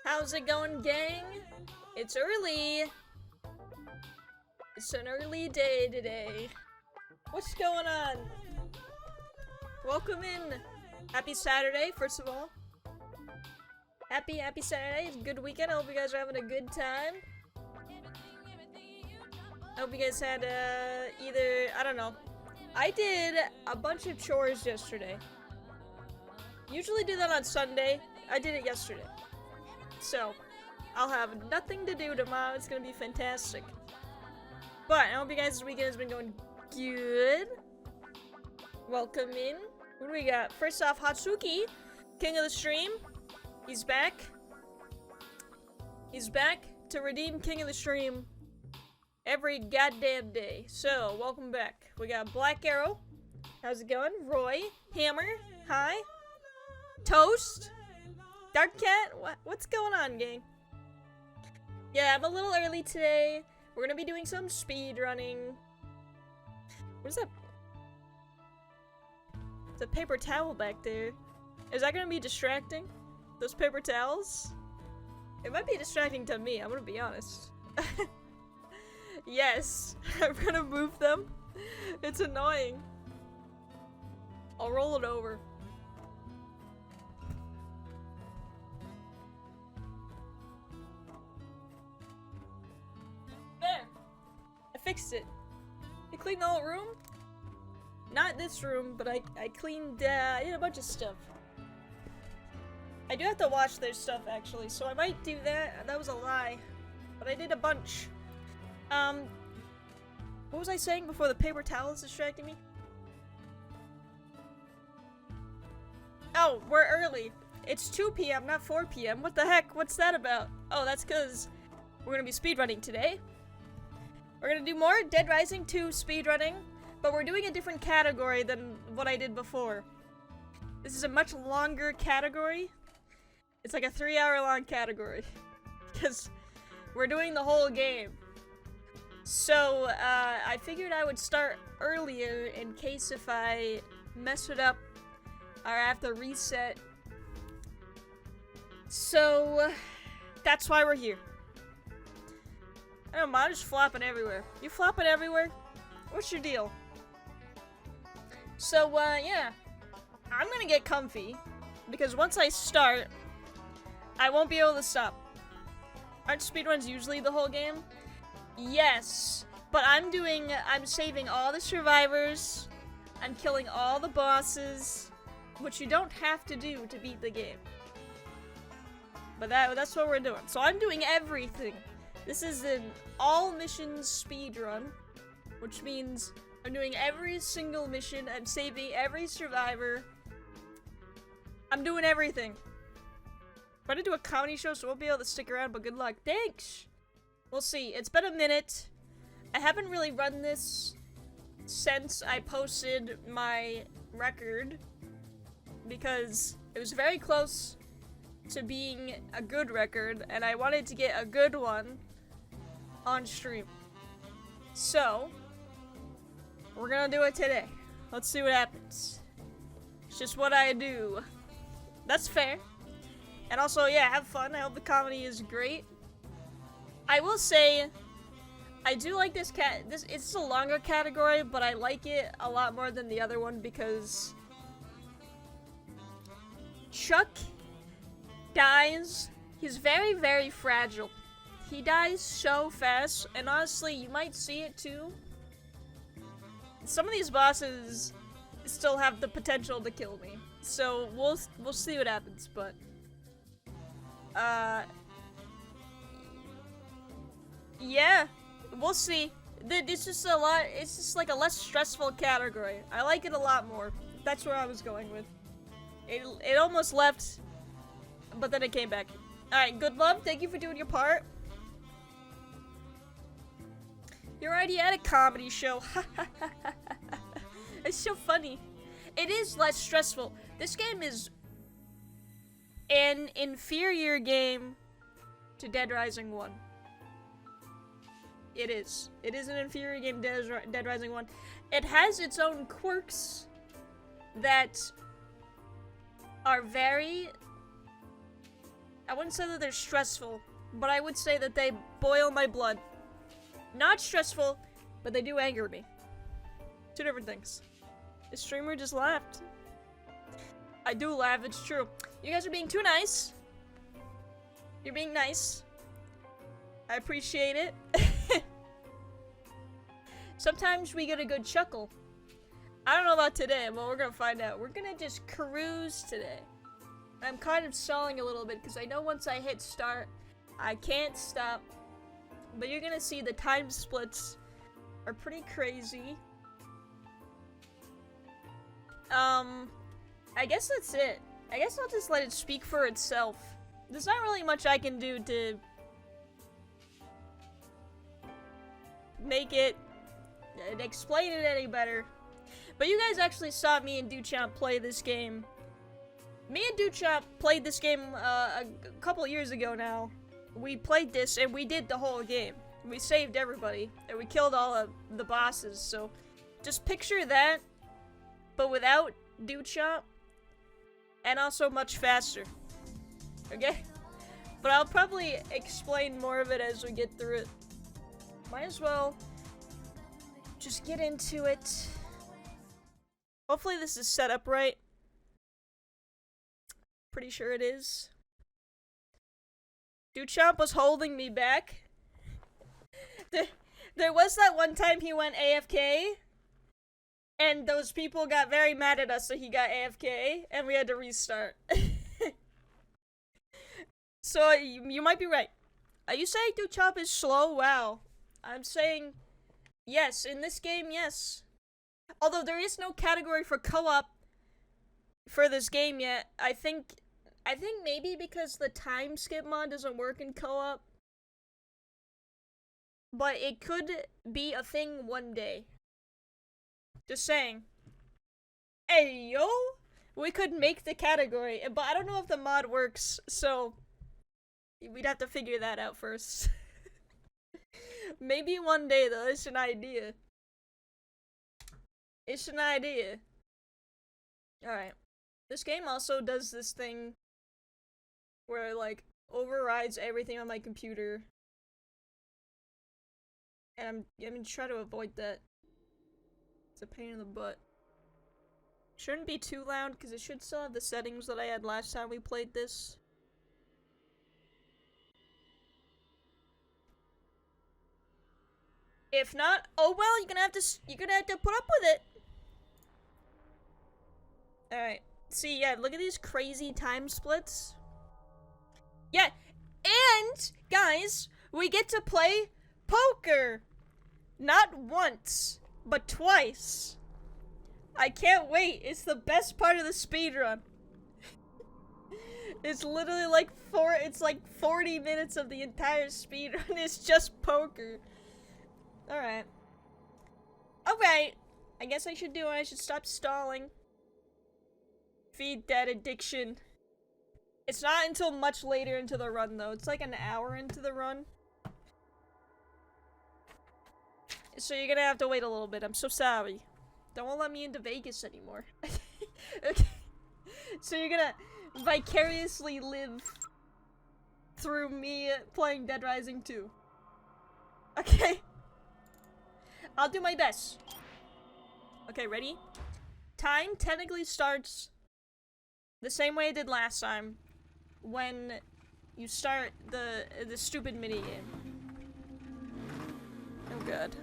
How's it going, gang? It's early. It's an early day today. What's going on? Welcome in. Happy Saturday, first of all. Happy Saturday. It's a good weekend. I hope you guys are having a good time. I hope you guys had, I don't know. I did a bunch of chores yesterday. Usually do that on Sunday. I did it yesterday. So, I'll have nothing to do tomorrow. It's gonna be fantastic. But I hope you guys' weekend has been going good. Welcome in. What do we got? First off, Hatsuki, king of the stream. He's back. He's back to redeem king of the stream every goddamn day. So, welcome back. We got Black Arrow. How's it going? Roy. Hammer. Hi. Toast. Dark Cat. What's going on, gang? Yeah, I'm a little early today. We're gonna be doing some speed running. What is that? It's a paper towel back there. Is that gonna be distracting? Those paper towels? It might be distracting to me, I'm gonna be honest. Yes, I'm gonna move them. It's annoying. I'll roll it over. There! I fixed it. I cleaned the whole room. Not this room, but I cleaned, I did a bunch of stuff. I do have to watch their stuff, actually, so I might do that. That was a lie. But I did a bunch. What was I saying before the paper towels distracting me? Oh, we're early. It's 2 p.m., not 4 p.m. What the heck? What's that about? Oh, that's because we're gonna be speedrunning today. We're gonna do more Dead Rising 2 speedrunning, but we're doing a different category than what I did before. This is a much longer category. It's like a 3-hour-long category. Because we're doing the whole game. So, I figured I would start earlier in case if I mess it up or I have to reset. So, that's why we're here. I don't know, I'm just flopping everywhere. You flopping everywhere? What's your deal? So, yeah. I'm gonna get comfy. Because once I start, I won't be able to stop. Aren't speedruns usually the whole game? Yes. But I'm saving all the survivors. I'm killing all the bosses. Which you don't have to do to beat the game. But that's what we're doing. So I'm doing everything. This is an all missions speedrun, which means I'm doing every single mission, I'm saving every survivor. I'm doing everything. I'm gonna do a comedy show, so I won't be able to stick around, but good luck. Thanks! We'll see. It's been a minute. I haven't really run this since I posted my record, because it was very close to being a good record, and I wanted to get a good one on stream. So, we're gonna do it today. Let's see what happens. It's just what I do. That's fair. And also, yeah, have fun. I hope the comedy is great. I will say, I do like this it's a longer category, but I like it a lot more than the other one because Chuck dies. He's very, very fragile. He dies so fast, and honestly, you might see it too. Some of these bosses still have the potential to kill me, so we'll see what happens. But yeah, we'll see. It's just a lot. It's just like a less stressful category. I like it a lot more. That's where I was going with. It almost left, but then it came back. Alright, good love, thank you for doing your part. You're already at a comedy show. It's so funny. It is less stressful. This game is an inferior game to Dead Rising 1. It is. It is an inferior game to Dead Rising 1. It has its own quirks that are very I wouldn't say that they're stressful, but I would say that they boil my blood. Not stressful, but they do anger me. Two different things. The streamer just laughed. I do laugh, it's true. You guys are being too nice. You're being nice. I appreciate it. Sometimes we get a good chuckle. I don't know about today, but we're gonna find out. We're gonna just cruise today. I'm kind of stalling a little bit because I know once I hit start, I can't stop. But you're gonna see the time splits are pretty crazy. I guess that's it. I guess I'll just let it speak for itself. There's not really much I can do to make it and explain it any better. But you guys actually saw me and Duchamp play this game. Me and Duchamp played this game a couple years ago now. We played this and we did the whole game. We saved everybody and we killed all of the bosses. So just picture that, but without Duchamp and also much faster. Okay? But I'll probably explain more of it as we get through it. Might as well just get into it. Hopefully this is set up right. Pretty sure it is. Duchamp was holding me back. There was that one time he went AFK, and those people got very mad at us, so he got AFK, and we had to restart. So you might be right. Are you saying Duchamp is slow? Wow. I'm saying yes. In this game, yes. Although there is no category for co-op for this game yet. I think maybe because the time skip mod doesn't work in co-op. But it could be a thing one day. Just saying. Hey, yo! We could make the category, but I don't know if the mod works, so we'd have to figure that out first. Maybe one day, though. It's an idea. It's an idea. Alright. This game also does this thing where it, like, overrides everything on my computer. And I'm trying to avoid that. It's a pain in the butt. Shouldn't be too loud, because it should still have the settings that I had last time we played this. If not, oh well, you're gonna have to put up with it. Alright. See, yeah, look at these crazy time splits. Yeah, and, guys, we get to play poker! Not once, but twice. I can't wait. It's the best part of the speedrun. It's literally like it's like 40 minutes of the entire speedrun. It's just poker. Alright. Alright. I guess I should stop stalling. Feed that addiction. It's not until much later into the run, though. It's like an hour into the run. So you're gonna have to wait a little bit. I'm so sorry. Don't let me into Vegas anymore. Okay. So you're gonna vicariously live through me playing Dead Rising 2. Okay. I'll do my best. Okay, ready? Time technically starts the same way it did last time. When you start the stupid minigame. Oh god.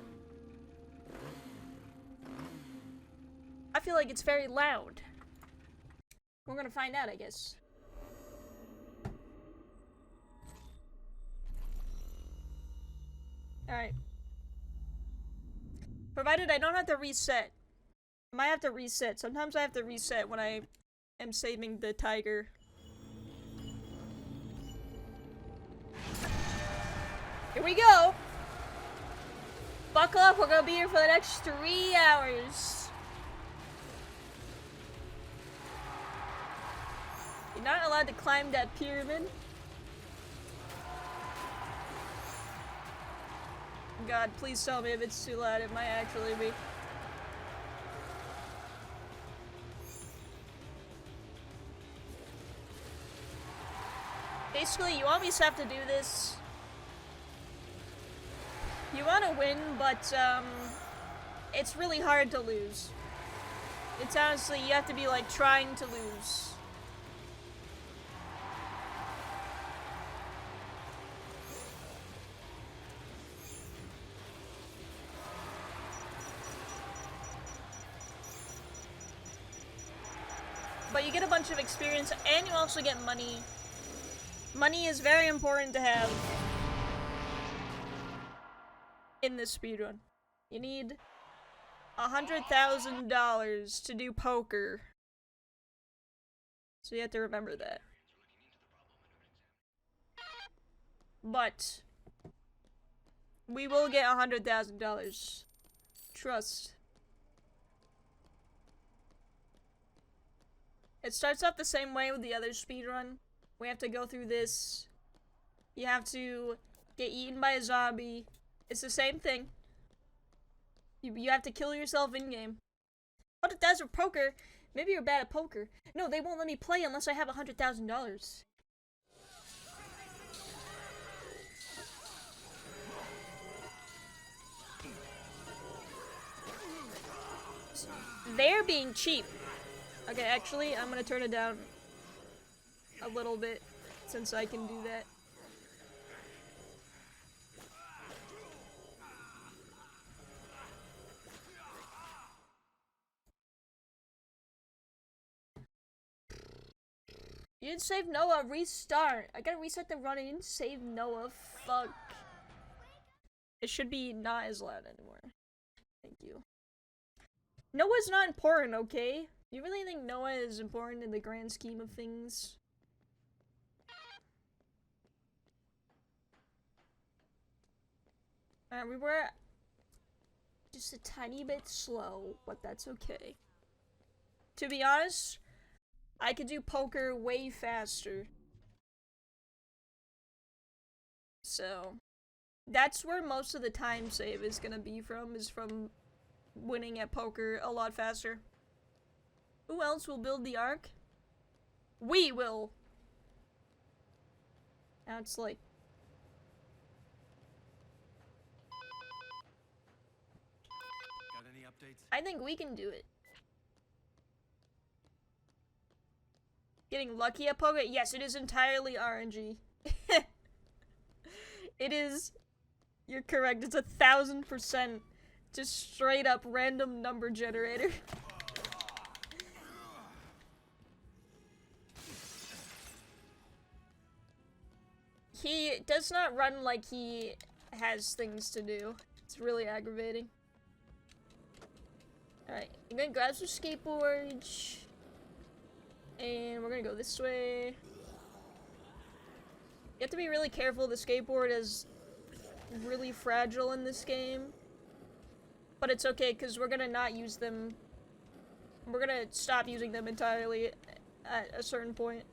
I feel like it's very loud. We're gonna find out, I guess. Alright. Provided I don't have to reset. I might have to reset. Sometimes I have to reset when I am saving the tiger. Here we go! Buckle up, we're gonna be here for the next 3 hours. You're not allowed to climb that pyramid. God, please tell me if it's too loud. It might actually be. basically, you always have to do this. You want to win, but it's really hard to lose. It's honestly, you have to be like trying to lose. But you get a bunch of experience, and you also get money. Money is very important to have in this speedrun. You need $100,000 to do poker. So you have to remember that. But we will get $100,000. Trust. It starts off the same way with the other speedrun. We have to go through this. You have to get eaten by a zombie. It's the same thing. You have to kill yourself in-game. $100,000 for poker? Maybe you're bad at poker. No, they won't let me play unless I have $100,000. They're being cheap. Okay, actually, I'm gonna turn it down a little bit since I can do that. You didn't save Noah, restart. I gotta reset the run, I didn't save Noah, fuck. It should be not as loud anymore. Thank you. Noah's not important, okay? You really think Noah is important in the grand scheme of things? We were just a tiny bit slow, but that's okay. To be honest, I could do poker way faster. So, that's where most of the time save is gonna be from, is from winning at poker a lot faster. Who else will build the ark? We will! Now it's like... Got any updates? I think we can do it. Getting lucky at poker? Yes, it is entirely RNG. It is... You're correct, it's 1,000% just straight up random number generator. He does not run like he has things to do. It's really aggravating. Alright, I'm gonna grab some skateboards. And we're gonna go this way. You have to be really careful. The skateboard is really fragile in this game. But it's okay, because we're gonna not use them. We're gonna stop using them entirely at a certain point.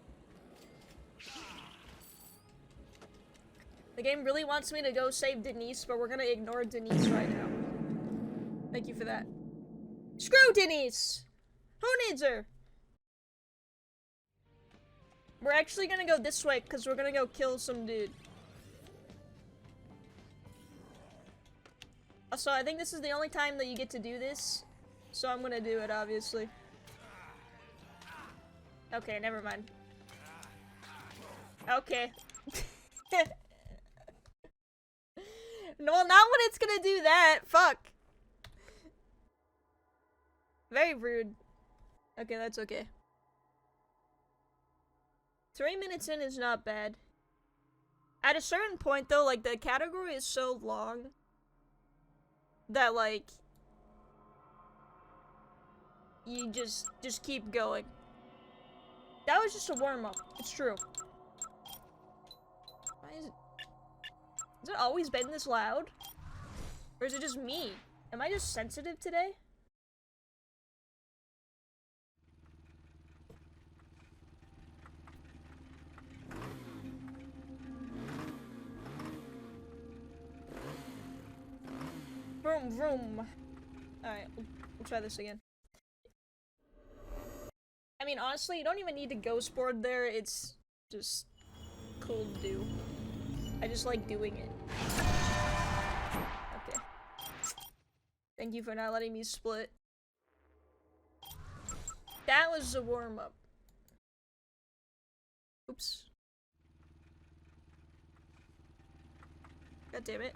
The game really wants me to go save Denise, but we're gonna ignore Denise right now. Thank you for that. Screw Denise! Who needs her? We're actually gonna go this way, because we're gonna go kill some dude. Also, I think this is the only time that you get to do this, so I'm gonna do it, obviously. Okay, never mind. Okay. No, not when it's gonna do that. Fuck. Very rude. Okay, that's okay. 3 minutes in is not bad. At a certain point, though, like, the category is so long that, like, you just keep going. That was just a warm-up. It's true. Why is it... Has it always been this loud? Or is it just me? Am I just sensitive today? Vroom, vroom. Alright, we'll try this again. I mean, honestly, you don't even need to ghost board there. It's just cool to do. I just like doing it. Okay. Thank you for not letting me split. That was a warm-up. Oops. God damn it.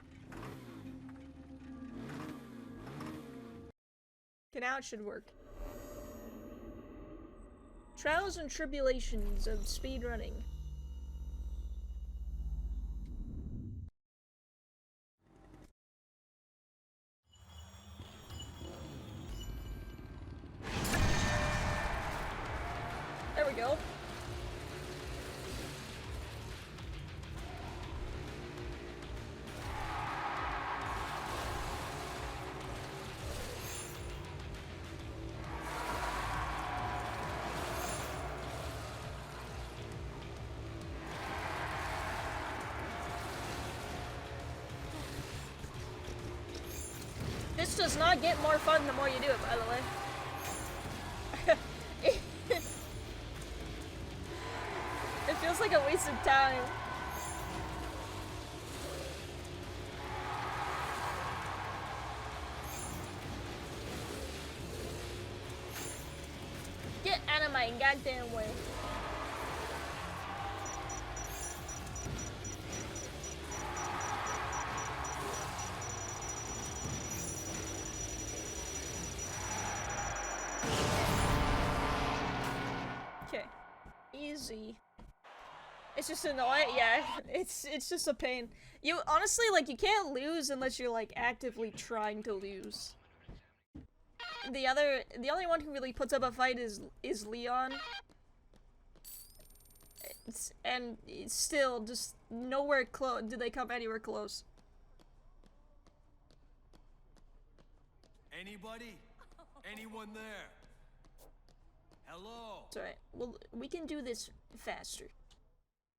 Okay, now it should work. Trials and tribulations of speedrunning. There we go. This does not get more fun the more you do it, by the way. It feels like a waste of time. Get out of my goddamn way. Okay. Easy. It's just annoying. Yeah, it's just a pain. You honestly, like, you can't lose unless you're like actively trying to lose. The only one who really puts up a fight is Leon. And it's still just nowhere close. Did they come anywhere close? Anybody? Anyone there? Hello? It's alright. Well, we can do this faster.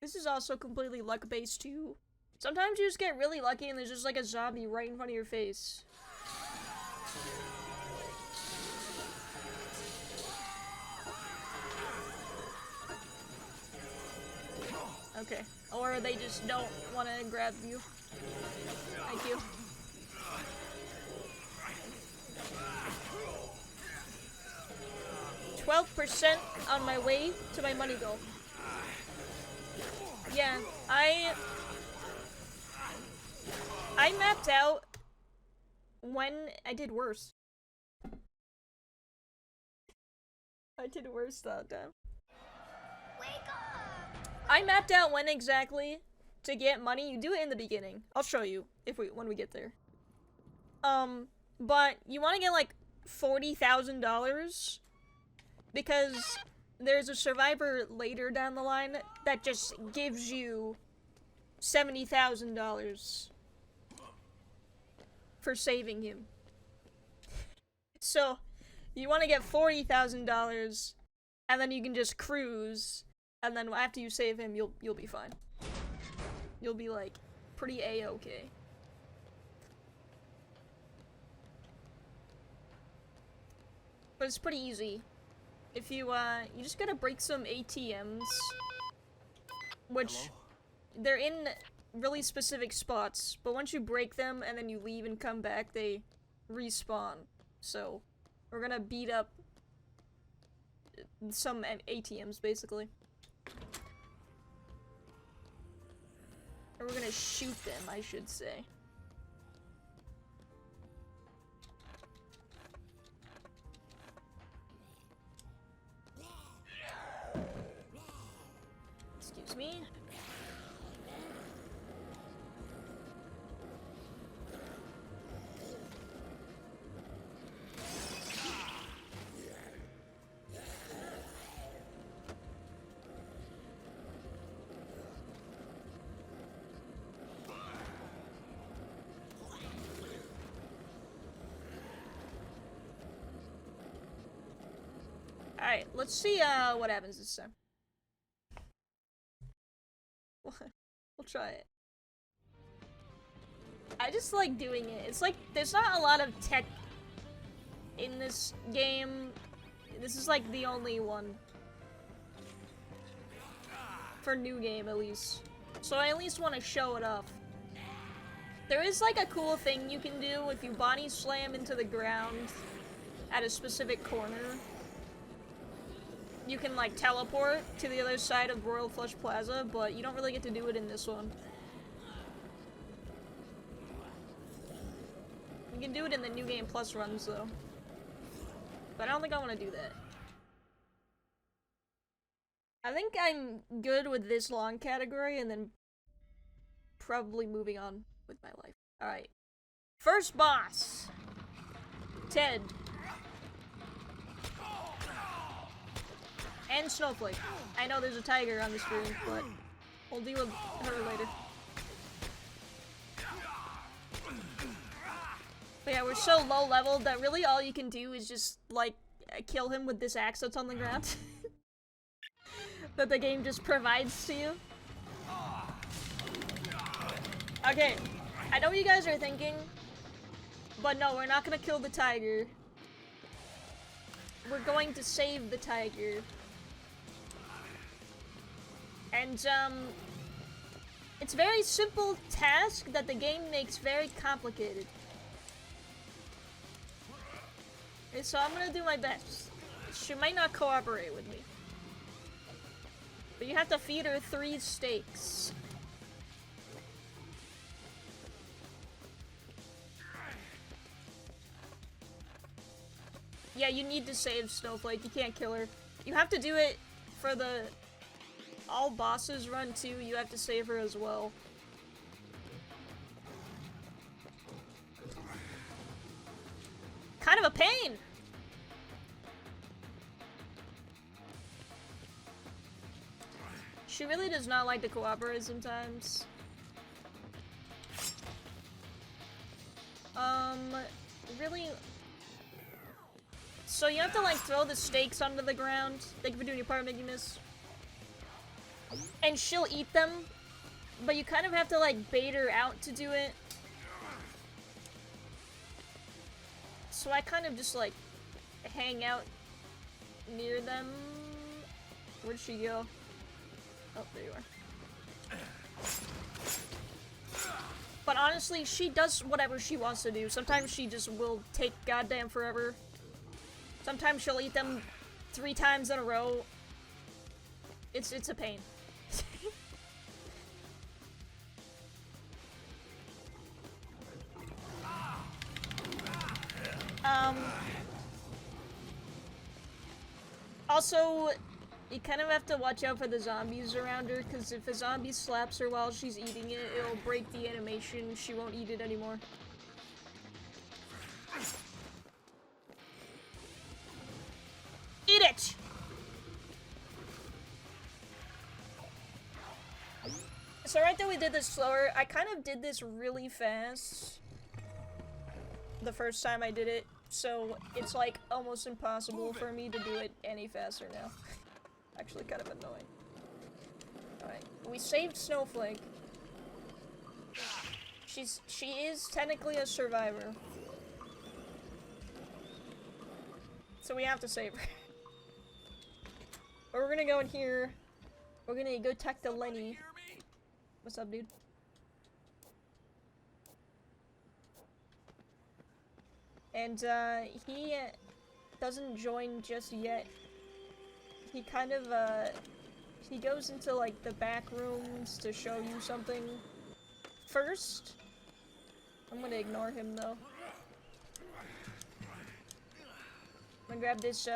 This is also completely luck-based too. Sometimes you just get really lucky and there's just like a zombie right in front of your face. Okay. Or they just don't want to grab you. Thank you. %12 on my way to my money goal. Yeah, I mapped out when I did worse. I did worse that time. Wake up! I mapped out when exactly to get money. You do it in the beginning. I'll show you when we get there. But you want to get like $40,000 because there's a survivor later down the line that just gives you $70,000 for saving him. So you want to get $40,000, and then you can just cruise, and then after you save him, you'll be fine. You'll be like pretty A-okay. But it's pretty easy. If you just gotta break some ATMs, which they're in really specific spots, but once you break them and then you leave and come back, they respawn. So we're gonna beat up some ATMs, basically. Or we're gonna shoot them, I should say. Excuse me. Alright, let's see what happens this time. We'll try it. I just like doing it. It's like, there's not a lot of tech in this game. This is like the only one. For new game, at least. So I at least want to show it off. There is like a cool thing you can do if you body slam into the ground at a specific corner. You can like teleport to the other side of Royal Flush Plaza, but you don't really get to do it in this one. You can do it in the New Game Plus runs though. But I don't think I want to do that. I think I'm good with this long category and then probably moving on with my life. Alright. First boss. Ted. And Snowflake. I know there's a tiger on the screen, but we'll deal with her later. But yeah, we're so low level that really all you can do is just, like, kill him with this axe that's on the ground. That the game just provides to you. Okay, I know what you guys are thinking, but no, we're not gonna kill the tiger. We're going to save the tiger. And, it's a very simple task that the game makes very complicated. And so I'm gonna do my best. She might not cooperate with me. But you have to feed her 3 steaks. Yeah, you need to save Snowflake. You can't kill her. You have to do it for the all bosses run too. You have to save her as well. Kind of a pain. She really does not like to cooperate sometimes. Really. So you have to like throw the steaks onto the ground. Thank you for doing your part, Mickey Miss. And she'll eat them, but you kind of have to like bait her out to do it. So I kind of just like hang out near them. Where'd she go? Oh, there you are. But honestly, she does whatever she wants to do. Sometimes she just will take goddamn forever. Sometimes she'll eat them 3 times in a row. It's a pain. Also, you kind of have to watch out for the zombies around her, because if a zombie slaps her while she's eating it, it'll break the animation. She won't eat it anymore. Eat it! It's alright that we did this slower. I kind of did this really fast the first time I did it, so it's like almost impossible for me to do it any faster now. Actually kind of annoying. Alright, we saved Snowflake. She is technically a survivor. So we have to save her. But we're gonna go in here. We're gonna go talk to Lenny. What's up, dude? And he doesn't join just yet. He kind of he goes into like the back rooms to show you something first. I'm gonna ignore him though. I'm gonna grab this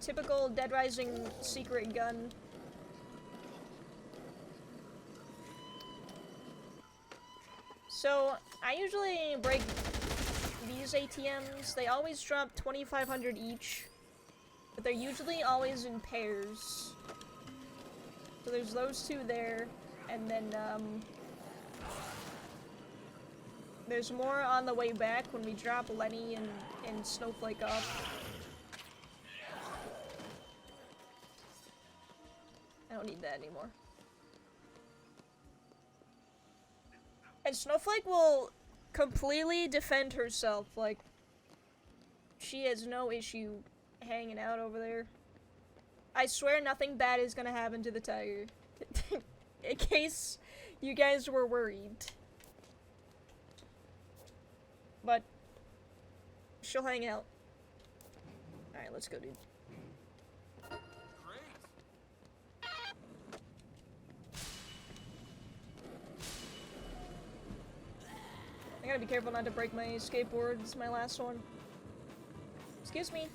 typical Dead Rising secret gun. So I usually break these ATMs. They always drop 2,500 each, but they're usually always in pairs. So there's those 2 there, and then there's more on the way back when we drop Lenny and Snowflake off. I don't need that anymore. And Snowflake will completely defend herself, like, she has no issue hanging out over there. I swear nothing bad is gonna happen to the tiger. In case you guys were worried. But she'll hang out. Alright, let's go, dude. I gotta be careful not to break my skateboard. This is my last one. Excuse me.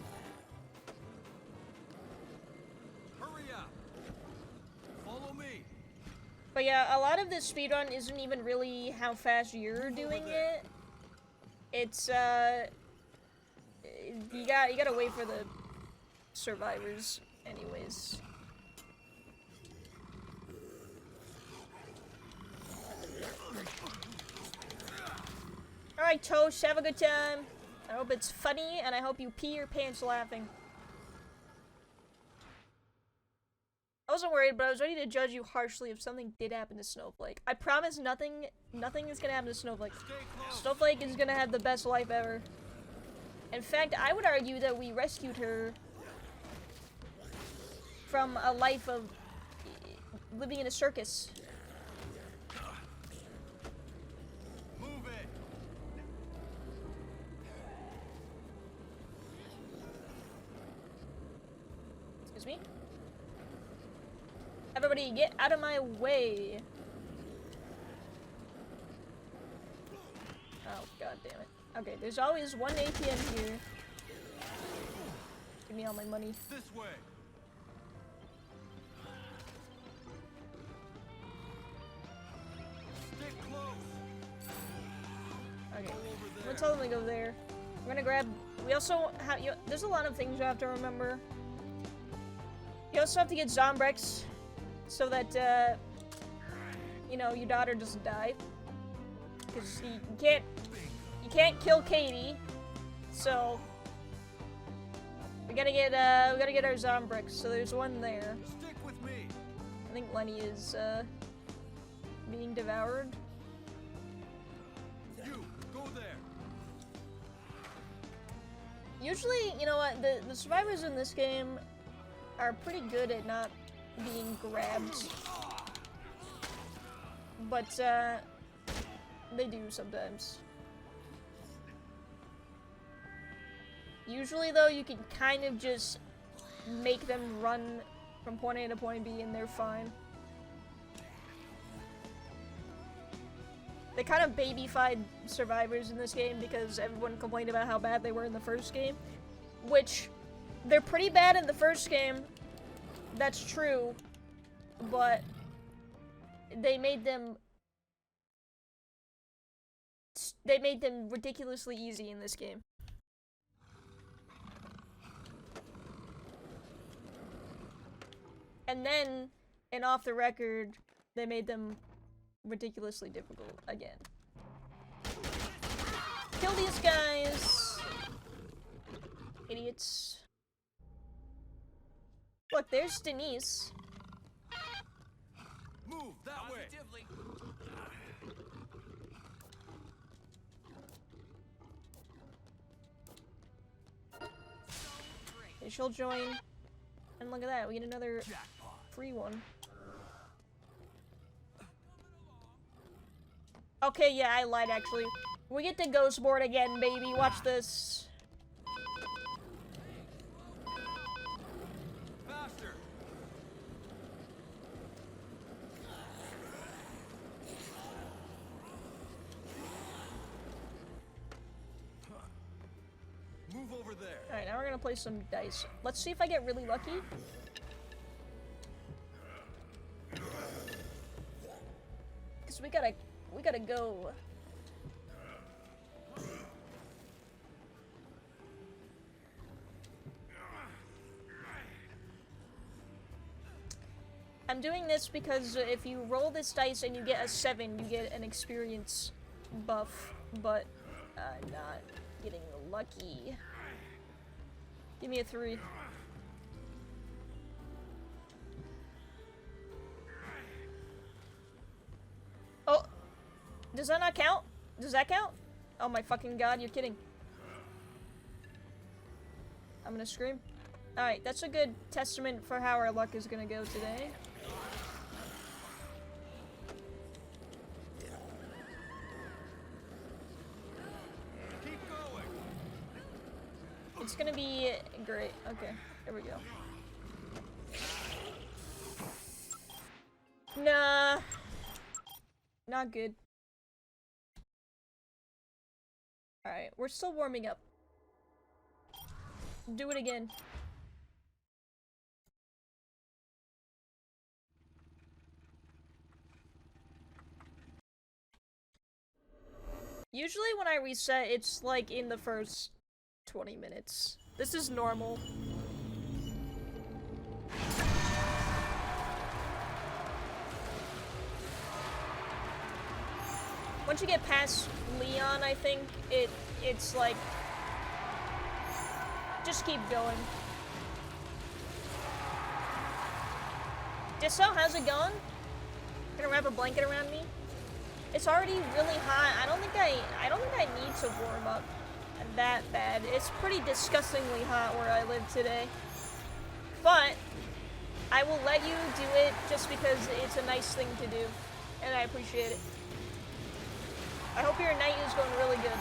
Hurry up. Follow me. But yeah, a lot of this speedrun isn't even really how fast you're doing it. It's you gotta wait for the survivors anyways. Alright, Toast, have a good time. I hope it's funny, and I hope you pee your pants laughing. I wasn't worried, but I was ready to judge you harshly if something did happen to Snowflake. I promise nothing is gonna happen to Snowflake. Snowflake is gonna have the best life ever. In fact, I would argue that we rescued her from a life of living in a circus. Move it. Excuse me? Everybody get out of my way. Oh, god damn it. Okay, there's always one ATM here. Give me all my money. This way. Stick close. Okay, Go over I'm there. gonna tell them to go there. We're gonna grab. We also have. There's a lot of things you have to remember. You also have to get Zombrex so that you know, your daughter doesn't die. Because you can't kill Katie. So we gotta get our Zombrex. So there's one there. Stick with me. I think Lenny is being devoured. You go there. Usually, you know what, the survivors in this game are pretty good at not being grabbed. But they do sometimes. Usually though, you can kind of just make them run from point A to point B and they're fine. They kind of babyfied survivors in this game because everyone complained about how bad they were in the first game. Which, they're pretty bad in the first game. That's true. But they made them ridiculously easy in this game. And then, and off the record, they made them ridiculously difficult again. Kill these guys! Idiots. Look, there's Denise. Move that way. And she'll join. And look at that, we get another Jackpot. free one. Okay, yeah, I lied actually. We get the ghost board again, baby. Watch this. Faster. Move over there. Alright, now we're gonna play some dice. Let's see if I get really lucky. Cause we gotta go. I'm doing this because if you roll this dice and you get a 7, you get an experience buff, but I'm not getting lucky. Give me a 3. Oh, does that not count? Does that count? Oh my fucking god, you're kidding. I'm gonna scream. Alright, that's a good testament for how our luck is gonna go today. It's gonna be great. Okay, there we go. Nah. Not good. Alright, we're still warming up. Do it again. Usually when I reset, it's like in the first 20 minutes. This is normal. Once you get past Leon, I think it's like just keep going. Disso, how's it going? Gonna wrap a blanket around me? It's already really hot. I don't think I need to warm up that bad. It's pretty disgustingly hot where I live today. But I will let you do it just because it's a nice thing to do. And I appreciate it. I hope your night is going really good.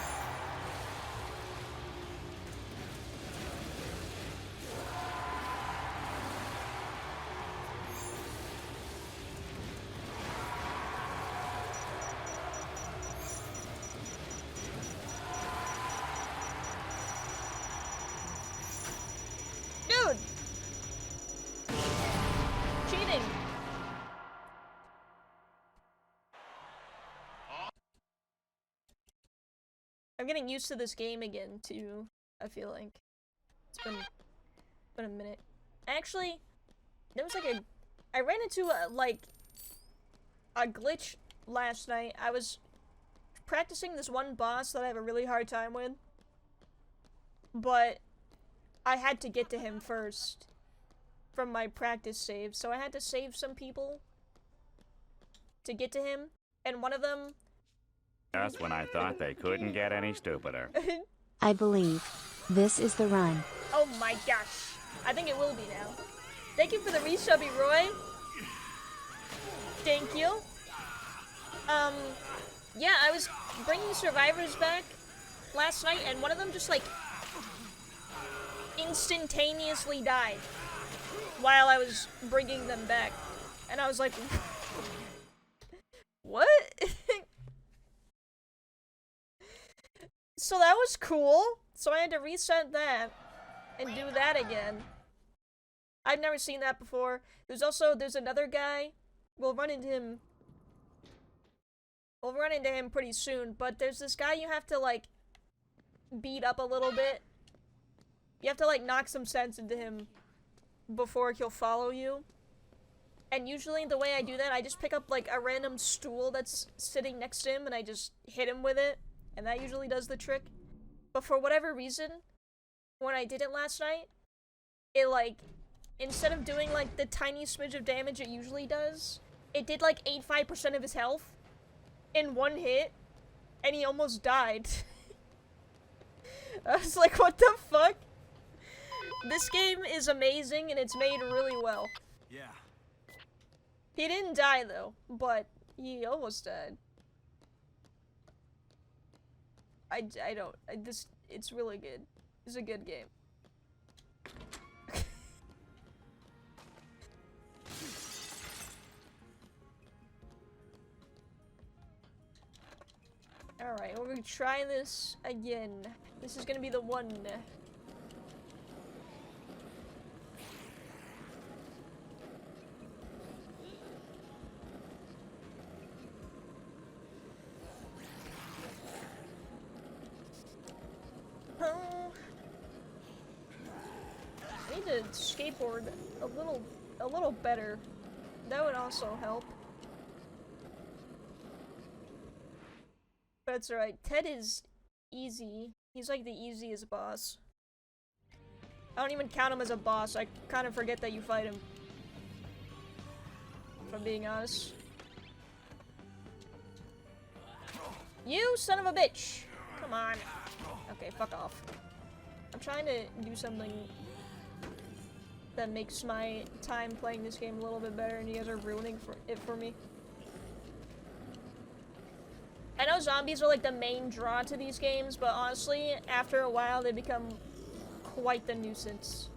Dude! Cheating! I'm getting used to this game again, too, I feel like. It's been a minute. Actually, there was like I ran into a glitch last night. I was practicing this one boss that I have a really hard time with. But I had to get to him first from my practice save. So I had to save some people to get to him. And one of them... Just when I thought they couldn't get any stupider. I believe this is the run. Oh my gosh. I think it will be now. Thank you for the resubby, Roy. Thank you. Yeah, I was bringing survivors back last night, and one of them just, like, instantaneously died while I was bringing them back. And I was like, what? So that was cool. So I had to reset that and do that again. I've never seen that before. There's another guy. We'll run into him pretty soon, but there's this guy you have to, like, beat up a little bit. You have to, like, knock some sense into him before he'll follow you. And usually the way I do that, I just pick up, like, a random stool that's sitting next to him and I just hit him with it. And that usually does the trick. But for whatever reason, when I did it last night, it, like, instead of doing, like, the tiny smidge of damage it usually does, it did, like, 85% of his health in one hit, and he almost died. I was like, what the fuck? This game is amazing, and it's made really well. Yeah. He didn't die, though, but he almost died. It's really good. It's a good game. Alright, we're gonna try this again. This is gonna be the one. I need to skateboard a little better. That would also help. But it's alright. Ted is easy. He's like the easiest boss. I don't even count him as a boss. I kind of forget that you fight him. If I'm being honest. You son of a bitch! Come on. Okay, fuck off. I'm trying to do something that makes my time playing this game a little bit better, and you guys are ruining it for me. I know zombies are like the main draw to these games, but honestly, after a while they become quite the nuisance.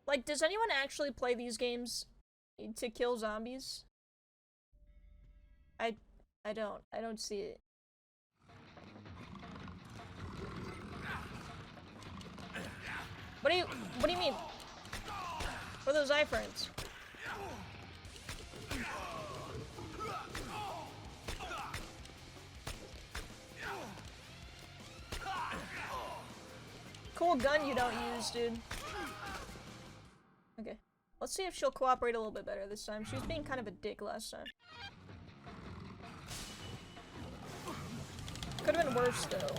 Like, does anyone actually play these games to kill zombies? I don't see it. What do you mean? What are those iframes? Cool gun you don't use, dude. Okay. Let's see if she'll cooperate a little bit better this time. She was being kind of a dick last time. Could have been worse, though.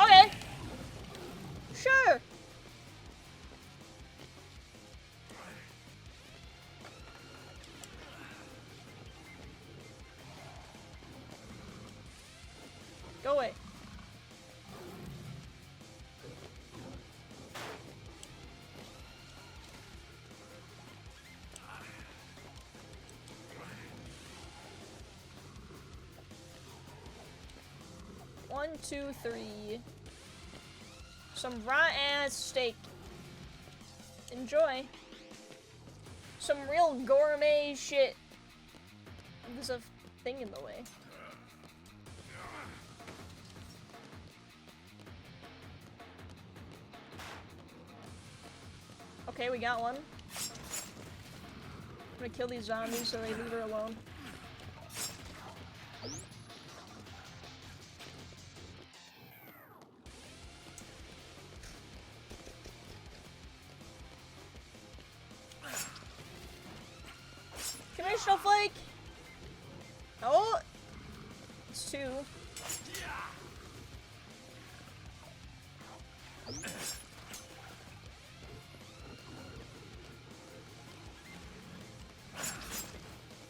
Okay! Sure! Go away. One, two, three. Some raw ass steak. Enjoy. Some real gourmet shit. There's a thing in the way. Okay, we got one. I'm gonna kill these zombies so they leave her alone. Come here, Snowflake! Oh! It's two.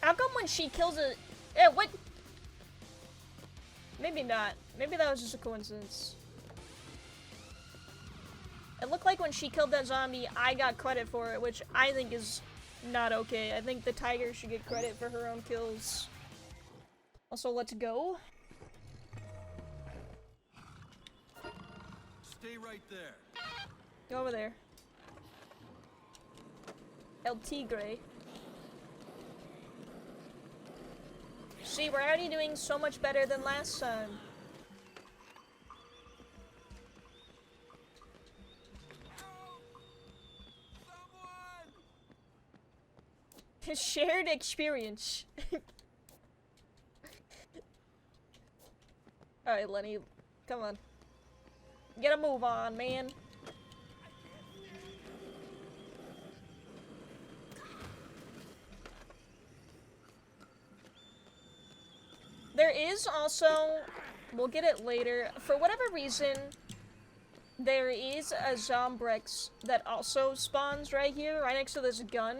How come when she kills a... Eh, what? Maybe not. Maybe that was just a coincidence. It looked like when she killed that zombie, I got credit for it, which I think is not okay. I think the tiger should get credit for her own kills. Also, let's go. Stay right there. Go over there. El Tigre. See, we're already doing so much better than last time. Shared experience. Alright, Lenny, come on. Get a move on, man. There is also, we'll get it later, for whatever reason, there is a Zombrex that also spawns right here, right next to this gun.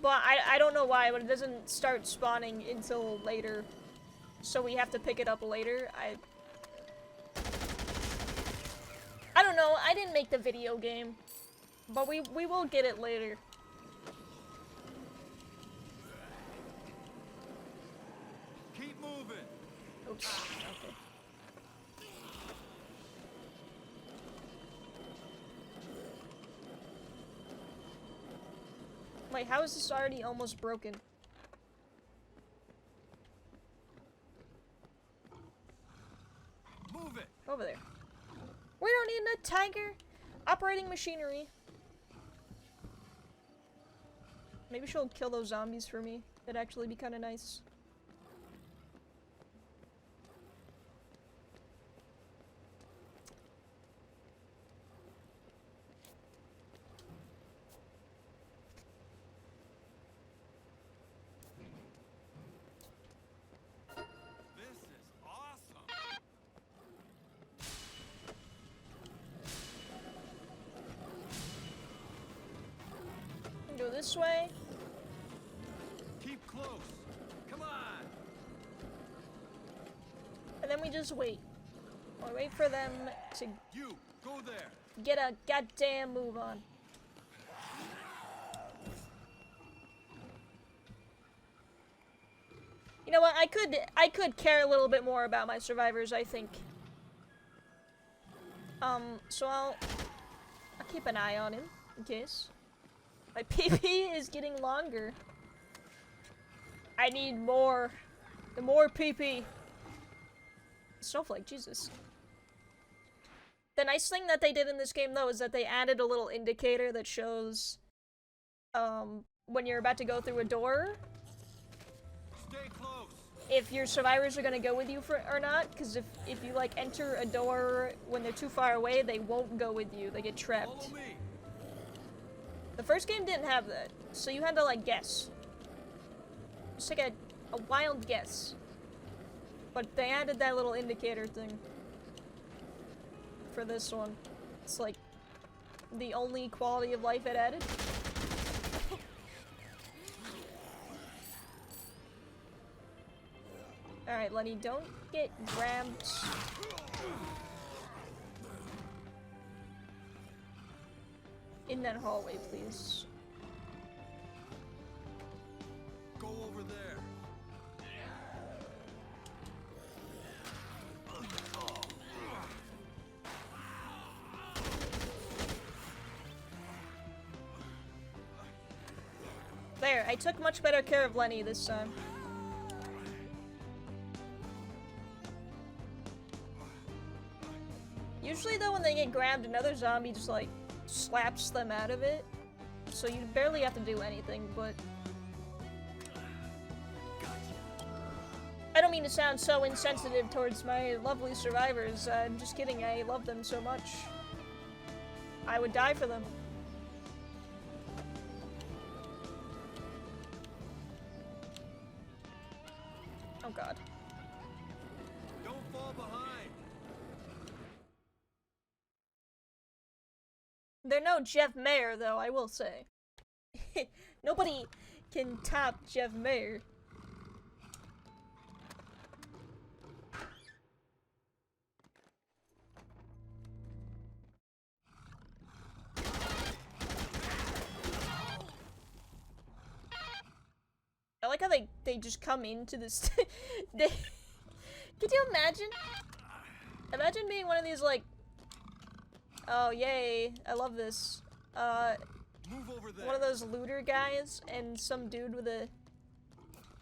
But I don't know why, but it doesn't start spawning until later. So we have to pick it up later. I don't know, I didn't make the video game. But we will get it later. Keep moving. Oops, okay. Wait, how is this already almost broken? Move it. Over there. We don't need a tiger. Operating machinery. Maybe she'll kill those zombies for me. That'd actually be kind of nice. This is awesome. Go this way. Keep close. Come on. And then we just wait. We wait for them to You go there. get a goddamn move on. know what? I could care a little bit more about my survivors, I think. So I'll keep an eye on him, in case. My PP is getting longer. I need more. The more PP. Snowflake, Jesus. The nice thing that they did in this game, though, is that they added a little indicator that shows, when you're about to go through a door, Stay close. if your survivors are gonna go with you or not, because if you, like, enter a door when they're too far away, they won't go with you, they get trapped. Follow me. The first game didn't have that, so you had to, like, guess. Just take a wild guess. But they added that little indicator thing for this one. It's like the only quality of life it added. Alright, Lenny, don't get grabbed. In that hallway, please. Go over there. There, I took much better care of Lenny this time. Usually though, when they get grabbed, another zombie just like slaps them out of it. So you barely have to do anything, but... I don't mean to sound so insensitive towards my lovely survivors. I'm just kidding, I love them so much. I would die for them. Oh god. Don't fall behind. They're no Jeff Mayer, though, I will say. Nobody can top Jeff Mayer. I like how they just come into this. Could you imagine? Imagine being one of these, like, oh yay, I love this. Move over there. One of those looter guys, and some dude with a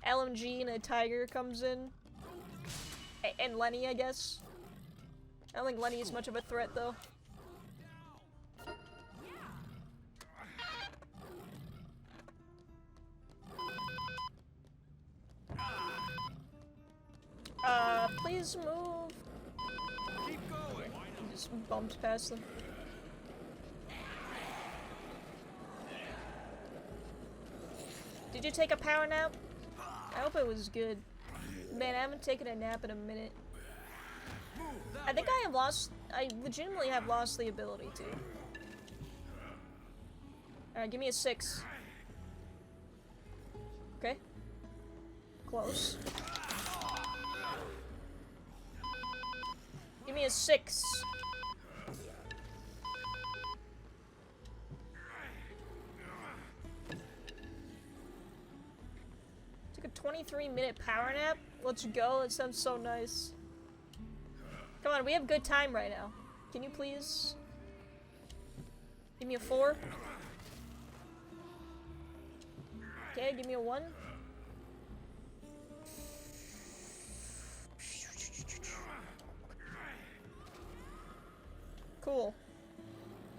LMG and a tiger comes in. And Lenny, I guess. I don't think Lenny is much of a threat, though. Please move. Keep going. He just bumps past them. Did you take a power nap? I hope it was good. Man, I haven't taken a nap in a minute. I think I legitimately have lost the ability to. Alright, give me a 6. Okay. Close. Give me a 6. Took a 23-minute power nap? Let's go, that sounds so nice. Come on, we have good time right now. Can you please give me a 4? Okay, give me a 1. Cool.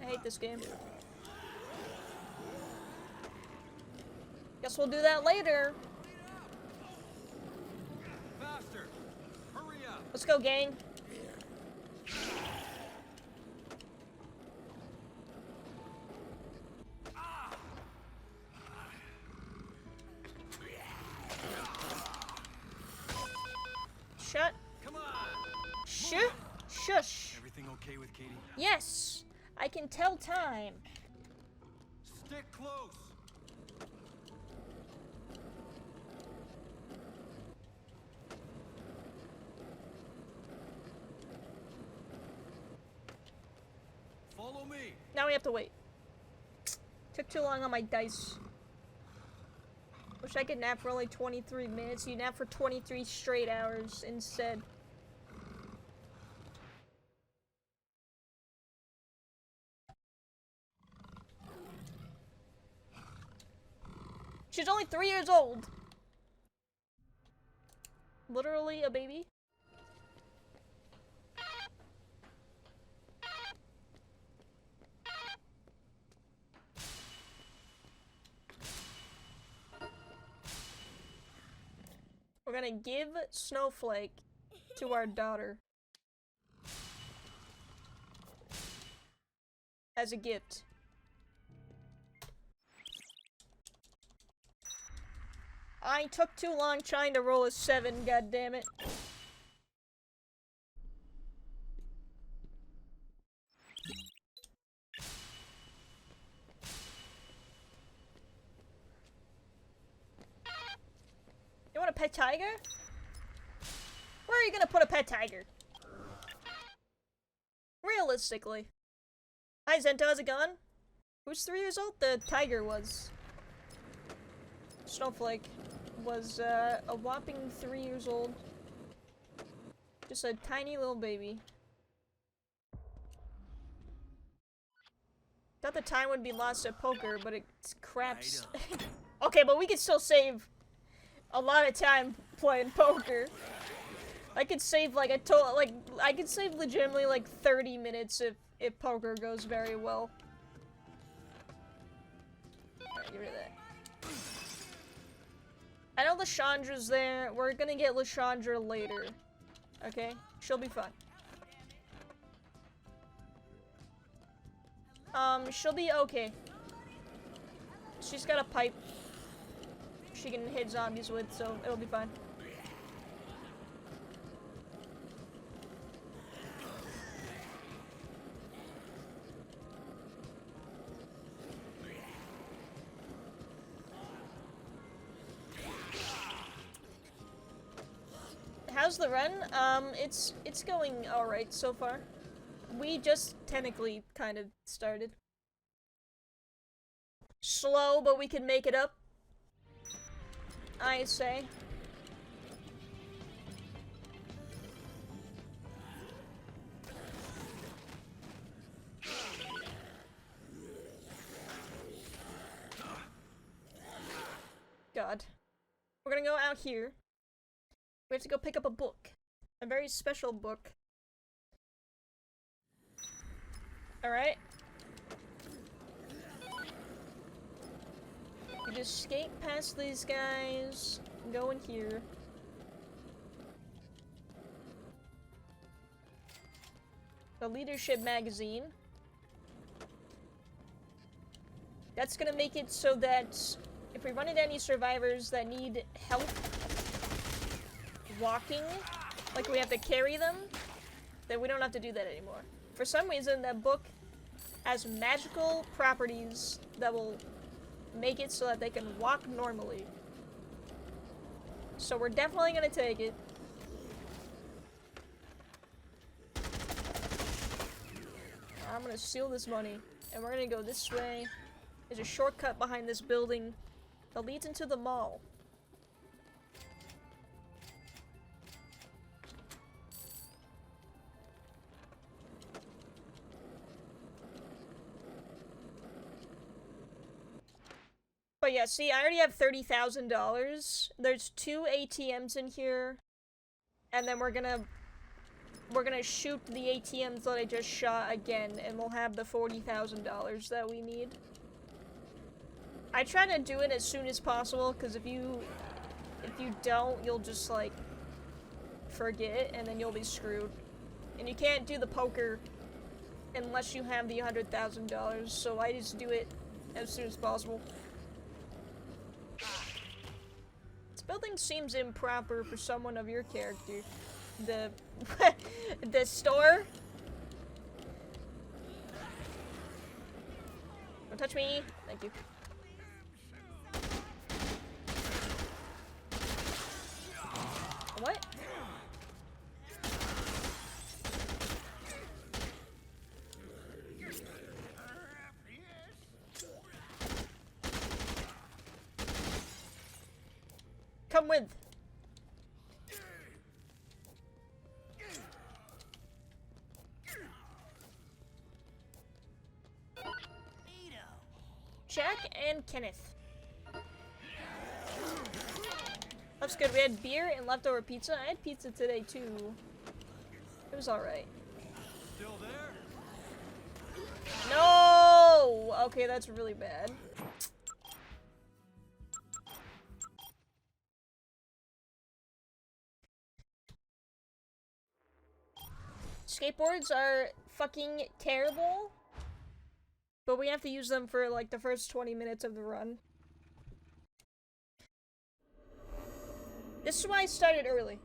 I hate this game. Guess we'll do that later. Faster. Hurry up. Let's go, gang. Shut. Come on. Shush. Everything okay with Katie? Yes, I can tell time. Stick close. Follow me. Now we have to wait. Took too long on my dice. Wish I could nap for only 23 minutes. You nap for 23 straight hours instead. She's only 3 years old. Literally a baby. We're gonna give Snowflake to our daughter as a gift. I took too long trying to roll a 7, goddammit. You want a pet tiger? Where are you gonna put a pet tiger? Realistically. Hi Zento, how's it going? Who's 3 years old? The tiger was. Snowflake was a whopping 3 years old. Just a tiny little baby. Thought the time would be lost at poker, but it's craps. Okay, but we could still save a lot of time playing poker. I could save like a total, like, I could save legitimately like 30 minutes if poker goes very well. Alright, get rid of that. I know Lashandra's there. We're gonna get Lashandra later. Okay? She'll be fun. She'll be okay. She's got a pipe she can hit zombies with, so it'll be fine. How's the run? It's going alright so far. We just technically kind of started. Slow, but we can make it up, I say. God. We're gonna go out here. We have to go pick up a book. A very special book. Alright. You just skate past these guys, go in here. The Leadership magazine. That's gonna make it so that if we run into any survivors that need help walking, like we have to carry them, then we don't have to do that anymore. For some reason, that book has magical properties that will make it so that they can walk normally. So we're definitely gonna take it. I'm gonna steal this money, and we're gonna go this way. There's a shortcut behind this building that leads into the mall. But yeah, see, I already have $30,000. There's 2 ATMs in here, and then we're gonna shoot the ATMs that I just shot again, and we'll have the $40,000 that we need. I try to do it as soon as possible, because if you don't, you'll just like forget, and then you'll be screwed. And you can't do the poker unless you have the $100,000. So I just do it as soon as possible. This building seems improper for someone of your character. The the store. Don't touch me. Thank you. What? Come with. Jack and Kenneth. That's good. We had beer and leftover pizza. I had pizza today too. It was alright. Still there? No! Okay, that's really bad. Skateboards are fucking terrible, but we have to use them for like the first 20 minutes of the run. This is why I started early.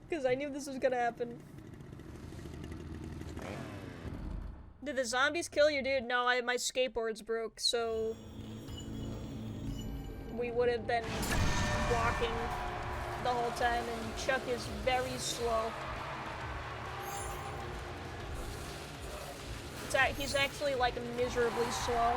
Because I knew this was gonna happen. Did the zombies kill your dude? No, my skateboard's broke, so we would have been walking the whole time, and Chuck is very slow. He's actually like miserably slow.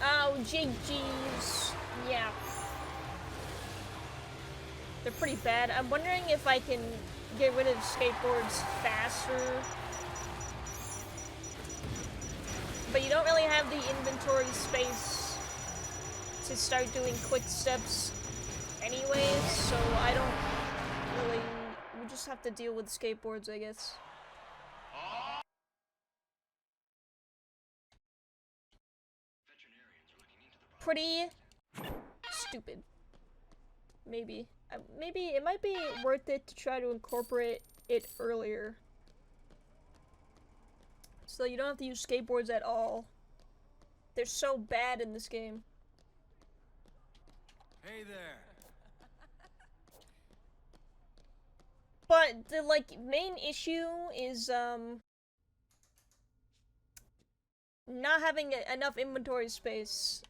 Oh, GG's. Yeah. They're pretty bad. I'm wondering if I can get rid of skateboards faster. But you don't really have the inventory space to start doing quick steps anyways, so I don't really... We just have to deal with skateboards, I guess. Pretty stupid. Maybe. Maybe it might be worth it to try to incorporate it earlier. So you don't have to use skateboards at all. They're so bad in this game. Hey there. But the like main issue is not having enough inventory space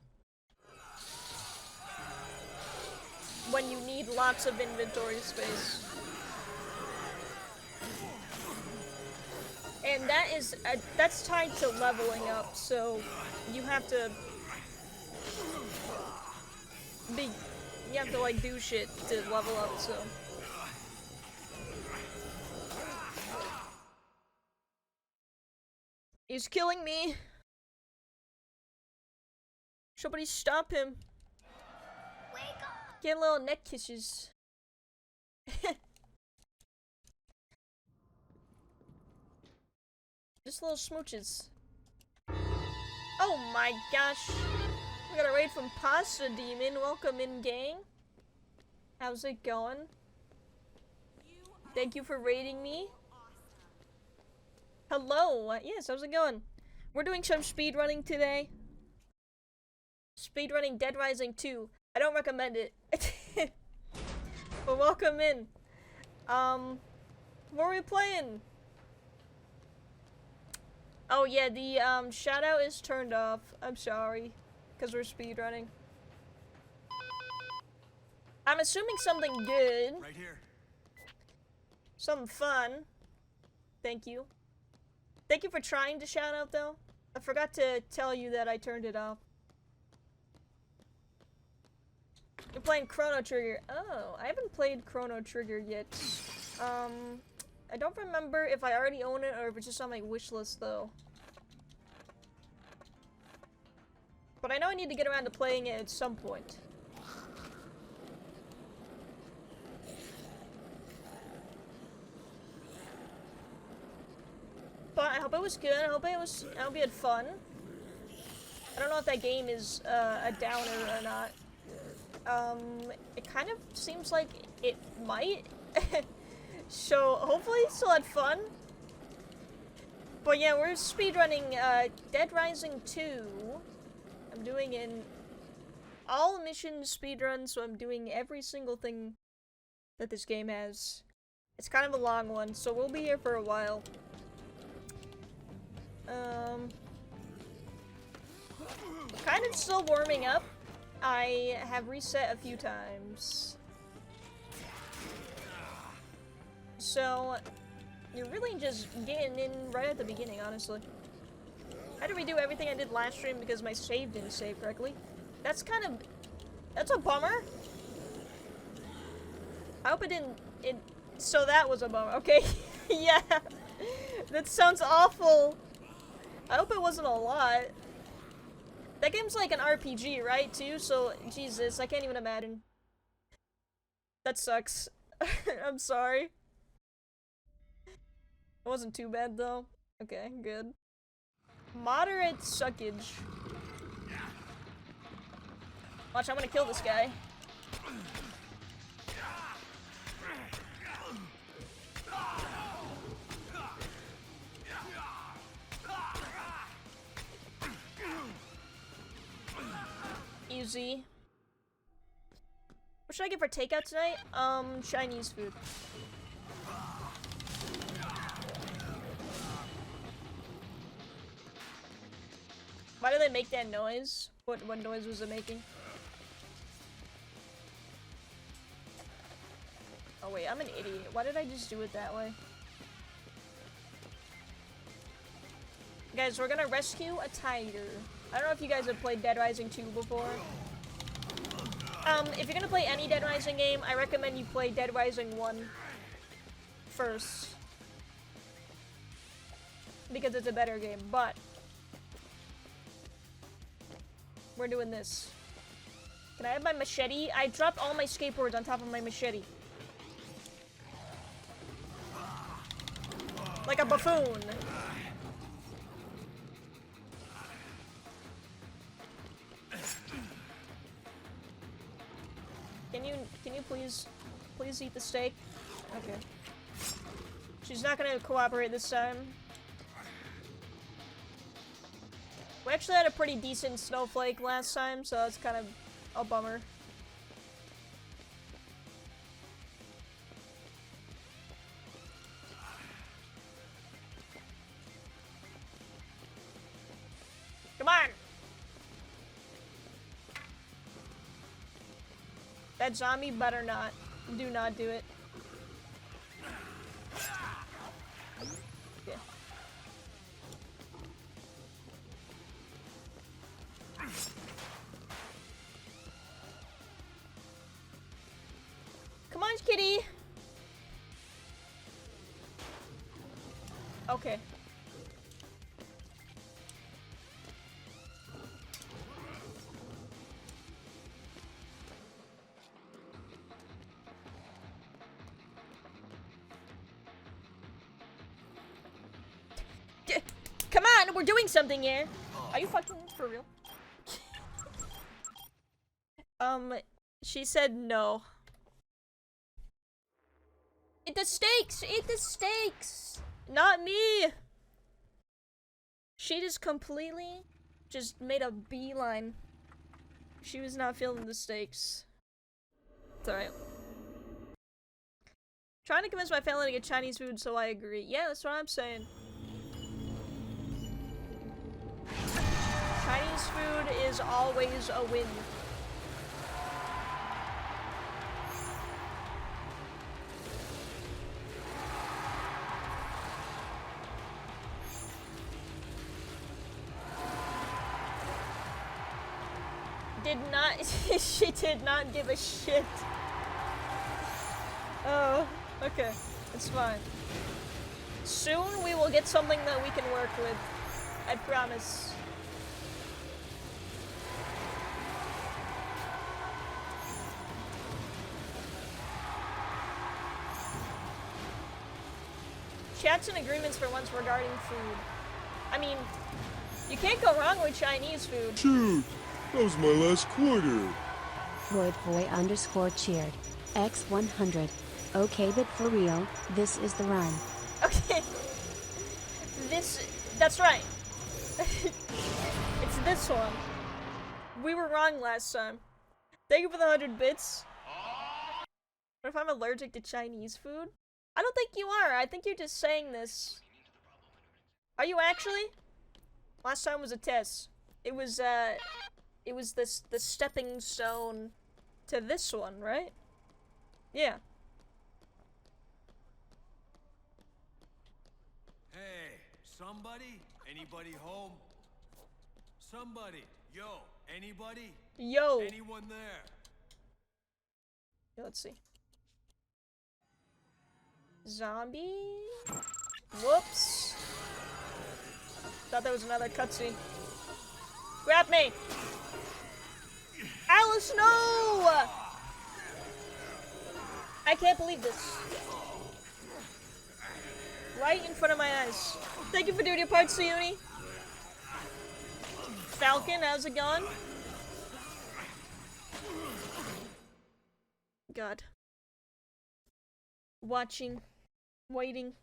when you need lots of inventory space. And that is that's tied to leveling up, so you have to like do shit to level up, so he's killing me. Somebody stop him. Wake up! Get little neck kisses. Just little smooches. Oh my gosh. We got a raid from Pasta Demon. Welcome in, gang. How's it going? Thank you for raiding me. Hello. Yes, how's it going? We're doing some speedrunning today. Speedrunning Dead Rising 2. I don't recommend it. But welcome in. What are we playing? Oh yeah, the shout out is turned off. I'm sorry. Because we're speedrunning. I'm assuming something good. Right here. Something fun. Thank you. Thank you for trying to shout out though. I forgot to tell you that I turned it off. You're playing Chrono Trigger. Oh, I haven't played Chrono Trigger yet. I don't remember if I already own it or if it's just on my wish list though. But I know I need to get around to playing it at some point. But I hope it was good. I hope you had fun. I don't know if that game is a downer or not. It kind of seems like it might. So hopefully you still had fun. But yeah, we're speedrunning Dead Rising 2. I'm doing in all missions speedrun, so I'm doing every single thing that this game has. It's kind of a long one, so we'll be here for a while. Kind of still warming up. I have reset a few times. So, you're really just getting in right at the beginning, honestly. I had to redo everything I did last stream because my save didn't save correctly. That's a bummer. I hope it didn't, so that was a bummer, okay? Yeah, that sounds awful. I hope it wasn't a lot. That game's like an RPG, right, too? So, Jesus, I can't even imagine. That sucks. I'm sorry. It wasn't too bad, though. Okay, good. Moderate suckage. Watch, I'm gonna kill this guy. Easy. What should I get for takeout tonight? Chinese food. Why did they make that noise? What noise was it making? Oh wait, I'm an idiot. Why did I just do it that way? Guys, we're gonna rescue a tiger. I don't know if you guys have played Dead Rising 2 before. If you're gonna play any Dead Rising game, I recommend you play Dead Rising 1 first. Because it's a better game, but we're doing this. Can I have my machete? I dropped all my skateboards on top of my machete. Like a buffoon. Can you please eat the steak? Okay. She's not gonna cooperate this time. We actually had a pretty decent snowflake last time, so it's kind of a bummer. Come on! That zombie better not. Do not do it. Okay. Come on, kitty! Okay. Come on, we're doing something here. Are you fucking for real? She said no. Eat the steaks! Eat the steaks! Not me! She just completely just made a beeline. She was not feeling the steaks. It's alright. Trying to convince my family to get Chinese food, so I agree. Yeah, that's what I'm saying. Chinese food is always a win. Did not, she did not give a shit. Oh, okay, it's fine. Soon we will get something that we can work with. I promise. Chats and agreements for once regarding food. I mean, you can't go wrong with Chinese food. Shoot, that was my last quarter. Void cheered. X100. Okay, but for real, this is the run. Okay. That's right. It's this one. We were wrong last time. Thank you for the 100 bits. What if I'm allergic to Chinese food? I don't think you are. I think you're just saying this. Are you actually? Last time was a test. It was the stepping stone to this one, right? Yeah. Hey, somebody? Anybody home? Somebody. Yo, anybody? Yo. Anyone there? Okay, let's see. Zombie? Whoops. Thought there was another cutscene. Grab me! Alice, no! I can't believe this. Right in front of my eyes. Thank you for doing your part, Siuni. Falcon, how's it going? God. Watching. Waiting.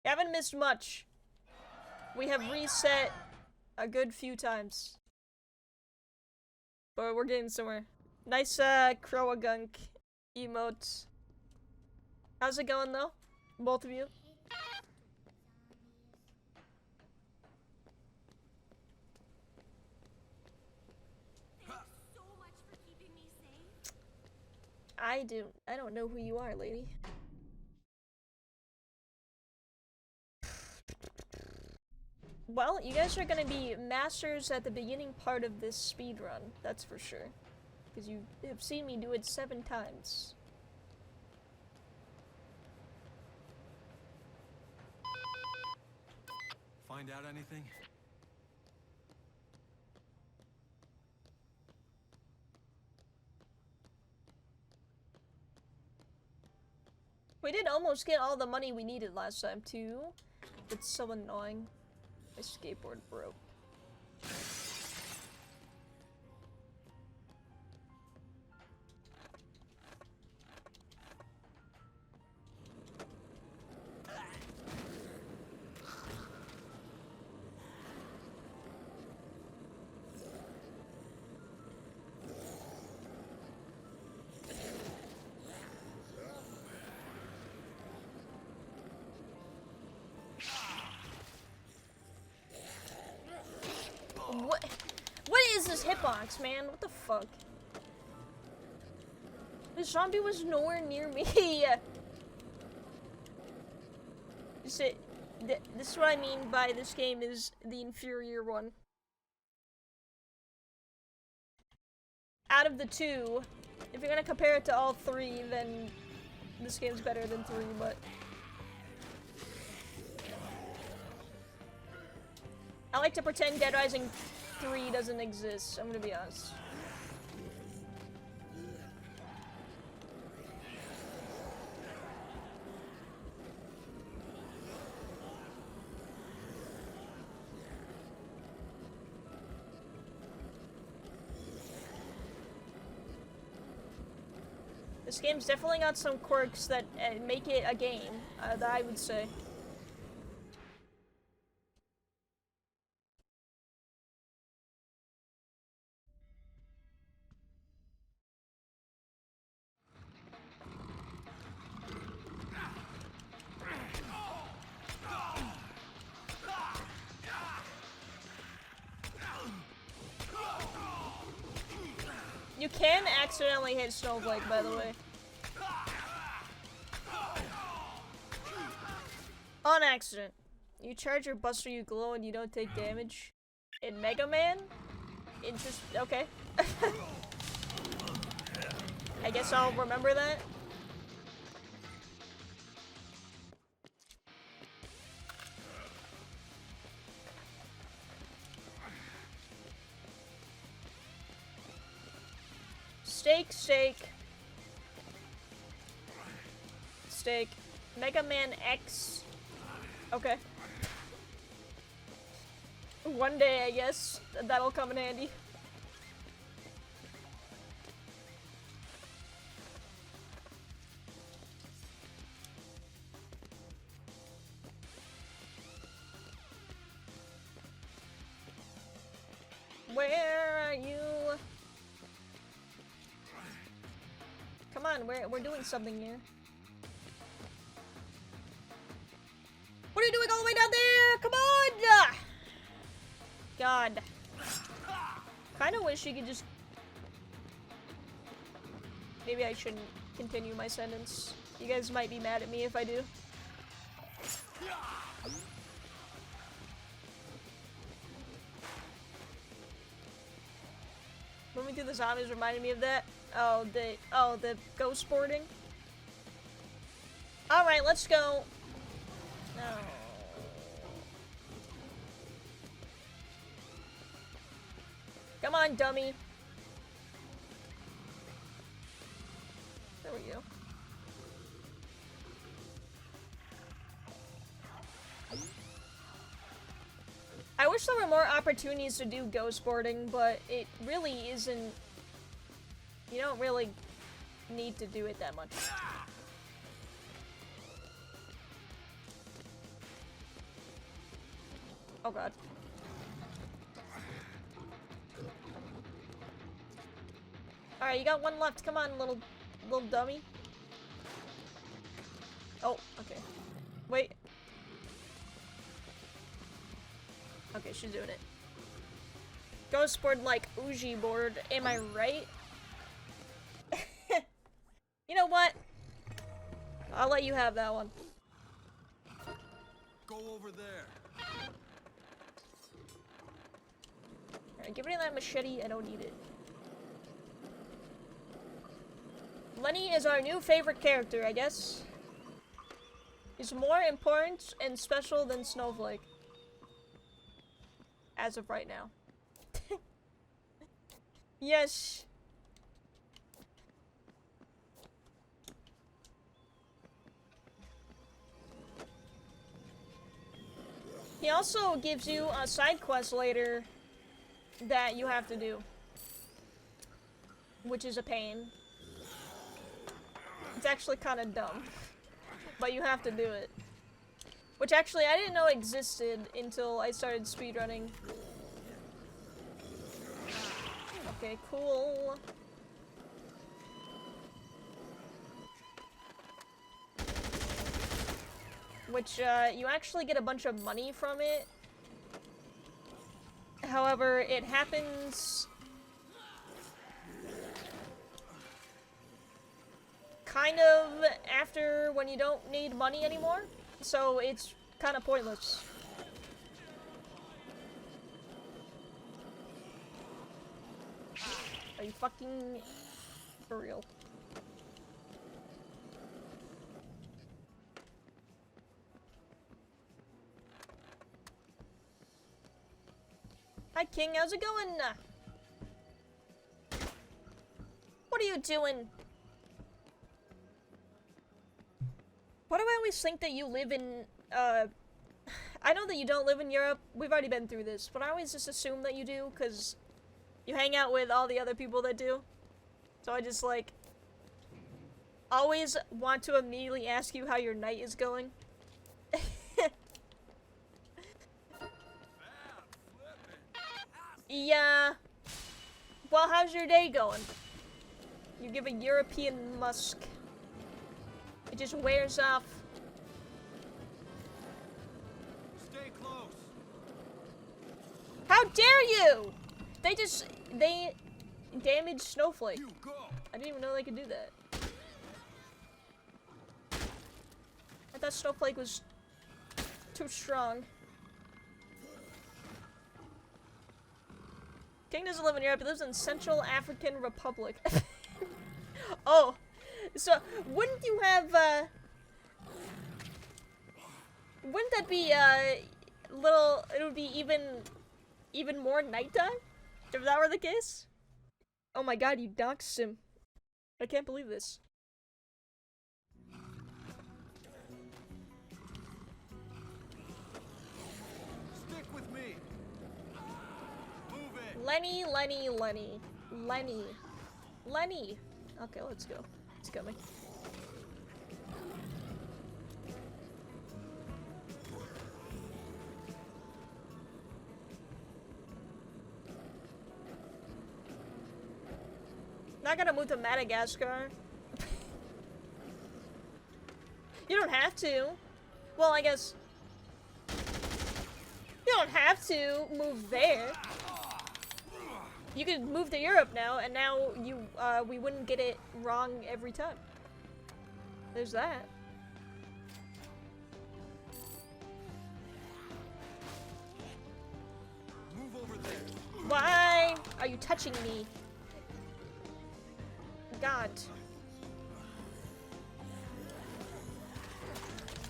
Haven't missed much. We have reset a good few times. But we're getting somewhere. Nice, Crowagunk emotes. How's it going, though? Both of you? I don't know who you are, lady. Well, you guys are gonna be masters at the beginning part of this speed run, that's for sure. Because you have seen me do it 7 times. Find out anything? We did almost get all the money we needed last time, too. It's so annoying. My skateboard broke. What is this hitbox, man? What the fuck? This zombie was nowhere near me. This is what I mean by this game is the inferior one. Out of the 2, if you're gonna compare it to all 3, then this game's better than 3, but... I like to pretend Dead Rising 3 doesn't exist, I'm gonna be honest. This game's definitely got some quirks that make it a game, that I would say. You can accidentally hit Snowflake, by the way. On accident. You charge your buster, you glow, and you don't take damage. In Mega Man? Okay. I guess I'll remember that. Steak. Steak. Mega Man X. Okay. One day, I guess, that'll come in handy. Where are you? Come on, we're doing something here. What are you doing all the way down there? Come on! God. Kinda wish you could just... Maybe I shouldn't continue my sentence. You guys might be mad at me if I do. Moving through the zombies reminded me of that. Oh, the ghost boarding. Alright, let's go. No. Come on, dummy. There we go. I wish there were more opportunities to do ghost boarding, but it really isn't. You don't really need to do it that much. Oh god. Alright, you got one left. Come on, little dummy. Oh, okay. Wait. Okay, she's doing it. Ghost board like Ouija board, am I right? You know what? I'll let you have that one. Go over there. Alright, give me that machete, I don't need it. Lenny is our new favorite character, I guess. He's more important and special than Snowflake. As of right now. Yes. He also gives you a side quest later that you have to do. Which is a pain. It's actually kind of dumb. But you have to do it. Which actually I didn't know existed until I started speedrunning. Okay, cool. Which, you actually get a bunch of money from it. However, it happens... kind of after when you don't need money anymore. So it's kind of pointless. Are you fucking for real? Hi King, how's it going? What are you doing? Why do I always think that you live in, I know that you don't live in Europe. We've already been through this, but I always just assume that you do, because you hang out with all the other people that do. So I just, like, always want to immediately ask you how your night is going. Yeah. Well, how's your day going? You give a European musk. It just wears off. Stay close. How dare you! They damaged Snowflake. You go. I didn't even know they could do that. I thought Snowflake was too strong. King doesn't live in Europe, he lives in Central African Republic. Oh, so wouldn't you have, wouldn't that be, it would be even more nighttime? If that were the case? Oh my god, you doxed him. I can't believe this. Stick with me. Move it. Lenny. Okay, let's go. It's coming. Not gonna move to Madagascar. You don't have to. Well, I guess... You don't have to move there. You could move to Europe now, and now you, we wouldn't get it wrong every time. There's that. Move over there. Why are you touching me? God.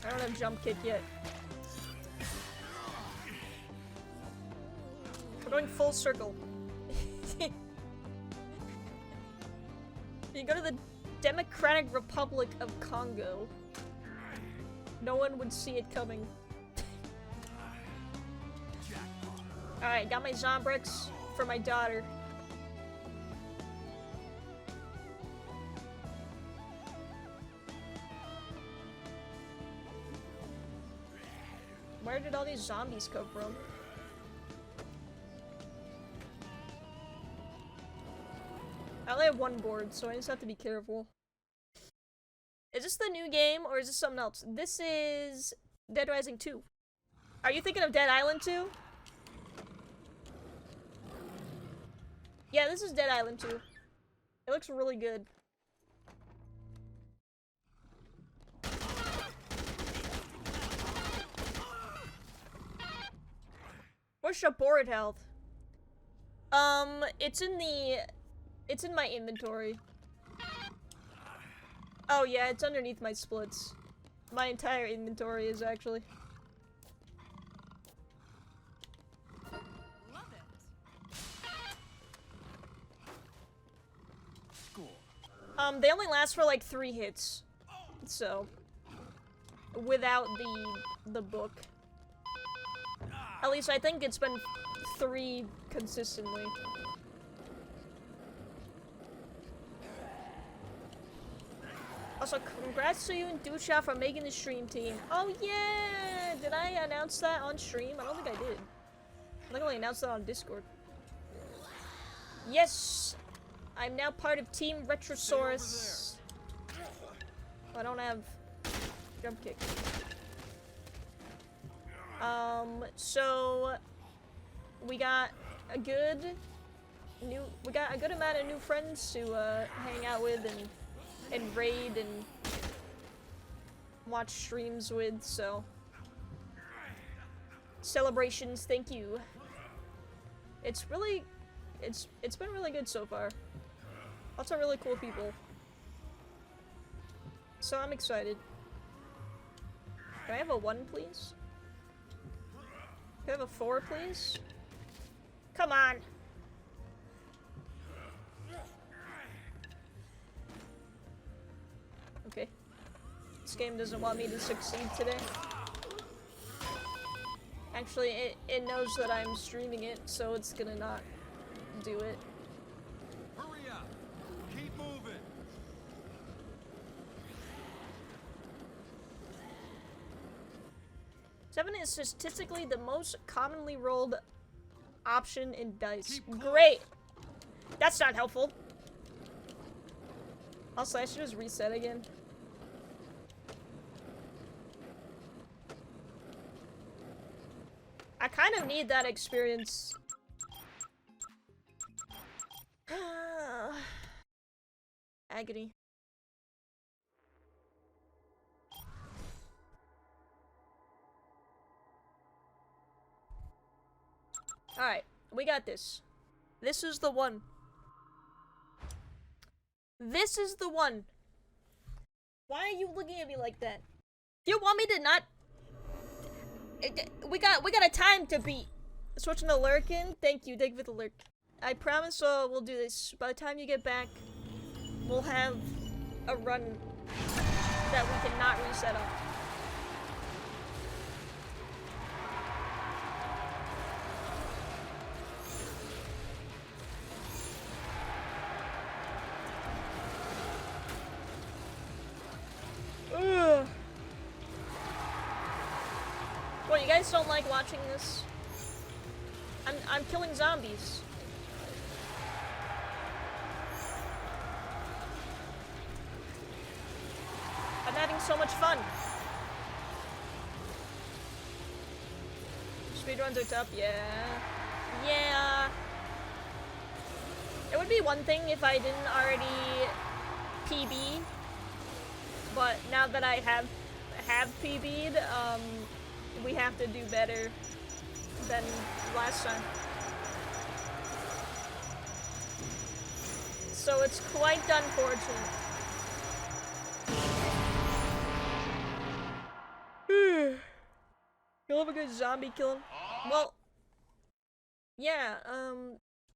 I don't have jump kick yet. We're going full circle. You go to the Democratic Republic of Congo. No one would see it coming. Alright, got my Zombrix for my daughter. Where did all these zombies come from? I only have one board, so I just have to be careful. Is this the new game, or is this something else? This is Dead Rising 2. Are you thinking of Dead Island 2? Yeah, this is Dead Island 2. It looks really good. Where's your board health? It's in my inventory. Oh yeah, it's underneath my splits. My entire inventory is actually. Love it. Score. They only last for like 3 hits. So without the book. At least I think it's been 3 consistently. Also, congrats to you and Dusha for making the stream team. Oh yeah! Did I announce that on stream? I don't think I did. I think I only announced that on Discord. Yes! I'm now part of Team Retrosaurus. I don't have jump kick. So we got a good amount of new friends to hang out with and raid and watch streams with, so celebrations, thank you. It's been really good so far. Lots of really cool people. So I'm excited. Can I have a 1, please? Can I have a 4, please? Come on! Okay. This game doesn't want me to succeed today. Actually, it knows that I'm streaming it, so it's gonna not do it. Hurry up. Keep moving. Seven is statistically the most commonly rolled option in dice. Great! That's not helpful. Also, I should just reset again. I kind of need that experience. Agony. Alright, we got this. This is the one. This is the one. Why are you looking at me like that? You want me to not... We got a time to beat. Switching to lurking. Thank you for the lurk. I promise we'll do this. By the time you get back, we'll have a run that we cannot reset on. Ugh. What, you guys don't like watching this? I'm killing zombies. I'm adding so much fun. Speedruns are tough, yeah. Yeah. It would be one thing if I didn't already PB, but now that I have PB'd, we have to do better than last time. So it's quite unfortunate. You'll have a good zombie killing. Well, yeah,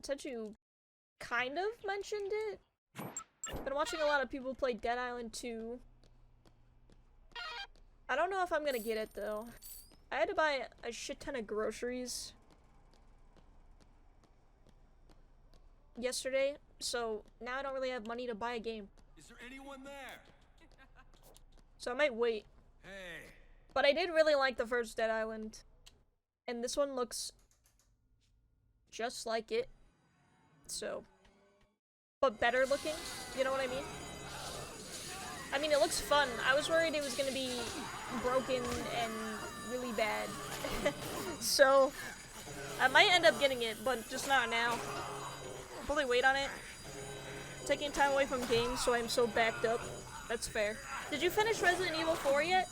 since you kind of mentioned it, I've been watching a lot of people play Dead Island 2. I don't know if I'm gonna get it though. I had to buy a shit ton of groceries yesterday, so now I don't really have money to buy a game. Is there anyone there? So I might wait. Hey. But I did really like the first Dead Island. And this one looks just like it. So. But better looking, you know what I mean? I mean, it looks fun. I was worried it was gonna be broken and really bad. So, I might end up getting it, but just not now. I'll probably wait on it. Taking time away from games, so I'm so backed up. That's fair. Did you finish Resident Evil 4 yet?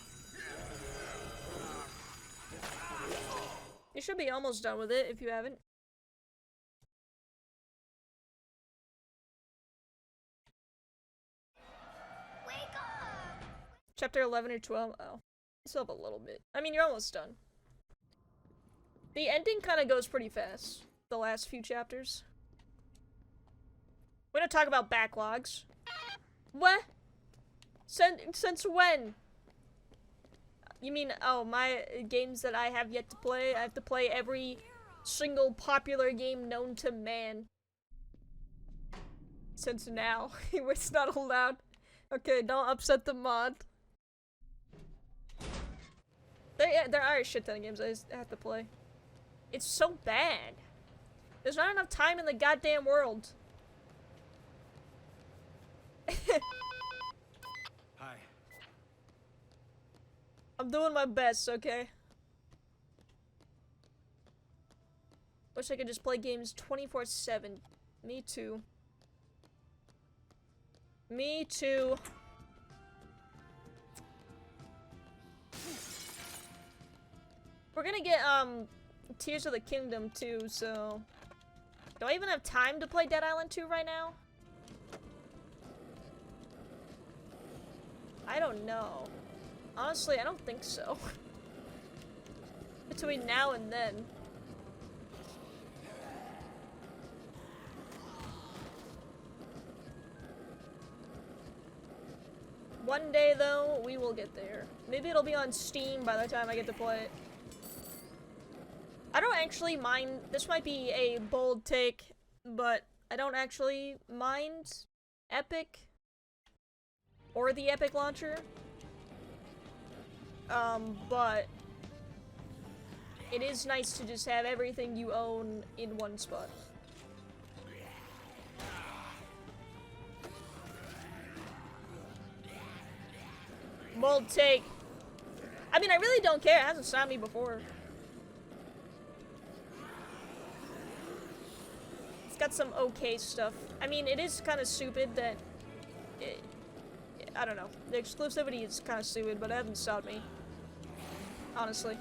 You should be almost done with it if you haven't. Wake up! Chapter 11 or 12? Oh. Still have a little bit. I mean, you're almost done. The ending kind of goes pretty fast. The last few chapters. We're gonna talk about backlogs. What? Since when? You mean, oh, my games that I have yet to play? I have to play every single popular game known to man. Since now. It's not allowed. Okay, don't upset the mod. There are a shit ton of games I just have to play. It's so bad. There's not enough time in the goddamn world. Hi. I'm doing my best, okay? Wish I could just play games 24/7. Me too. Me too. We're gonna get, Tears of the Kingdom too, so... Do I even have time to play Dead Island 2 right now? I don't know. Honestly, I don't think so. Between now and then. One day, though, we will get there. Maybe it'll be on Steam by the time I get to play it. I don't actually mind. This might be a bold take, but I don't actually mind Epic or the Epic launcher. But it is nice to just have everything you own in one spot. Bold take. I mean, I really don't care. It hasn't stopped me before. It's got some okay stuff. I mean, it is kind of stupid that... I don't know. The exclusivity is kind of stupid, but it hasn't stopped me. Honestly.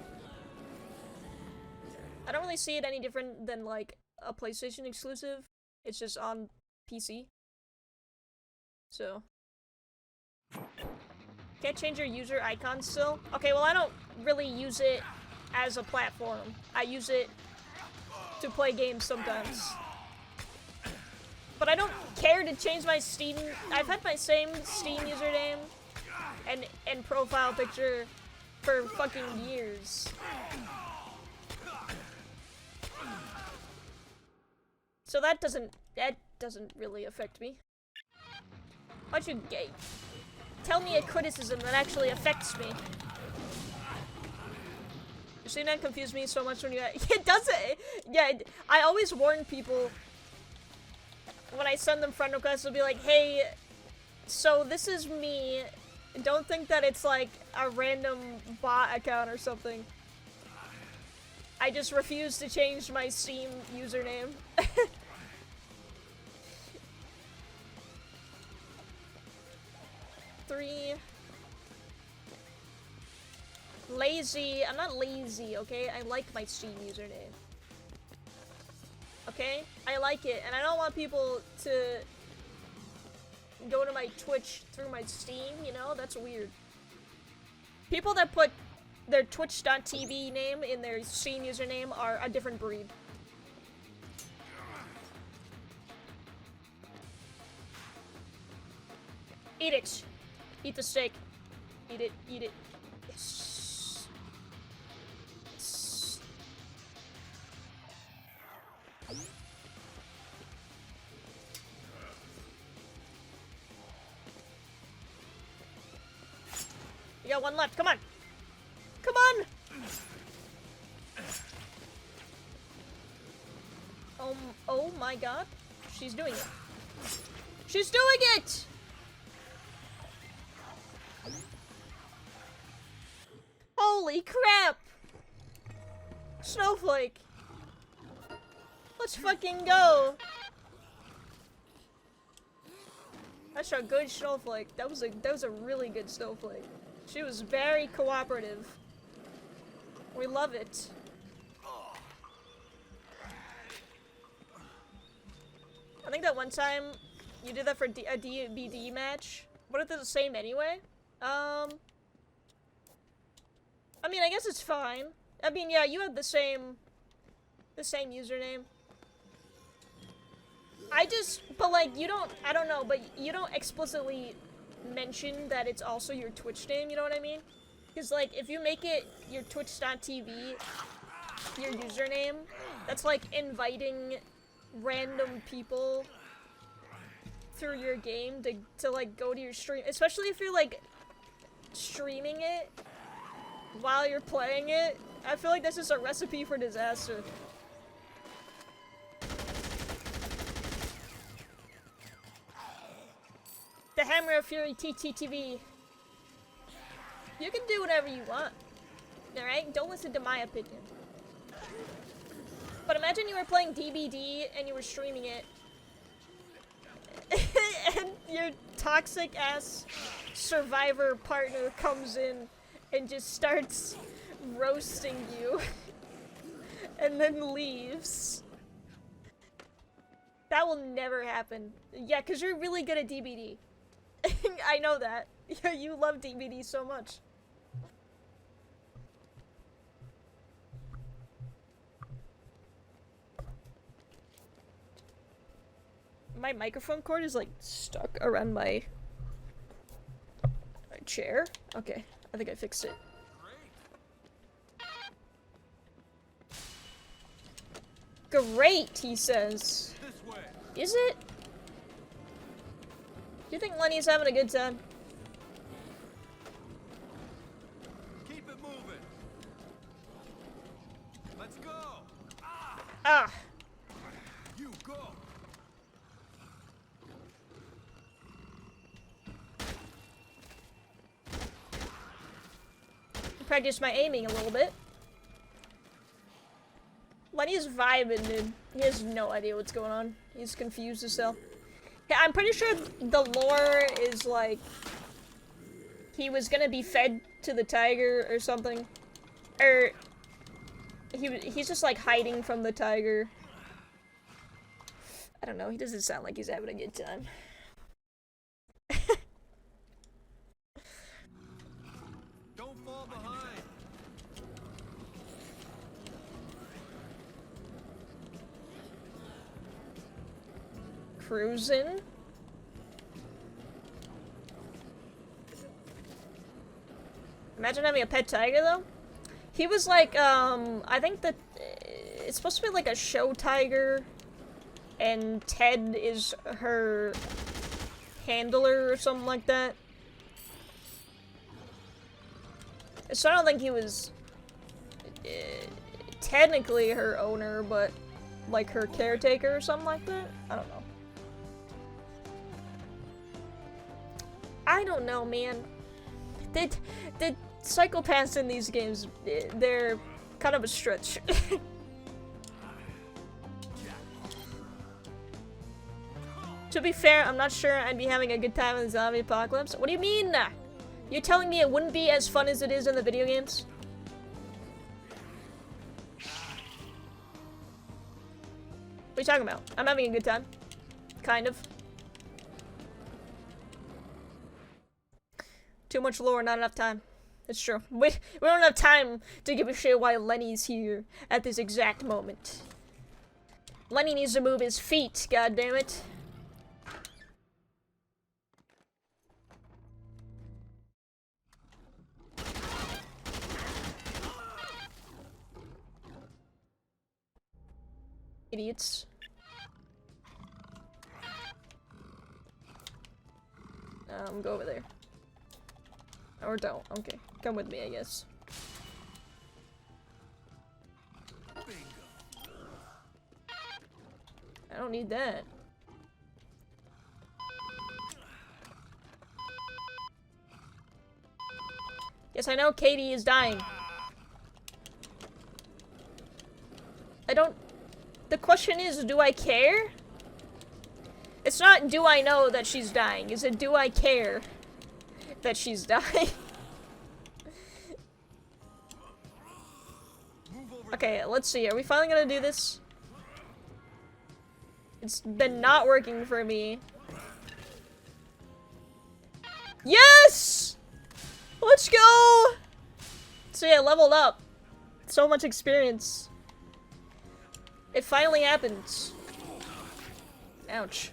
I don't really see it any different than, like, a PlayStation exclusive. It's just on PC. So. Can't change your user icon still? Okay, well, I don't really use it as a platform. I use it to play games sometimes. But I don't care to change my Steam. I've had my same Steam username and profile picture for fucking years. So that doesn't really affect me. Why'd you gay? Tell me a criticism that actually affects me. You see, that confused me so much when you... It doesn't... Yeah, I always warn people... When I send them friend requests, I'll be like, hey, so this is me. Don't think that it's like a random bot account or something. I just refuse to change my Steam username. Three. Lazy. I'm not lazy, okay? I like my Steam username. Okay? I like it, and I don't want people to go to my Twitch through my Steam, you know? That's weird. People that put their twitch.tv name in their Steam username are a different breed. Eat it. Eat the steak. Eat it, eat it. Yes. Yes. You got one left, come on! Come on! Oh my god. She's doing it. She's doing it! Holy crap! Snowflake! Let's fucking go! That's a good snowflake. That was a really good snowflake. She was very cooperative. We love it. I think that one time you did that for a DBD match. What if they're the same anyway? I mean, I guess it's fine. I mean, yeah, you had the same username. But like, I don't know, but you don't explicitly mention that it's also your Twitch name, you know what I mean? Because like, if you make it your twitch.tv, your username, that's like inviting random people through your game to like go to your stream, especially if you're like streaming it while you're playing it. I feel like this is a recipe for disaster. The Hammer of Fury TTTV. You can do whatever you want. Alright? Don't listen to my opinion. But imagine you were playing DBD and you were streaming it. And your toxic ass survivor partner comes in and just starts roasting you. And then leaves. That will never happen. Yeah, because you're really good at DBD. I know that. You love DBD so much. My microphone cord is like stuck around my chair. Okay, I think I fixed it. Great, he says. Is it? Do you think Lenny's having a good time? Keep it moving. Let's go. Ah. You go. Practice my aiming a little bit. Lenny's vibing, dude. He has no idea what's going on. He's confused as hell. Yeah, I'm pretty sure the lore is like he was gonna be fed to the tiger or something, or he's just like hiding from the tiger. I don't know. He doesn't sound like he's having a good time. Don't fall behind. Cruising. Imagine having a pet tiger though. He was like, I think that it's supposed to be like a show tiger, and Ted is her handler or something like that. So I don't think he was technically her owner, but like her caretaker or something like that. I don't know. I don't know, man. the psychopaths in these games, they're kind of a stretch. To be fair, I'm not sure I'd be having a good time in the zombie apocalypse. What do you mean? You're telling me it wouldn't be as fun as it is in the video games? What are you talking about? I'm having a good time. Kind of. Too much lore, not enough time. It's true. We don't have time to give a shit why Lenny's here at this exact moment. Lenny needs to move his feet, goddammit. Idiots. Go over there. Or don't. Okay. Come with me, I guess. I don't need that. Yes, I know Katie is dying. I don't... The question is, do I care? It's not, do I know that she's dying? Is it, do I care that she's dying? Okay, let's see. Are we finally gonna do this? It's been not working for me. Yes! Let's go! So yeah, leveled up. So much experience. It finally happens. Ouch.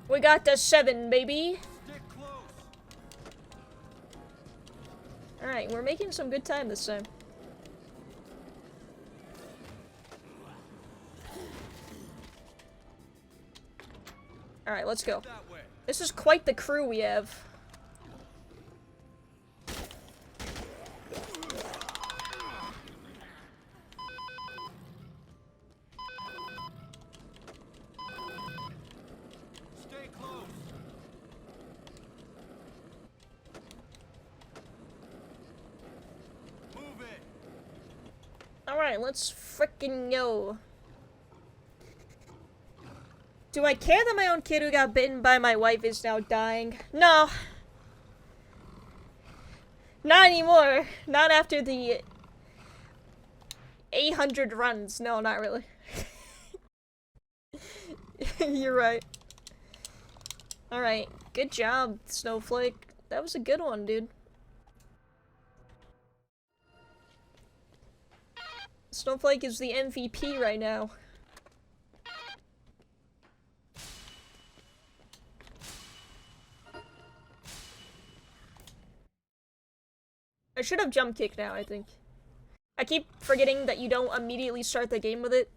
We got the 7, baby. Alright, we're making some good time this time. Alright, let's go. This is quite the crew we have. Alright, let's frickin' go. Do I care that my own kid who got bitten by my wife is now dying? No. Not anymore. Not after the 800 runs. No, not really. You're right. Alright, good job, Snowflake. That was a good one, dude. Snowflake is the MVP right now. I should have jump kick now, I think. I keep forgetting that you don't immediately start the game with it,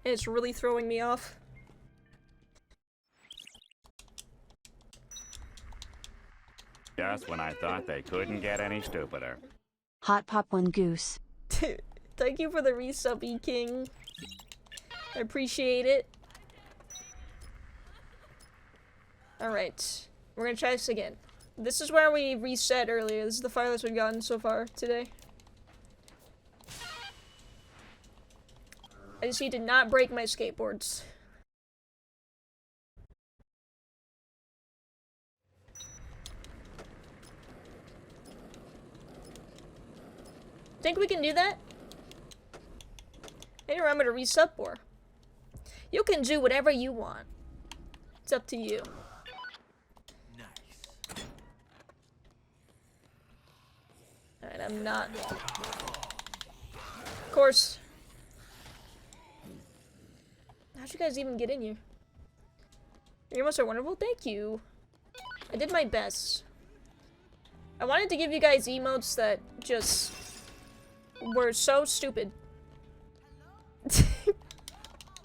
and it's really throwing me off. Just when I thought they couldn't get any stupider. Hotpoppah goose. Thank you for the resub, E-King. I appreciate it. Alright. We're gonna try this again. This is where we reset earlier. This is the farthest we've gotten so far today. I just need to not break my skateboards. Think we can do that? I need to remember to reset for. You can do whatever you want. It's up to you. Nice. Alright, I'm not. Of course. How'd you guys even get in here? Your emotes are wonderful. Thank you. I did my best. I wanted to give you guys emotes that just were so stupid.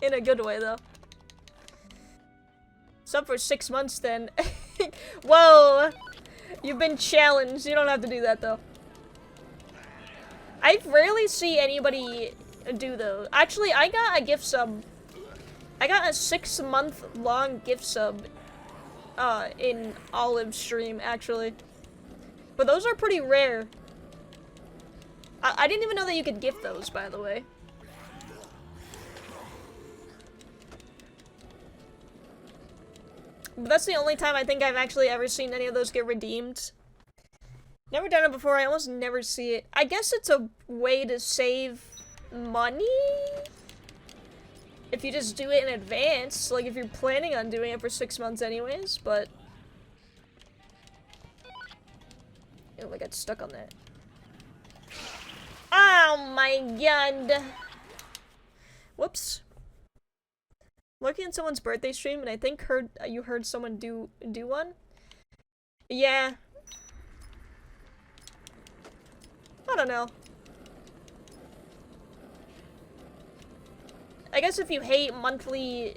In a good way, though. Sub for 6 months, then. Whoa! You've been challenged. You don't have to do that, though. I rarely see anybody do those. Actually, I got a gift sub. I got a 6-month-long gift sub in Olive's stream, actually. But those are pretty rare. I didn't even know that you could gift those, by the way. But that's the only time I think I've actually ever seen any of those get redeemed. Never done it before, I almost never see it. I guess it's a way to save money? If you just do it in advance, like if you're planning on doing it for 6 months anyways, but... Oh, I got stuck on that. Oh my god! Whoops. Looking at someone's birthday stream, and I think you heard someone do one? Yeah. I don't know. I guess if you hate monthly,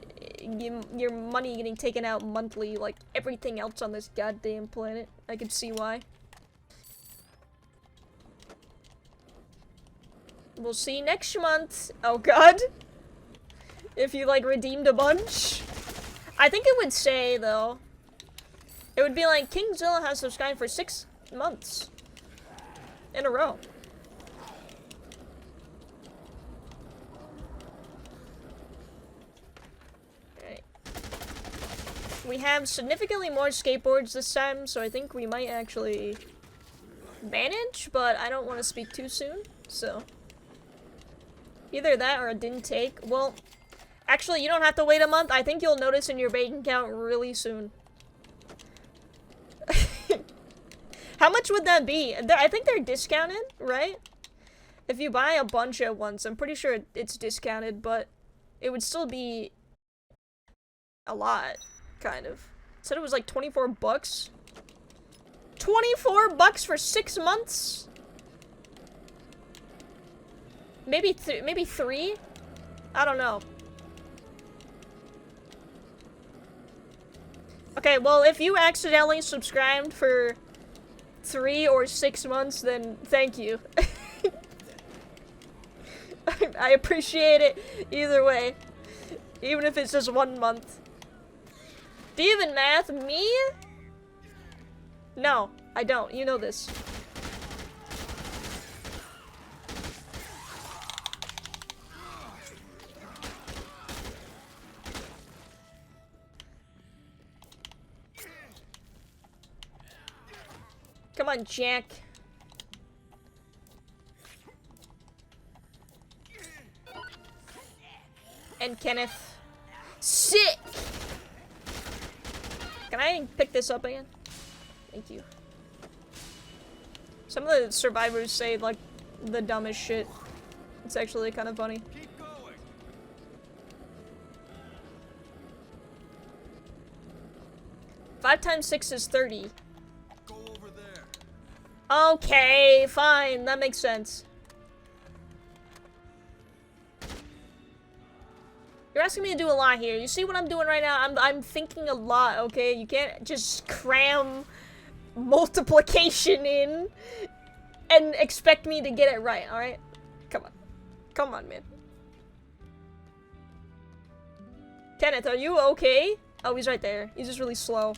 your money getting taken out monthly, like everything else on this goddamn planet, I could see why. We'll see next month. Oh god. If you, like, redeemed a bunch. I think it would say, though. It would be like, Kingzilla has subscribed for 6 months. In a row. Alright. We have significantly more skateboards this time, so I think we might actually manage, but I don't want to speak too soon, so. Either that or it didn't take. Well, actually, you don't have to wait a month. I think you'll notice in your bank account really soon. How much would that be? I think they're discounted, right? If you buy a bunch at once, I'm pretty sure it's discounted, but it would still be a lot, kind of. It said it was like 24 bucks. 24 bucks for 6 months? Maybe 3? I don't know. Okay, well, if you accidentally subscribed for 3 or 6 months, then thank you. I appreciate it either way. Even if it's just 1 month. Do you even math me? No, I don't. You know this. Come on, Jack. And Kenneth. Sick! Can I pick this up again? Thank you. Some of the survivors say, like, the dumbest shit. It's actually kind of funny. Keep going. 5 times 6 is 30. Go over there. Okay, fine. That makes sense. You're asking me to do a lot here. You see what I'm doing right now? I'm thinking a lot, okay? You can't just cram multiplication in and expect me to get it right, alright? Come on. Come on, man. Kenneth, are you okay? Oh, he's right there. He's just really slow.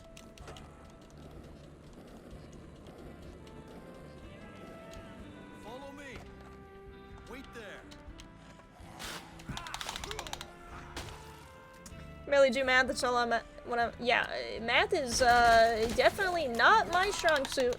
Follow me. Wait there. Merely do math, that's all I'm at. Yeah, math is, definitely not my strong suit.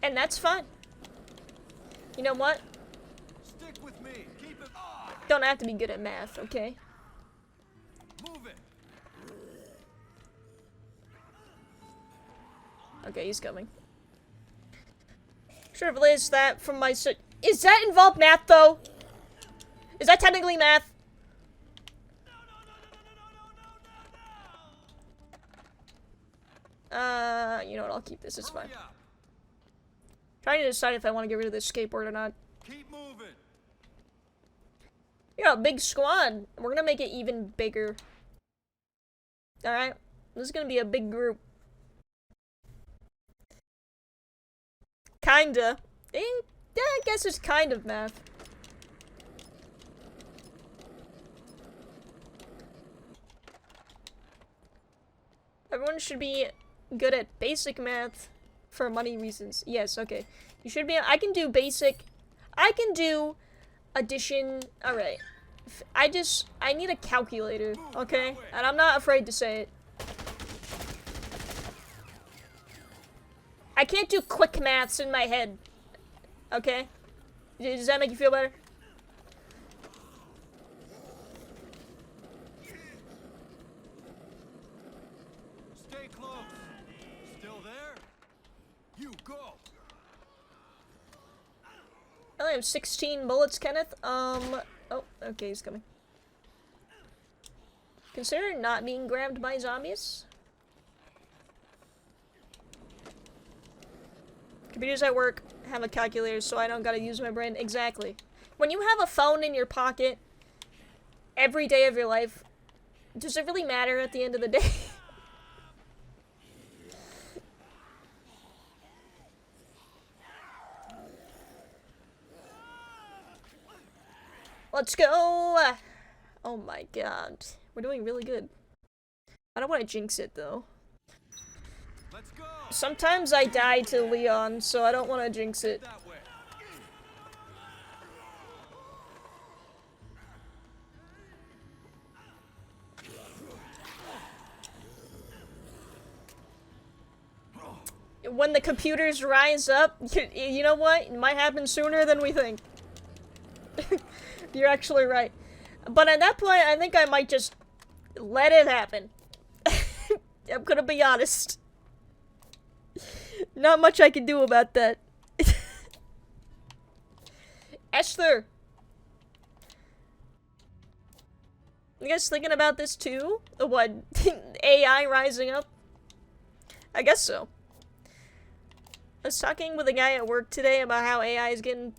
And that's fine. You know what? Stick with me. Keep it. Don't have to be good at math, okay? Move it. Okay, he's coming. Should have list that from my Is that involved math, though? Is that technically math? You know what? I'll keep this. It's fine. Hurry up. Trying to decide if I want to get rid of this skateboard or not. Keep moving. You got a big squad. We're gonna make it even bigger. Alright? This is gonna be a big group. kinda. Yeah, I guess it's kind of math. Everyone should be good at basic math for money reasons. Yes, okay. You should be. I can do basic. I can do addition. Alright. I need a calculator, okay? And I'm not afraid to say it. I can't do quick maths in my head. Okay? Does that make you feel better? Stay close. Still there? You go. I only have 16 bullets, Kenneth. Oh, okay, he's coming. Consider not being grabbed by zombies. Computers at work have a calculator, so I don't gotta use my brain. Exactly. When you have a phone in your pocket every day of your life, does it really matter at the end of the day? Let's go! Oh my god. We're doing really good. I don't want to jinx it, though. Let's go. Sometimes I die to Leon, so I don't want to jinx it. That way. When the computers rise up, you know what? It might happen sooner than we think. You're actually right. But at that point, I think I might just let it happen. I'm gonna be honest. Not much I can do about that. Esther! You guys thinking about this too? What? AI rising up? I guess so. I was talking with a guy at work today about how AI is getting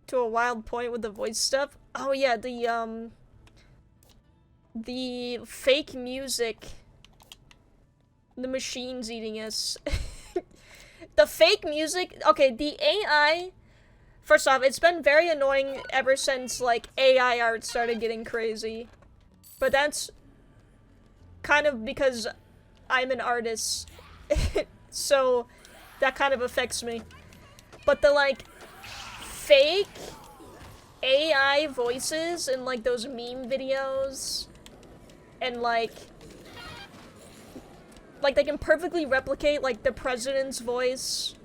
to a wild point with the voice stuff. Oh yeah, the fake music. The machine's eating us. The fake music, okay, the AI, first off, it's been very annoying ever since, like, AI art started getting crazy. But that's kind of because I'm an artist. So that kind of affects me. But the, like, fake AI voices in, like, those meme videos, and, like, they can perfectly replicate, like, the president's voice,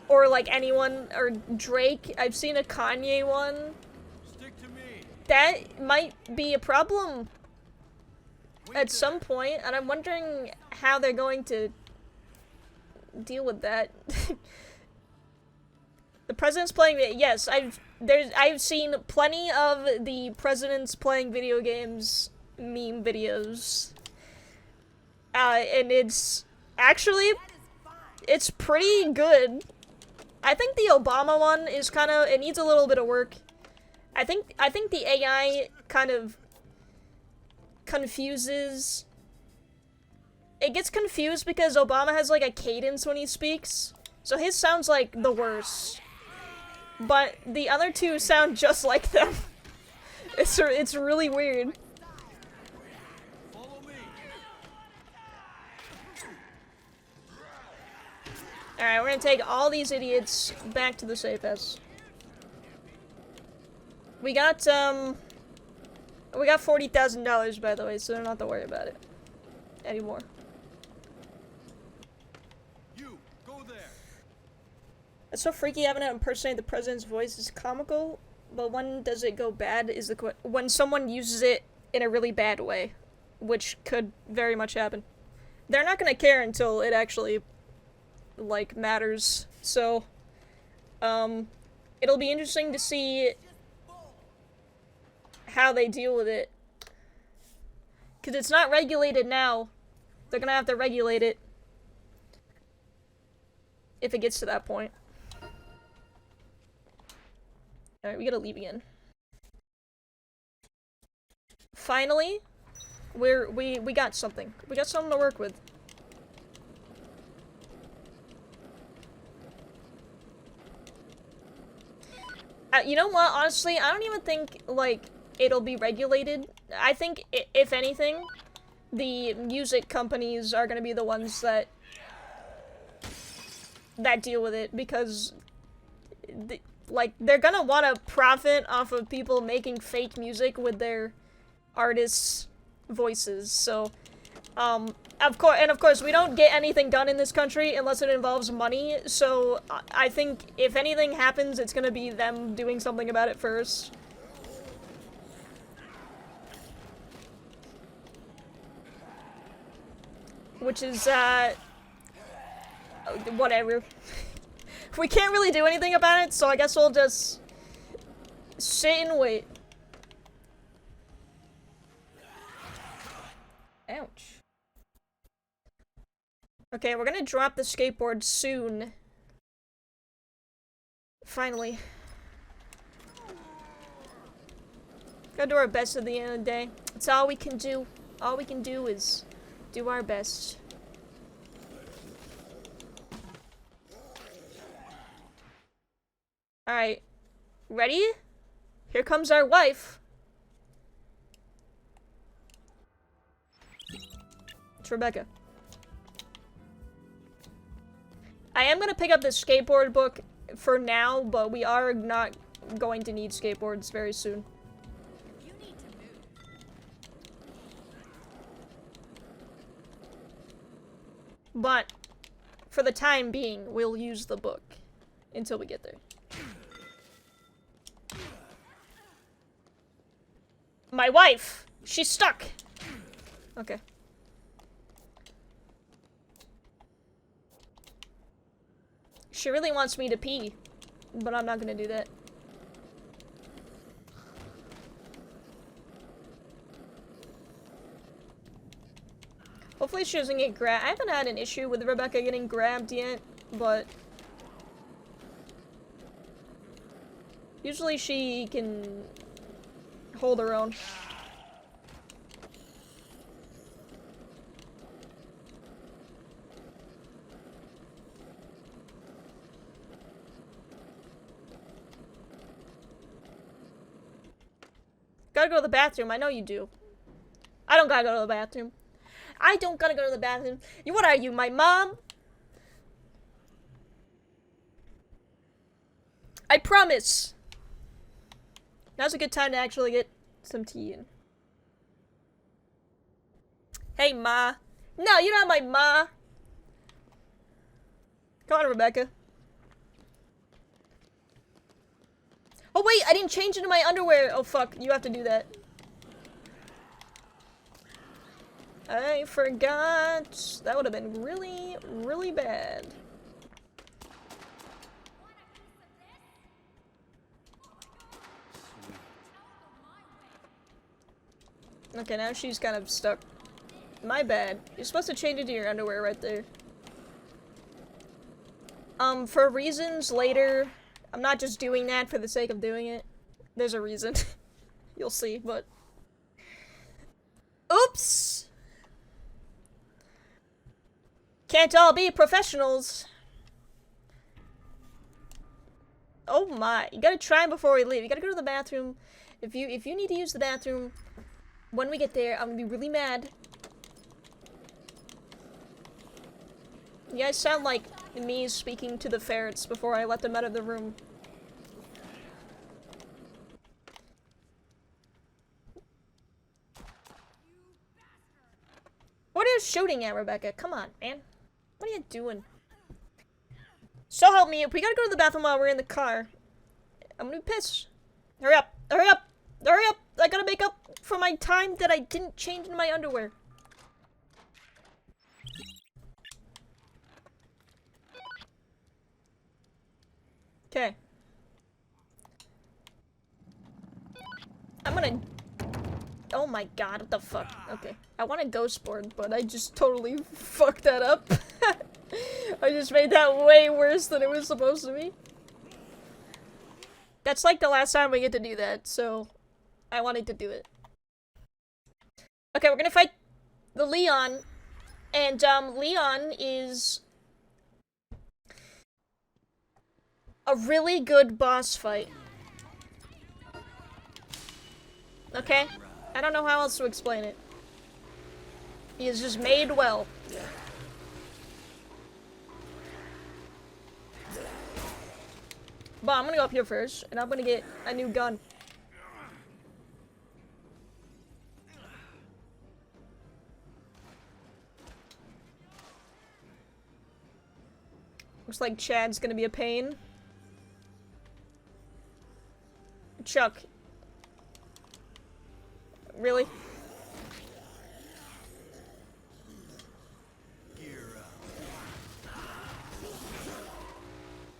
or, like, anyone, or Drake. I've seen a Kanye one. Stick to me. That might be a problem Wait at there. some point, and I'm wondering how they're going to deal with that. The president's playing, yes, I've seen plenty of the president's playing video games meme videos. And it's actually, it's pretty good. I think the Obama one is kind of, it needs a little bit of work. I think the AI kind of confuses. It gets confused because Obama has like a cadence when he speaks. So his sounds like the worst. But the other two sound just like them. It's really weird. Follow me. Alright, we're gonna take all these idiots back to the safe house. We got $40,000 by the way, so don't have to worry about it anymore. You go there. It's so freaky having to impersonate the president's voice is comical, but when does it go bad is when someone uses it in a really bad way, which could very much happen. They're not gonna care until it actually, like, matters, so, it'll be interesting to see how they deal with it. Because it's not regulated now. They're gonna have to regulate it if it gets to that point. Alright, we gotta leave again. Finally, we got something. We got something to work with. You know what? Honestly, I don't even think, like, it'll be regulated. I think, if anything, the music companies are gonna be the ones that deal with it, because, like, they're gonna want to profit off of people making fake music with their artists' voices, so, of course, we don't get anything done in this country unless it involves money, so I think if anything happens, it's gonna be them doing something about it first. Which is, whatever. We can't really do anything about it, so I guess we'll just sit and wait. Ouch. Okay, we're gonna drop the skateboard soon. Finally. Gotta do our best at the end of the day. It's all we can do. All we can do is do our best. Alright. Ready? Here comes our wife. It's Rebecca. I am gonna pick up the skateboard book for now, but we are not going to need skateboards very soon. But, for the time being, we'll use the book until we get there. My wife! She's stuck! Okay. She really wants me to pee, but I'm not gonna do that. Hopefully she doesn't get grabbed. I haven't had an issue with Rebecca getting grabbed yet, but usually she can hold her own. Gotta go to the bathroom. I know you do. I don't gotta go to the bathroom. I don't gotta go to the bathroom. What are you, my mom? I promise. Now's a good time to actually get some tea in. Hey, Ma. No, you're not my Ma. Come on, Rebecca. Oh, wait, I didn't change into my underwear. Oh, fuck. You have to do that. I forgot. That would have been really, really bad. Okay, now she's kind of stuck. My bad. You're supposed to change into your underwear right there. For reasons later, I'm not just doing that for the sake of doing it. There's a reason. You'll see, but... Oops! Can't all be professionals. Oh my, you gotta try before we leave. You gotta go to the bathroom. If you need to use the bathroom, when we get there, I'm gonna be really mad. You guys sound like me speaking to the ferrets before I let them out of the room. What are you shooting at, Rebecca? Come on, man. What are you doing? So help me, if we gotta go to the bathroom while we're in the car, I'm gonna be pissed. Hurry up! Hurry up! Hurry up! I gotta make up for my time that I didn't change in my underwear. Okay. I'm gonna... Oh my god, what the fuck? Okay. I want a ghost board, but I just totally fucked that up. I just made that way worse than it was supposed to be. That's like the last time we get to do that, so I wanted to do it. Okay, we're gonna fight the Leon, and Leon is a really good boss fight. Okay? I don't know how else to explain it. He is just made well. But I'm gonna go up here first, and I'm gonna get a new gun. Looks like Chad's gonna be a pain. Chuck. Really?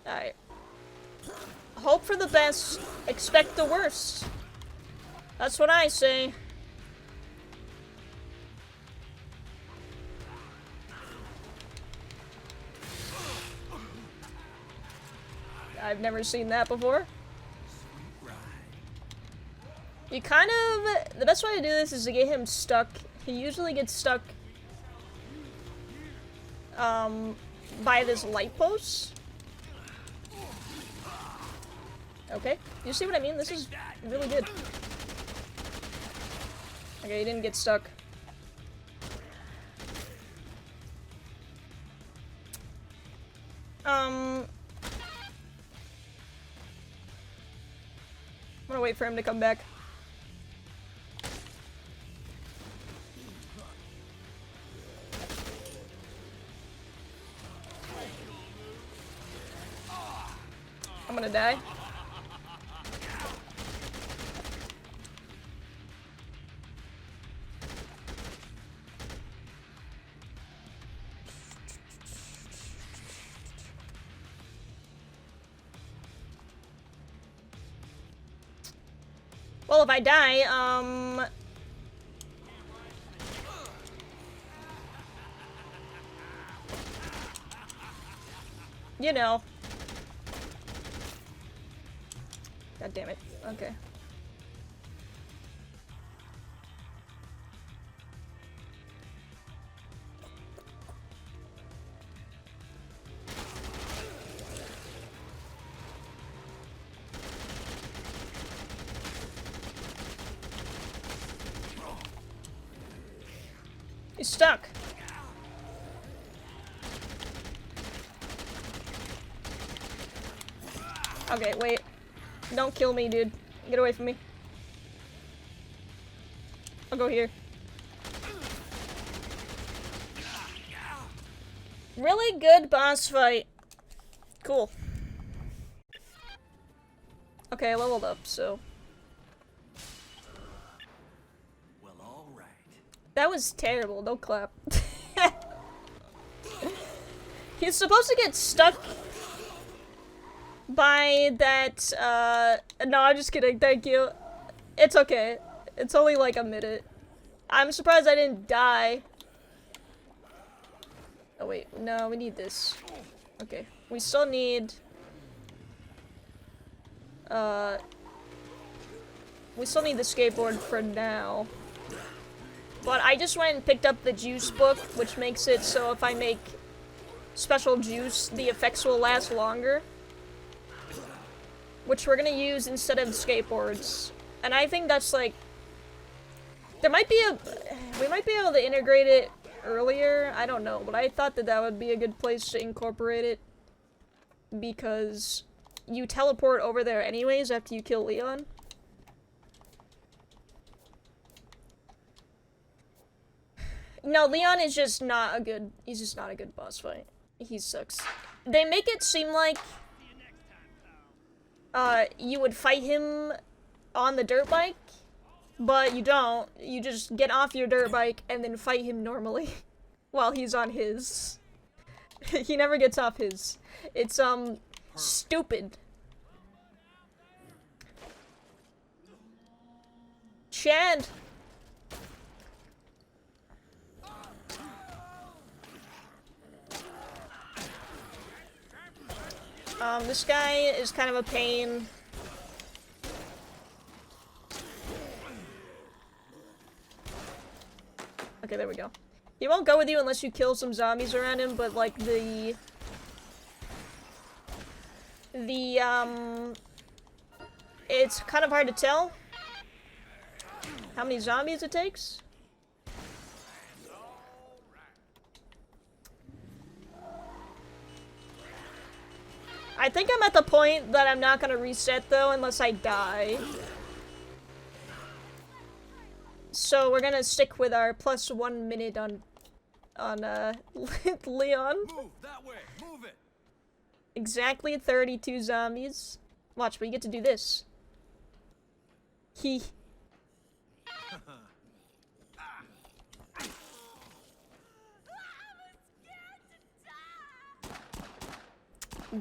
Alright. Hope for the best, expect the worst. That's what I say. I've never seen that before. You kind of... The best way to do this is to get him stuck. He usually gets stuck by this light post. Okay, you see what I mean? This is really good. Okay, he didn't get stuck. I'm gonna wait for him to come back. I'm gonna die. Well, if I die, you know. God damn it. Okay. He's stuck. Okay, wait. Don't kill me, dude. Get away from me. I'll go here. Really good boss fight. Cool. Okay, I leveled up, so... That was terrible, don't clap. He's supposed to get stuck by that, no, I'm just kidding, thank you. It's okay. It's only like a minute. I'm surprised I didn't die. Oh wait, no, we need this. Okay, we still need... we still need the skateboard for now. But I just went and picked up the juice book, which makes it so if I make special juice, the effects will last longer. Which we're gonna use instead of skateboards. And I think that's like... There might be a... We might be able to integrate it earlier, I don't know. But I thought that that would be a good place to incorporate it. Because you teleport over there anyways after you kill Leon. No, Leon is just not a good... He's just not a good boss fight. He sucks. They make it seem like... you would fight him on the dirt bike, but you don't. You just get off your dirt bike and then fight him normally while he's on his. He never gets off his. It's, stupid. Chad! This guy is kind of a pain. Okay, there we go. He won't go with you unless you kill some zombies around him, but like it's kind of hard to tell. how many zombies it takes? I think I'm at the point that I'm not gonna reset though unless I die. So we're gonna stick with our plus 1 minute on Leon. Move that way. Move it. Exactly 32 zombies. Watch, we get to do this. He.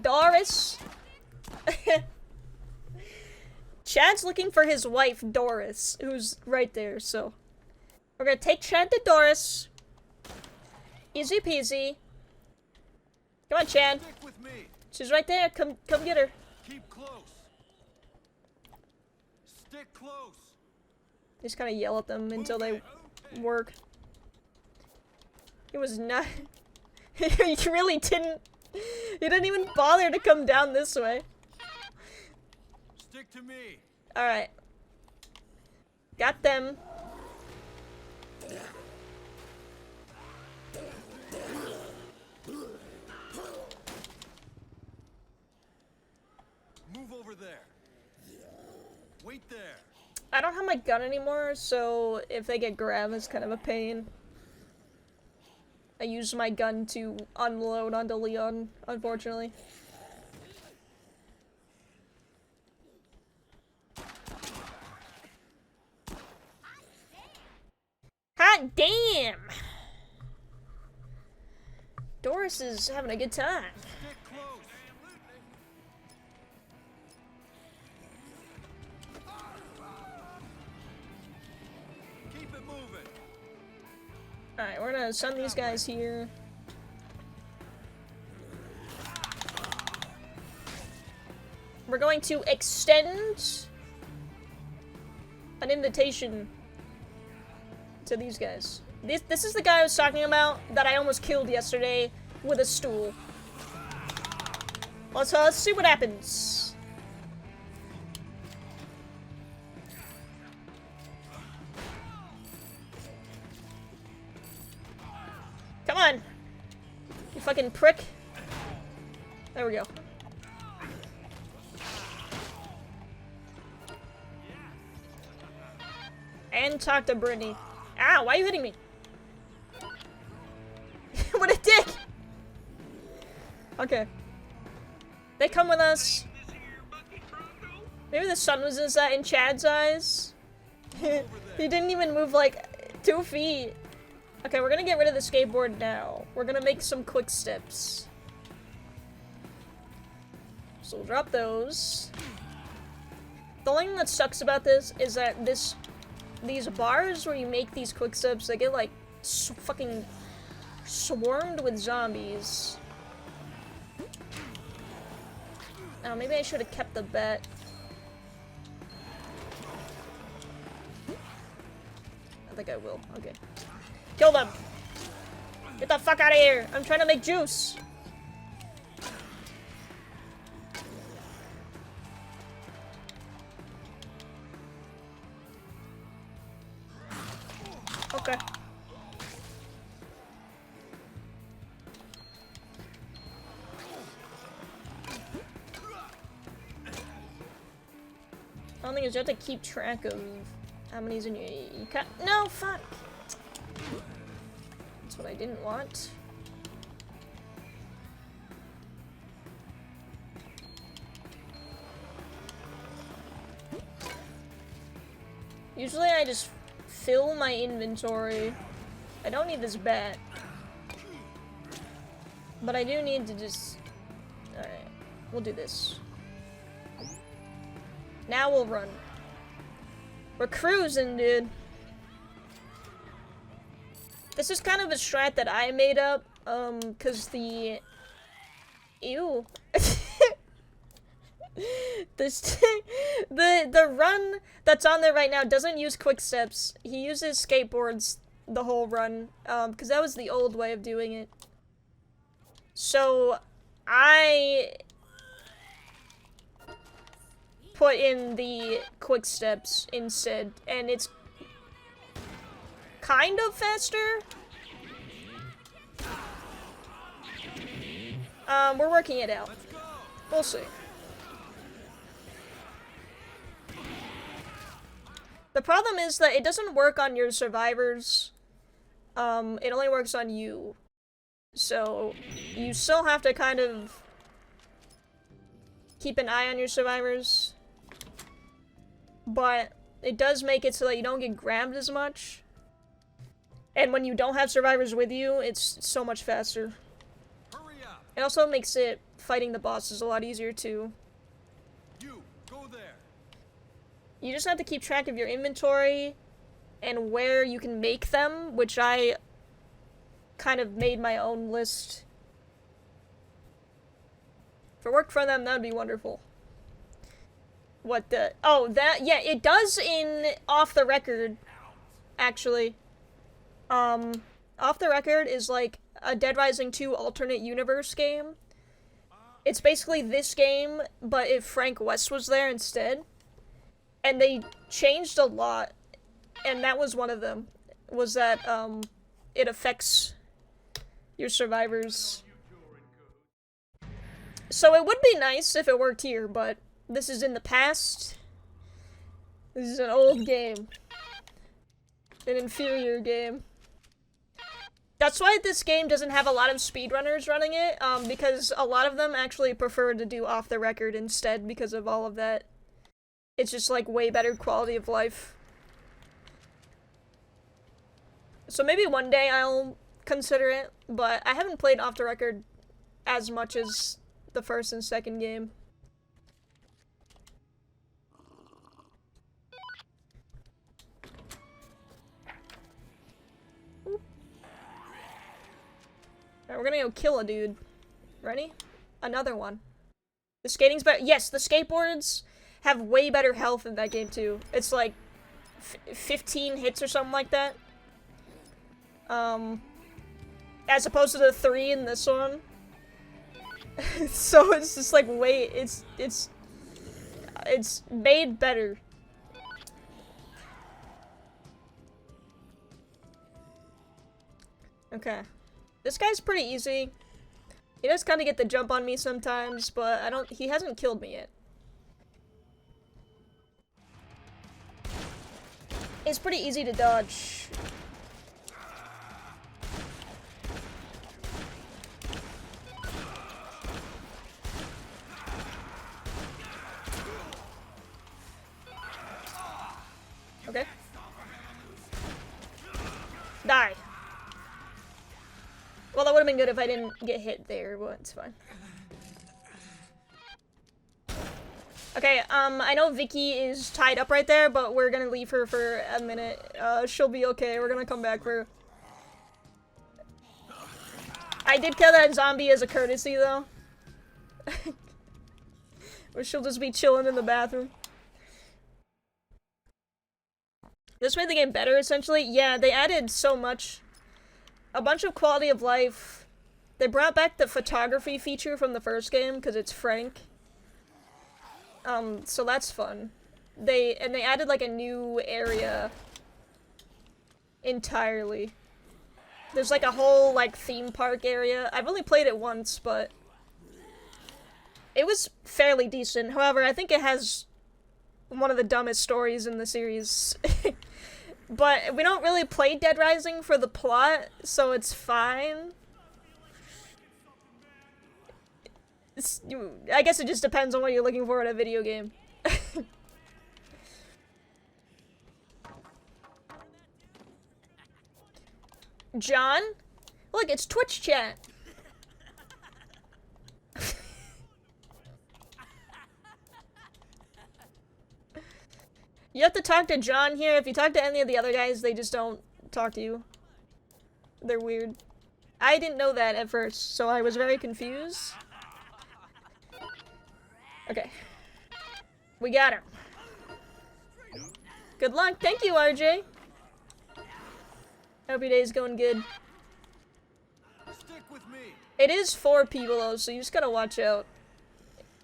Doris. Chad's looking for his wife, Doris, who's right there, so. We're gonna take Chad to Doris. Easy peasy. Come on, Chad. Stick with me. She's right there. Come get her. Keep close. Stick close. Just kind of yell at them until they work. It was not. You really didn't. You didn't even bother to come down this way. Stick to me. All right. Got them. Move over there. Wait there. I don't have my gun anymore, so if they get grabbed, it's kind of a pain. I use my gun to unload onto Leon, unfortunately. Hot damn! Doris is having a good time. Stick close. Keep it moving. Alright, we're gonna send these guys here. We're going to extend an invitation to these guys. This is the guy I was talking about that I almost killed yesterday with a stool. Let's see what happens. Come on, you fucking prick. There we go. And talk to Brittany. Ow, why are you hitting me? What a dick! Okay. They come with us. Maybe the sun was in Chad's eyes. He didn't even move like 2 feet. Okay, we're gonna get rid of the skateboard now. We're gonna make some quick steps. So we'll drop those. The only thing that sucks about this is that these bars where you make these quick steps, they get like fucking swarmed with zombies. Oh, maybe I should have kept the bet. I think I will. Okay. Kill them! Get the fuck out of here! I'm trying to make juice! Okay. The only thing is you have to keep track of how many's in your... You can't... No, fuck! That's what I didn't want. Usually I just fill my inventory. I don't need this bat. But I do need to just... Alright, we'll do this. Now we'll run. We're cruising, dude. This is kind of a strat that I made up, cause the... Ew. The run that's on there right now doesn't use quick steps. He uses skateboards the whole run, cause that was the old way of doing it. So, I put in the quick steps instead, and it's kind of faster. We're working it out. We'll see. The problem is that it doesn't work on your survivors. It only works on you. So, you still have to kind of keep an eye on your survivors. But it does make it so that you don't get grabbed as much. And when you don't have survivors with you, it's so much faster. Hurry up. It also makes it fighting the bosses a lot easier too. You go there. You just have to keep track of your inventory and where you can make them, which I kind of made my own list. If it worked for them, that would be wonderful. What the... Oh, that... Yeah, it does in Off the Record, actually. Off the Record is like a Dead Rising 2 alternate universe game. It's basically this game, but if Frank West was there instead. And they changed a lot, and that was one of them. Was that, it affects your survivors. So it would be nice if it worked here, but this is in the past. This is an old game. An inferior game. That's why this game doesn't have a lot of speedrunners running it, because a lot of them actually prefer to do Off the Record instead because of all of that. It's just, like, way better quality of life. So maybe one day I'll consider it, but I haven't played Off the Record as much as the first and second game. Alright, we're gonna go kill a dude. Ready? Another one. The skating's better. Yes, the skateboards have way better health in that game too. It's like 15 hits or something like that. As opposed to the 3 in this one. So it's just like way, it's made better. Okay. This guy's pretty easy. He does kind of get the jump on me sometimes, but he hasn't killed me yet. It's pretty easy to dodge. Okay. Die. Well, that would have been good if I didn't get hit there, but it's fine. Okay, I know Vicky is tied up right there, but we're gonna leave her for a minute. She'll be okay. We're gonna come back for her. I did kill that zombie as a courtesy, though. Or she'll just be chilling in the bathroom. This made the game better, essentially. Yeah, they added so much. A bunch of quality of life. They brought back the photography feature from the first game, because it's Frank. So that's fun. They added, like, a new area entirely. There's, like, a whole, like, theme park area. I've only played it once, but it was fairly decent. However, I think it has one of the dumbest stories in the series. But we don't really play Dead Rising for the plot, so it's fine. I guess it just depends on what you're looking for in a video game. John? Look, it's Twitch chat. You have to talk to John here. If you talk to any of the other guys, they just don't talk to you. They're weird. I didn't know that at first, so I was very confused. Okay. We got him. Good luck. Thank you, RJ. Hope your day's going good. Stick with me. It is 4 people, though, so you just gotta watch out.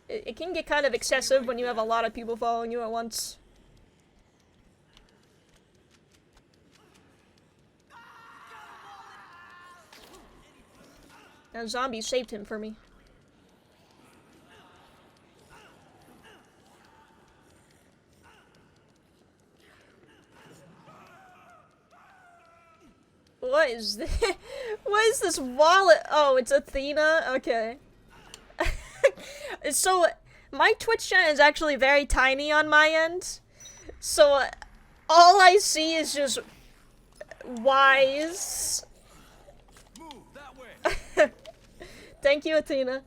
It can get kind of excessive when you have a lot of people following you at once. A zombie saved him for me. What is this? What is this wallet? Oh, it's Athena? Okay. So, my Twitch chat is actually very tiny on my end. So, all I see is just Y's. Move that way. Thank you, Athena.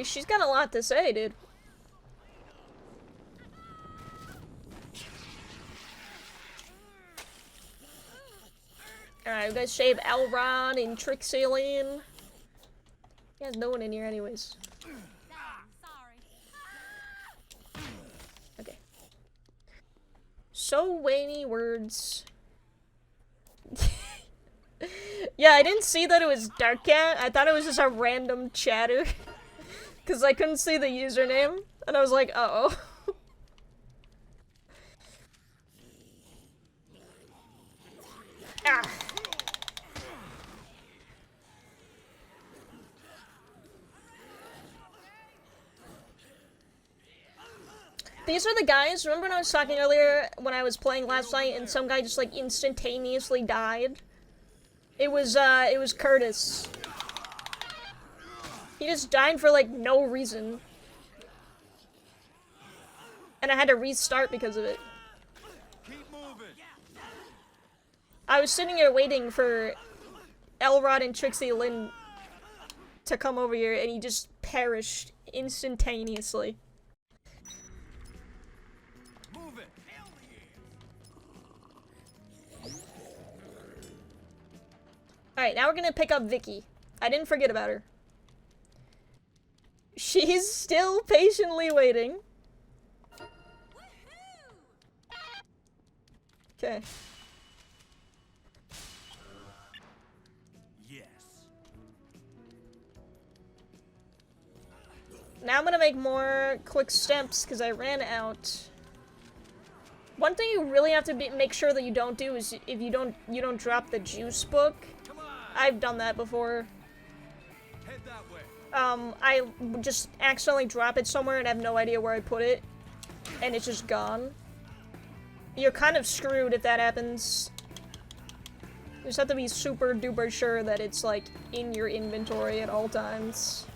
She's got a lot to say, dude. Alright, we gotta save Elrond and Trixie Lynn. There's no one in here anyways. Okay. So many words. Yeah, I didn't see that it was Dark Cat. I thought it was just a random chatter. Because I couldn't see the username. And I was like, uh-oh. Ah. These are the guys, remember when I was talking earlier when I was playing last night and some guy just like instantaneously died? It was Curtis. He just died for like no reason. And I had to restart because of it. Keep moving. I was sitting here waiting for Elrond and Trixie Lynn to come over here and he just perished instantaneously. Move it. Alright, now we're gonna pick up Vicky. I didn't forget about her. She's still patiently waiting. Okay. Yes. Now I'm gonna make more quick steps because I ran out. One thing you really have to make sure that you don't do is if you don't drop the juice book. Come on. I've done that before. Head that way. I just accidentally drop it somewhere and have no idea where I put it, and it's just gone. You're kind of screwed if that happens. You just have to be super duper sure that it's like in your inventory at all times.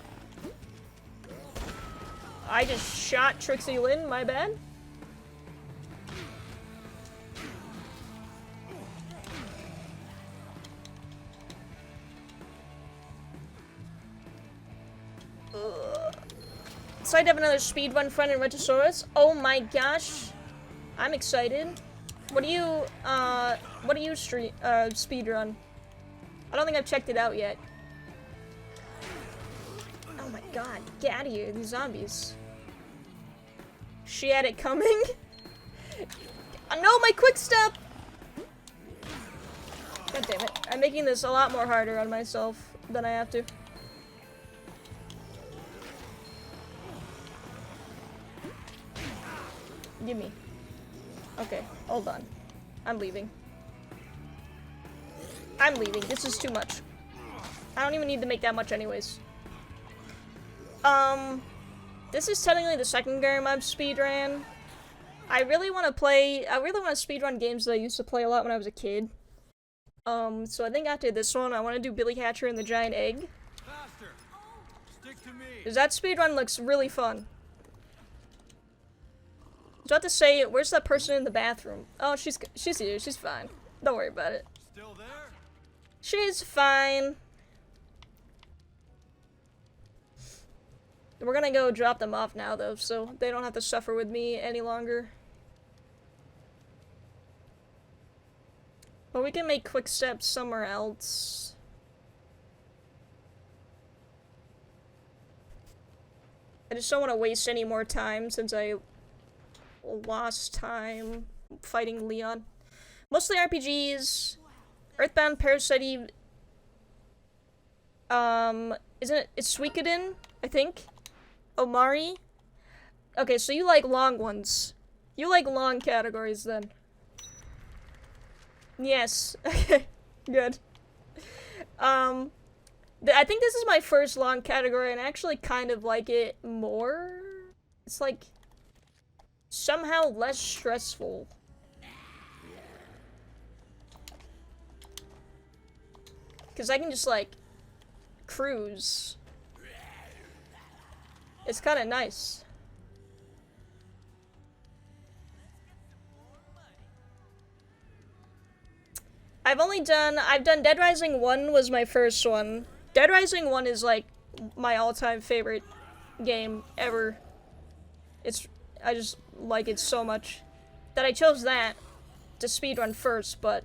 I just shot Trixie Lynn, my bad. So I have another speedrun friend in Retrosaurus. Oh my gosh. I'm excited. What do you speedrun? I don't think I've checked it out yet. Oh my god, get out of here, these zombies. She had it coming. No, my quick step! God damn it. I'm making this a lot more harder on myself than I have to. Gimme. Okay, hold on. I'm leaving. I'm leaving. This is too much. I don't even need to make that much anyways. This is technically the second game I've speedran. I really want to speedrun games that I used to play a lot when I was a kid. So I think after this one, I want to do Billy Hatcher and the Giant Egg. Faster. Stick to me. Because that speedrun looks really fun. I was about to say, where's that person in the bathroom? Oh, she's here. She's fine. Don't worry about it. Still there? She's fine. We're gonna go drop them off now, though, so they don't have to suffer with me any longer. But we can make quick steps somewhere else. I just don't want to waste any more time since I lost time fighting Leon. Mostly RPGs. Earthbound, Parasite, isn't it? It's Suikoden, I think. Omari. Okay, so you like long ones. You like long categories then. Yes. Okay. Good. I think this is my first long category, and I actually kind of like it more. It's like somehow less stressful. Because I can just like cruise. It's kind of nice. I've done Dead Rising 1 was my first one. Dead Rising 1 is like my all-time favorite game ever. I just like it so much that I chose that to speedrun first, but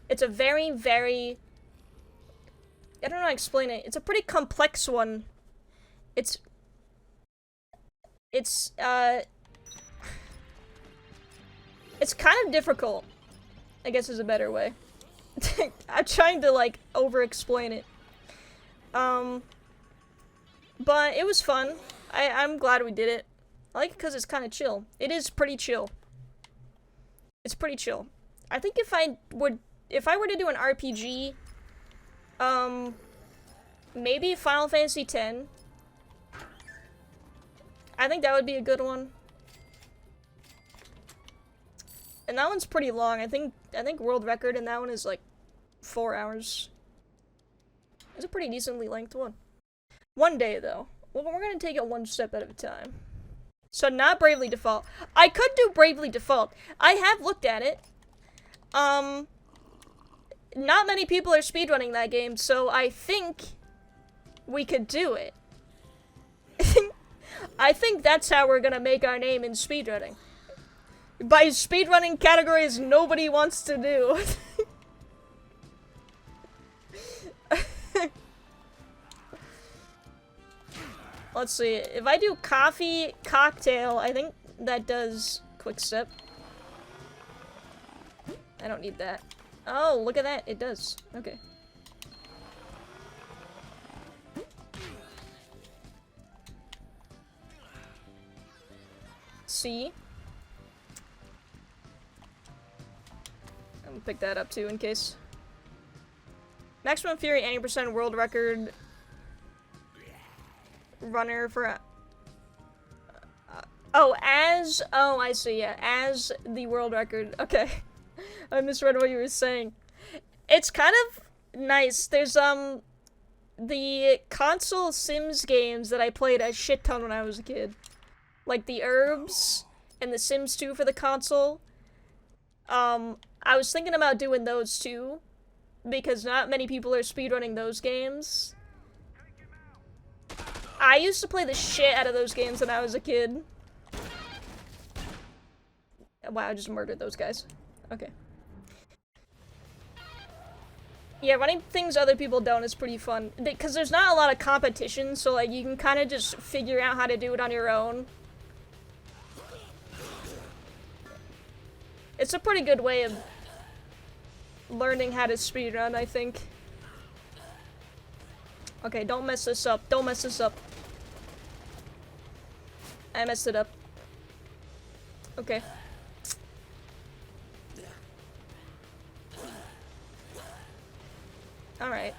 it's a very, very, I don't know how to explain it. It's a pretty complex one. It's kind of difficult, I guess is a better way. I'm trying to like over-explain it. But it was fun. I'm glad we did it. I like it because it's kind of chill. It is pretty chill. It's pretty chill. I think if I were to do an RPG, maybe Final Fantasy X. I think that would be a good one. And that one's pretty long. I think world record in that one is like 4 hours. It's a pretty decently length one. One day though. Well, we're gonna take it one step at a time. So not Bravely Default. I could do Bravely Default. I have looked at it. Not many people are speedrunning that game, so I think we could do it. I think that's how we're gonna make our name in speedrunning. By speedrunning categories nobody wants to do. Let's see, if I do coffee cocktail, I think that does quick step. I don't need that. Oh, look at that, it does. Okay. C. I'm gonna pick that up too in case. Maximum Fury 80% world record runner for oh, I see, yeah, as the world record. Okay. I misread what you were saying. It's kind of nice. There's the console Sims games that I played a shit ton when I was a kid. Like the Herbs and the Sims 2 for the console. I was thinking about doing those too, because not many people are speedrunning those games. I used to play the shit out of those games when I was a kid. Wow, I just murdered those guys. Okay. Yeah, running things other people don't is pretty fun. Because there's not a lot of competition, so like you can kind of just figure out how to do it on your own. It's a pretty good way of learning how to speedrun, I think. Okay, don't mess this up. Don't mess this up. I messed it up. Okay. Alright.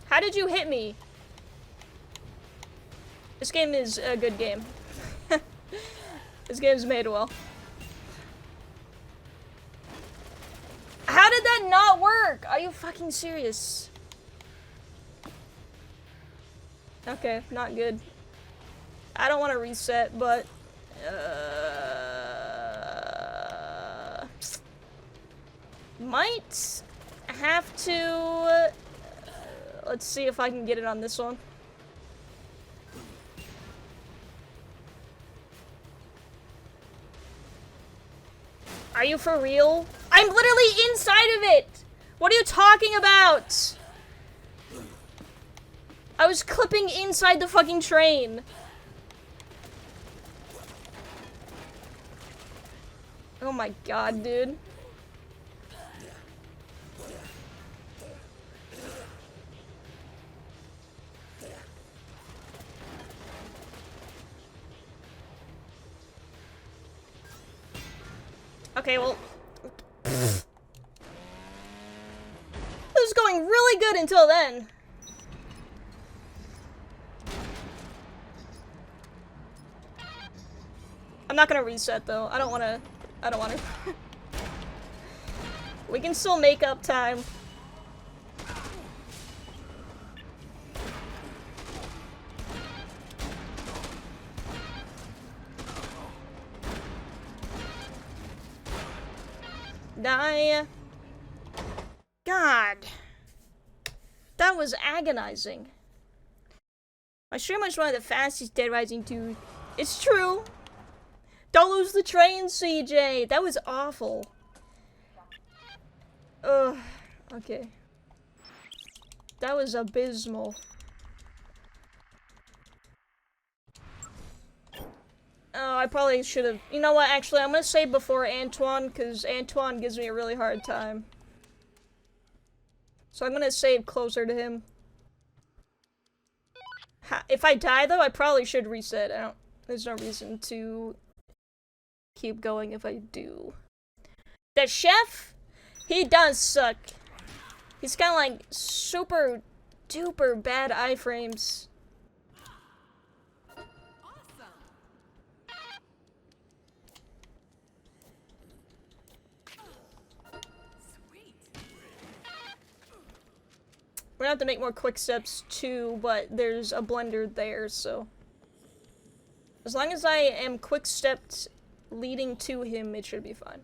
How did you hit me? This game is a good game. This game's made well. How did that not work? Are you fucking serious? Okay, not good. I don't want to reset, but might have to. Let's see if I can get it on this one. Are you for real? I'm literally inside of it! What are you talking about? I was clipping inside the fucking train. Oh my god, dude. Okay, well... It was going really good until then. I'm not gonna reset though. I don't wanna. We can still make up time. Die. God. That was agonizing. My stream is one of the fastest Dead Rising 2. It's true. Don't lose the train, CJ. That was awful. Ugh. Okay. That was abysmal. Oh, I probably should have. You know what? Actually, I'm gonna say before Antoine, because Antoine gives me a really hard time. So I'm gonna save closer to him. If I die, though, I probably should reset. There's no reason to keep going if I do. The chef? He does suck. He's got, like, super duper bad iframes. We're gonna have to make more quick steps too, but there's a blender there, so. As long as I am quick stepped leading to him, it should be fine.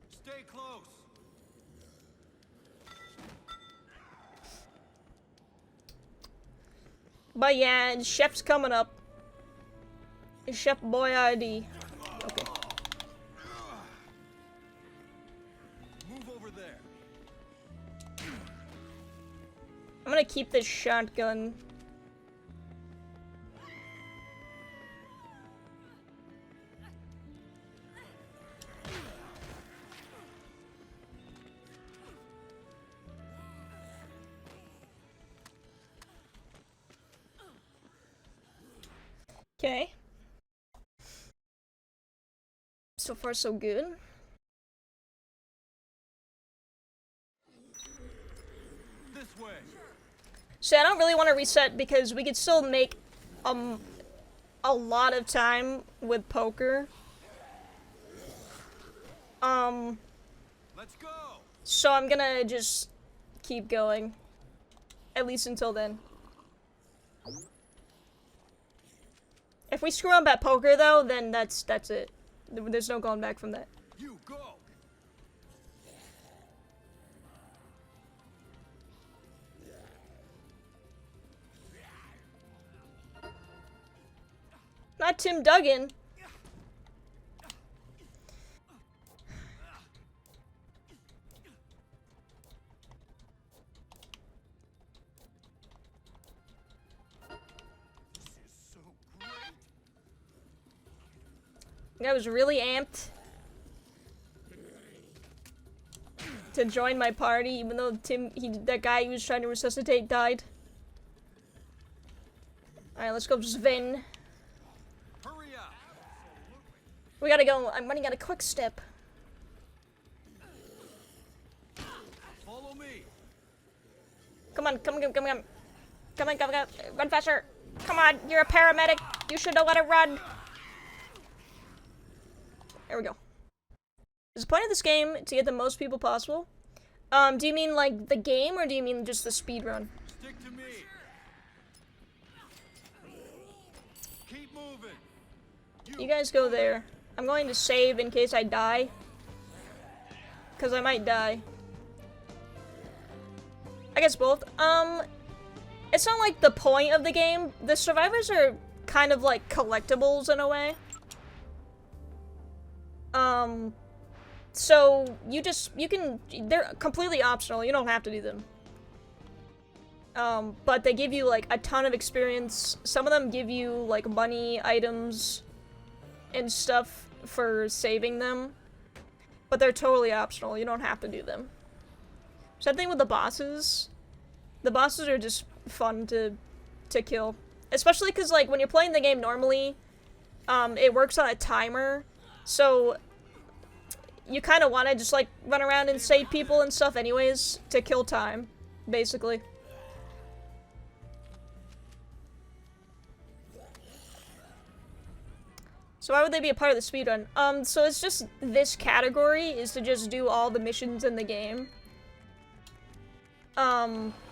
Stay close. But yeah, Chef's coming up. Chef Boy ID. Okay. Move over there. I'm gonna keep this shotgun. Okay. So far, so good. This way. So I don't really want to reset because we could still make a lot of time with poker. Let's go. So I'm gonna just keep going. At least until then. If we screw up at poker though, then that's it. There's no going back from that. You go. Not Tim Duggan. I was really amped to join my party, even though that guy who was trying to resuscitate died. Alright, let's go Sven. Hurry up. We gotta go. I'm running out of quick step. Follow me. Come on, come on, come on. Come on, come on, run faster. Come on, you're a paramedic. You should know how to run. There we go. Is the point of this game to get the most people possible? Do you mean like the game or do you mean just the speed run? Stick to me. Keep moving. You guys go there. I'm going to save in case I die. Because I might die. I guess both. It's not like the point of the game. The survivors are kind of like collectibles in a way. So they're completely optional, you don't have to do them. But they give you like a ton of experience. Some of them give you like money, items, and stuff for saving them. But they're totally optional, you don't have to do them. Same thing with the bosses. The bosses are just fun to kill. Especially because like when you're playing the game normally, it works on a timer. So you kind of want to just, like, run around and save people and stuff anyways to kill time, basically. So why would they be a part of the speedrun? So it's just this category is to just do all the missions in the game.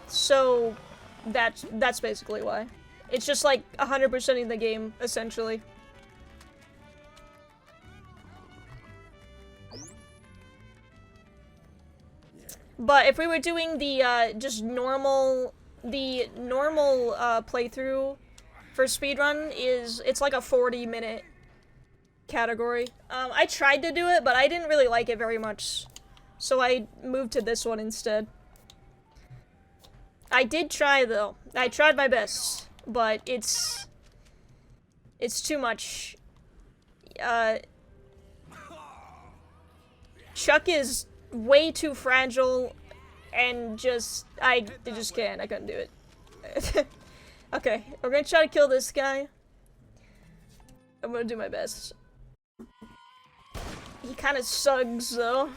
So that's basically why. It's just like 100%ing the game, essentially. But if we were doing the, just normal, playthrough for speedrun it's like a 40-minute category. I tried to do it, but I didn't really like it very much. So I moved to this one instead. I did try, though. I tried my best, but it's too much. Chuck is way too fragile, and I just can't. I couldn't do it. Okay, we're gonna try to kill this guy. I'm gonna do my best. He kind of sucks, though.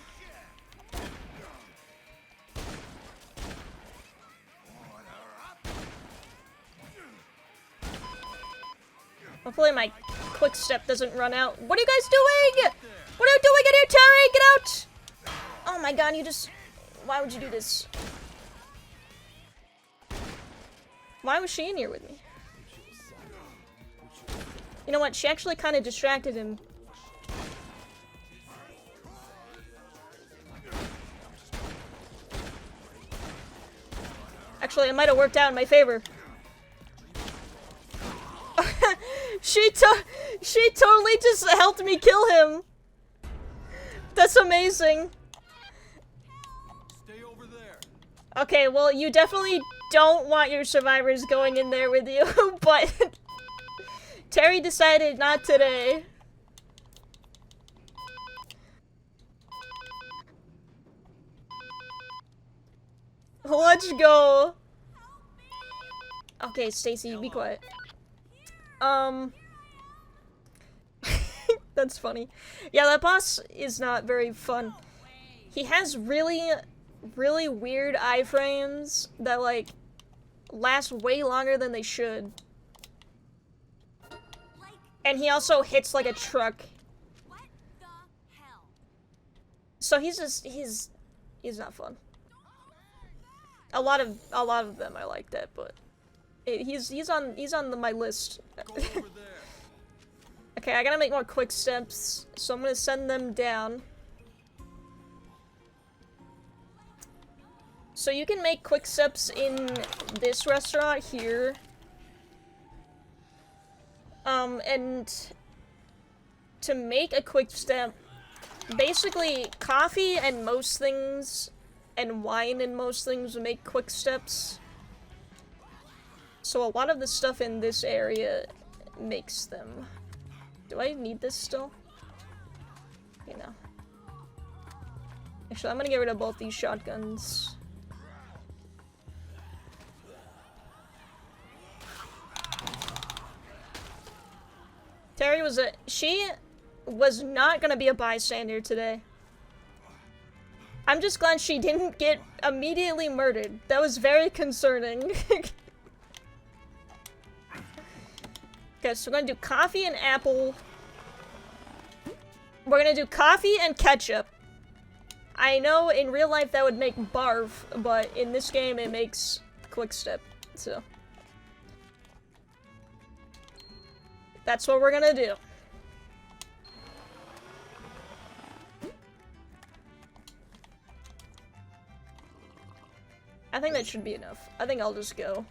Hopefully my quick step doesn't run out. What are you guys doing? What are you doing in here, Terry? Get out! Oh my god, you just... Why would you do this? Why was she in here with me? You know what? She actually kind of distracted him. Actually, it might have worked out in my favor. She totally just helped me kill him. That's amazing. Stay over there. Okay, well, you definitely don't want your survivors going in there with you, but Terry decided not today. Let's go. Okay, Stacy, be quiet. That's funny. Yeah, that boss is not very fun. He has really weird iframes that, like, last way longer than they should. And he also hits like a truck. What the hell? So he's not fun. A lot of them I like that, but he's on my list. Go over there. Okay, I gotta make more quick steps, so I'm gonna send them down. So you can make quick steps in this restaurant here. And to make a quick step, basically coffee and most things, and wine and most things make quick steps. So a lot of the stuff in this area makes them. Do I need this still? You know. Actually, I'm gonna get rid of both these shotguns. Terry she was not gonna be a bystander today. I'm just glad she didn't get immediately murdered. That was very concerning. Okay, so we're gonna do coffee and apple. We're gonna do coffee and ketchup. I know in real life that would make barf, but in this game it makes quick step, so. That's what we're gonna do. I think that should be enough. I think I'll just go.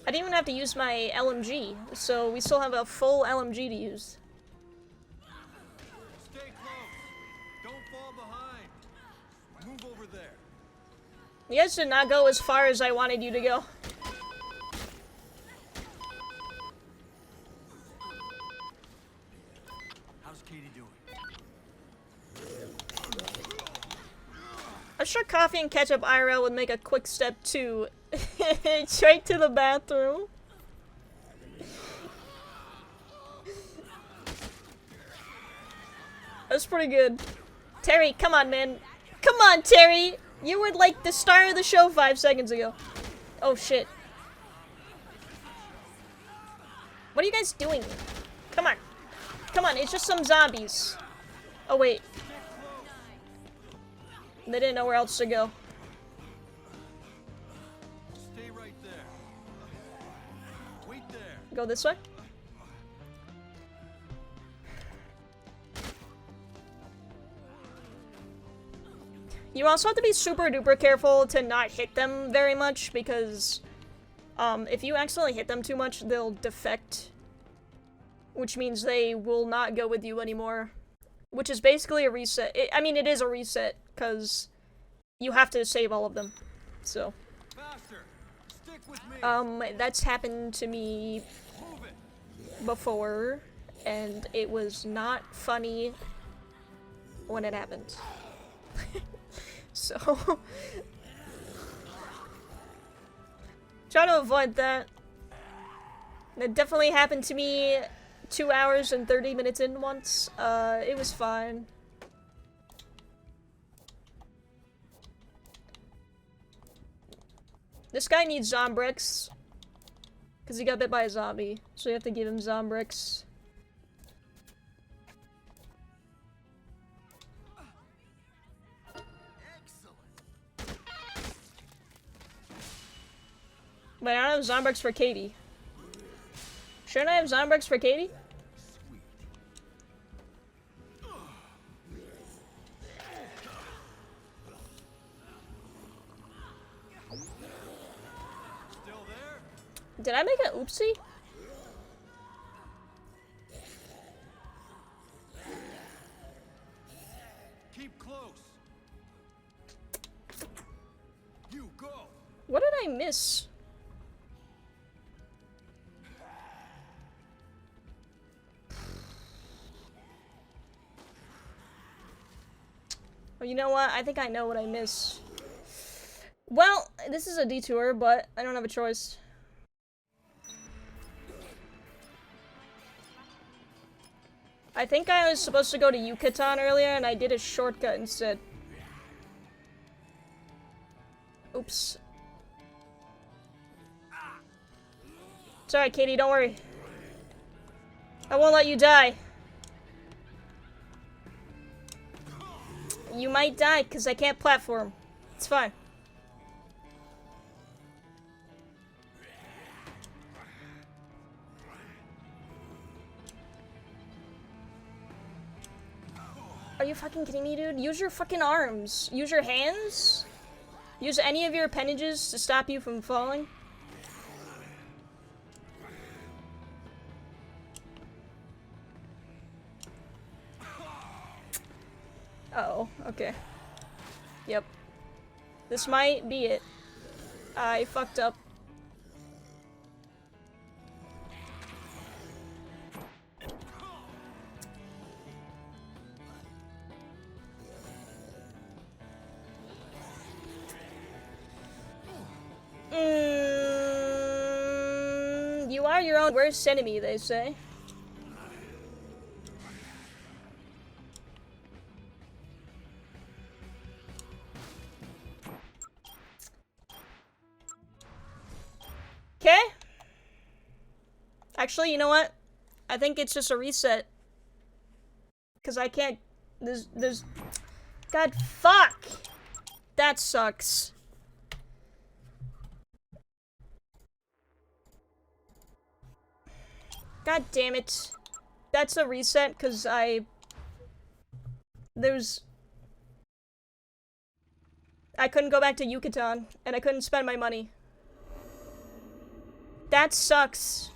I didn't even have to use my LMG, so we still have a full LMG to use. Stay close. Don't fall behind. Move over there. You guys did not go as far as I wanted you to go. How's Katie doing? I'm sure coffee and ketchup IRL would make a quick step too. Straight to the bathroom. was pretty good. Terry, come on, man. Come on, Terry! You were like the star of the show 5 seconds ago. Oh, shit. What are you guys doing? Come on. Come on, it's just some zombies. Oh, wait. They didn't know where else to go. Stay right there. Wait there. Go this way? You also have to be super duper careful to not hit them very much because if you accidentally hit them too much, they'll defect, which means they will not go with you anymore, which is basically a reset. I mean, it is a reset because you have to save all of them. So, Faster. Stick with me. that's happened to me Move it. before, and it was not funny when it happened. So, try to avoid that. That definitely happened to me 2 hours and 30 minutes in once. It was fine. This guy needs Zombrix. Because he got bit by a zombie. So you have to give him Zombrix. But I don't have Zombrix for Katie. Shouldn't I have Zombrix for Katie? Still there? Did I make an oopsie? Keep close. You go. What did I miss? You know what? I think I know what I miss. Well, this is a detour, but I don't have a choice. I think I was supposed to go to Yucatan earlier, and I did a shortcut instead. Oops. It's alright, Katie, don't worry. I won't let you die. You might die, because I can't platform. It's fine. Are you fucking kidding me, dude? Use your fucking arms. Use your hands. Use any of your appendages to stop you from falling. Uh-oh, okay. Yep. This might be it. I fucked up. You are your own worst enemy, they say. Okay. Actually, you know what? I think it's just a reset. Because I can't... There's... God, fuck! That sucks. God damn it. That's a reset, because I couldn't go back to Yucatan, and I couldn't spend my money. That sucks.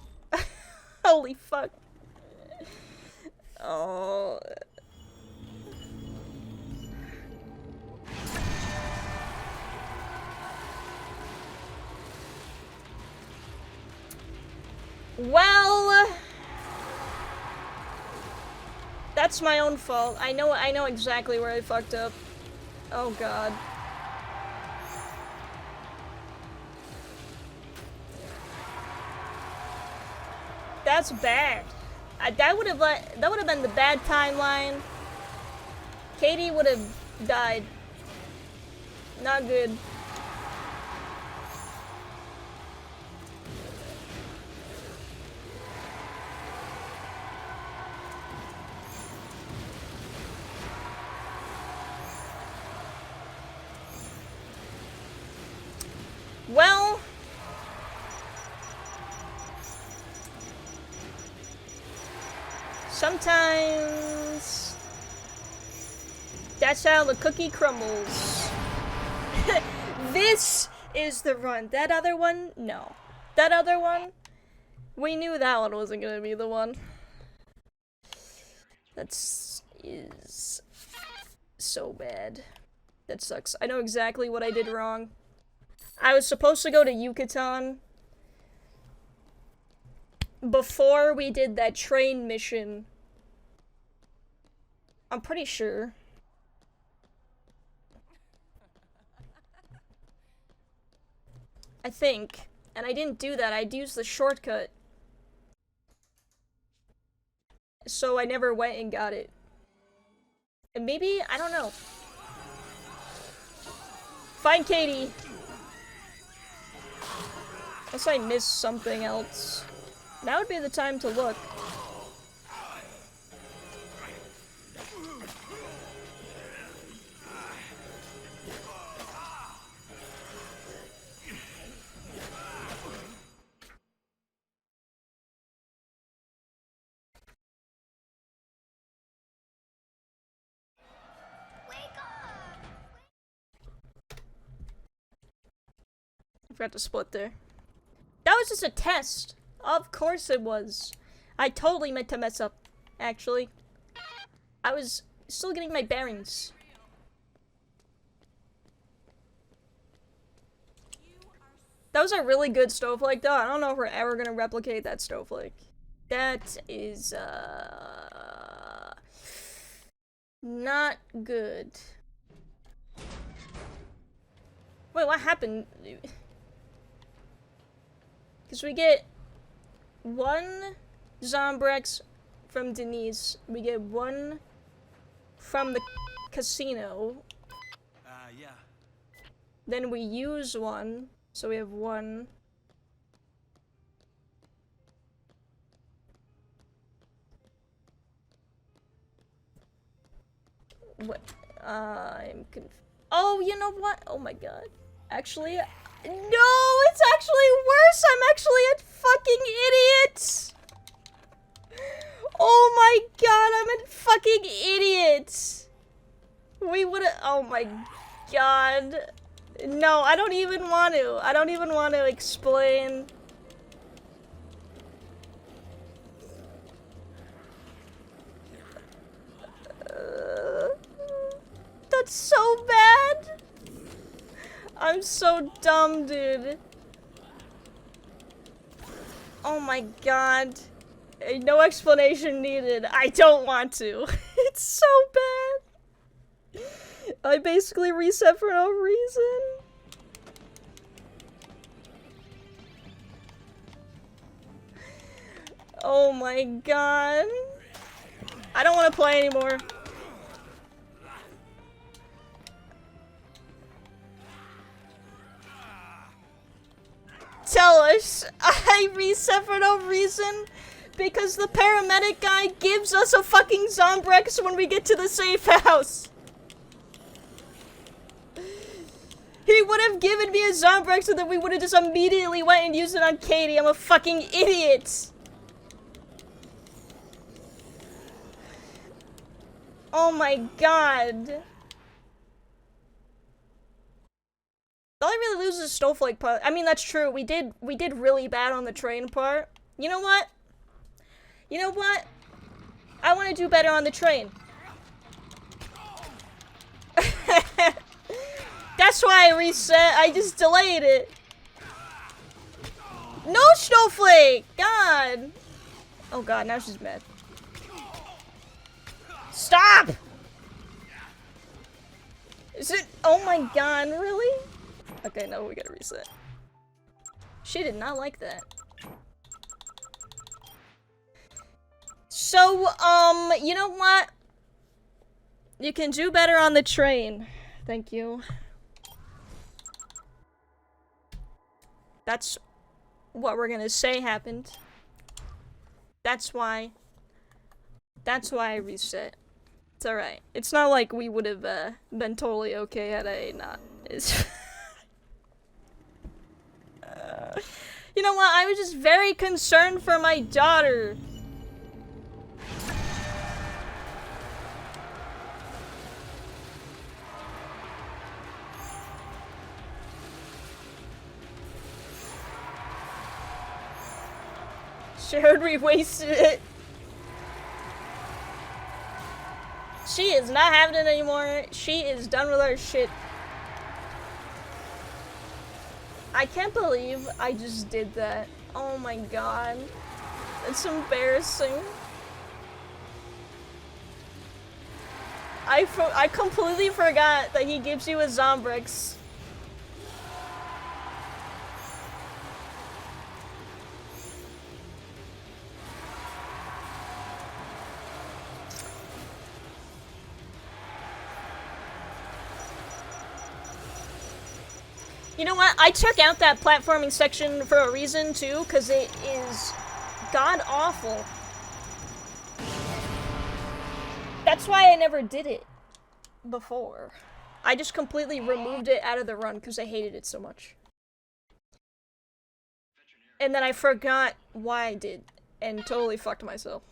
Holy fuck. Oh. Well, that's my own fault. I know exactly where I fucked up. Oh god. That's bad. That would have been the bad timeline. Katie would have died. Not good. Well, sometimes that's how the cookie crumbles. This is the run. That other one, no. That other one, we knew that one wasn't gonna be the one. Is so bad. That sucks. I know exactly what I did wrong. I was supposed to go to Yucatan before we did that train mission. I'm pretty sure. I think. And I didn't do that. I'd used the shortcut. So I never went and got it. And maybe, I don't know. Find Katie. Unless I missed something else. Now would be the time to look. I forgot to split there. That was just a test. Of course it was. I totally meant to mess up, actually. I was still getting my bearings. That was a really good snowflake, though. I don't know if we're ever gonna replicate that snowflake. That is, not good. Wait, what happened? Because we get 1 Zombrex from Denise. We get 1 from the casino. Yeah. Then we use 1. So we have 1. What? I'm confused. Oh, you know what? Oh my god. Actually, no, it's actually worse. I'm actually a fucking idiot. Oh my god, I'm a fucking idiot. We would've, oh my god. No, I don't even want to. I don't even want to explain. That's so bad. I'm so dumb, dude. Oh my god. No explanation needed. I don't want to. It's so bad. I basically reset for no reason. Oh my god. I don't want to play anymore. Tell us. I reset for no reason because the paramedic guy gives us a fucking Zombrex when we get to the safe house. He would have given me a Zombrex so that we would have just immediately went and used it on Katie. I'm a fucking idiot. Oh my god. All I really lose is snowflake part. I mean, that's true. We did really bad on the train part. You know what? You know what? I want to do better on the train. That's why I reset. I just delayed it. No snowflake! God! Oh god, now she's mad. Stop! Is it? Oh my god, really? Okay, no, we gotta reset. She did not like that. So, you know what? You can do better on the train. Thank you. That's what we're gonna say happened. That's why I reset. It's alright. It's not like we would have been totally okay had I not. You know what? I was just very concerned for my daughter. She heard we wasted it. She is not having it anymore. She is done with our shit. I can't believe I just did that. Oh my god. It's embarrassing. I completely forgot that he gives you a Zombrex. You know what? I took out that platforming section for a reason too, because it is god awful. That's why I never did it before. I just completely removed it out of the run because I hated it so much. And then I forgot why I did and totally fucked myself.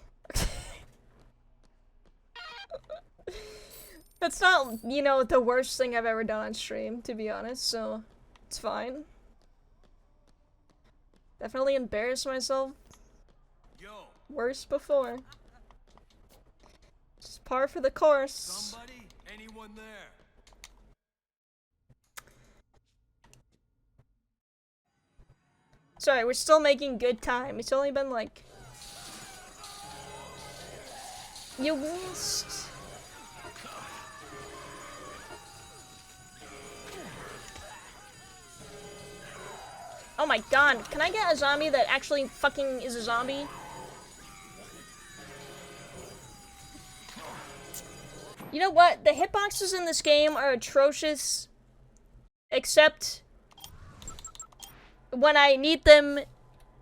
That's not, you know, the worst thing I've ever done on stream, to be honest, so it's fine. Definitely embarrassed myself worse before. Just par for the course. Somebody? Anyone there? Sorry, we're still making good time. It's only been like... You missed. Oh my god, can I get a zombie that actually fucking is a zombie? You know what? The hitboxes in this game are atrocious. Except when I need them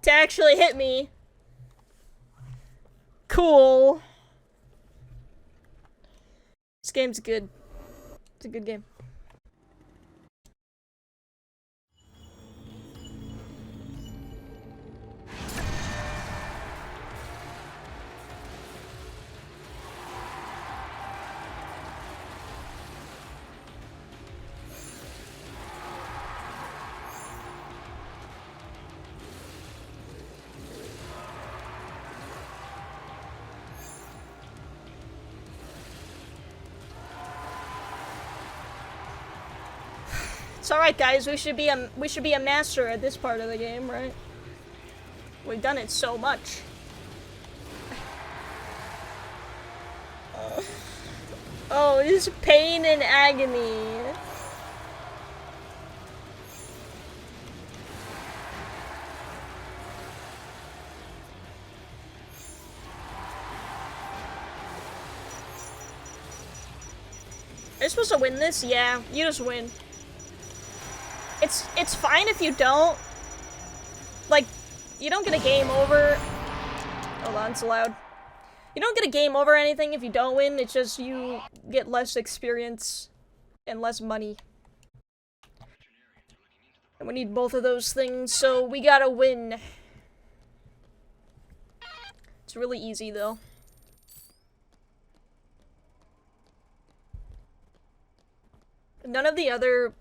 to actually hit me. Cool. This game's good. It's a good game. It's alright, guys. We should be a master at this part of the game, right? We've done it so much. Oh, it is pain and agony. Are you supposed to win this? Yeah, you just win. It's fine if you don't. Like, you don't get a game over. Hold on, it's loud. You don't get a game over or anything if you don't win. It's just you get less experience and less money. And we need both of those things, so we gotta win. It's really easy, though. None of the other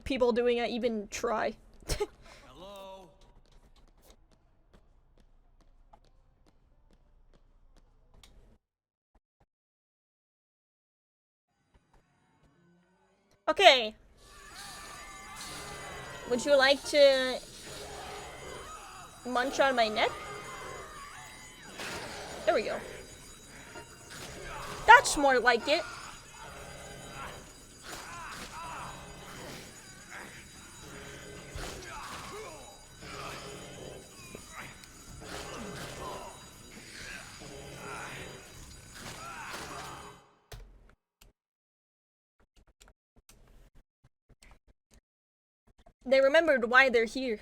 people doing it even try. Hello? Okay. Would you like to munch on my neck? There we go. That's more like it. They remembered why they're here.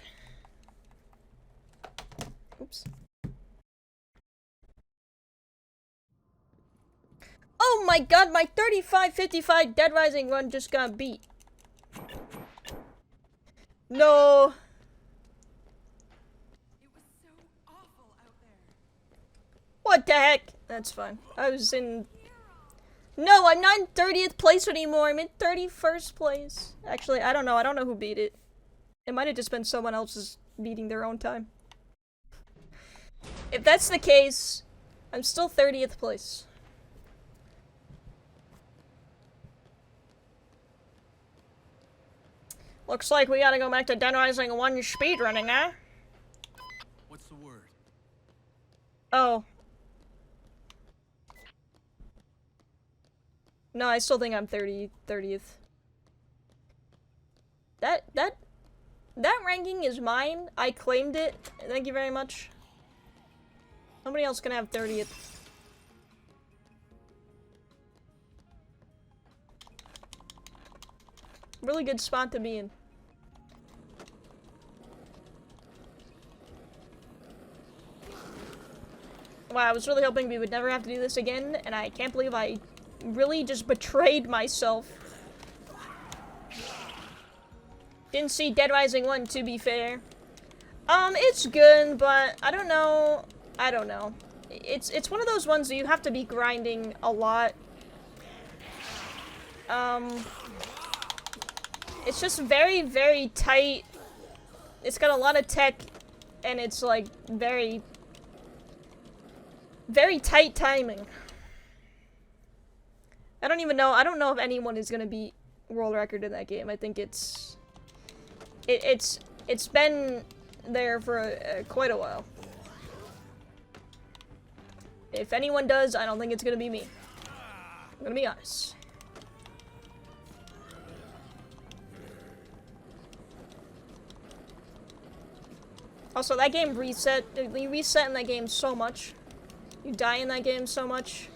Oops. Oh my god, my 35-55 Dead Rising run just got beat. No. It was so awful out there. What the heck? That's fine. I was in... No, I'm not in 30th place anymore. I'm in 31st place. Actually, I don't know. I don't know who beat it. It might have just been someone else's beating their own time. If that's the case, I'm still 30th place. Looks like we gotta go back to Dead Rising 1 speedrunning, huh? What's the word? Oh. No, I still think I'm 30th. That ranking is mine. I claimed it. Thank you very much. Somebody else can have 30th. Really good spot to be in. Wow, I was really hoping we would never have to do this again, and I can't believe I really just betrayed myself. Didn't see Dead Rising 1, to be fair. It's good, but I don't know. I don't know. It's one of those ones that you have to be grinding a lot. It's just very, very tight. It's got a lot of tech, and it's like very, very tight timing. I don't even know. I don't know if anyone is gonna beat world record in that game. I think it's been there for quite a while. If anyone does, I don't think it's gonna be me. I'm gonna be honest. Also, that game reset. You reset in that game so much. You die in that game so much.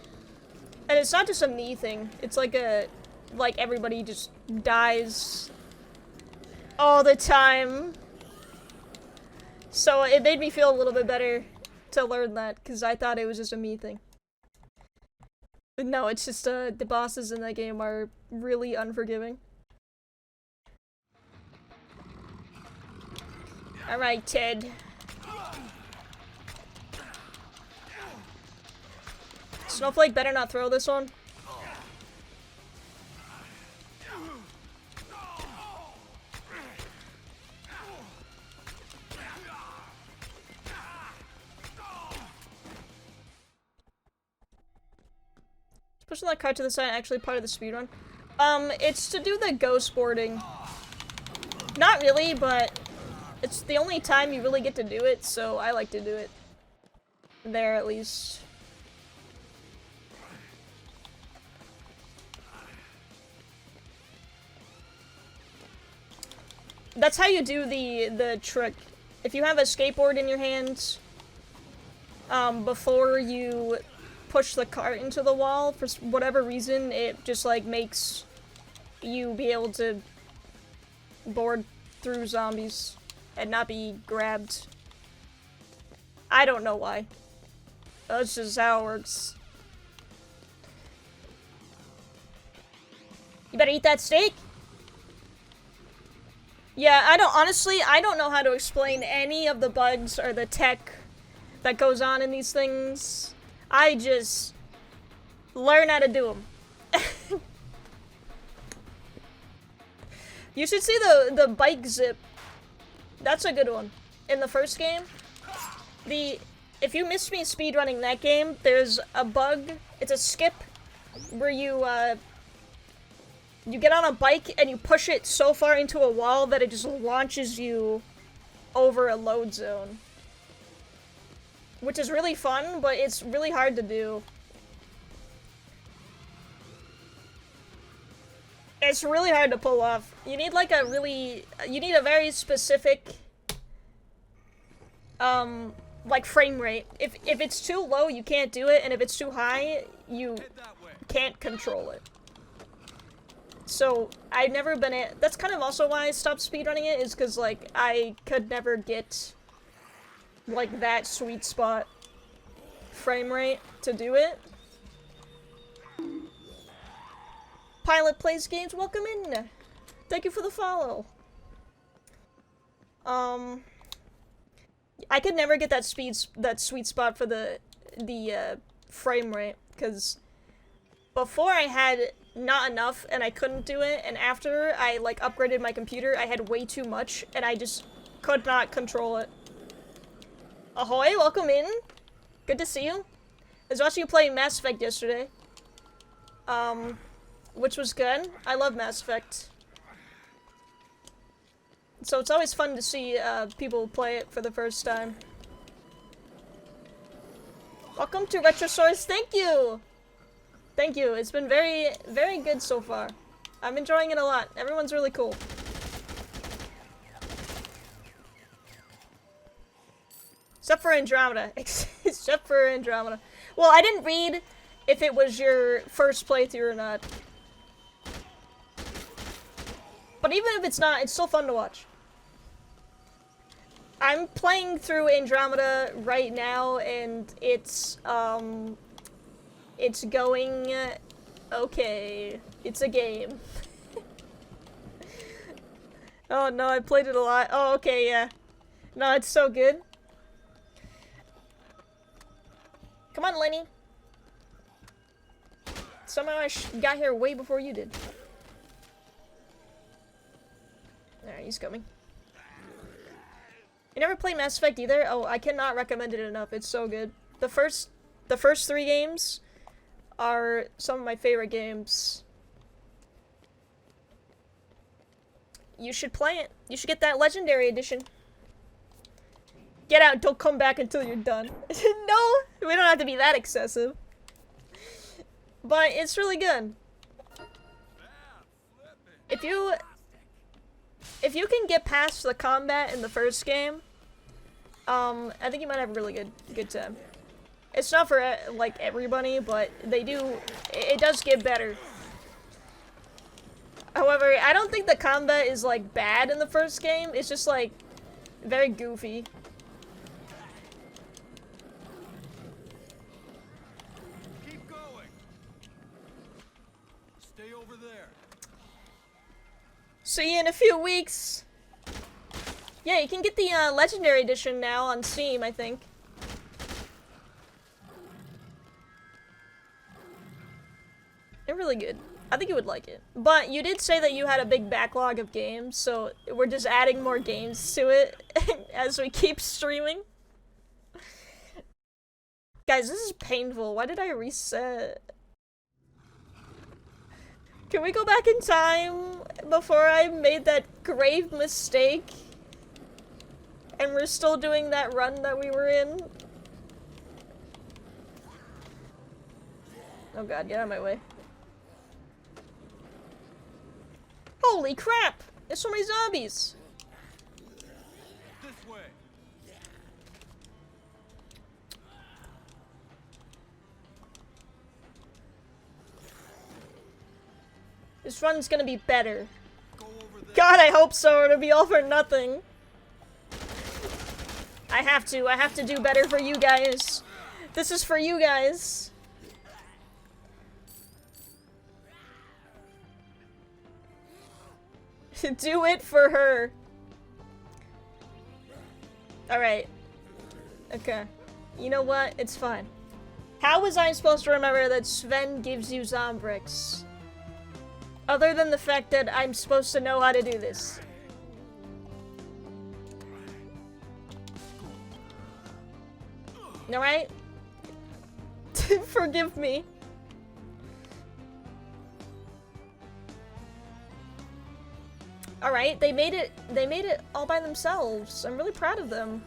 And it's not just a me thing. It's like everybody just dies all the time. So it made me feel a little bit better to learn that, because I thought it was just a me thing. But no, it's just the bosses in that game are really unforgiving. Alright, Ted. Snowflake better not throw this one. Pushing that cart to the side actually part of the speedrun. It's to do the ghost boarding. Not really, but it's the only time you really get to do it, so I like to do it. There, at least. That's how you do the trick. If you have a skateboard in your hands, before you push the cart into the wall, for whatever reason, it just like makes you be able to board through zombies and not be grabbed. I don't know why. That's just how it works. You better eat that steak? Yeah, honestly, I don't know how to explain any of the bugs or the tech that goes on in these things. I just learn how to do them. You should see the bike zip. That's a good one. In the first game, if you missed me speedrunning that game, there's a bug. It's a skip where you get on a bike and you push it so far into a wall that it just launches you over a load zone. Which is really fun, but it's really hard to do. It's really hard to pull off. You need like you need a very specific, like frame rate. If it's too low, you can't do it, and if it's too high, you can't control it. So I've never been that's kind of also why I stopped speedrunning it, is because like I could never get like that sweet spot frame rate to do it. Pilot plays games, welcome in. Thank you for the follow. I could never get that sweet spot for the frame rate, because before I had not enough and I couldn't do it, and after I like upgraded my computer I had way too much and I just could not control it. Ahoy, welcome in. Good to see you. I was watching you play Mass Effect yesterday. Which was good. I love Mass Effect. So it's always fun to see people play it for the first time. Welcome to Retrosaurus, thank you! Thank you, it's been very, very good so far. I'm enjoying it a lot. Everyone's really cool. Except for Andromeda. Except for Andromeda. Well, I didn't read if it was your first playthrough or not. But even if it's not, it's still fun to watch. I'm playing through Andromeda right now, and it's going okay. It's a game. Oh no, I played it a lot. Oh, okay, yeah. No, it's so good. Come on, Lenny. Somehow I got here way before you did. Alright, he's coming. You never played Mass Effect either? Oh, I cannot recommend it enough. It's so good. The first 3 games are some of my favorite games. You should play it. You should get that Legendary Edition. Get out, don't come back until you're done. No, we don't have to be that excessive. But it's really good. If you can get past the combat in the first game, I think you might have a really good time. It's not for like everybody, but it does get better. However, I don't think the combat is like bad in the first game. It's just like very goofy. Keep going. Stay over there. See you in a few weeks. Yeah, you can get the Legendary Edition now on Steam, I think. They're really good. I think you would like it. But you did say that you had a big backlog of games, so we're just adding more games to it as we keep streaming. Guys, this is painful. Why did I reset? Can we go back in time before I made that grave mistake? And we're still doing that run that we were in? Oh god, get out of my way. Holy crap! There's so many zombies! This way. This run's gonna be better. Go over there. God, I hope so, it'll be all for nothing. I have to do better for you guys. This is for you guys. Do it for her. Alright. Okay. You know what? It's fine. How was I supposed to remember that Sven gives you Zombrix? Other than the fact that I'm supposed to know how to do this. Alright? Forgive me. Alright, they made it all by themselves. I'm really proud of them.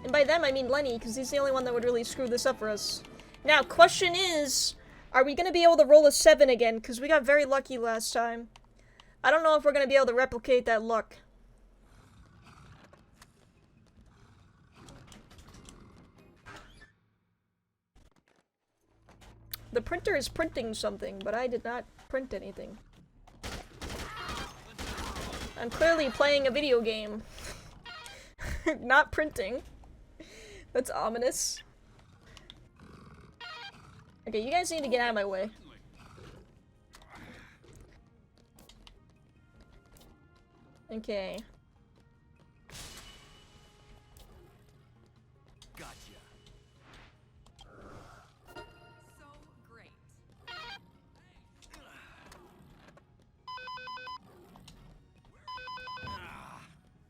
And by them, I mean Lenny, because he's the only one that would really screw this up for us. Now, question is, are we gonna be able to roll a 7 again? Because we got very lucky last time. I don't know if we're gonna be able to replicate that luck. The printer is printing something, but I did not print anything. I'm clearly playing a video game. Not printing. That's ominous. Okay, you guys need to get out of my way. Okay. Gotcha. So great.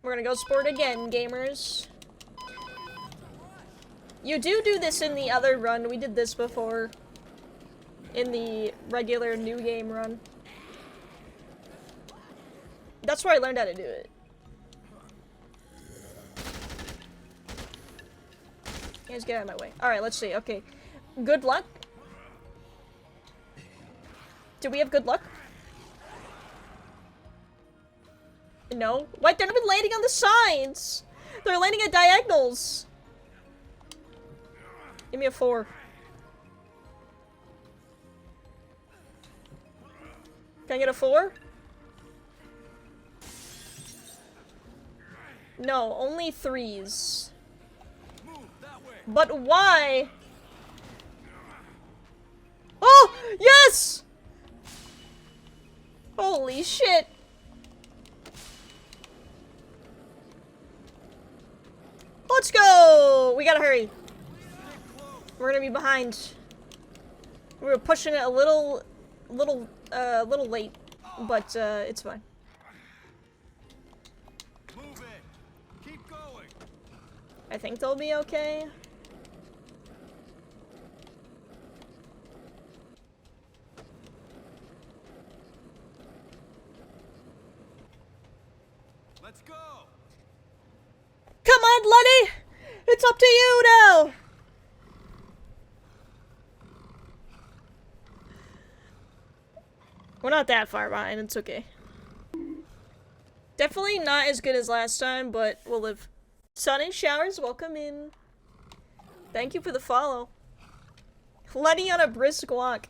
We're gonna go sport again, gamers. You do this in the other run. We did this before. In the regular new game run. That's where I learned how to do it. You guys get out of my way. Alright, let's see. Okay. Good luck. Do we have good luck? No. What? They're not landing on the sides! They're landing at diagonals! Give me a 4. Can I get a 4? No, only 3s. Move that way. But why? Oh! Yes! Holy shit! Let's go! We gotta hurry. We're gonna be behind. We were pushing it a little late, but it's fine. Move it. Keep going. I think they'll be okay. Let's go. Come on, Lenny! It's up to you now! We're not that far behind, it's okay. Definitely not as good as last time, but we'll live. Sun and showers, welcome in. Thank you for the follow. Lenny on a brisk walk.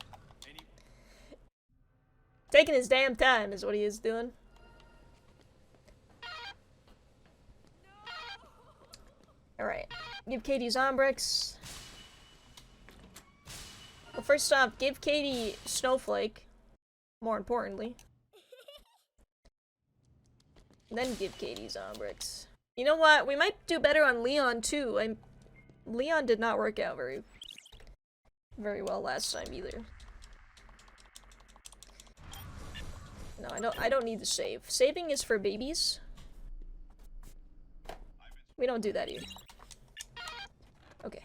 Taking his damn time is what he is doing. Alright, give Katie Zombrix. Well, first off, give Katie Snowflake. More importantly. Then give Katie Zombrix. You know what? We might do better on Leon too. Leon did not work out very well last time either. No, I don't need to save. Saving is for babies. We don't do that here. Okay.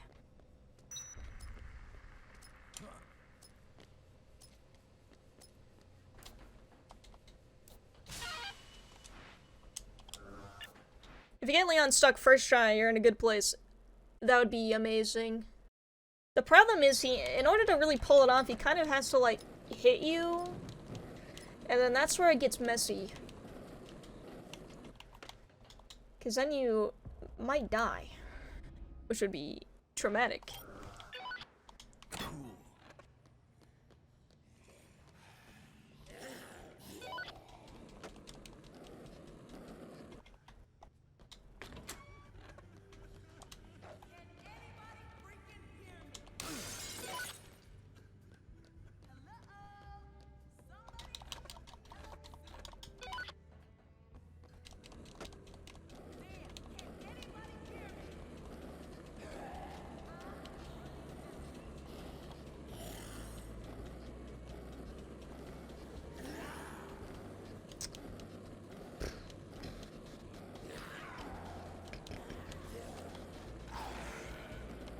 If you get Leon stuck first try, you're in a good place. That would be amazing. The problem is in order to really pull it off, he kind of has to like hit you. And then that's where it gets messy. Because then you might die. Which would be traumatic.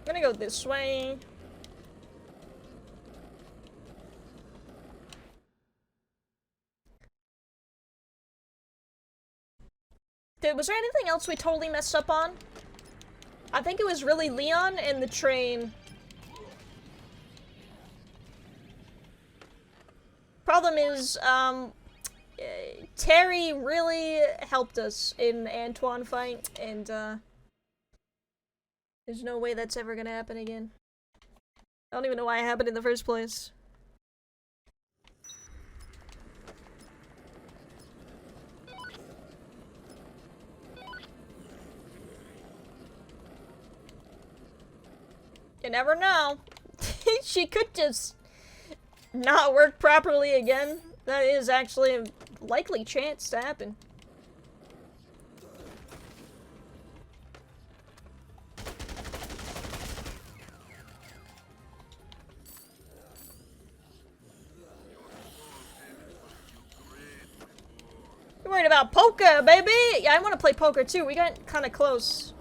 I'm gonna go this way. Was there anything else we totally messed up on? I think it was really Leon and the train. Problem is, Terry really helped us in the Antoine fight, and, there's no way that's ever gonna happen again. I don't even know why it happened in the first place. You never know. She could just not work properly again. That is actually a likely chance to happen. You're worried about poker, baby! Yeah, I want to play poker too. We got kind of close.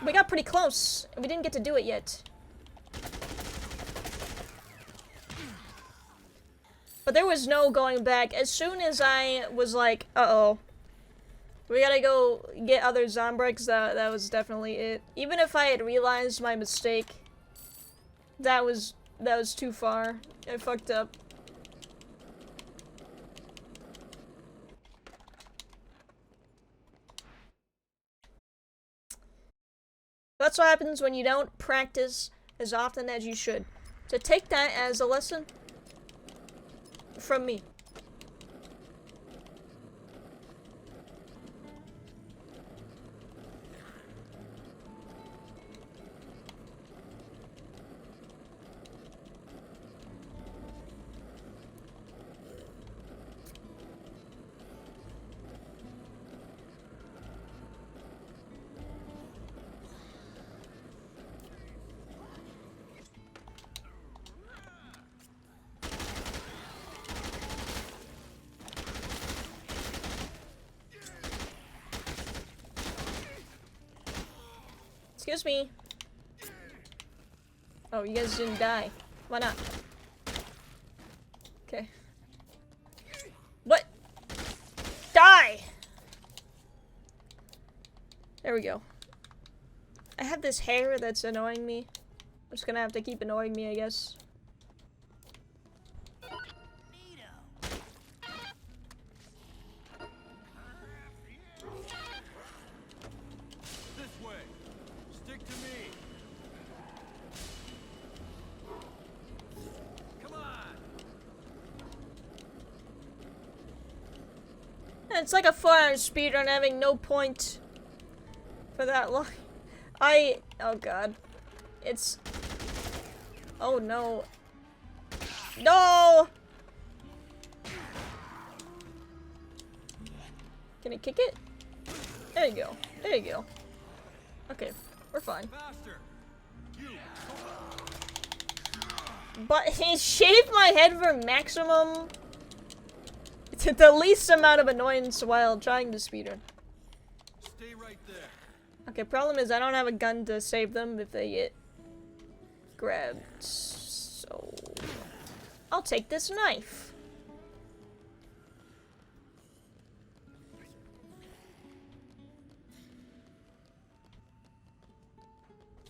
We got pretty close. We didn't get to do it yet. But there was no going back. As soon as I was like, uh-oh, we gotta go get other Zombricks, that was definitely it. Even if I had realized my mistake, that was too far. I fucked up. That's what happens when you don't practice as often as you should. So take that as a lesson from me. Excuse me. Oh, you guys didn't die. Why not? Okay. What? Die! There we go. I have this hair that's annoying me. I'm just gonna have to keep annoying me, I guess. It's like a 4-hour speedrun having no point for that long. Oh god. It's... Oh no. No! Can I kick it? There you go. There you go. Okay, we're fine. But he shaved my head for maximum... the least amount of annoyance while trying to speedrun. Stay right there. Okay, problem is I don't have a gun to save them if they get grabbed. So I'll take this knife.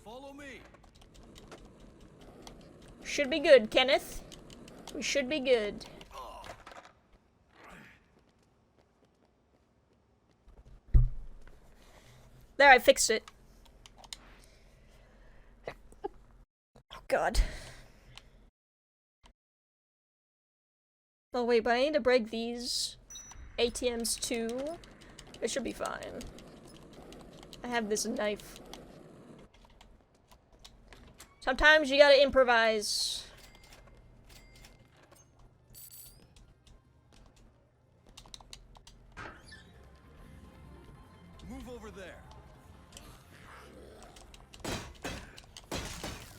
Follow me. Should be good, Kenneth. We should be good. There, I fixed it. Oh god. Oh wait, but I need to break these ATMs too. It should be fine. I have this knife. Sometimes you gotta improvise. Move over there.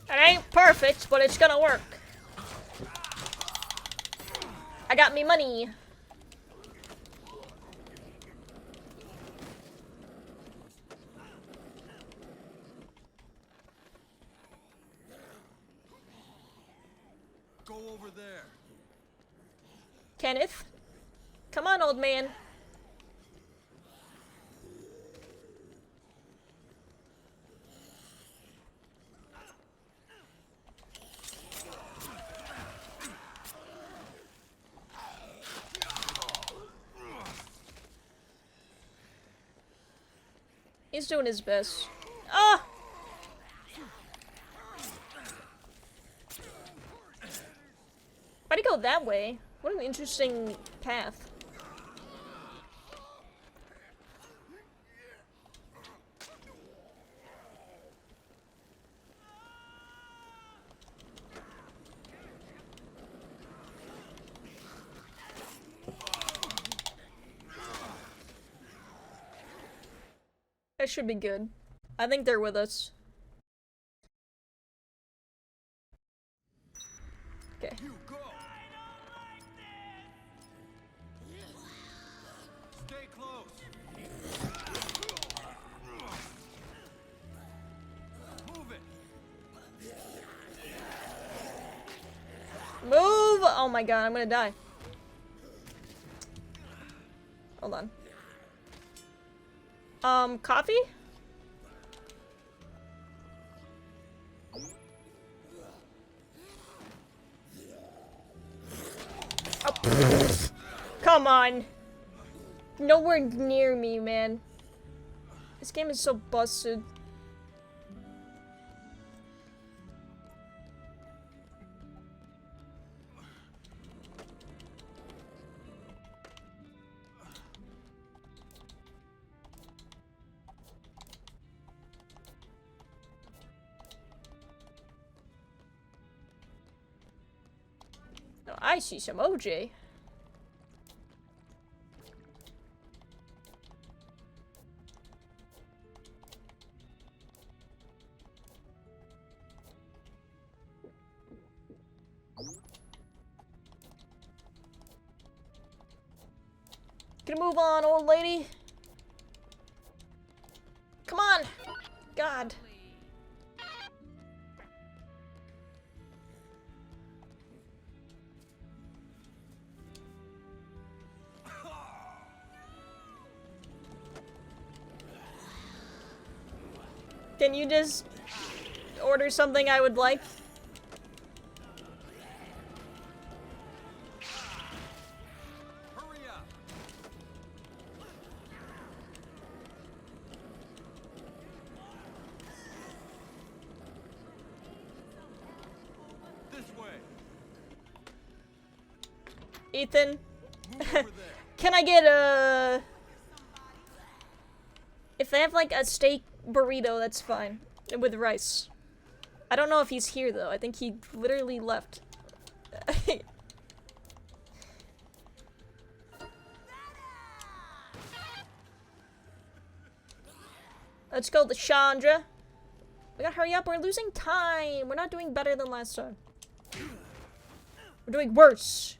It ain't perfect, but it's gonna work. I got me money. Go over there. Kenneth, come on, old man. He's doing his best. Ah! go that way. What an interesting path. That should be good. I think they're with us. Okay. You go. Stay close. Move it. Move! Oh my god, I'm gonna die. Hold on. Coffee? Oh. Come on. Nowhere near me, man. This game is so busted. Oh, I see some OJ. Gonna move on, old lady. Come on. God. Can you just order something I would like? Hurry up. This way. Ethan, Move over there. can I get a... If they have like a steak burrito, that's fine. With rice. I don't know if he's here though. I think he literally left. Let's go to Chandra. We gotta hurry up. We're losing time. We're not doing better than last time. We're doing worse.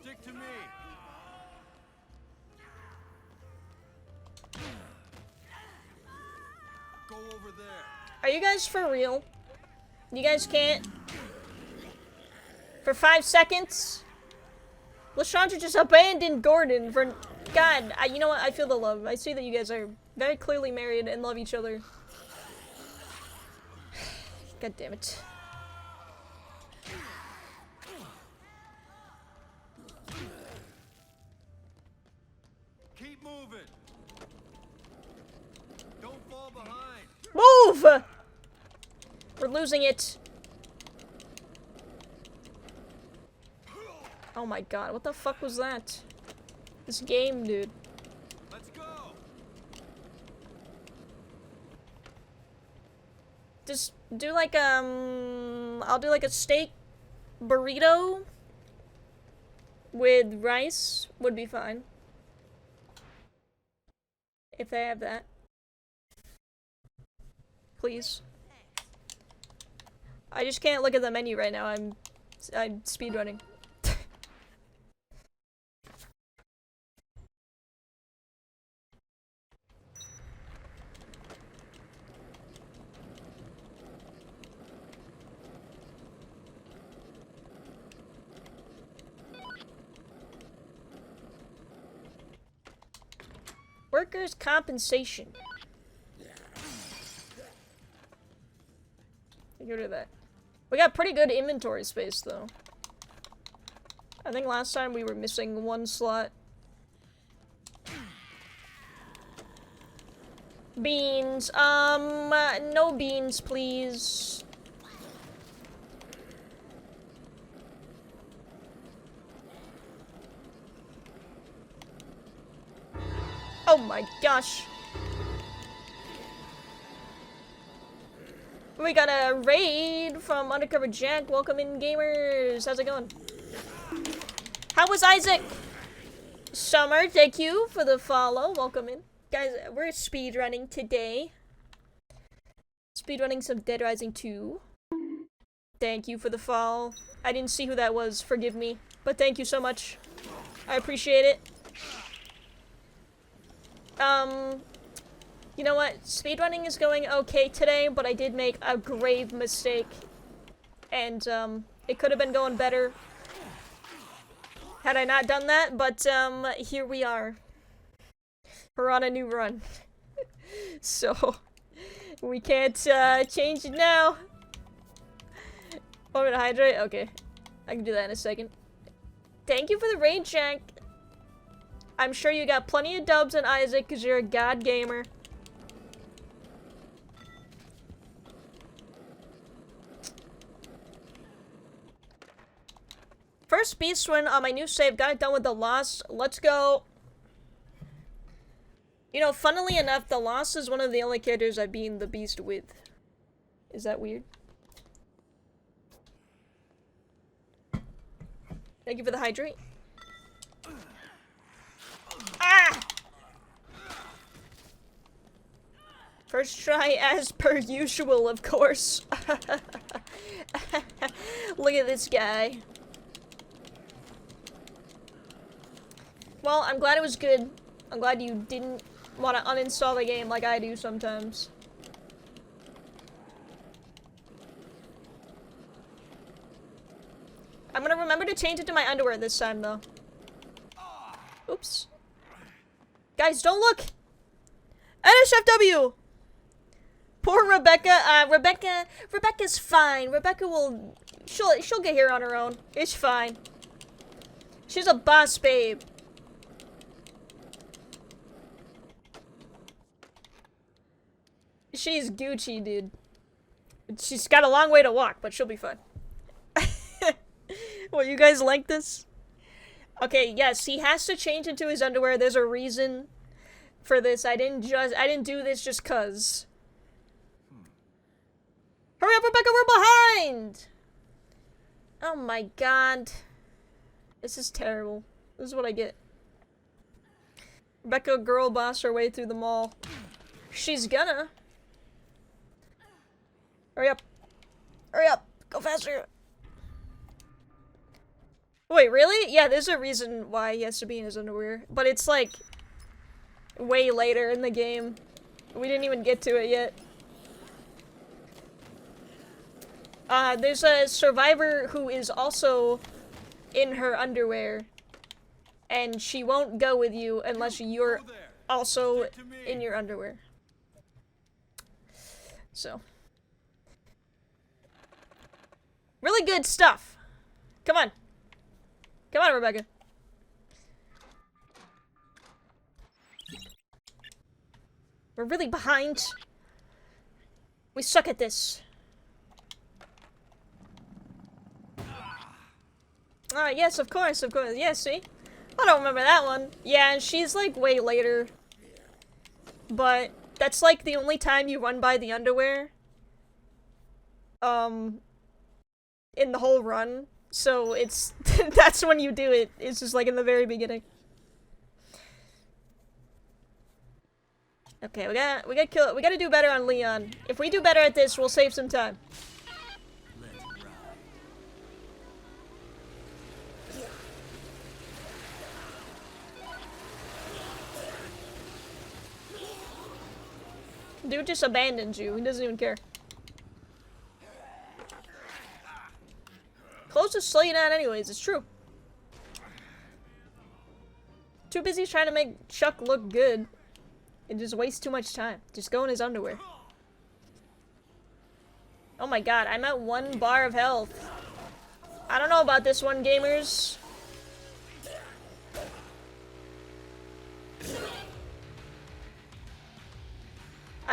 Stick to me. Go over there. Are you guys for real? You guys can't? For 5 seconds? Lashondra just abandoned Gordon for... God, you know what? I feel the love. I see that you guys are very clearly married and love each other. God damn it. Keep moving. Don't fall behind. Move! We're losing it. Oh my god, what the fuck was that? This game, dude. Let's go. Just do like, I'll do like a steak burrito with rice would be fine. If they have that. Please. I just can't look at the menu right now. I'm speedrunning. Workers' compensation. Go to that. We got pretty good inventory space though. I think last time we were missing one slot. Beans. No beans, please. Oh my gosh. We got a raid from Undercover Jack. Welcome in, gamers. How's it going? How was Isaac? Summer, thank you for the follow. Welcome in. Guys, we're speedrunning today. Speedrunning some Dead Rising 2. Thank you for the follow. I didn't see who that was, forgive me. But thank you so much. I appreciate it. You know what? Speedrunning is going okay today, but I did make a grave mistake. And, it could have been going better had I not done that, but, here we are. We're on a new run. So, we can't, change it now. Want me to hydrate? Okay. I can do that in a second. Thank you for the raid, Jack. I'm sure you got plenty of dubs in Isaac, because you're a god gamer. First beast win on my new save. Got it done with the Lost. Let's go. You know, funnily enough, the Lost is one of the only characters I've beaten the beast with. Is that weird? Thank you for the hydrate. Ah! First try as per usual, of course. Look at this guy. Well, I'm glad it was good. I'm glad you didn't want to uninstall the game like I do sometimes. I'm gonna remember to change it to my underwear this time, though. Oops. Guys, don't look! NSFW! Poor Rebecca. Rebecca's fine. Rebecca will... She'll get here on her own. It's fine. She's a boss babe. She's Gucci, dude. She's got a long way to walk, but she'll be fine. Well, you guys like this? Okay, yes, he has to change into his underwear. There's a reason for this. I didn't do this just cuz. Hurry up, Rebecca, we're behind! Oh my god. This is terrible. This is what I get. Rebecca girl boss her way through the mall. She's gonna. Hurry up. Hurry up. Go faster. Wait, really? Yeah, there's a reason why he has to be in his underwear. But it's like way later in the game. We didn't even get to it yet. There's a survivor who is also in her underwear. And she won't go with you unless you're also in your underwear. So. Really good stuff. Come on. Come on, Rebecca. We're really behind. We suck at this. Yes, of course, of course. Yeah, see? I don't remember that one. Yeah, and she's like way later. But that's like the only time you run by the underwear. In the whole run. So it's that's when you do it. It's just like in the very beginning. Okay, we gotta do better on Leon. If we do better at this, we'll save some time. Dude just abandoned you. He doesn't even care. Close to slow you down anyways, it's true. Too busy trying to make Chuck look good. It just wastes too much time. Just go in his underwear. Oh my god, I'm at 1 bar of health. I don't know about this one, gamers.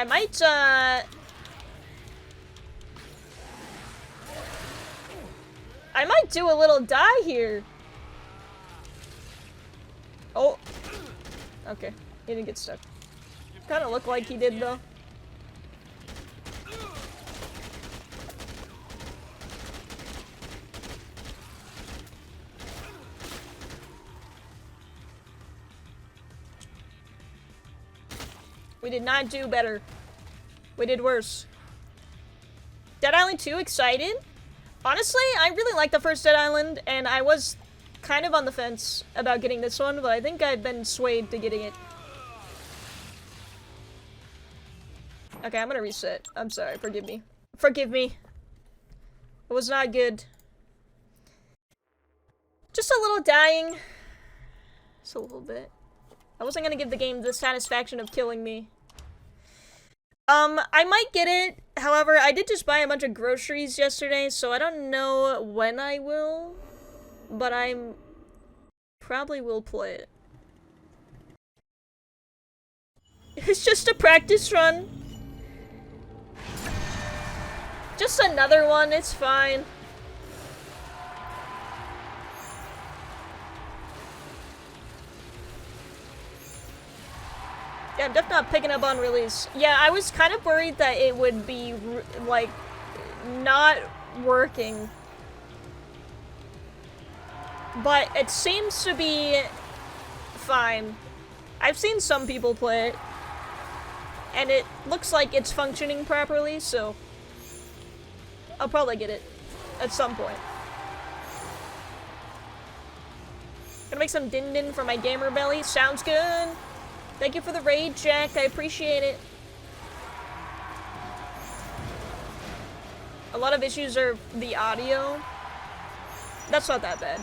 I might, I might do a little die here. Oh. Okay. He didn't get stuck. Kinda looked like he did, though. We did not do better. We did worse. Dead Island 2, excited? Honestly, I really like the first Dead Island, and I was kind of on the fence about getting this one, but I think I've been swayed to getting it. Okay, I'm gonna reset. I'm sorry, forgive me. Forgive me. It was not good. Just a little dying. Just a little bit. I wasn't gonna give the game the satisfaction of killing me. I might get it. However, I did just buy a bunch of groceries yesterday, so I don't know when I will. But I'm probably will play it. It's just a practice run. Just another one, it's fine. Yeah, I'm definitely not picking up on release. Yeah, I was kind of worried that it would be, like, not working. But it seems to be fine. I've seen some people play it, and it looks like it's functioning properly, so I'll probably get it at some point. Gonna make some din-din for my gamer belly. Sounds good. Thank you for the raid, Jack. I appreciate it. A lot of issues are the audio. That's not that bad.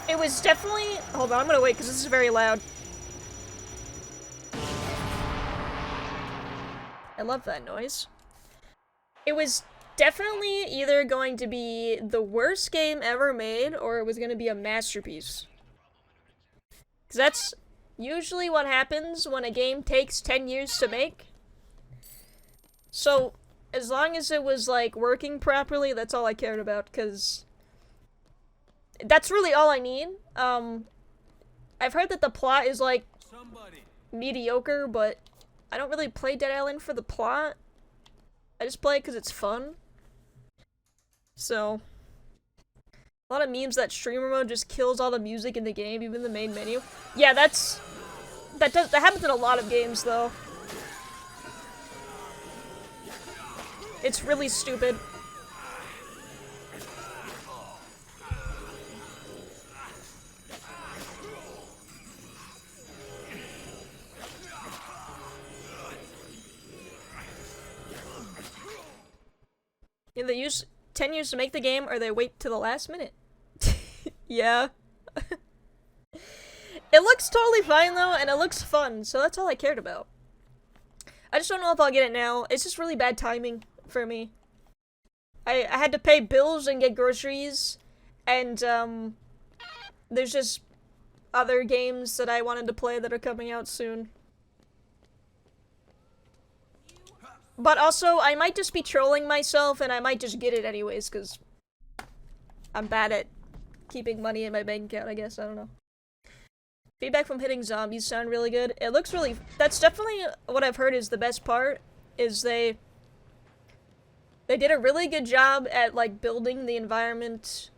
It was definitely... Hold on, I'm gonna wait because this is very loud. I love that noise. It was definitely either going to be the worst game ever made, or it was going to be a masterpiece. Because that's usually what happens when a game takes 10 years to make. So, as long as it was, like, working properly, that's all I cared about, because that's really all I need. I've heard that the plot is, like, mediocre, but I don't really play Dead Island for the plot. I just play it because it's fun. So, a lot of memes that streamer mode just kills all the music in the game, even the main menu. Yeah, that happens in a lot of games, though. It's really stupid. Yeah, they use 10 years to make the game, or they wait to the last minute. Yeah. It looks totally fine, though, and it looks fun, so that's all I cared about. I just don't know if I'll get it now. It's just really bad timing for me. I had to pay bills and get groceries, and, there's just other games that I wanted to play that are coming out soon. But also, I might just be trolling myself, and I might just get it anyways, because I'm bad at keeping money in my bank account, I guess. I don't know. Feedback from hitting zombies sound really good. It looks really... That's definitely what I've heard is the best part, is they did a really good job at, like, building the environment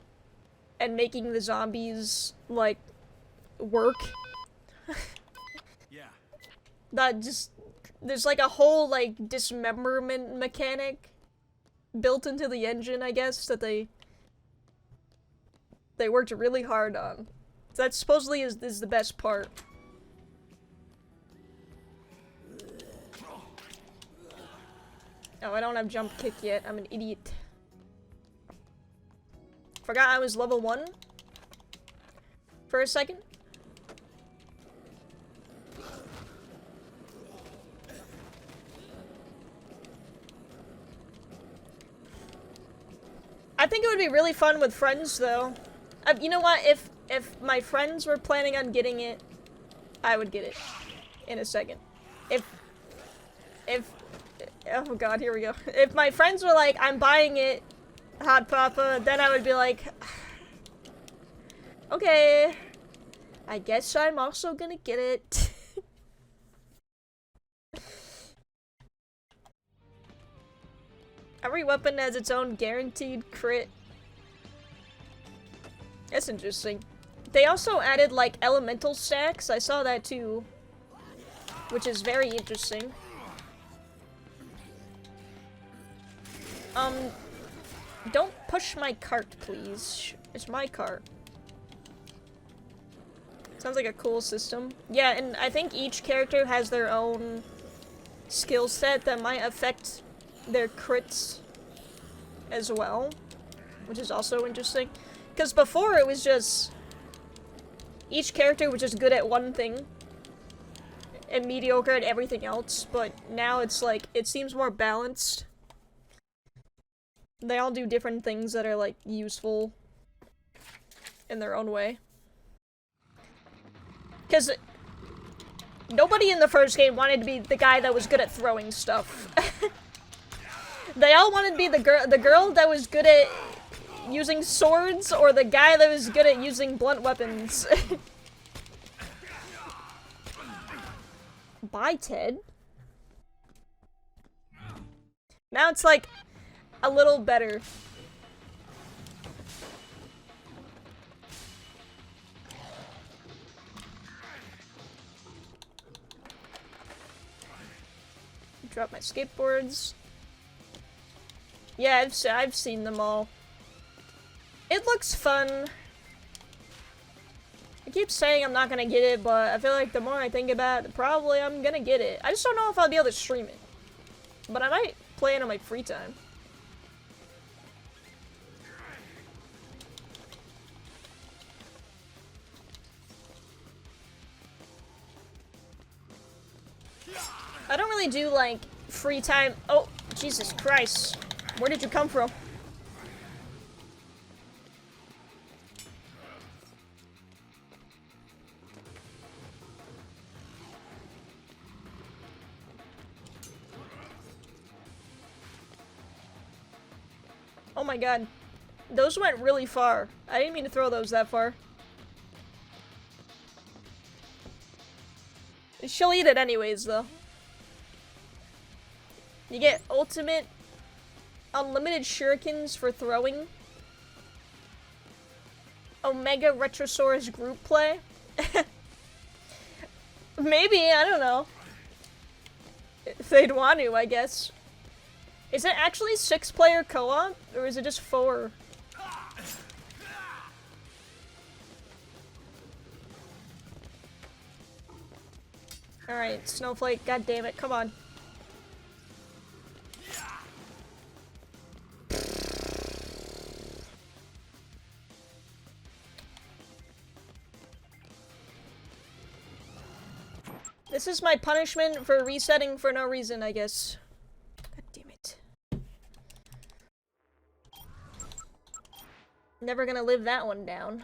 and making the zombies, like, work. Yeah. That just... There's like a whole, like, dismemberment mechanic built into the engine, I guess, that they worked really hard on. That supposedly is the best part. Oh, I don't have jump kick yet. I'm an idiot. Forgot I was level 1 for a second. I think it would be really fun with friends, though. You know what? If my friends were planning on getting it, I would get it in a second. If, oh god, here we go. If my friends were like, I'm buying it, Hotpoppah, then I would be like, okay, I guess I'm also gonna get it. Every weapon has its own guaranteed crit. That's interesting. They also added, like, elemental stacks. I saw that too. Which is very interesting. Don't push my cart, please. It's my cart. Sounds like a cool system. Yeah, and I think each character has their own skill set that might affect their crits as well, which is also interesting. Because before it was just each character was just good at one thing and mediocre at everything else, but now it's like it seems more balanced. They all do different things that are like useful in their own way. Because nobody in the first game wanted to be the guy that was good at throwing stuff. They all wanted to be the girl that was good at using swords, or the guy that was good at using blunt weapons. Bye, Ted. Now it's like a little better. Drop my skateboards. Yeah, I've seen them all. It looks fun. I keep saying I'm not gonna get it, but I feel like the more I think about it, probably I'm gonna get it. I just don't know if I'll be able to stream it. But I might play it on my free time. I don't really do, like, free time. Oh, Jesus Christ. Where did you come from? Oh my god. Those went really far. I didn't mean to throw those that far. She'll eat it anyways, though. You get ultimate unlimited shurikens for throwing. Omega Retrosaurus group play. Maybe, I don't know. If they'd want to, I guess. Is it actually 6-player co-op, or is it just 4? Alright, Snowflake, god damn it, come on. This is my punishment for resetting for no reason, I guess. God damn it. Never gonna live that one down.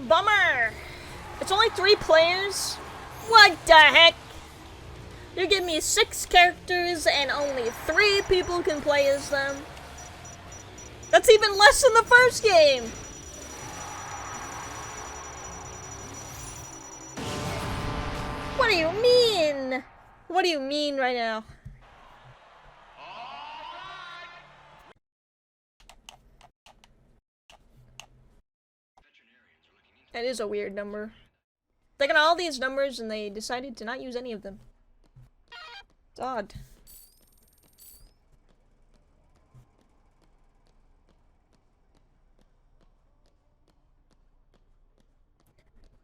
Bummer! It's only 3 players? What the heck? You're giving me 6 characters and only 3 people can play as them? That's even less than the first game! What do you mean? What do you mean right now? That is a weird number. They got all these numbers and they decided to not use any of them. It's odd.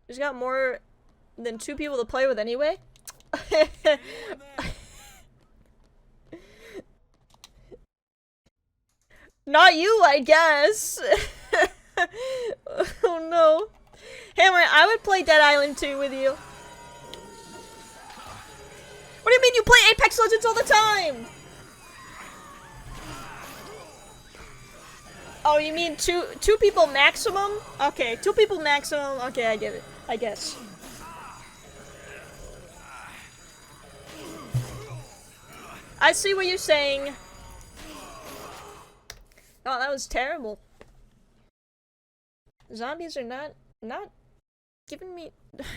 There's got more than 2 people to play with anyway. Not you, I guess. Oh no. Hammer, I would play Dead Island 2 with you. What do you mean you play Apex Legends all the time? Oh, you mean two people maximum? Okay, 2 people maximum. Okay, I get it. I guess. I see what you're saying. Oh, that was terrible. Zombies are not giving me. Wake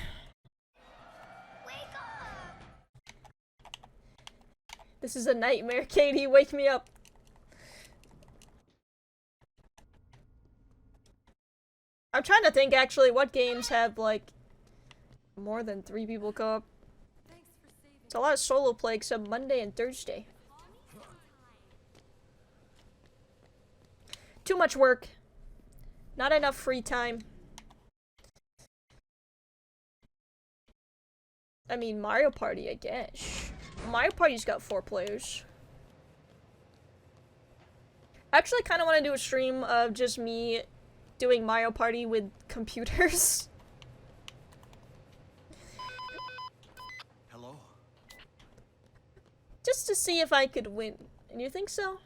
up! This is a nightmare, Katie. Wake me up. I'm trying to think actually what games have like more than 3 people co-op. It's a lot of solo play except Monday and Thursday. Too much work. Not enough free time. I mean, Mario Party, I guess. Mario Party's got 4 players. I actually kind of want to do a stream of just me doing Mario Party with computers. Hello? Just to see if I could win. And you think so?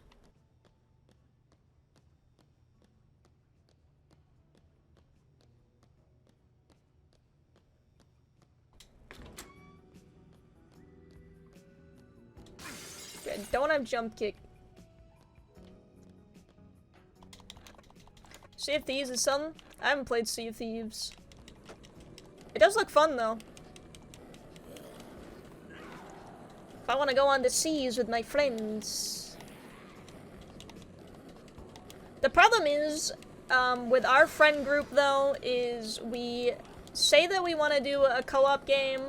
Okay, don't have jump kick. Sea of Thieves is something? I haven't played Sea of Thieves. It does look fun though. If I want to go on the seas with my friends. The problem is, with our friend group though, is we say that we want to do a co-op game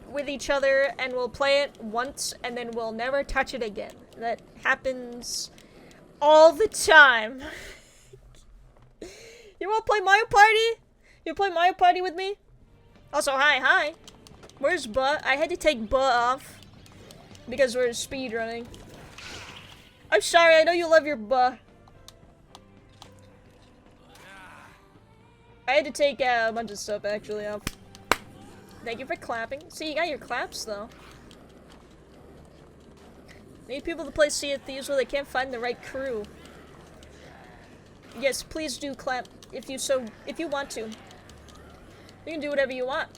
with each other and we'll play it once and then we'll never touch it again. That happens all the time. You wanna play Mario Party? You play Mario Party with me? Also, hi. Where's Butt? I had to take Butt off because we're speedrunning. I'm sorry, I know you love your Butt. I had to take a bunch of stuff actually off. Thank you for clapping. See, you got your claps though. Need people to play Sea of Thieves where they can't find the right crew. Yes, please do clap if you want to. You can do whatever you want.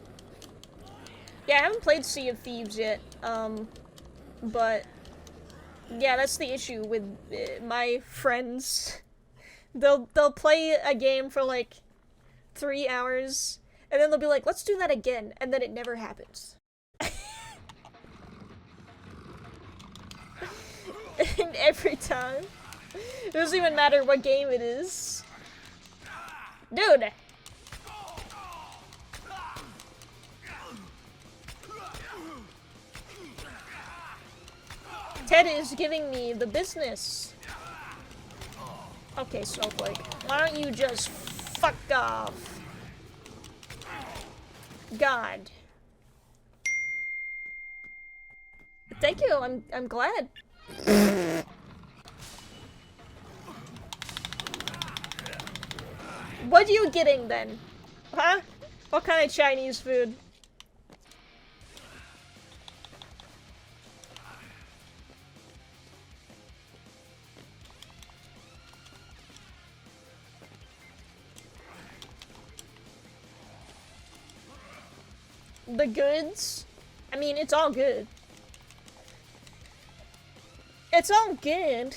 Yeah, I haven't played Sea of Thieves yet. But yeah, that's the issue with my friends. They'll play a game for like 3 hours. And then they'll be like, let's do that again, and then it never happens. And every time. It doesn't even matter what game it is. Dude! Ted is giving me the business. Okay, Snowflake, why don't you just fuck off? God. Thank you, I'm glad. What are you getting then? Huh? What kind of Chinese food? The goods? I mean, it's all good. It's all good.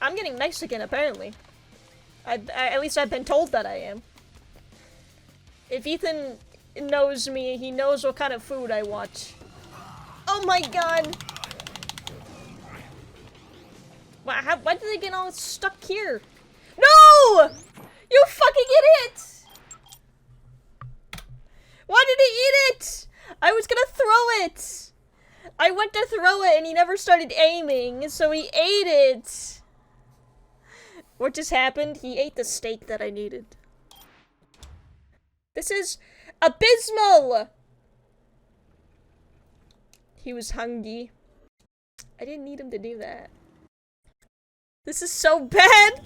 I'm getting Mexican, apparently. At least I've been told that I am. If Ethan knows me. He knows what kind of food I watch. Oh my god! Why did they get all stuck here? No! You fucking idiot! Why did he eat it? I was gonna throw it. I went to throw it and he never started aiming, so he ate it. What just happened? He ate the steak that I needed. This is abysmal! He was hungry. I didn't need him to do that. This is so bad!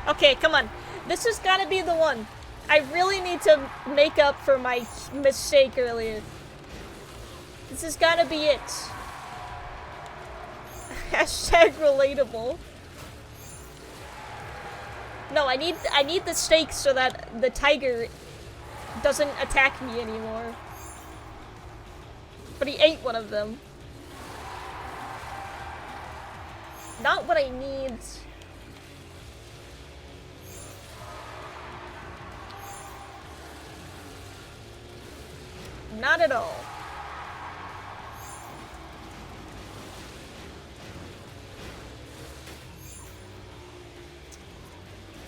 Okay, come on. This has gotta be the one. I really need to make up for my mistake earlier. This has gotta be it. Hashtag relatable. No, I need the steak so that the tiger doesn't attack me anymore. But he ate one of them. Not what I need. Not at all.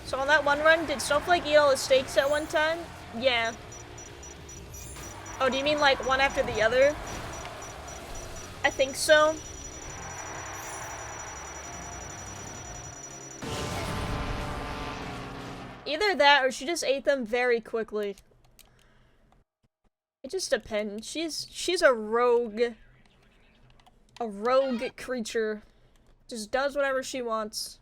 So on that one run, did Snowflake eat all the steaks at one time? Yeah. Oh, do you mean like one after the other? I think so. Either that or she just ate them very quickly. It just depends. She's a rogue. A rogue creature. Just does whatever she wants.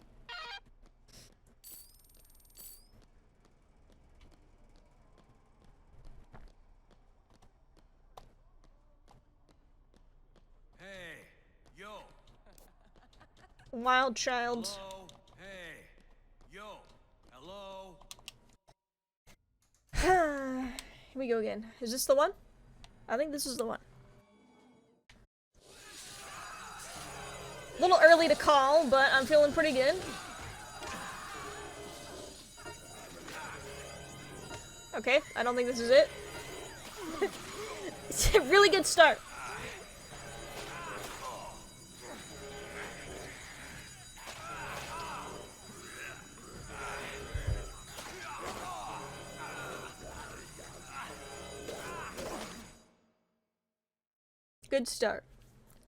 Hey, yo. Wild child. Hello. Hey, yo. Hello. Here we go again. Is this the one? I think this is the one. A little early to call, but I'm feeling pretty good. Okay, I don't think this is it. It's a really good start. Good start.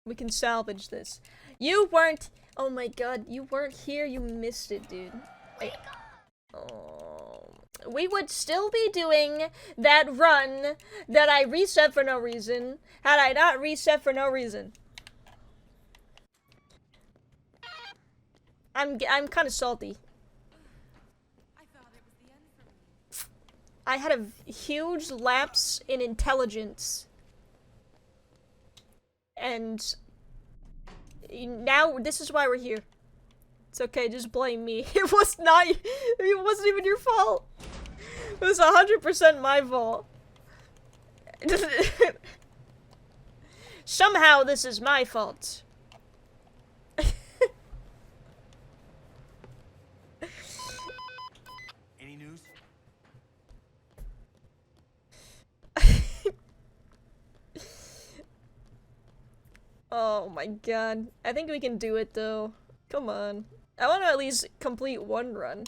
We can salvage this. You weren't. Oh my god, you weren't here. You missed it, dude. Oh, we would still be doing that run that I reset for no reason had I not reset for no reason. I'm kind of salty. I thought it was the end for me. I had a huge lapse in intelligence. And now this is why we're here. It's okay, just blame me. It was not. It wasn't even your fault. It was 100% my fault. Somehow this is my fault. Any news? Oh my god. I think we can do it though. Come on. I want to at least complete one run.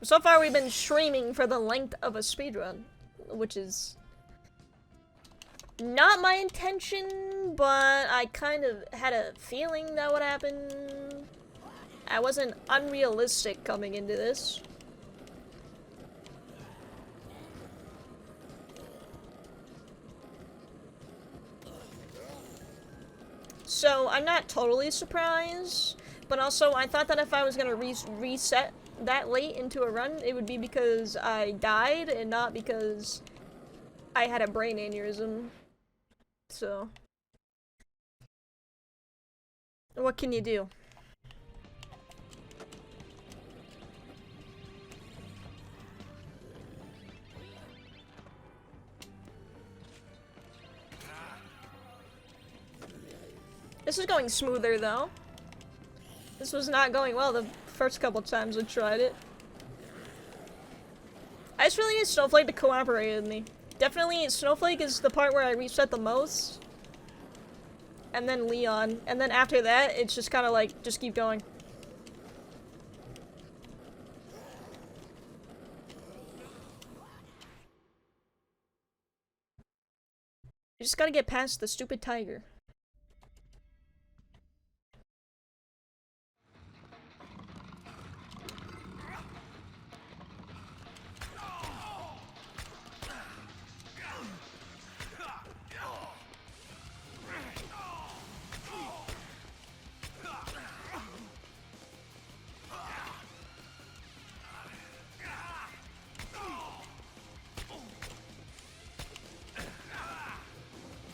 So far we've been streaming for the length of a speedrun, which is not my intention, but I kind of had a feeling that would happen. I wasn't unrealistic coming into this. So I'm not totally surprised, but also I thought that if I was gonna reset that late into a run, it would be because I died and not because I had a brain aneurysm. So what can you do? This is going smoother, though. This was not going well the first couple times I tried it. I just really need Snowflake to cooperate with me. Definitely, Snowflake is the part where I reset the most. And then Leon. And then after that, it's just kind of like, just keep going. You just gotta get past the stupid tiger.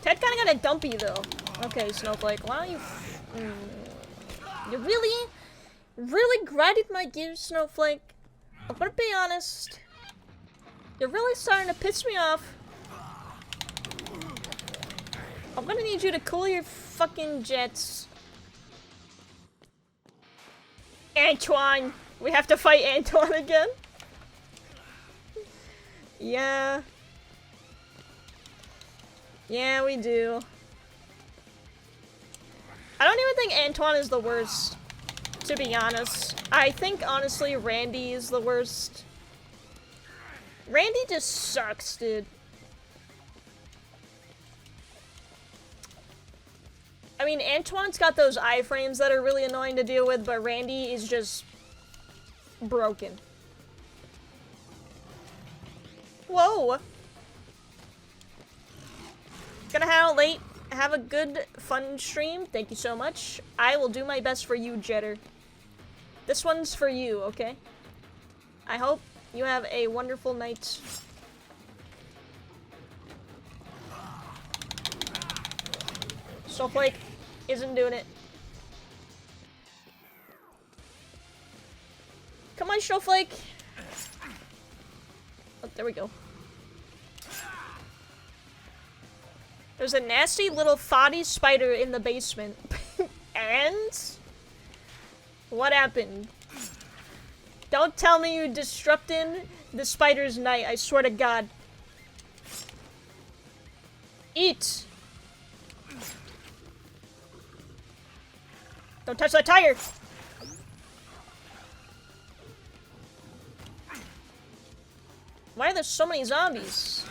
Ted kinda got a dumpy though. Okay, Snowflake, why don't you... You really grinded my gears, Snowflake. I'm gonna be honest. You're really starting to piss me off. I'm gonna need you to cool your fucking jets. Antoine! We have to fight Antoine again? Yeah. Yeah, we do. I don't even think Antoine is the worst, to be honest. I think, honestly, Randy is the worst. Randy just sucks, dude. I mean, Antoine's got those iframes that are really annoying to deal with, but Randy is just broken. Whoa! Gonna head out late. Have a good, fun stream. Thank you so much. I will do my best for you, Jetter. This one's for you, okay? I hope you have a wonderful night. Snowflake isn't doing it. Come on, Snowflake. Oh, there we go. There's a nasty little foddy spider in the basement. And? What happened? Don't tell me you disrupted the spider's night, I swear to God. Eat! Don't touch that tire! Why are there so many zombies?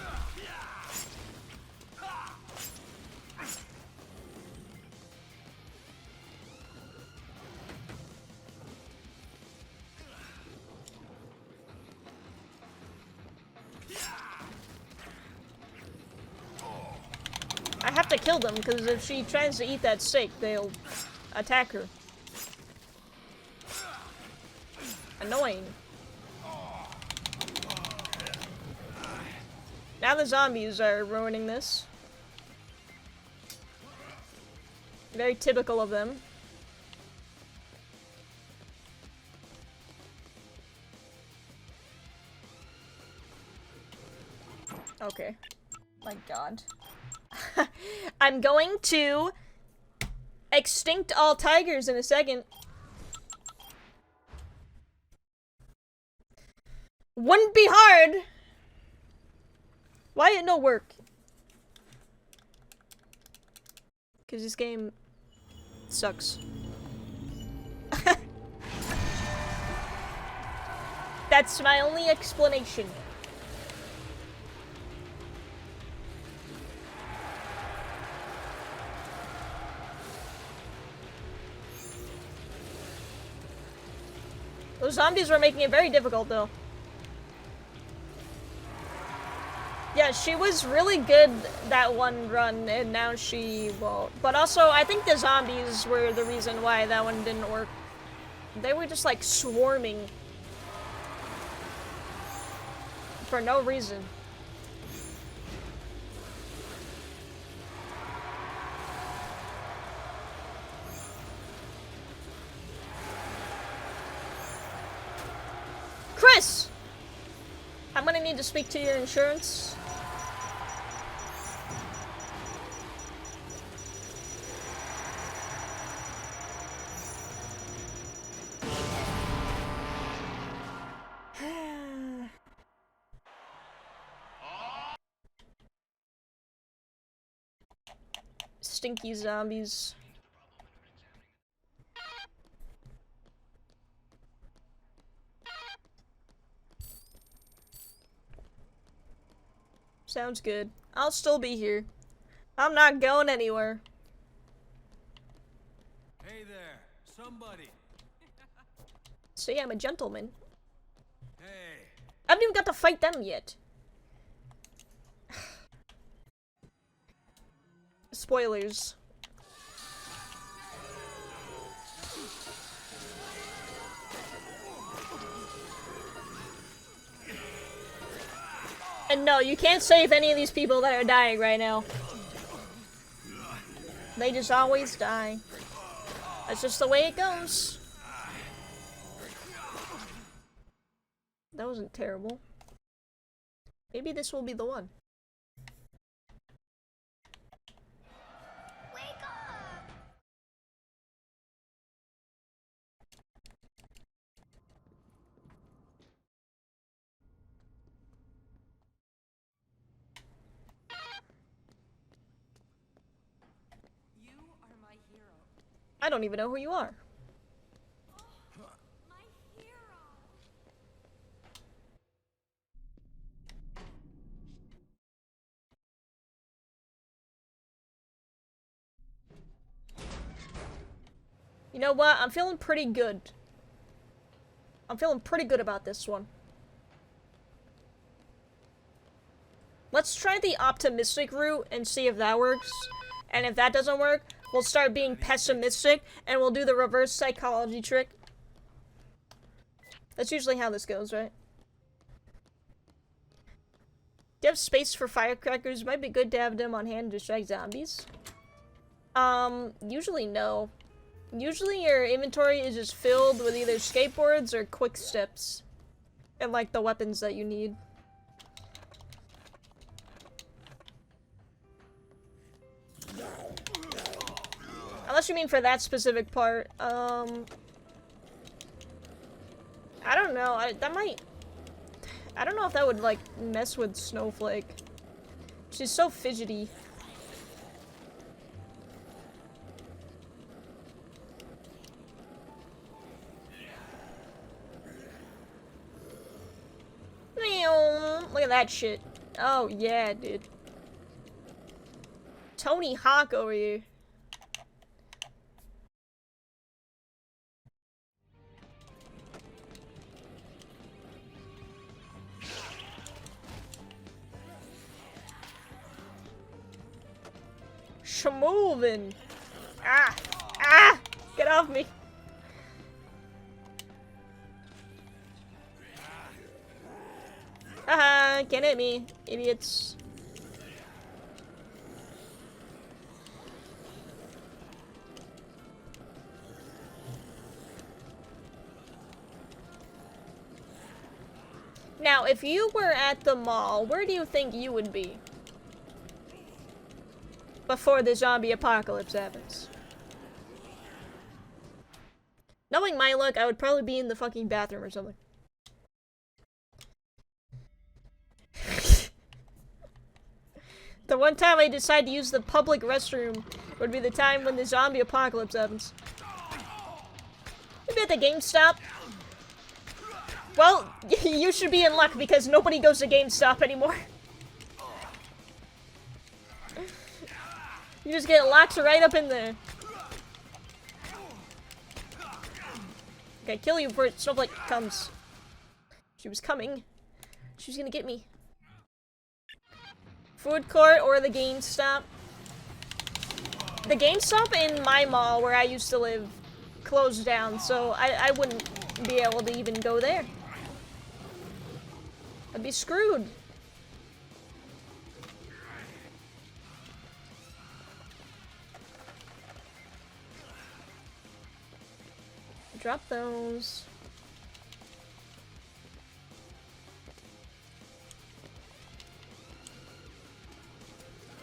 I have to kill them, because if she tries to eat that steak, they'll attack her. Annoying. Now the zombies are ruining this. Very typical of them. Okay. My God. I'm going to extinct all tigers in a second. Wouldn't be hard. Why didn't it work? Because this game sucks. That's my only explanation. Those zombies were making it very difficult, though. Yeah, she was really good that one run, and now she won't. But also, I think the zombies were the reason why that one didn't work. They were just, like, swarming. For no reason. Chris! I'm gonna need to speak to your insurance. Stinky zombies. Sounds good. I'll still be here. I'm not going anywhere. Hey there, somebody. See, I'm a gentleman. Hey. I haven't even got to fight them yet. Spoilers. And no, you can't save any of these people that are dying right now. They just always die. That's just the way it goes. That wasn't terrible. Maybe this will be the one. Wake up! You are my hero. I don't even know who you are. My hero! You know what? I'm feeling pretty good. I'm feeling pretty good about this one. Let's try the optimistic route and see if that works. And if that doesn't work, we'll start being pessimistic and we'll do the reverse psychology trick. That's usually how this goes, right? Do you have space for firecrackers? Might be good to have them on hand to distract zombies. Usually no. Usually your inventory is just filled with either skateboards or quick steps. And like the weapons that you need. Unless you mean for that specific part. I don't know. I don't know if that would like mess with Snowflake. She's so fidgety. Look at that shit. Oh yeah, dude. Tony Hawk over here. Schmovin'. Ah! Ah! Get off me. Haha, can't hit me, idiots. Now, if you were at the mall, where do you think you would be? Before the zombie apocalypse happens. Knowing my luck, I would probably be in the fucking bathroom or something. The one time I decide to use the public restroom would be the time when the zombie apocalypse happens. Maybe at the GameStop. Well, you should be in luck because nobody goes to GameStop anymore. You just get locked right up in there. Okay, kill you before Snowflake comes. She was coming. She was gonna get me. Food court or the GameStop? The GameStop in my mall where I used to live closed down, so I wouldn't be able to even go there. I'd be screwed. Drop those.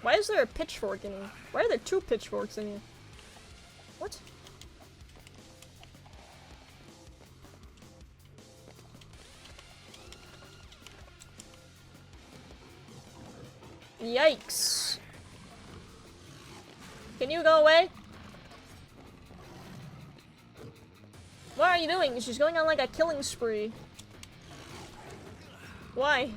Why is there a pitchfork in here? Why are there two pitchforks in here? What? Yikes. Can you go away? What are you doing? She's going on like a killing spree. Why?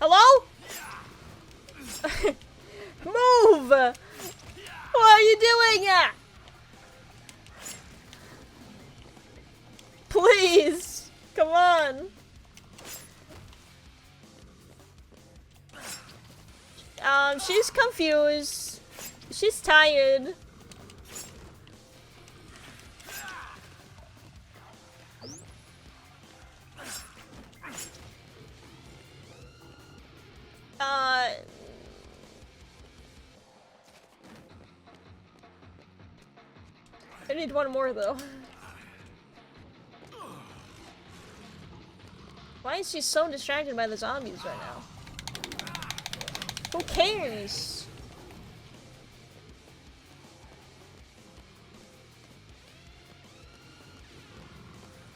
Hello? Move! What are you doing? Please! Come on! She's confused. She's tired. I need one more though. Why is she so distracted by the zombies right now? Who cares?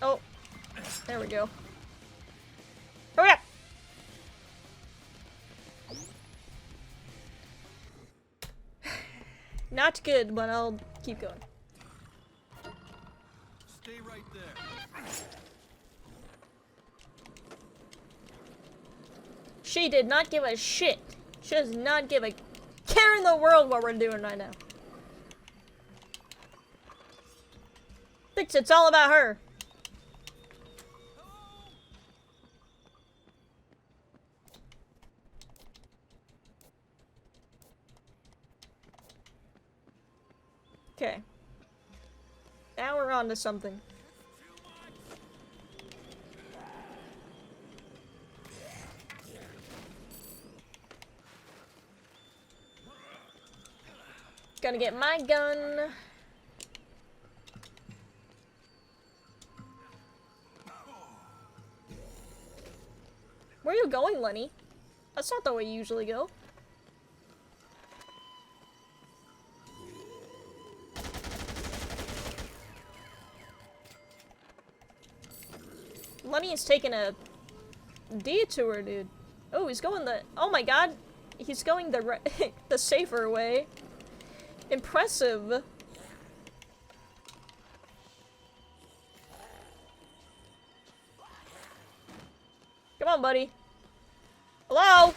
Oh, there we go. Hurry up! Not good, but I'll keep going. Stay right there. She did not give a shit. She does not give a care in the world what we're doing right now. Thinks it's all about her. Okay. Now we're on to something. Gonna get my gun. Where are you going, Lenny? That's not the way you usually go. Lenny is taking a detour, dude. Oh, he's going the— oh my god! He's going the the safer way. Impressive. Come on, buddy. Hello?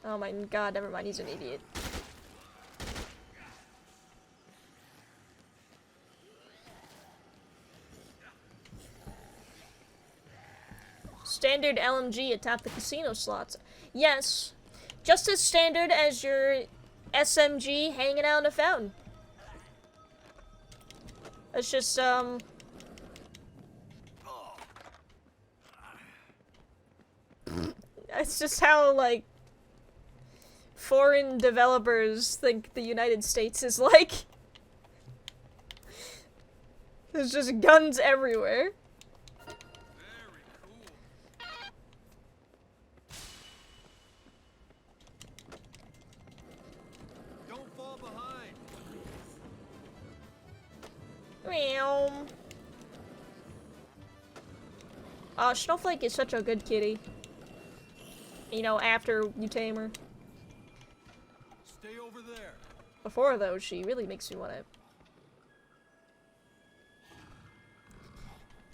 Oh my god, never mind, he's an idiot. Standard LMG atop the casino slots. Yes, just as standard as your SMG hanging out in a fountain. It's just, it's just how, like, foreign developers think the United States is like. There's just guns everywhere. Snowflake is such a good kitty. You know, after you tame her. Stay over there. Before, though, she really makes me want to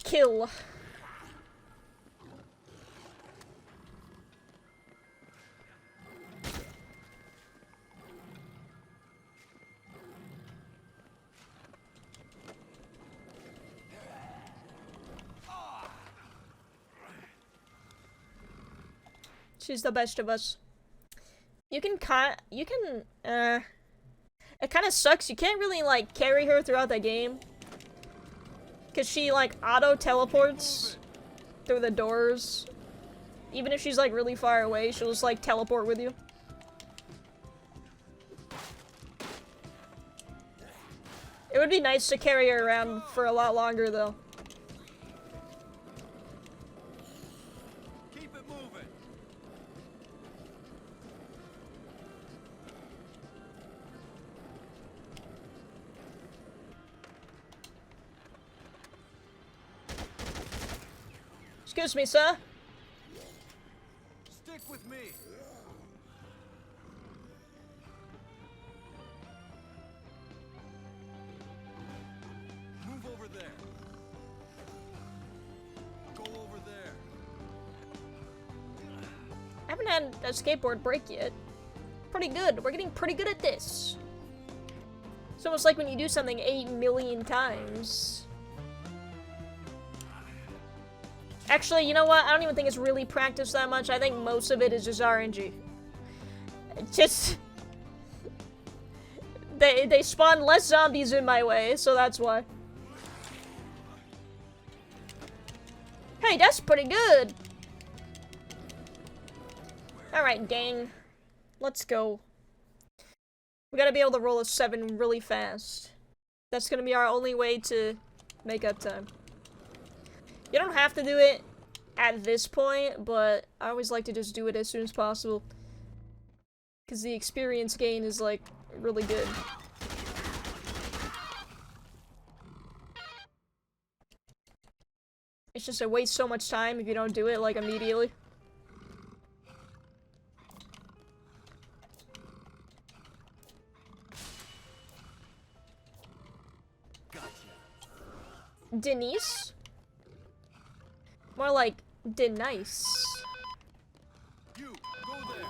kill. She's the best of us. It kind of sucks. You can't really, like, carry her throughout the game. Because she, like, auto-teleports through the doors. Even if she's, like, really far away, she'll just, like, teleport with you. It would be nice to carry her around for a lot longer, though. Keep it moving. Excuse me, sir. Stick with me. Move over there. Go over there. I haven't had a skateboard break yet. Pretty good. We're getting pretty good at this. It's almost like when you do something 8 million times. Actually, you know what? I don't even think it's really practiced that much. I think most of it is just RNG. Just... They spawn less zombies in my way, so that's why. Hey, that's pretty good! Alright, gang. Let's go. We gotta be able to roll a 7 really fast. That's gonna be our only way to make up time. You don't have to do it at this point, but I always like to just do it as soon as possible. Because the experience gain is, like, really good. It's just it wastes so much time if you don't do it, like, immediately. Denise? More like Denice. You, go there.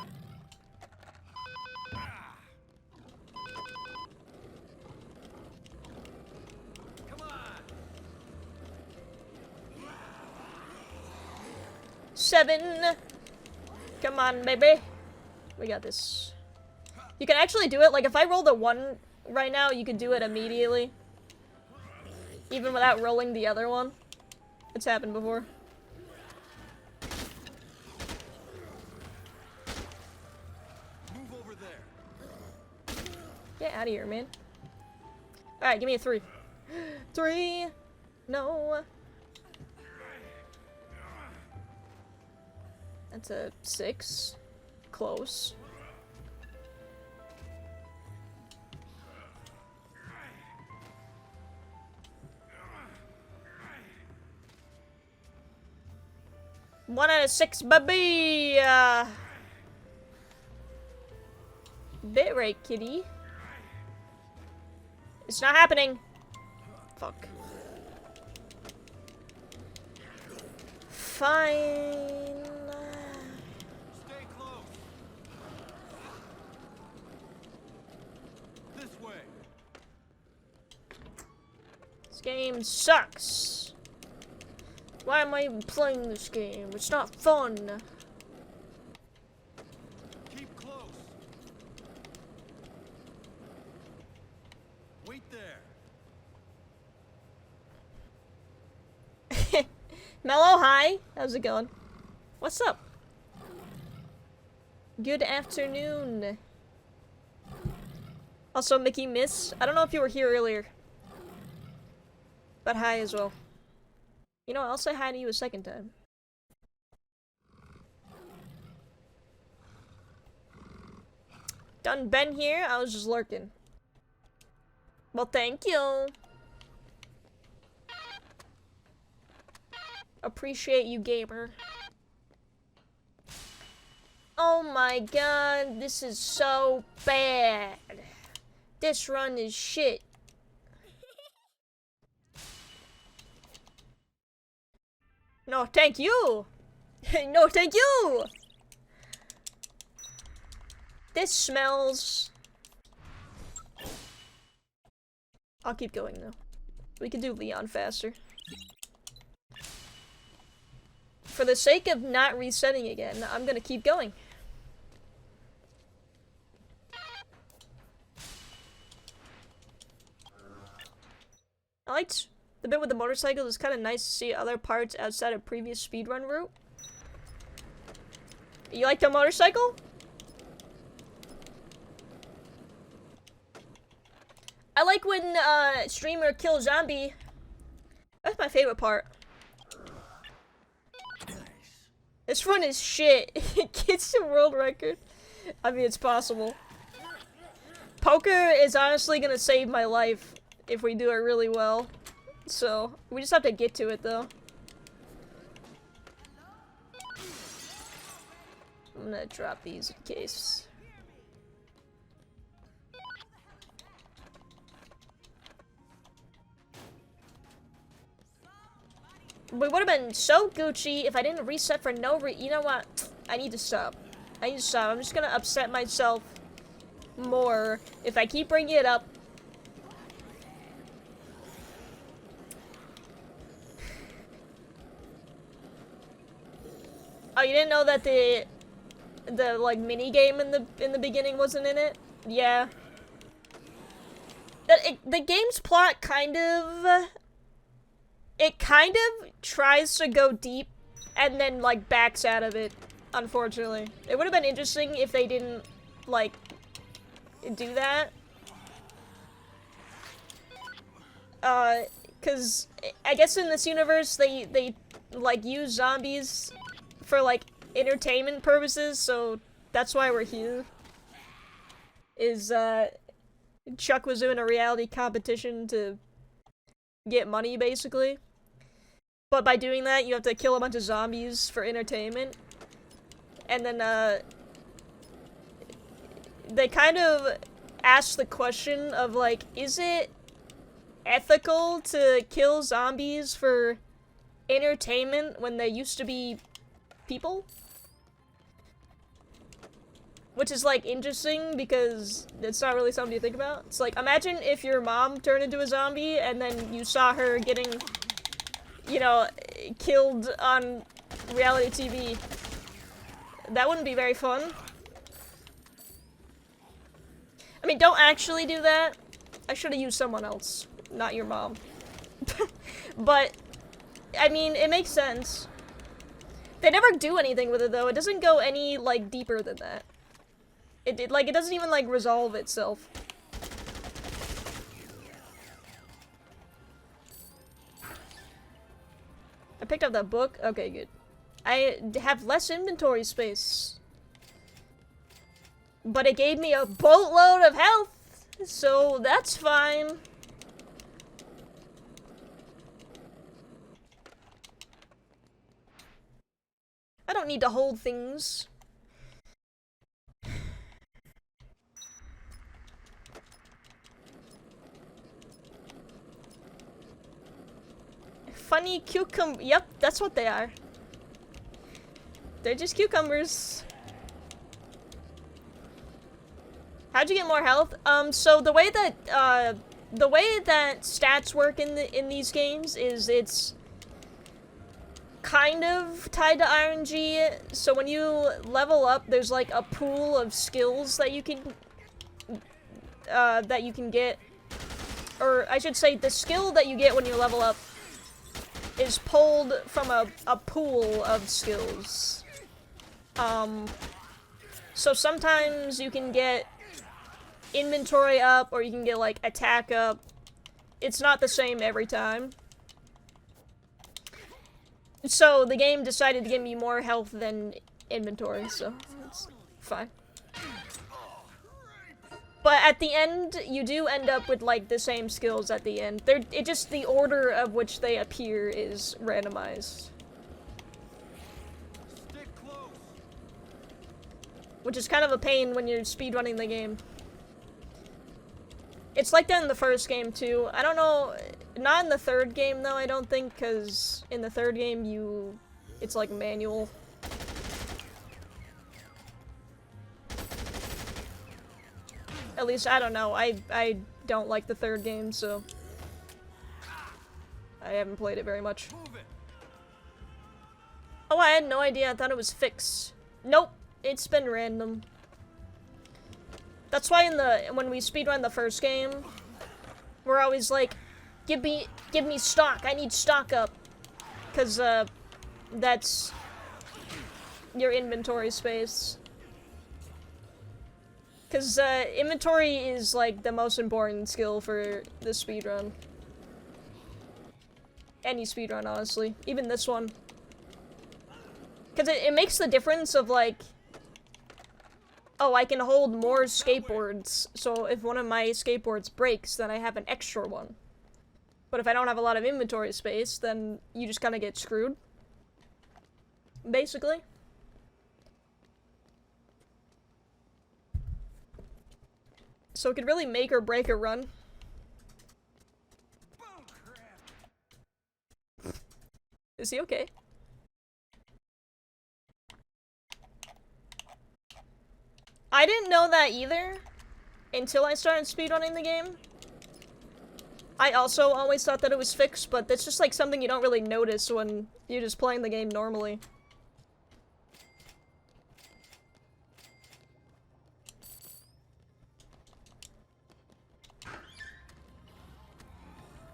Come on. 7. Come on, baby. We got this. You can actually do it, like, if I rolled a 1 right now, you could do it immediately. Even without rolling the other one. It's happened before. Move over there. Get out of here, man. Alright, give me a 3. 3! No! That's a 6. Close. One out of 6, baby! Bit rate, kitty. It's not happening. Fuck. Fine. Stay close. This way. This game sucks. Why am I even playing this game? It's not fun. Keep close. Wait there. Mellow, hi. How's it going? What's up? Good afternoon. Also, Mickey Miss. I don't know if you were here earlier. But hi as well. You know, I'll say hi to you a second time. Done been here? I was just lurking. Well, thank you. Appreciate you, gamer. Oh my god, this is so bad. This run is shit. No, thank you! No, thank you! This smells... I'll keep going, though. We can do Leon faster. For the sake of not resetting again, I'm gonna keep going. I liked the bit with the motorcycle. It's kind of nice to see other parts outside of previous speedrun route. You like the motorcycle? I like when streamer kills zombie. That's my favorite part. This run is shit. It gets the world record. I mean, it's possible. Poker is honestly gonna save my life if we do it really well. So, we just have to get to it though. I'm gonna drop these in case. We would have been so Gucci if I didn't reset for no you know what? I need to stop. I need to stop. I'm just gonna upset myself more if I keep bringing it up. Oh, you didn't know that the like mini game in the beginning wasn't in it? Yeah. The game's plot kind of tries to go deep and then like backs out of it, unfortunately. It would have been interesting if they didn't like do that. Cause I guess in this universe they like use zombies for like entertainment purposes, so that's why we're here. Chuck was doing a reality competition to get money, basically. But by doing that, you have to kill a bunch of zombies for entertainment. And then, they kind of ask the question of, like, is it ethical to kill zombies for entertainment when they used to be people? Which is, like, interesting because it's not really something you think about. It's like, imagine if your mom turned into a zombie and then you saw her getting, you know, killed on reality TV. That wouldn't be very fun. I mean, don't actually do that. I should have used someone else, not your mom. But, I mean, it makes sense. They never do anything with it, though. It doesn't go any, like, deeper than that. It doesn't even, like, resolve itself. I picked up that book? Okay, good. I have less inventory space. But it gave me a boatload of health, so that's fine. I don't need to hold things. Funny cucumber. Yep, that's what they are. They're just cucumbers. How'd you get more health? So the way that stats work in these games is it's kind of tied to RNG. So when you level up, there's like a pool of skills that you can get, or I should say, the skill that you get when you level up is pulled from a pool of skills. So sometimes you can get inventory up, or you can get, like, attack up. It's not the same every time. So the game decided to give me more health than inventory, so it's fine. But at the end, you do end up with, like, the same skills at the end. It just, the order of which they appear is randomized. Stick close. Which is kind of a pain when you're speedrunning the game. It's like that in the first game, too. I don't know, not in the third game, though, I don't think, because in the third game, it's, like, manual. At least, I don't know. I don't like the third game, so I haven't played it very much. Oh, I had no idea. I thought it was fixed. Nope. It's been random. That's why when we speedrun the first game, we're always like, give me stock. I need stock up. 'Cause, that's your inventory space. Because inventory is like the most important skill for the speedrun. Any speedrun, honestly. Even this one. Because it makes the difference of like, oh, I can hold more skateboards, so if one of my skateboards breaks, then I have an extra one. But if I don't have a lot of inventory space, then you just kind of get screwed. Basically. So it could really make or break a run. Is he okay? I didn't know that either until I started speedrunning the game. I also always thought that it was fixed, but that's just like something you don't really notice when you're just playing the game normally.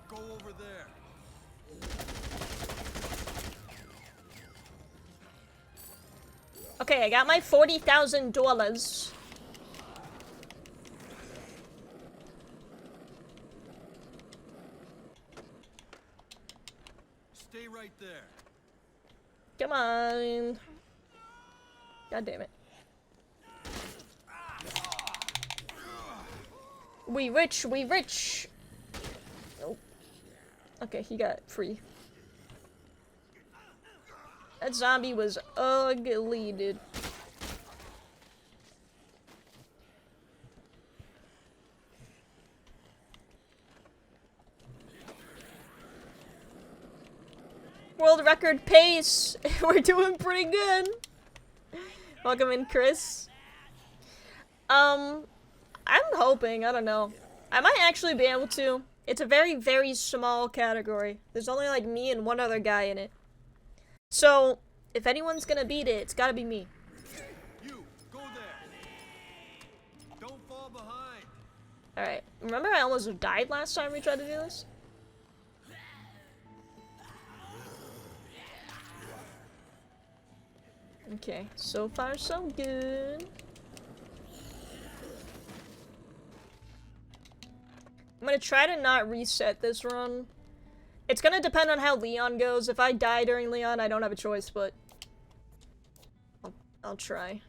Go over there. Okay, I got my $40,000. Stay right there. Come on. God damn it. We rich, we rich. Nope. Okay, he got free. That zombie was ugly, dude. World record pace. We're doing pretty good. Welcome in, Chris. I'm hoping, I don't know. I might actually be able to. It's a very, very small category. There's only like me and one other guy in it. So, if anyone's gonna beat it, it's gotta be me. You, go there. Don't fall behind. Alright, remember I almost died last time we tried to do this? Okay, so far so good. I'm gonna try to not reset this run. It's gonna depend on how Leon goes. If I die during Leon, I don't have a choice, but I'll try.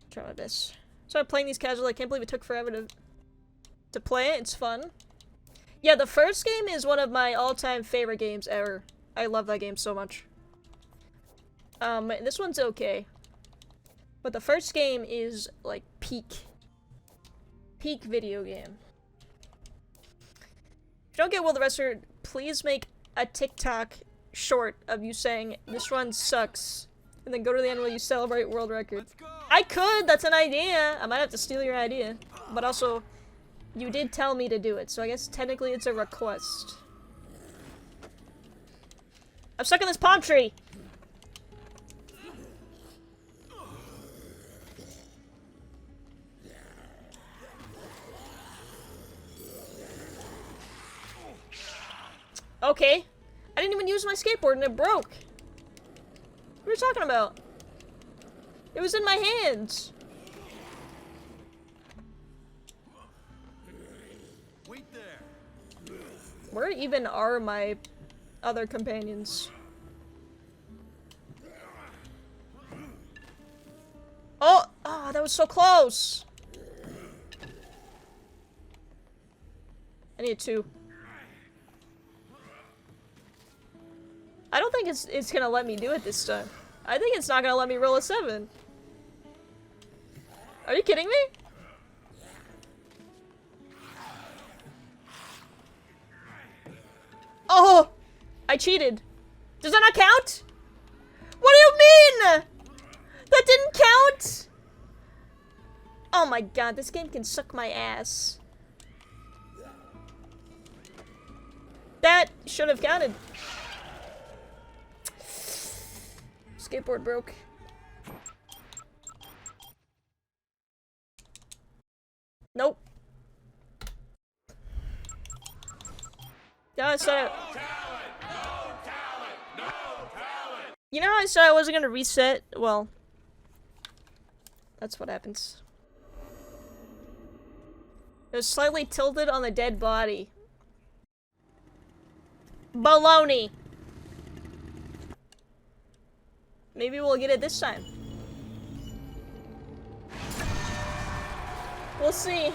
Try my best. Started playing these casually. I can't believe it took forever to play it. It's fun. Yeah, the first game is one of my all-time favorite games ever. I love that game so much. This one's okay. But the first game is, like, peak video game. If you don't get Will the Wrestler, please make a TikTok short of you saying, this run sucks. And then go to the end where you celebrate world record. Let's go. I could! That's an idea! I might have to steal your idea. But also, you did tell me to do it, so I guess technically it's a request. I'm stuck in this palm tree! Okay. I didn't even use my skateboard and it broke. What are you talking about? It was in my hands. Wait there. Where even are my other companions? Oh! Oh, that was so close! I need 2. I don't think it's gonna let me do it this time. I think it's not gonna let me roll a 7. Are you kidding me? Oh! I cheated. Does that not count? What do you mean? That didn't count? Oh my god, this game can suck my ass. That should have counted. Skateboard broke. Nope. Yeah, I said you know how I said I wasn't gonna reset? Well, That's what happens. It was slightly tilted on the dead body. Baloney! Maybe we'll get it this time. We'll see.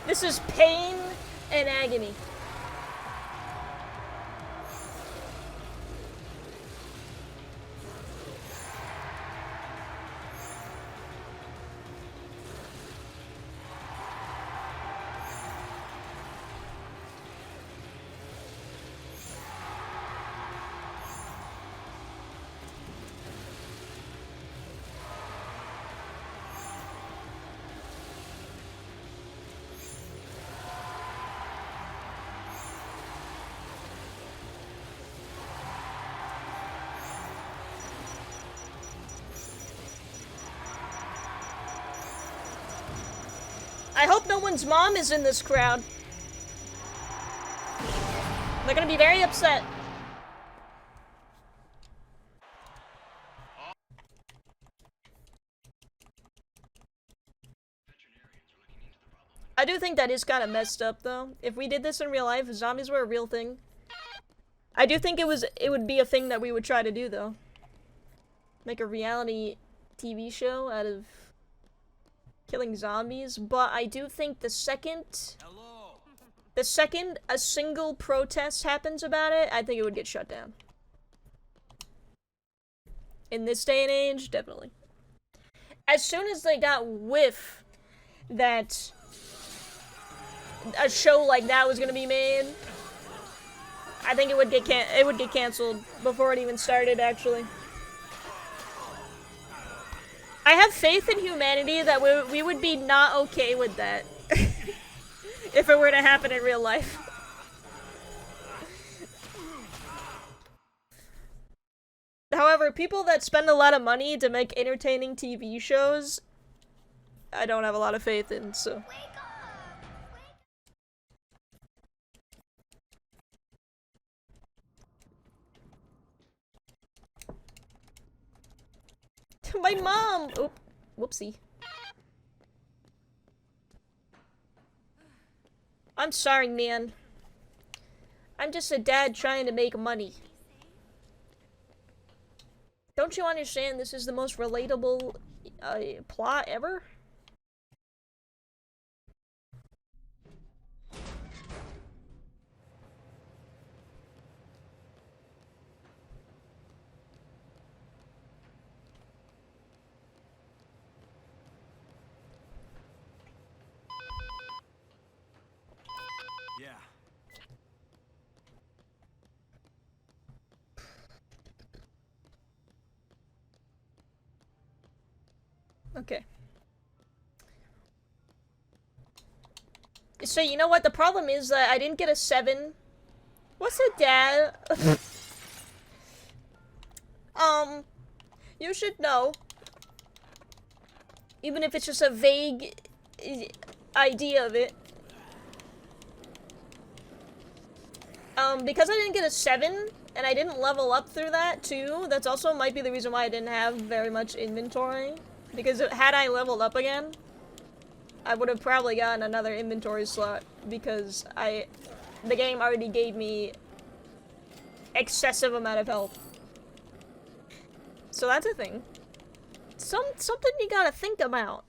This is pain and agony. I hope no one's mom is in this crowd. They're gonna be very upset. I do think that is kind of messed up, though. If we did this in real life, if zombies were a real thing, I do think it would be a thing that we would try to do, though. Make a reality TV show out of killing zombies, but I do think the second a single protest happens about it, I think it would get shut down. In this day and age, definitely. As soon as they got whiff that a show like that was gonna be made, I think it would get canceled before it even started, actually. I have faith in humanity that we would be not okay with that if it were to happen in real life. However, people that spend a lot of money to make entertaining TV shows, I don't have a lot of faith in, so. My mom! Oop. Whoopsie. I'm sorry, man. I'm just a dad trying to make money. Don't you understand this is the most relatable plot ever? Yeah. Okay. So you know what? The problem is that I didn't get a 7. What's it, Dad? You should know. Even if it's just a vague idea of it. Because I didn't get a 7, and I didn't level up through that, too, that's also might be the reason why I didn't have very much inventory. Because had I leveled up again, I would have probably gotten another inventory slot, because the game already gave me excessive amount of health. So that's a thing. Something you gotta think about.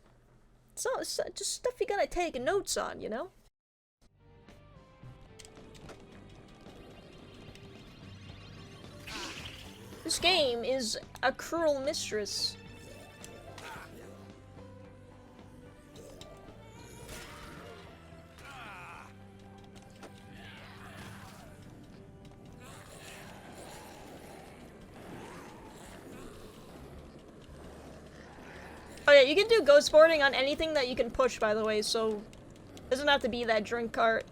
So just stuff you gotta take notes on, you know? This game is a cruel mistress. Oh yeah, you can do ghost boarding on anything that you can push, by the way, so it doesn't have to be that drink cart.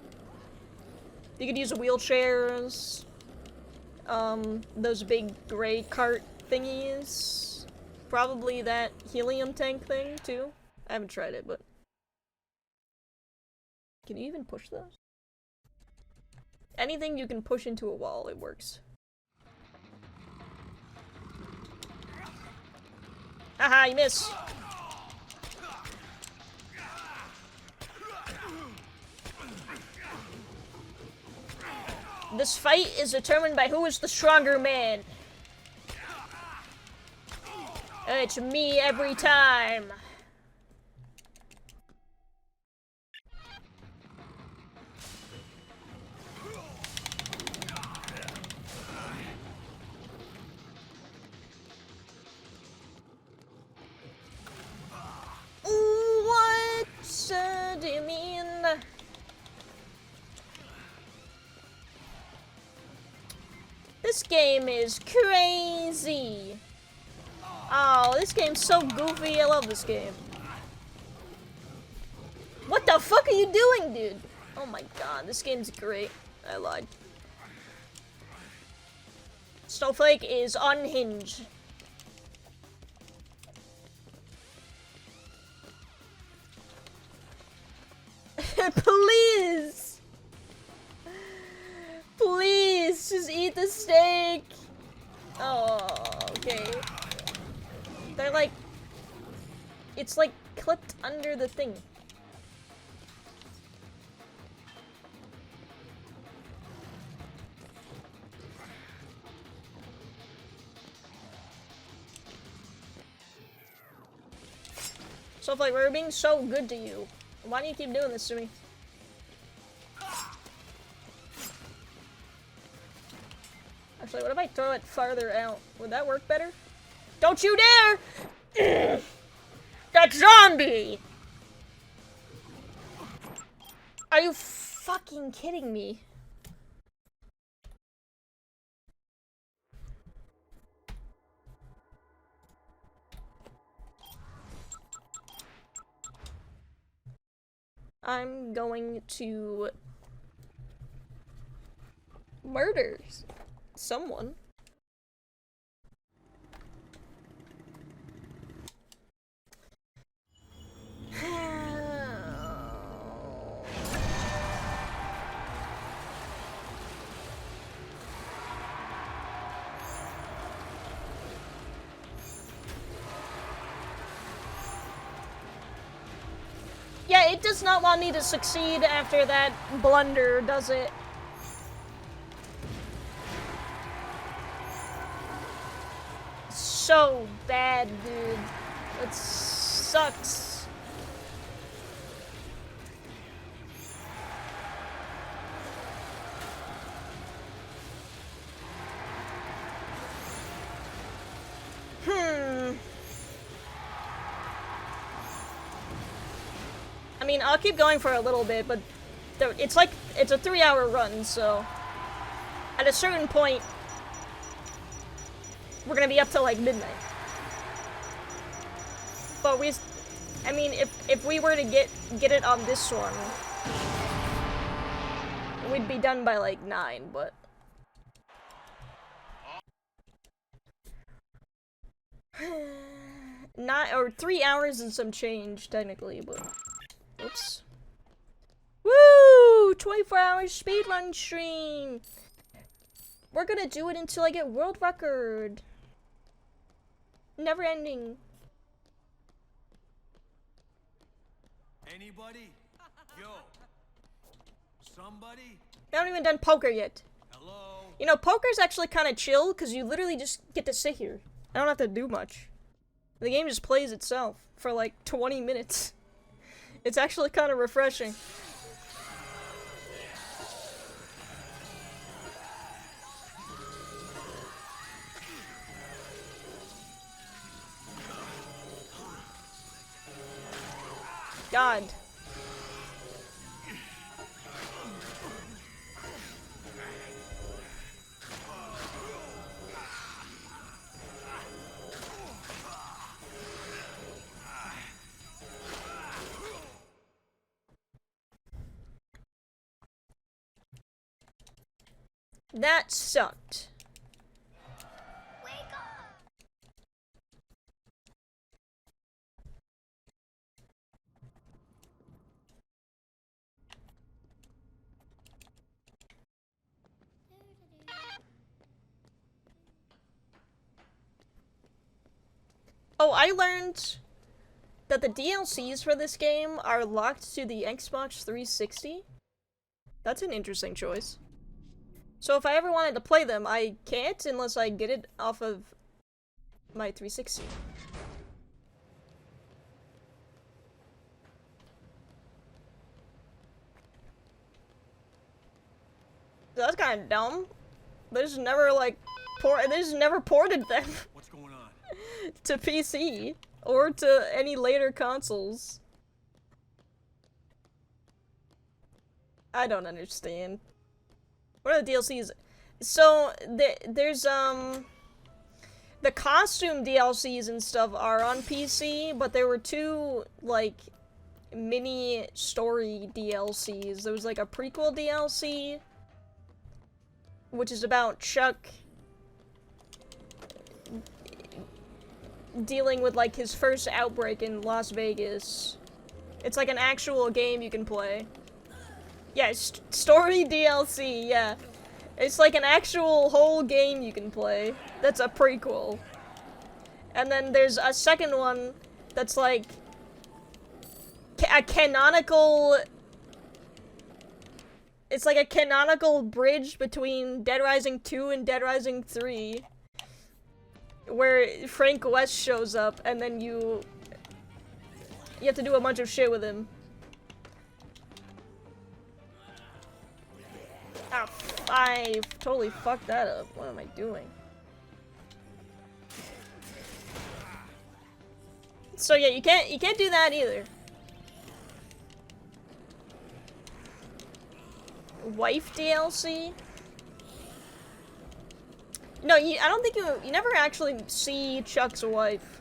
You could use wheelchairs, those big gray cart thingies, probably that helium tank thing, too. I haven't tried it, but... Can you even push those? anything you can push into a wall, it works. Haha, you miss. This fight is determined by who is the stronger man. It's me every time. What do you mean? This game is crazy. Oh, this game's so goofy. I love this game. What the fuck are you doing, dude? Oh my god, this game's great. I lied. Snowflake is unhinged. Please! Please, just eat the steak! Oh, okay. They're like... It's like clipped under the thing. So, like, we're being so good to you. Why do you keep doing this to me? Actually, what if I throw it farther out? Would that work better? Don't you dare! That zombie! Are you fucking kidding me? I'm going to murder someone. Yeah, it does not want me to succeed after that blunder, does it? So bad, dude. It sucks. I mean, I'll keep going for a little bit, but it's like, it's a 3-hour run, so at a certain point, we're gonna be up till like midnight. But I mean, if we were to get it on this one, we'd be done by like 9, but. Not, or 3 hours and some change, technically, but. Oops. Woo! 24-hour speedrun stream! We're gonna do it until I get world record. Never ending. Anybody? Yo. Somebody? I haven't even done poker yet. Hello? You know, poker's actually kind of chill, because you literally just get to sit here. I don't have to do much. The game just plays itself for like 20 minutes. It's actually kind of refreshing. God. That sucked. Oh, I learned that the DLCs for this game are locked to the Xbox 360. That's an interesting choice. So if I ever wanted to play them, I can't unless I get it off of my 360. That's kind of dumb. They just never like they just never ported them What's going on? to PC or to any later consoles. I don't understand. What are the DLCs? So there's the costume DLCs and stuff are on PC, but there were two like mini story DLCs. There was like a prequel DLC, which is about Chuck dealing with like his first outbreak in Las Vegas. It's like an actual game you can play. Yeah, story DLC, yeah. It's like an actual whole game you can play. That's a prequel. And then there's a second one that's like a canonical... It's like a canonical bridge between Dead Rising 2 and Dead Rising 3. Where Frank West shows up and then you have to do a bunch of shit with him. Ah, I totally fucked that up. What am I doing? So yeah, you can't do that either. Wife DLC? No, I don't think you never actually see Chuck's wife.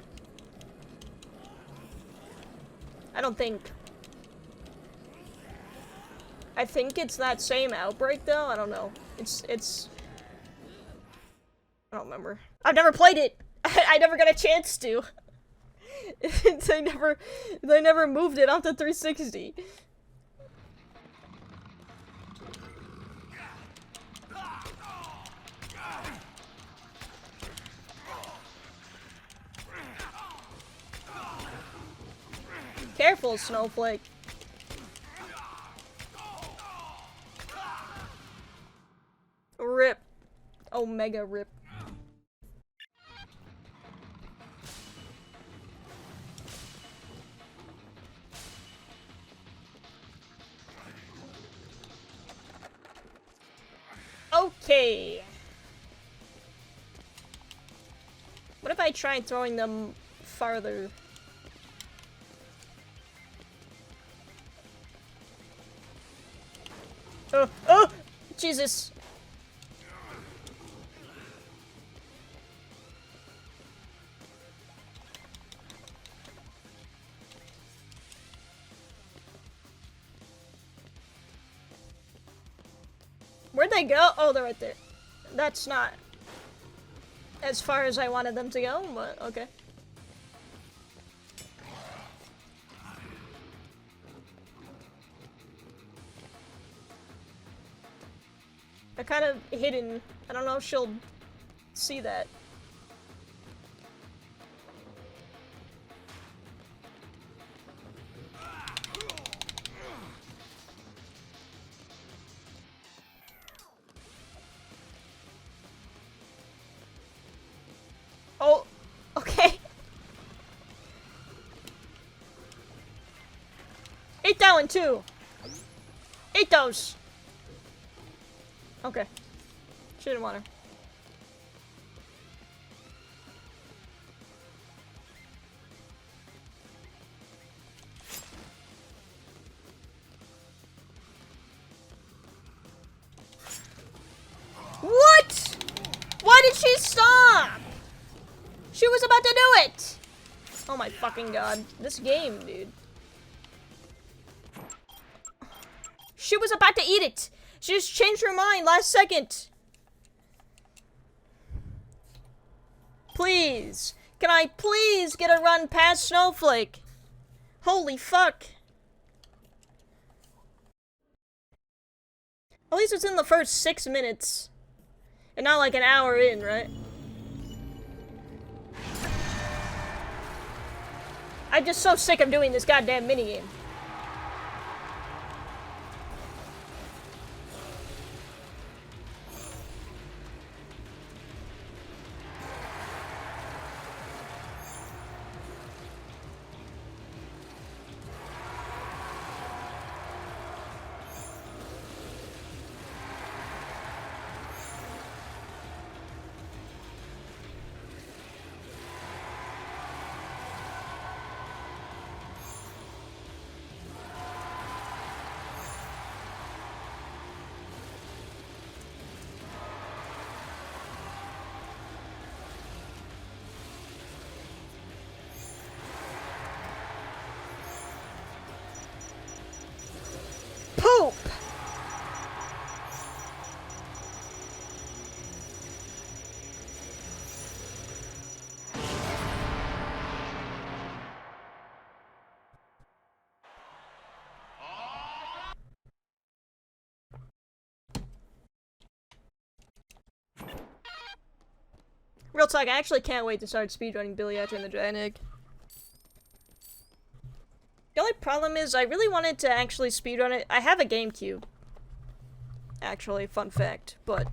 I don't think. I think it's that same outbreak though. I don't know. It's. I don't remember. I've never played it. I never got a chance to. They never moved it onto 360. Careful, Snowflake. Rip. Omega rip. Okay. What if I try throwing them farther? Oh! Jesus! Where'd they go? Oh, they're right there. That's not as far as I wanted them to go, but okay. They're kind of hidden. I don't know if she'll see that. Oh, okay. Eat that one too. Eat those. Okay. She didn't want her. What? Why did she stop? She was about to do it! Oh my fucking god. This game, dude. She was about to eat it! She just changed her mind last second! Please! Can I please get a run past Snowflake? Holy fuck. At least it's in the first 6 minutes. And not like an hour in, right? I'm just so sick of doing this goddamn minigame. Poop! Real talk, I actually can't wait to start speedrunning Billy Hatcher and the Giant Egg. The only problem is I really wanted to actually speedrun it. I have a GameCube. Actually, fun fact, but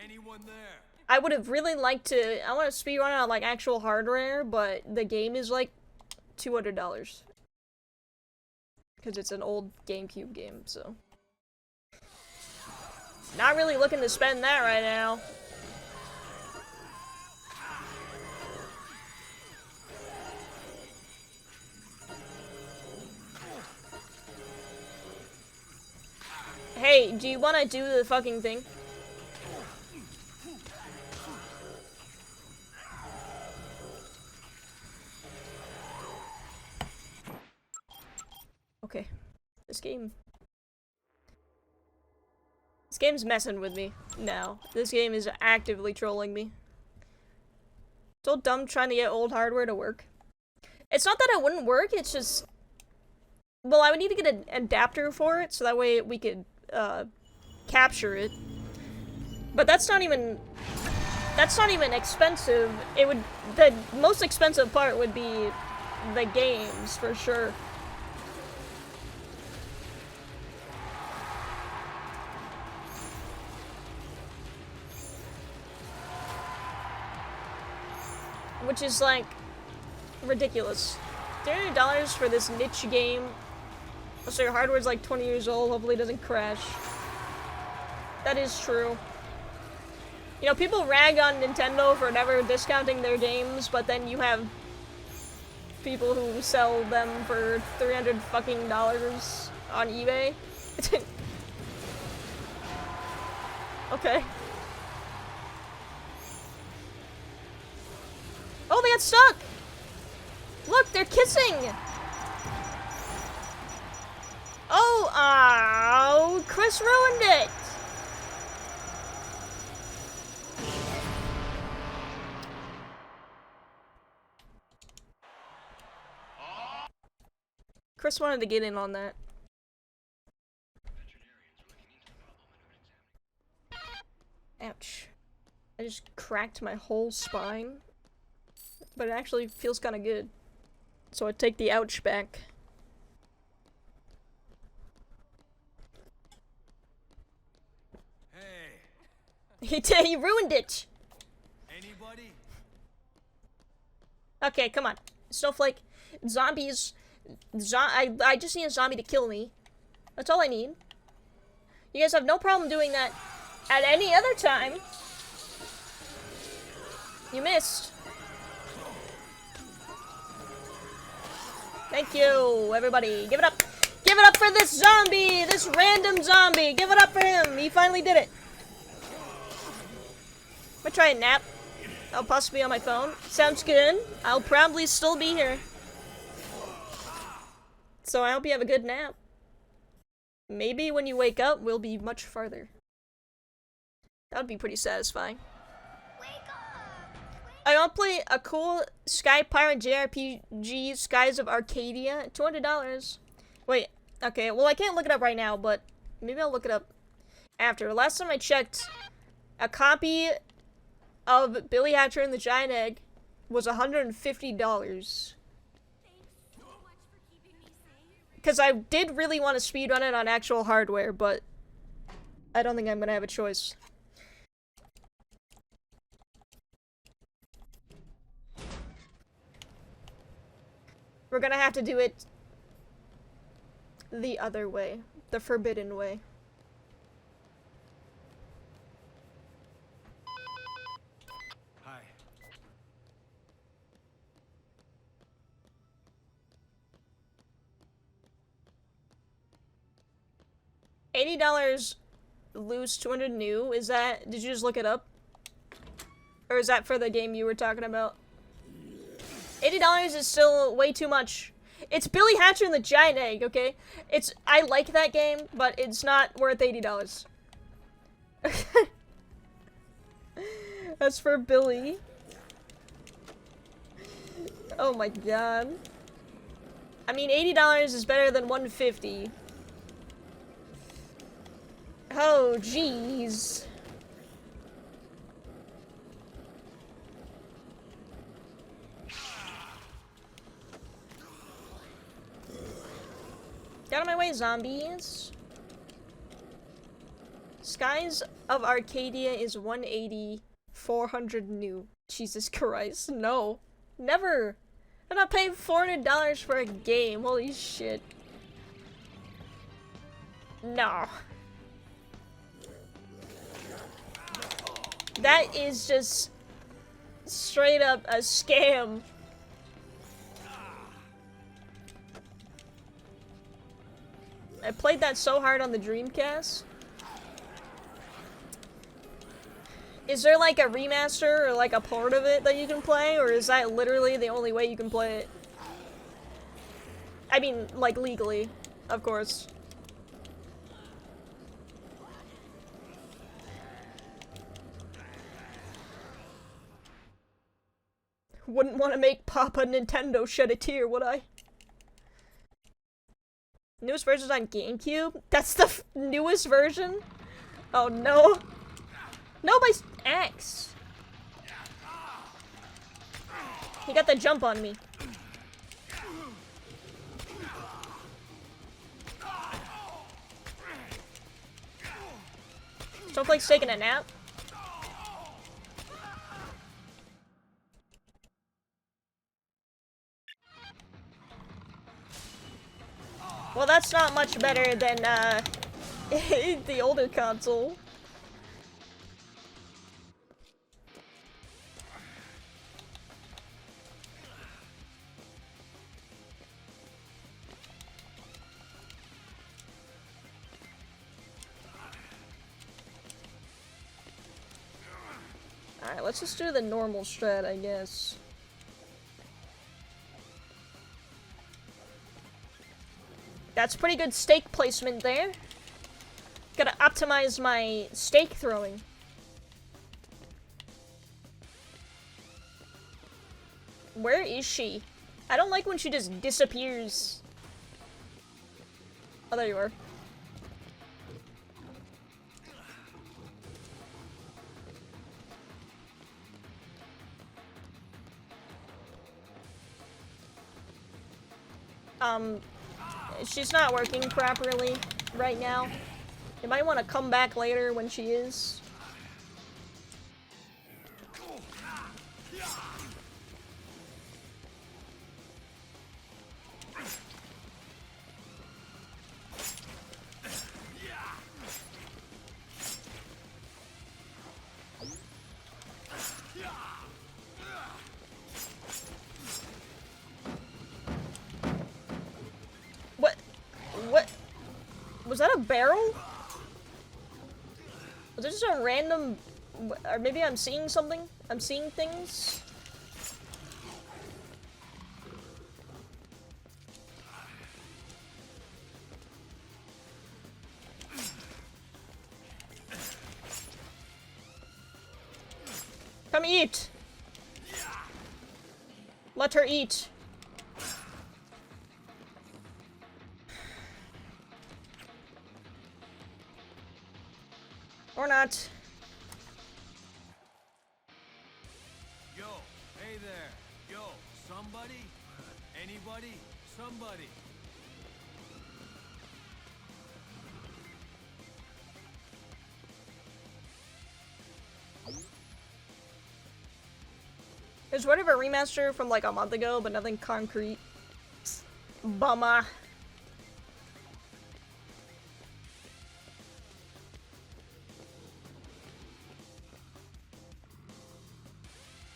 Anyone there? I would have really liked to. I want to speedrun it on like actual hardware, but the game is like $200 because it's an old GameCube game. So, not really looking to spend that right now. Hey, do you want to do the fucking thing? Okay. This game's messing with me now. This game is actively trolling me. So dumb trying to get old hardware to work. It's not that it wouldn't work, it's just... Well, I would need to get an adapter for it, so that way we could, capture it. But that's not even expensive. It would... The most expensive part would be the games, for sure. Which is, like, ridiculous. $300 for this niche game. So your hardware's like 20 years old, hopefully it doesn't crash. That is true. You know, people rag on Nintendo for never discounting their games, but then you have people who sell them for $300 fucking dollars on eBay. Okay. Oh, they got stuck! Look, they're kissing! Oh, Chris ruined it! Chris wanted to get in on that. Ouch. I just cracked my whole spine. But it actually feels kind of good. So I take the ouch back. Hey. He ruined it! Anybody? Okay, come on. Snowflake. Zombies. I just need a zombie to kill me. That's all I need. You guys have no problem doing that at any other time. You missed. Thank you, everybody. Give it up. Give it up for this zombie! This random zombie! Give it up for him! He finally did it. I'm gonna try a nap. I'll possibly be on my phone. Sounds good. I'll probably still be here. So I hope you have a good nap. Maybe when you wake up, we'll be much farther. That would be pretty satisfying. I want to play a cool Sky Pirate JRPG, Skies of Arcadia, $200. Wait, okay, well I can't look it up right now, but maybe I'll look it up after. Last time I checked, a copy of Billy Hatcher and the Giant Egg, was $150. Because I did really want to speedrun it on actual hardware, but I don't think I'm gonna have a choice. We're gonna have to do it the other way, the forbidden way. Hi. $80 loose, 200 new. Is that, did you just look it up? Or is that for the game you were talking about? $80 is still way too much. It's Billy Hatcher and the Giant Egg, okay? I like that game, but it's not worth $80. That's for Billy. Oh my god. I mean, $80 is better than $150. Oh, jeez. Get out of my way, zombies. Skies of Arcadia is 180, 400 new. Jesus Christ, no. Never. I'm not paying $400 for a game, holy shit. No. That is just straight up a scam. I played that so hard on the Dreamcast. Is there like a remaster or like a port of it that you can play, or is that literally the only way you can play it? I mean, like legally, of course. Wouldn't want to make Papa Nintendo shed a tear, would I? Newest version's on GameCube? That's the newest version? Oh no. No, my axe. He got the jump on me. Snowflake's taking a nap. Well, that's not much better than, the older console. Alright, let's just do the normal strat, I guess. That's pretty good stake placement there. Gotta optimize my stake throwing. Where is she? I don't like when she just disappears. Oh, there you are. She's not working properly right now. You might want to come back later when she is. What? Was that a barrel? Was it just a random... Or maybe I'm seeing something? I'm seeing things? Come eat! Let her eat. Or not. Yo, hey there. Yo, somebody? Anybody? Somebody? There's whatever remaster from like a month ago, but nothing concrete. Bummer.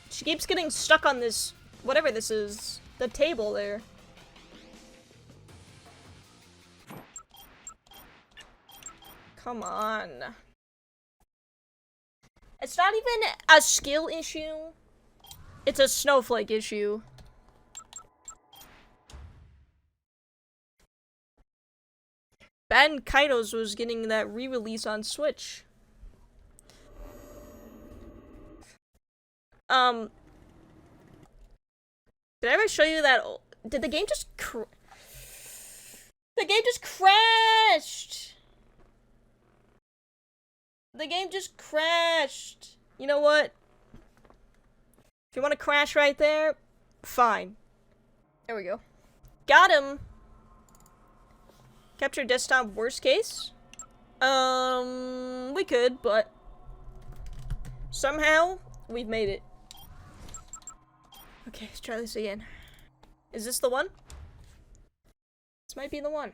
She keeps getting stuck on this, whatever this is, the table there. Come on. It's not even a skill issue. It's a snowflake issue. Ben Kaitos was getting that re-release on Switch. Did I ever show you that? Did the game just the game just crashed! The game just crashed! You know what? If you want to crash right there, fine. There we go. Got him! Capture desktop worst case? We could, but somehow we've made it. Okay, let's try this again. Is this the one? This might be the one.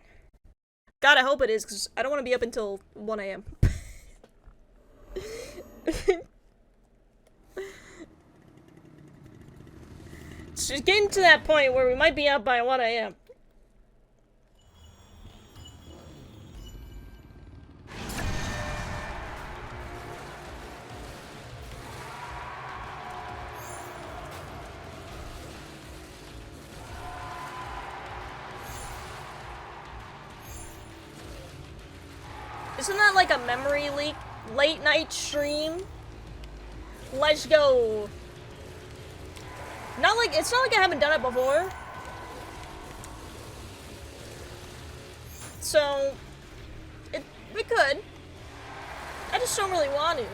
God, I hope it is, because I don't want to be up until 1 AM. It's just getting to that point where we might be up by 1 AM. Isn't that like a memory leak late night stream? Let's go. It's not like I haven't done it before. So we could. I just don't really want to.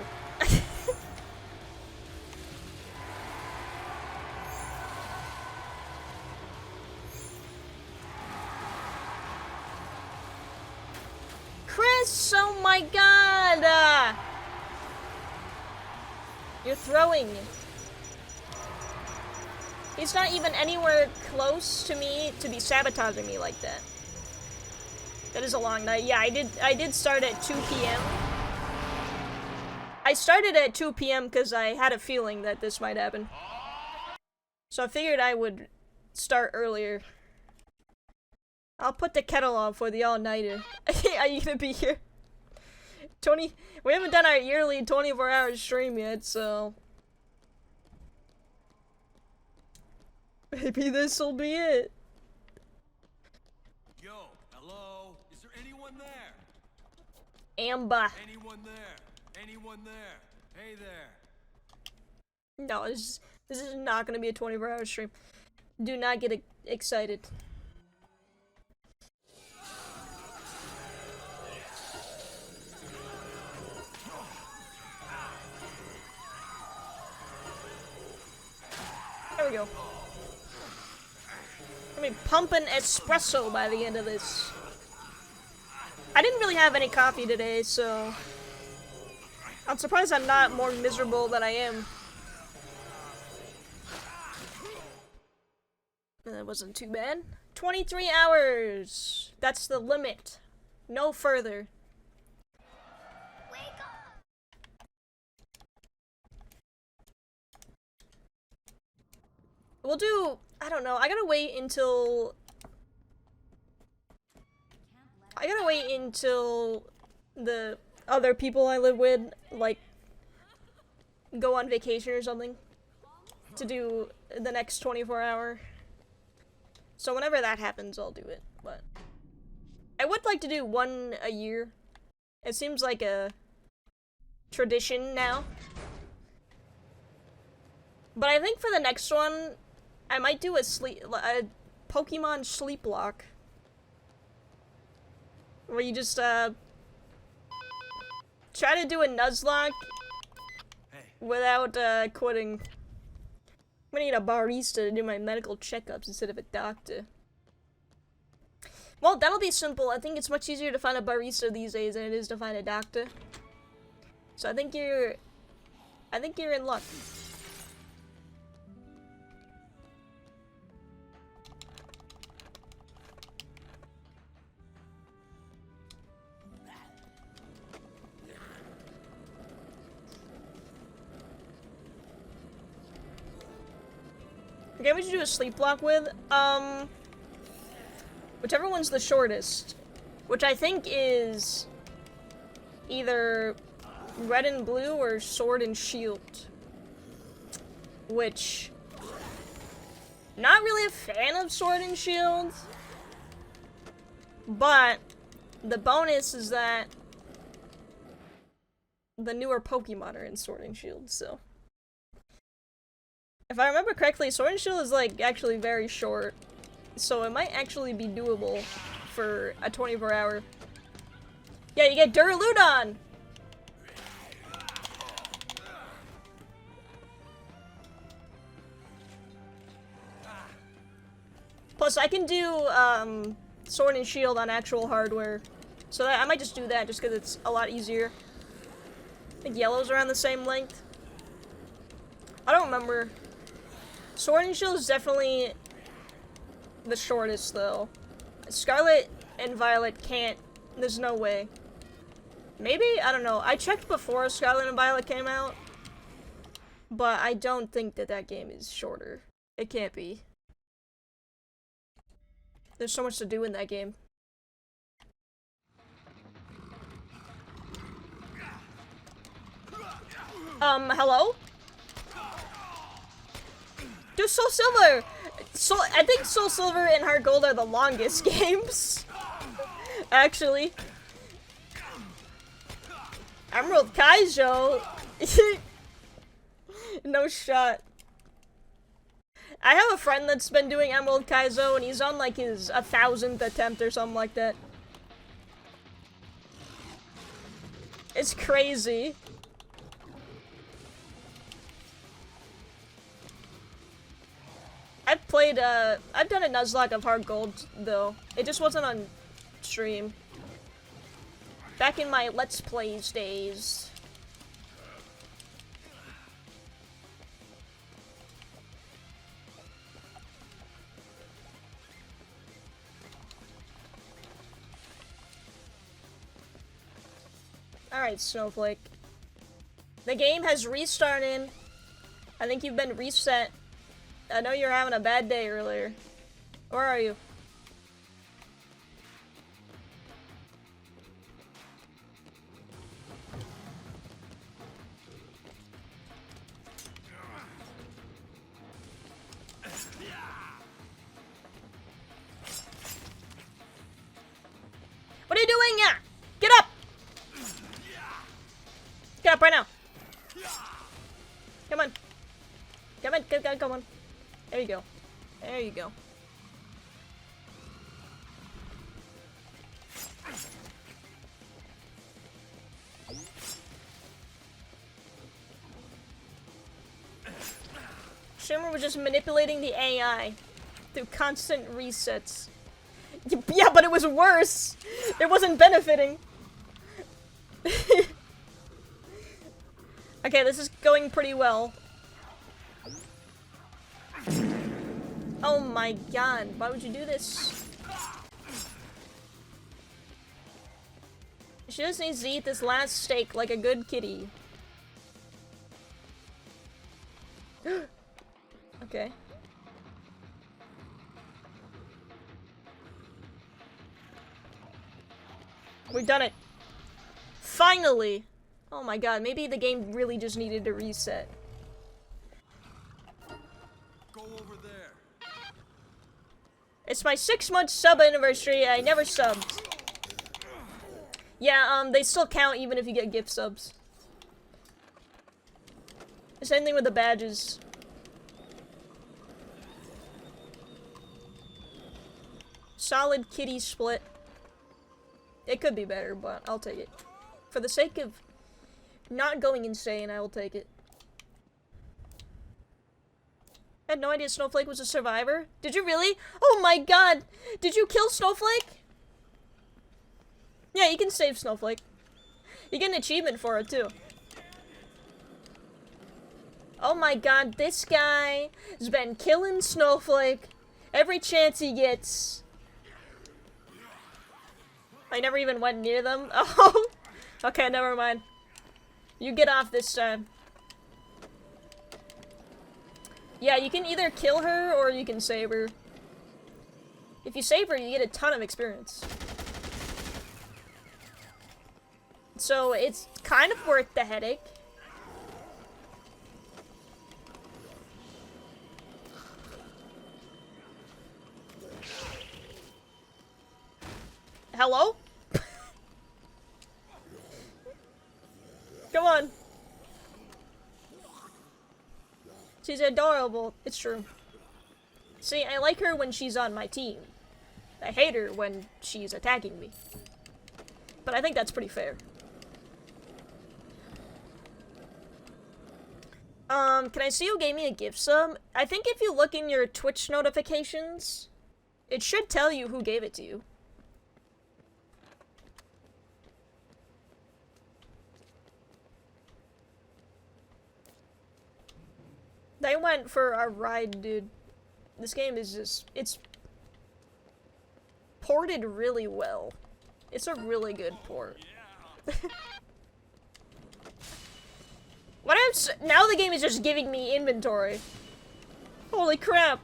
Chris, oh my god! You're throwing. He's not even anywhere close to me to be sabotaging me like that. That is a long night. Yeah, I did start at 2 PM. I started at 2 PM because I had a feeling that this might happen. So I figured I would start earlier. I'll put the kettle on for the all-nighter. Are you gonna be here? We haven't done our yearly 24-hour stream yet, so maybe this'll be it. Yo, hello? Is there anyone there? Amber. Anyone there? Anyone there? Hey there. No, this is not gonna be a 24-hour stream. Do not get excited. There we go. Gonna be pumping espresso by the end of this. I didn't really have any coffee today, so I'm surprised I'm not more miserable than I am. That wasn't too bad. 23 hours! That's the limit. No further. We'll do, I don't know, I gotta wait until the other people I live with, like, go on vacation or something to do the next 24-hour. So whenever that happens, I'll do it, but I would like to do one a year. It seems like a tradition now. But I think for the next one, I might do a Pokemon sleep lock. Where you just, try to do a Nuzlocke without, quitting. gonna need a barista to do my medical checkups instead of a doctor. Well, that'll be simple. I think it's much easier to find a barista these days than it is to find a doctor. So I think you're in luck. Okay, we should do a sleep block with. Whichever one's the shortest. Which I think is either red and blue or sword and shield. Which, not really a fan of sword and shield. But the bonus is that the newer Pokemon are in sword and shield, so. If I remember correctly, sword and shield is like actually very short. So it might actually be doable for a 24-hour. Yeah, you get Duraludon! Plus, I can do Sword and Shield on actual hardware. So I might just do that just because it's a lot easier. I think yellow's around the same length. I don't remember. Sword and Shield is definitely the shortest, though. Scarlet and Violet can't. There's no way. Maybe? I don't know. I checked before Scarlet and Violet came out. But I don't think that that game is shorter. It can't be. There's so much to do in that game. Hello? Dude, Soul Silver! I think Soul Silver and Heart Gold are the longest games. Actually. Emerald Kaijo? No shot. I have a friend that's been doing Emerald Kaizo, and he's on like his 1000th attempt or something like that. It's crazy. I've done a Nuzlocke of Heart Gold, though. It just wasn't on stream. Back in my Let's Plays days. Alright, Snowflake. The game has restarted. I think you've been reset. I know you're having a bad day earlier. Where are you? What are you doing? Yeah, get up! Get up right now! Come on! Come on! Come on! There you go. There you go. Shimmer was just manipulating the AI through constant resets. Yeah, but it was worse! It wasn't benefiting! Okay, this is going pretty well. Oh my god, why would you do this? She just needs to eat this last steak like a good kitty. Okay. We've done it. Finally! Oh my god, maybe the game really just needed to reset. Go over there. It's my 6-month sub anniversary. I never subbed. Yeah, they still count even if you get gift subs. The same thing with the badges. Solid kitty split. It could be better, but I'll take it. For the sake of not going insane, I will take it. I had no idea Snowflake was a survivor. Did you really? Oh my god! Did you kill Snowflake? Yeah, you can save Snowflake. You get an achievement for it, too. Oh my god, this guy has been killing Snowflake every chance he gets. I never even went near them. Oh! Okay, never mind. You get off this time. Yeah, you can either kill her or you can save her. If you save her, you get a ton of experience. So it's kind of worth the headache. Hello? Come on. She's adorable. It's true. See, I like her when she's on my team. I hate her when she's attacking me. But I think that's pretty fair. Can I see who gave me a gift sub? I think if you look in your Twitch notifications, it should tell you who gave it to you. They went for a ride, dude. This game is just, it's ported really well. It's a really good port. What else? Now the game is just giving me inventory. Holy crap.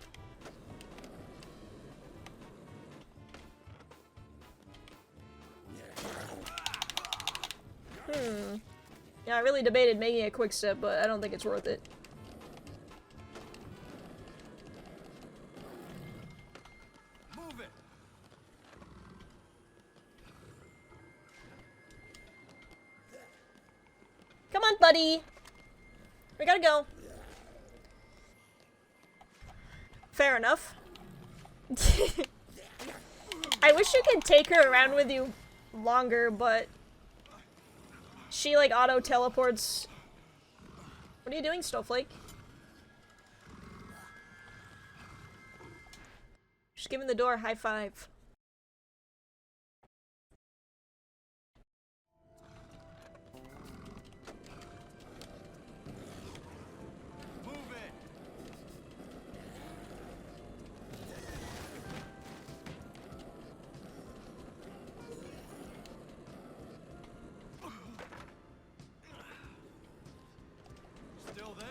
Yeah, I really debated making a quick step, but I don't think it's worth it. Move it. Come on, buddy. We gotta go. Fair enough. I wish you could take her around with you longer, but she like auto teleports. What are you doing, Snowflake? Just giving the door a high five. Move it. Still there?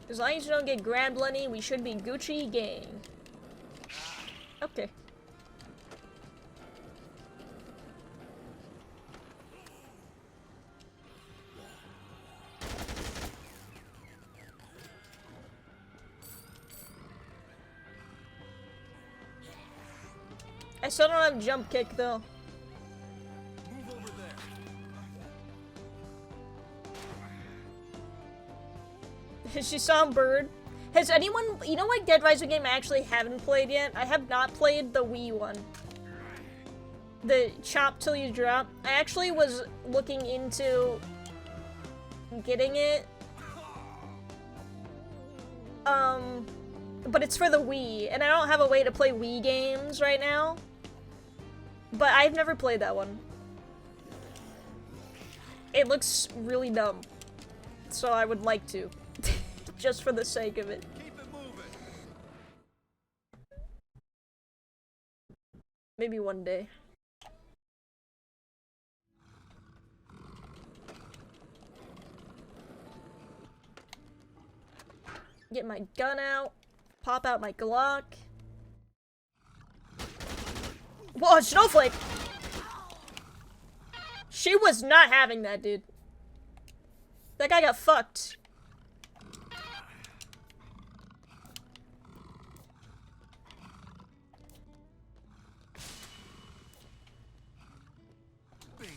As long as you don't get grabbed, Lenny, we should be Gucci gang. Okay. I still don't have jump kick though. Move over there. She saw a bird. Has anyone, you know what Dead Rising game I actually haven't played yet? I have not played the Wii one. The chop till you drop. I actually was looking into getting it. But it's for the Wii, and I don't have a way to play Wii games right now. But I've never played that one. It looks really dumb. So I would like to. Just for the sake of it. Keep it moving. Maybe one day. Get my gun out. Pop out my Glock. Whoa, Snowflake! She was not having that, dude. That guy got fucked. Bingo.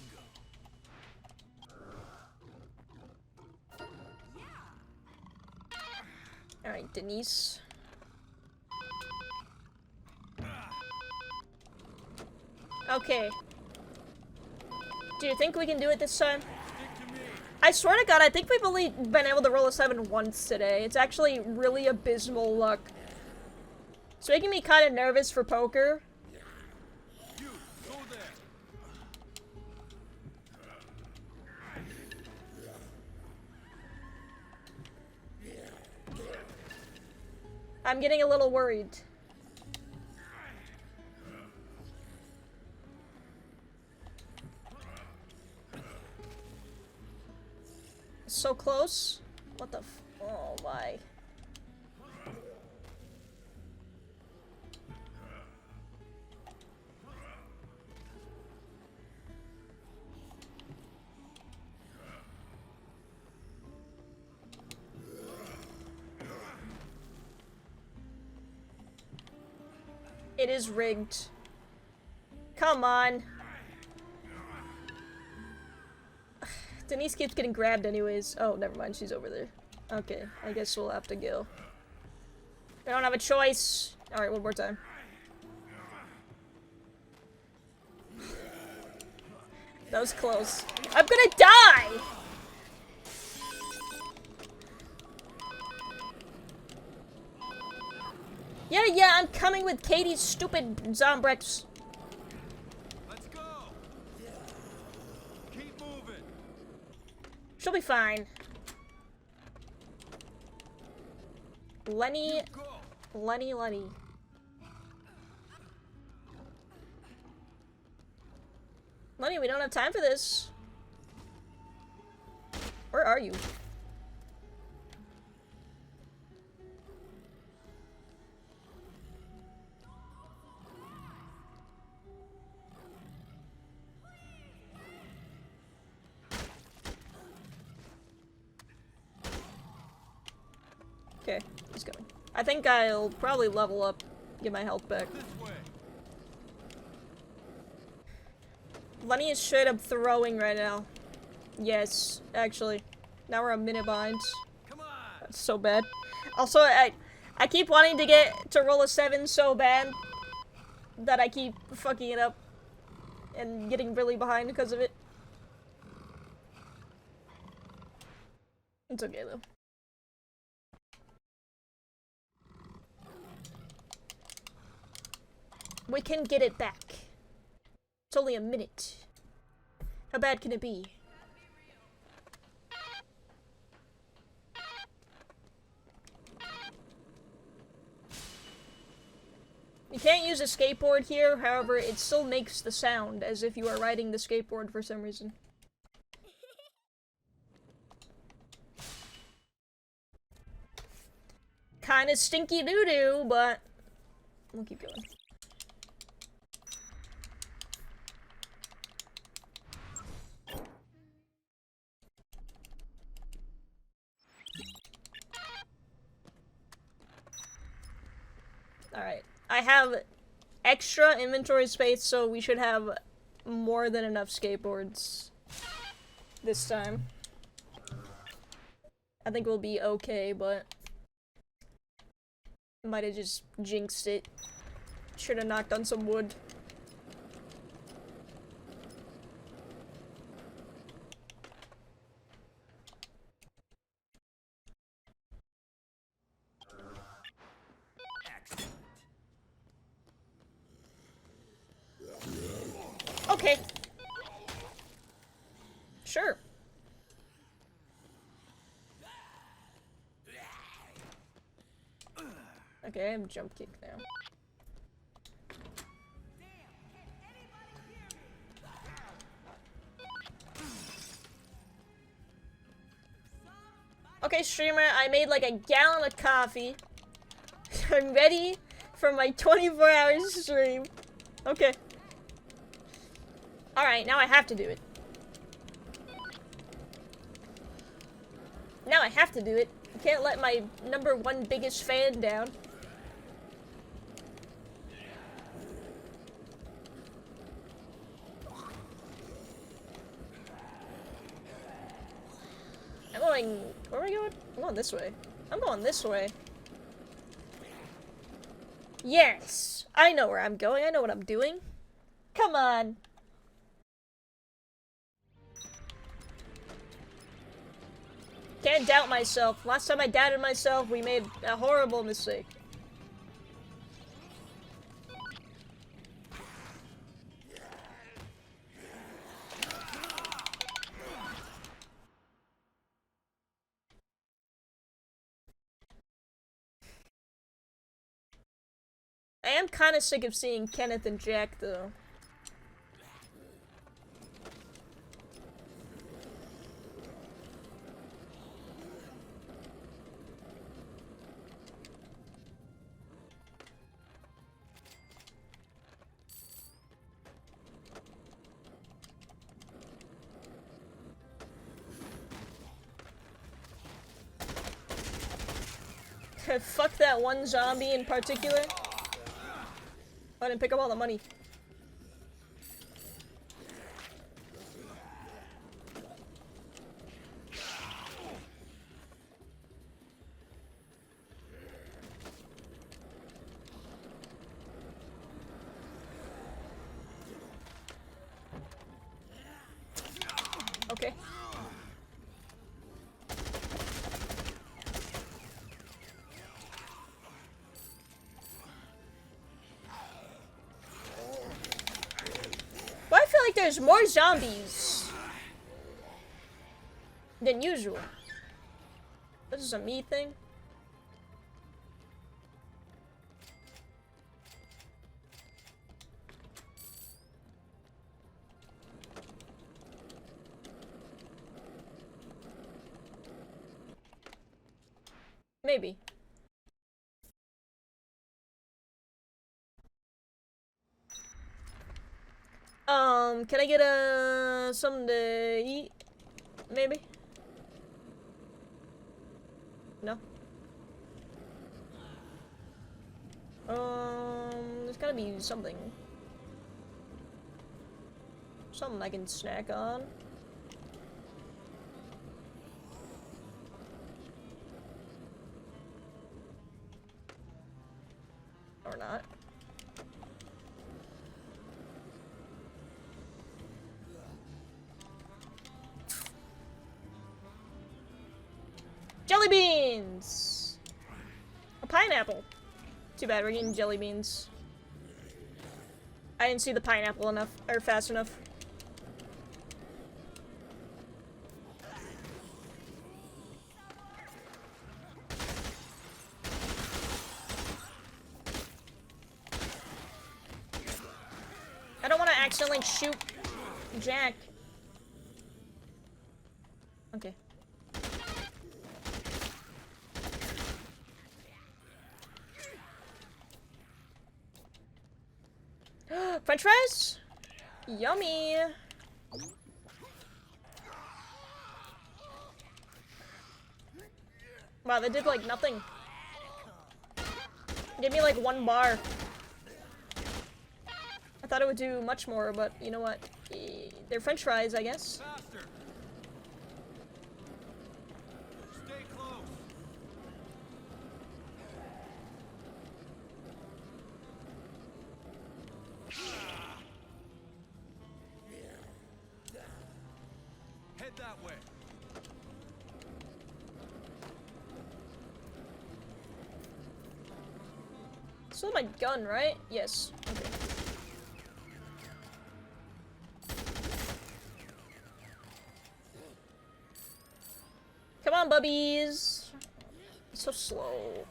Alright, Denise. Okay. Do you think we can do it this time? Stick to me. I swear to God, I think we've only been able to roll a 7 once today. It's actually really abysmal luck. It's making me kind of nervous for poker. You, go there. I'm getting a little worried. So close. What the f- oh my. It is rigged. Come on. Denise keeps getting grabbed anyways. Oh, never mind. She's over there. Okay, I guess we'll have to go. I don't have a choice. Alright, one more time. That was close. I'm gonna die! Yeah, I'm coming with Katie's stupid Zombrex. Let's go. Keep moving. She'll be fine. Lenny. Go. Lenny. Lenny, we don't have time for this. Where are you? Okay, he's coming. I think I'll probably level up, get my health back. This way. Lenny is straight up throwing right now. Yes, actually. Now we're a minute behind. Come on. That's so bad. Also, I keep wanting to get to roll a 7 so bad that I keep fucking it up and getting really behind because of it. It's okay though. We can get it back. It's only a minute. How bad can it be? You can't use a skateboard here, however, it still makes the sound as if you are riding the skateboard for some reason. Kinda stinky doo-doo, but we'll keep going. Alright. I have extra inventory space, so we should have more than enough skateboards this time. I think we'll be okay, but might have just jinxed it. Should have knocked on some wood. Okay. Sure. Okay, I have jump kick now. Okay, streamer, I made like a gallon of coffee. I'm ready for my 24-hour stream. Okay. Alright, now I have to do it. Now I have to do it. I can't let my #1 biggest fan down. I'm going... Where am I going? I'm going this way. I'm going this way. Yes! I know where I'm going. I know what I'm doing. Come on. Can't doubt myself. Last time I doubted myself, we made a horrible mistake. I am kind of sick of seeing Kenneth and Jack, though. Fuck that one zombie in particular. I didn't pick up all the money. Okay. But I feel like there's more zombies than usual. This is a me thing. Maybe. Can I get something to eat? Maybe? No? There's gotta be something. Something I can snack on. Or not. Jelly beans! A pineapple. Too bad we're getting jelly beans. I didn't see the pineapple enough, or fast enough. I don't want to accidentally shoot Jack. Okay. French fries? Yummy! Wow, they did like nothing. Give me like 1 bar. I thought it would do much more, but you know what? They're French fries, I guess. Faster. Stay close. Head that way. Still my gun, right? Yes. Okay. Come on, bubbies. It's so slow.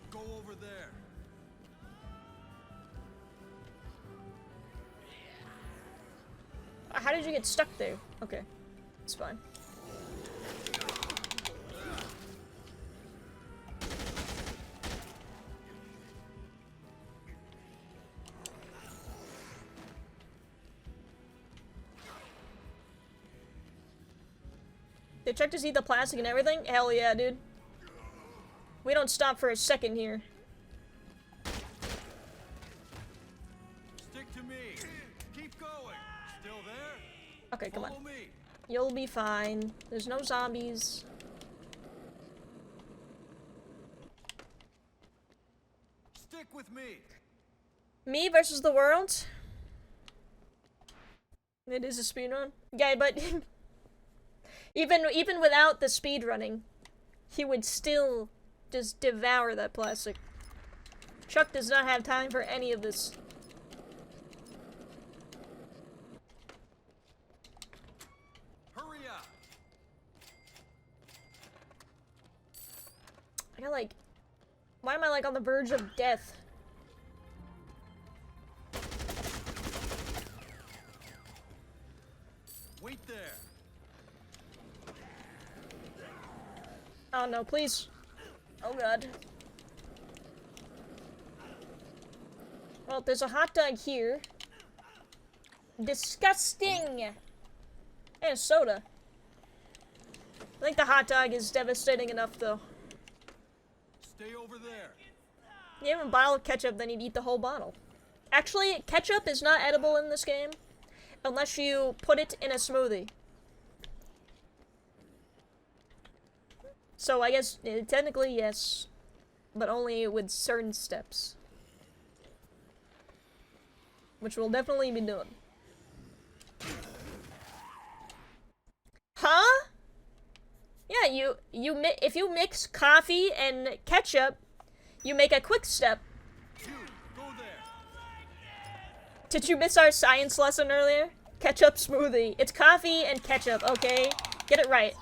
Go over there. How did you get stuck there? Okay. It's fine. They checked to see the plastic and everything? Hell yeah, dude. We don't stop for a second here. Stick to me. Keep going. Still there? Okay, come on. Follow me. You'll be fine. There's no zombies. Stick with me. Me versus the world? It is a speedrun. Yeah, but even without the speedrunning, he would still just devour that plastic. Chuck does not have time for any of this. Hurry up! I got like, why am I like on the verge of death? Wait there. Oh no, please. Oh god. Well, there's a hot dog here. Disgusting! And a soda. I think the hot dog is devastating enough, though. Stay over there. You have a bottle of ketchup, then you'd eat the whole bottle. Actually, ketchup is not edible in this game, unless you put it in a smoothie. So I guess, technically, yes, but only with certain steps. Which we'll definitely be doing. Huh? Yeah, if you mix coffee and ketchup, you make a quick step. You, go there. Did you miss our science lesson earlier? Ketchup smoothie. It's coffee and ketchup, okay? Get it right.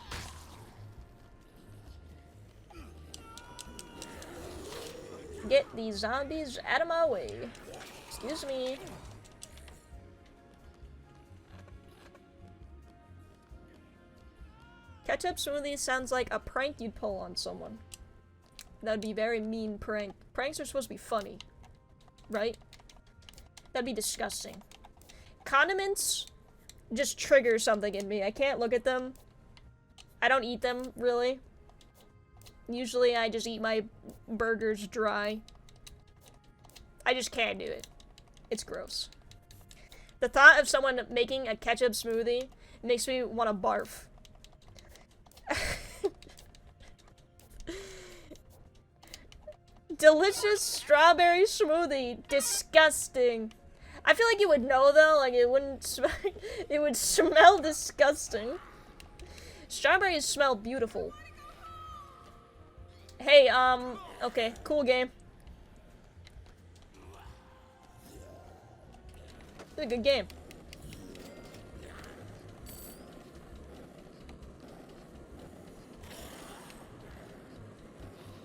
Get these zombies out of my way. Excuse me. Ketchup smoothie sounds like a prank you'd pull on someone. That'd be very mean prank. Pranks are supposed to be funny, right? That'd be disgusting. Condiments just trigger something in me. I can't look at them. I don't eat them, really. Usually I just eat my burgers dry. I just can't do it. It's gross. The thought of someone making a ketchup smoothie makes me want to barf. Delicious strawberry smoothie. Disgusting. I feel like you would know though, like it wouldn't it would smell disgusting. Strawberries smell beautiful. Hey, okay, cool game. It's a good game.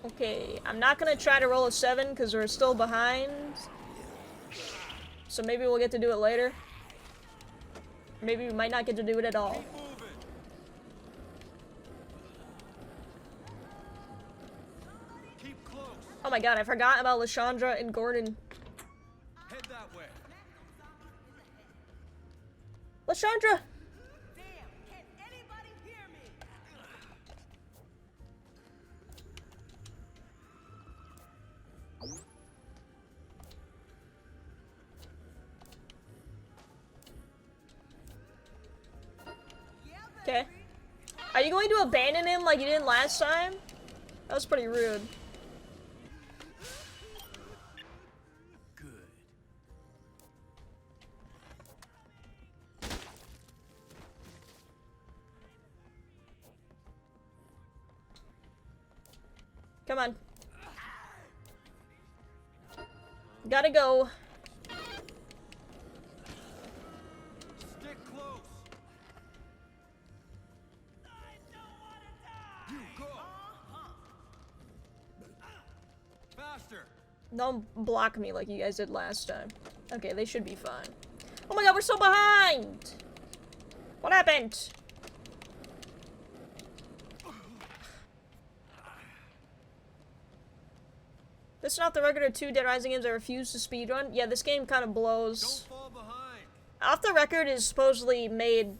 Okay, I'm not gonna try to roll a 7 because we're still behind. So maybe we'll get to do it later. Maybe we might not get to do it at all. Keep moving. Keep close. Oh my god, I forgot about Lashandra and Gordon. Head that way. Lashandra! Damn, can anybody hear me? Okay. Are you going to abandon him like you did last time? That was pretty rude. Good. Come on. Gotta go. Stick close. You go. Faster. Don't block me like you guys did last time. Okay, they should be fine. Oh my god, we're so behind! What happened? This is not the record of 2 Dead Rising games I refuse to speedrun. Yeah, this game kind of blows. Don't fall behind. Off the Record is supposedly made...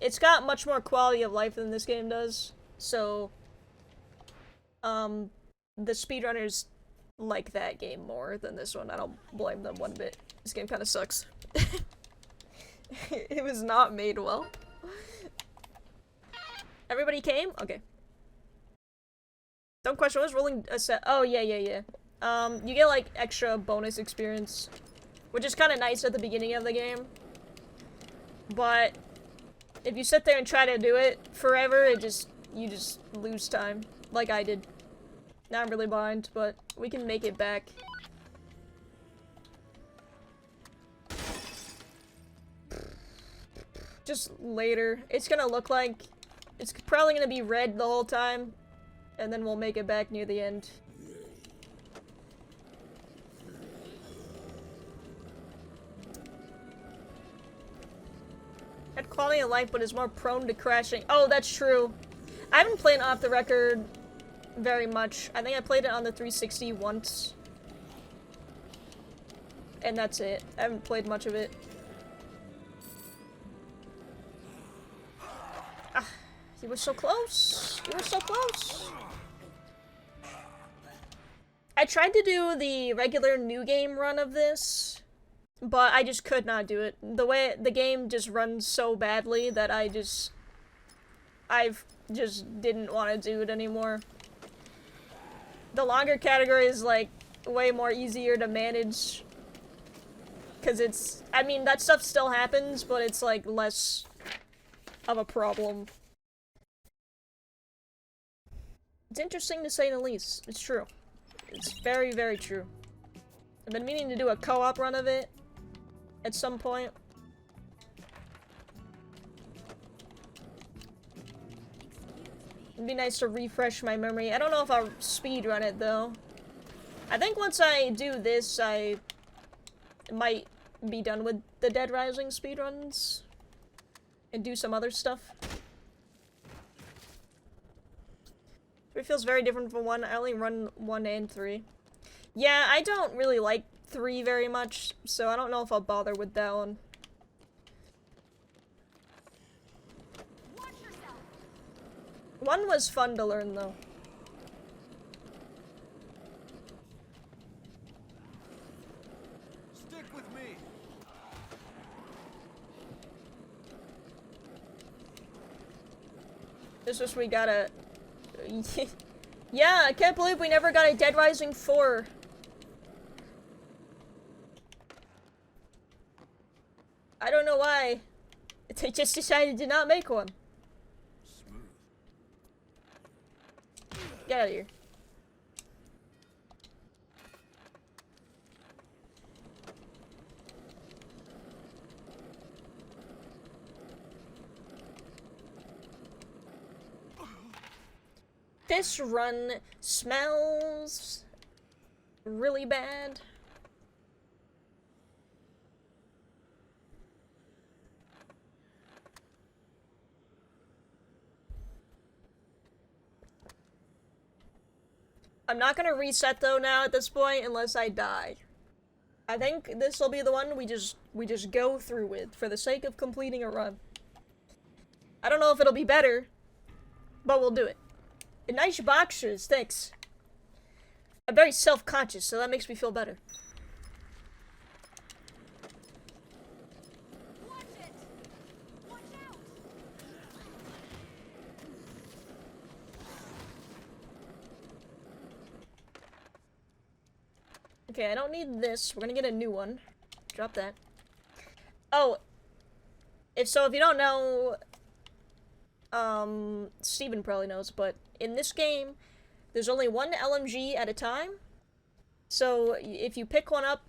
it's got much more quality of life than this game does. So... the speedrunners like that game more than this one. I don't blame them one bit. This game kind of sucks. It was not made well. Everybody came? Okay. Don't question, what was rolling a set? Oh, yeah. You get, like, extra bonus experience which is kind of nice at the beginning of the game. But if you sit there and try to do it forever, you just lose time, like I did. Now I'm really behind, but we can make it back. Just later. It's gonna look like... It's probably gonna be red the whole time, and then we'll make it back near the end. Had quality of life, but is more prone to crashing. Oh, that's true. I haven't played Off the Record very much. I think I played it on the 360 once. And that's it. I haven't played much of it. Ah, you were so close. You were so close. I tried to do the regular new game run of this, but I just could not do it. The way the game just runs so badly that I just didn't want to do it anymore. The longer category is like way more easier to manage. Cause it's, I mean, that stuff still happens, but it's like less of a problem. It's interesting to say the least. It's true. It's very, very true. I've been meaning to do a co-op run of it at some point. It'd be nice to refresh my memory. I don't know if I'll speedrun it, though. I think once I do this, I might be done with the Dead Rising speedruns and do some other stuff. It feels very different from 1. I only run 1 and 3. Yeah, I don't really like 3 very much, so I don't know if I'll bother with that one. One was fun to learn, though. Stick with me. It's just we gotta... Yeah, I can't believe we never got a Dead Rising 4. I don't know why. They just decided to not make one. Get out of here. This run smells really bad. I'm not gonna reset though now at this point unless I die. I think this will be the one we just go through with for the sake of completing a run. I don't know if it'll be better, but we'll do it. Nice boxers, thanks. I'm very self-conscious, so that makes me feel better. Watch it! Watch out! Okay, I don't need this. We're gonna get a new one. Drop that. Oh, if you don't know, Steven probably knows, but in this game, there's only one LMG at a time. So if you pick one up,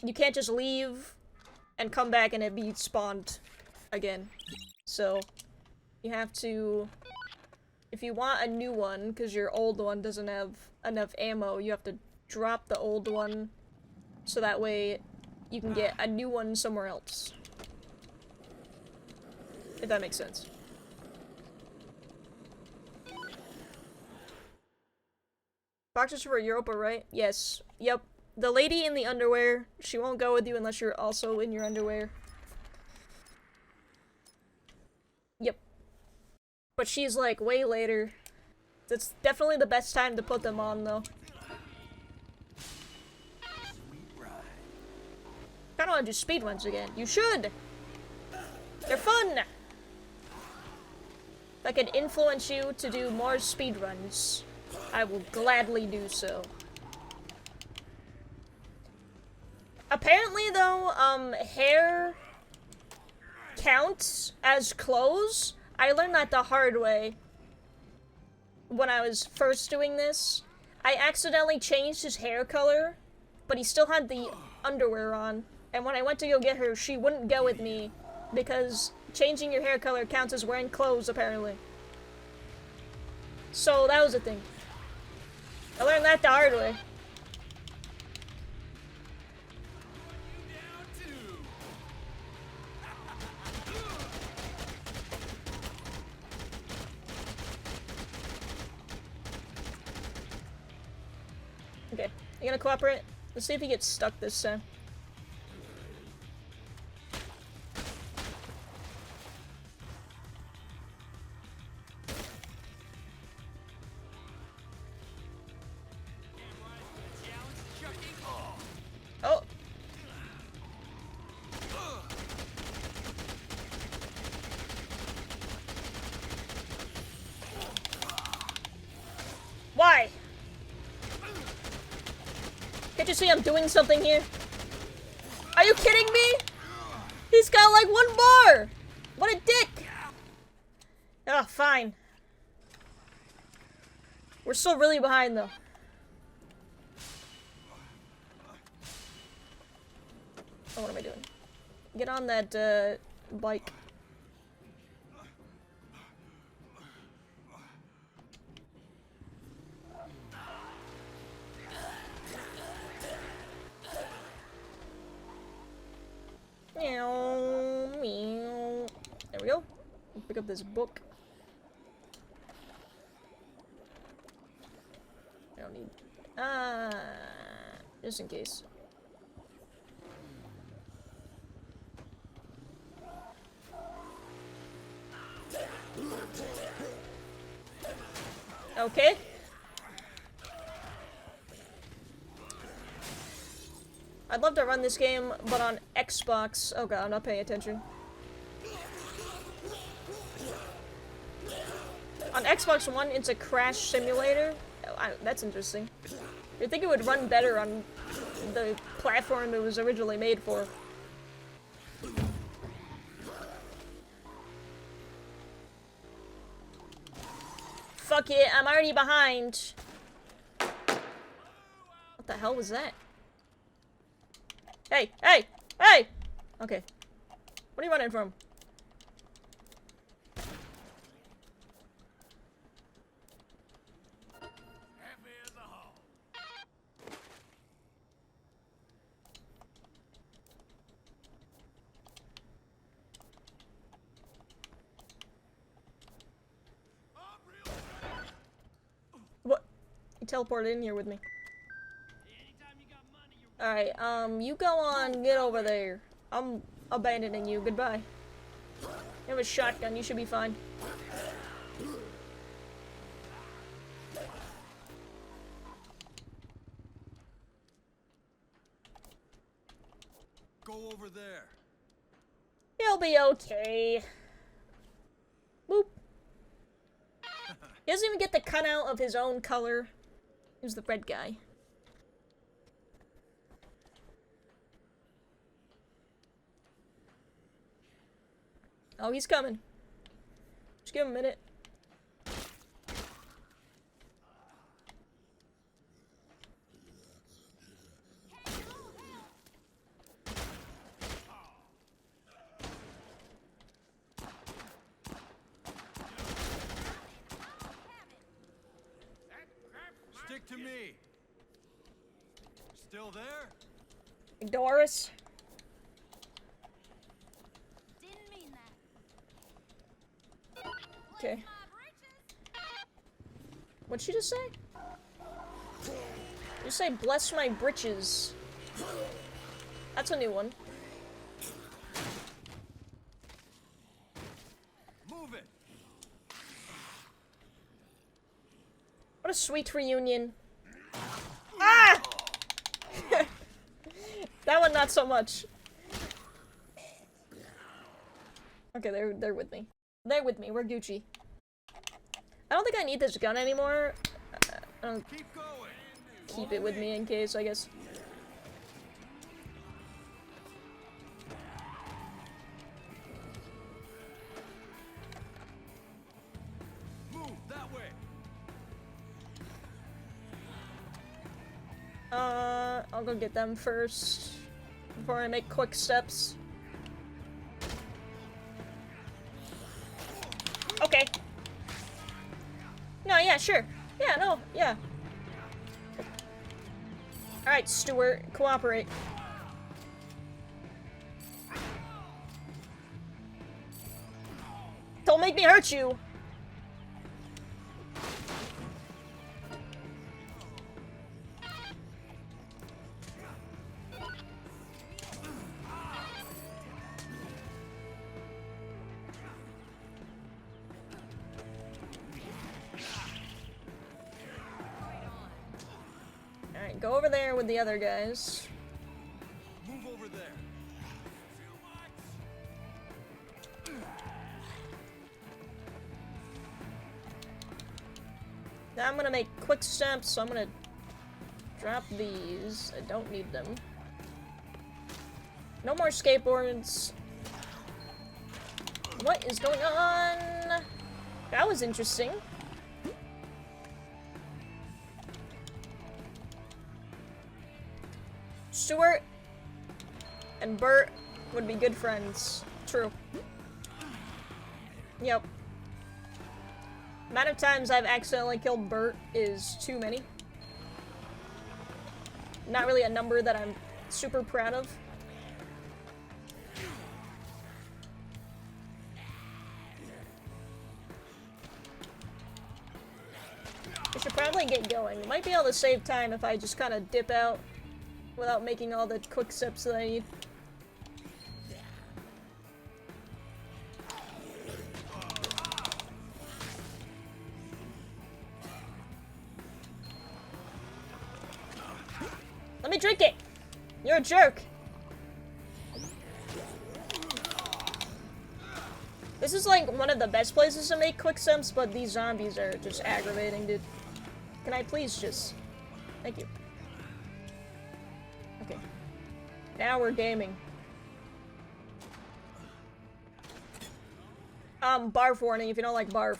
you can't just leave and come back and it be spawned again. So you have to, if you want a new one, because your old one doesn't have enough ammo, you have to drop the old one so that way you can get a new one somewhere else. If that makes sense. Boxers for Europa, right? Yes. Yep. The lady in the underwear, she won't go with you unless you're also in your underwear. Yep. But she's like way later. That's definitely the best time to put them on, though. I don't want to do speedruns again. You should! They're fun! If I could influence you to do more speedruns, I will gladly do so. Apparently, though, hair counts as clothes. I learned that the hard way when I was first doing this. I accidentally changed his hair color, but he still had the underwear on. And when I went to go get her, she wouldn't go with me because changing your hair color counts as wearing clothes, apparently. So that was a thing. I learned that the hard way. Okay, you gonna cooperate? Let's see if he gets stuck this time. Oh! Why? Can't you see I'm doing something here? Are you kidding me? He's got like 1 bar! What a dick! Oh, fine. We're still really behind though. Oh, what am I doing? Get on that, bike. Meow, meow. There we go. Pick up this book. I don't need... just in case. Okay. I'd love to run this game, but on Xbox. Oh god, I'm not paying attention. On Xbox One, it's a crash simulator. Oh, that's interesting. You'd think it would run better on the platform it was originally made for. Fuck it, I'm already behind. What the hell was that? Hey, hey, hey! Okay. What are you running from? What? You teleported in here with me. Alright, you go on, get over there. I'm abandoning you, goodbye. You have a shotgun, you should be fine. Go over there. He'll be okay. Boop. He doesn't even get the cutout of his own color. Who's the red guy? Oh, he's coming. Just give him a minute. Stick to me. Still there? Doris. Okay. What'd she just say? You say, bless my britches. That's a new one. Move it. What a sweet reunion. Ah! That one, not so much. Okay, they're with me. They're with me. We're Gucci. I don't think I need this gun anymore. I'll Keep going. keep it with me in case, I guess. I'll go get them first before I make quick steps. Okay. No, yeah, sure. Yeah, no, yeah. Alright, Stuart, cooperate. Don't make me hurt you! Alright, go over there with the other guys. Move over there. Now I'm gonna make quick steps, so I'm gonna drop these. I don't need them. No more skateboards. What is going on? That was interesting. Stuart and Bert would be good friends. True. Yep. Amount of times I've accidentally killed Bert is too many. Not really a number that I'm super proud of. We should probably get going. We might be able to save time if I just kind of dip out without making all the quick steps that I need. Let me drink it! You're a jerk! This is like one of the best places to make quick steps, but these zombies are just aggravating, dude. Can I please just... Thank you. Okay. Now we're gaming. Barf warning if you don't like barf.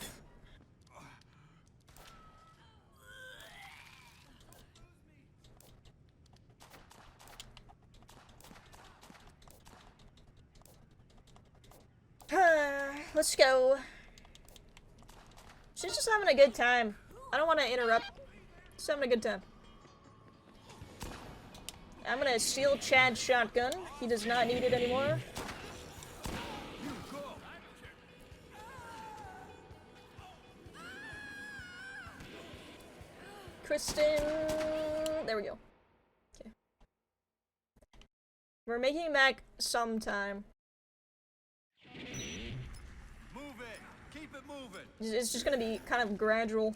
Let's go. She's just having a good time. I don't want to interrupt. Just having a good time. I'm gonna steal Chad's shotgun. He does not need it anymore. Kristen... There we go. Okay. We're making it back sometime. Keep it moving. It's just gonna be kind of gradual.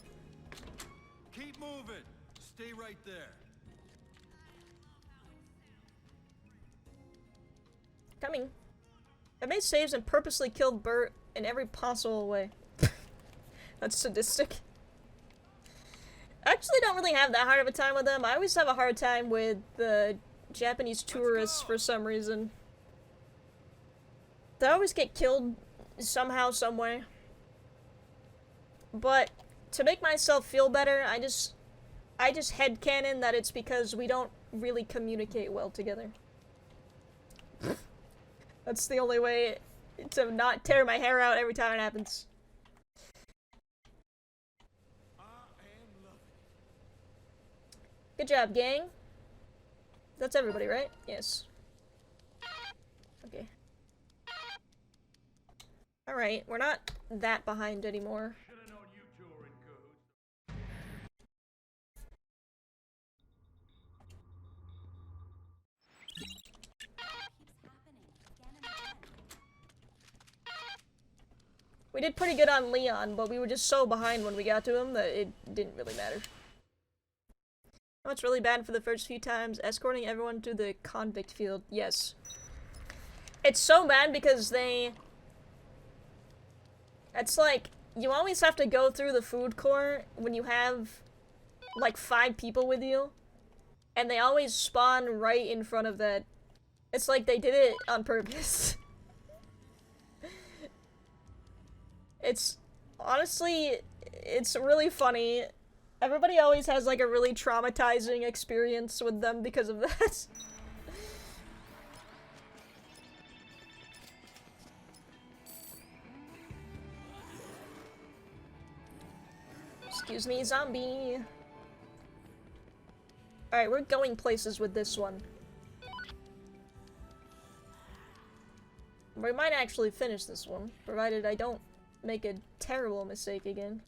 Keep moving. Stay right there. Coming. I made saves and purposely killed Bert in every possible way. That's sadistic. I actually don't really have that hard of a time with them. I always have a hard time with the Japanese tourists for some reason. They always get killed somehow, some way. But to make myself feel better, I just headcanon that it's because we don't really communicate well together. That's the only way to not tear my hair out every time it happens. Good job, gang. That's everybody, right? Yes. Okay. Alright, we're not that behind anymore. We did pretty good on Leon, but we were just so behind when we got to him that it didn't really matter. Oh, it's really bad for the first few times, escorting everyone to the convict field. Yes. It's so bad because it's like, you always have to go through the food court when you have, like, 5 people with you. And they always spawn right in front of that. It's like they did it on purpose. It's, honestly, it's really funny Everybody always has like a really traumatizing experience with them because of that. Excuse me, zombie. Alright, we're going places with this one. We might actually finish this one, provided I don't make a terrible mistake again.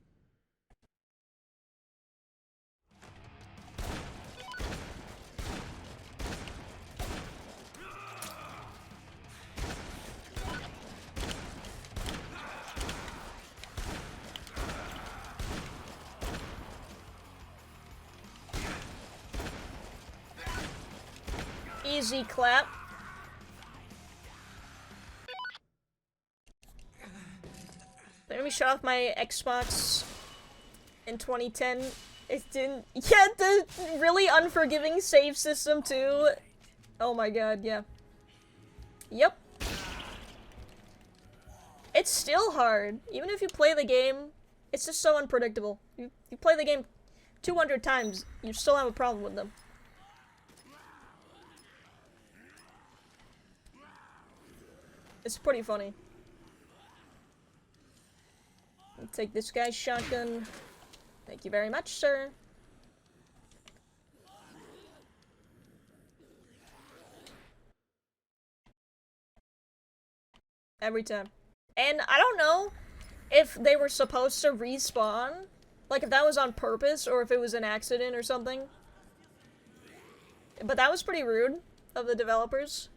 Easy clap. Let me shut off my Xbox in 2010. It didn't. Yeah, the really unforgiving save system too. Oh my god, yeah. Yep. It's still hard. Even if you play the game, it's just so unpredictable. You play the game 200 times, you still have a problem with them. It's pretty funny. I'll take this guy's shotgun. Thank you very much, sir. Every time. And I don't know if they were supposed to respawn. Like if that was on purpose or if it was an accident or something. But that was pretty rude of the developers.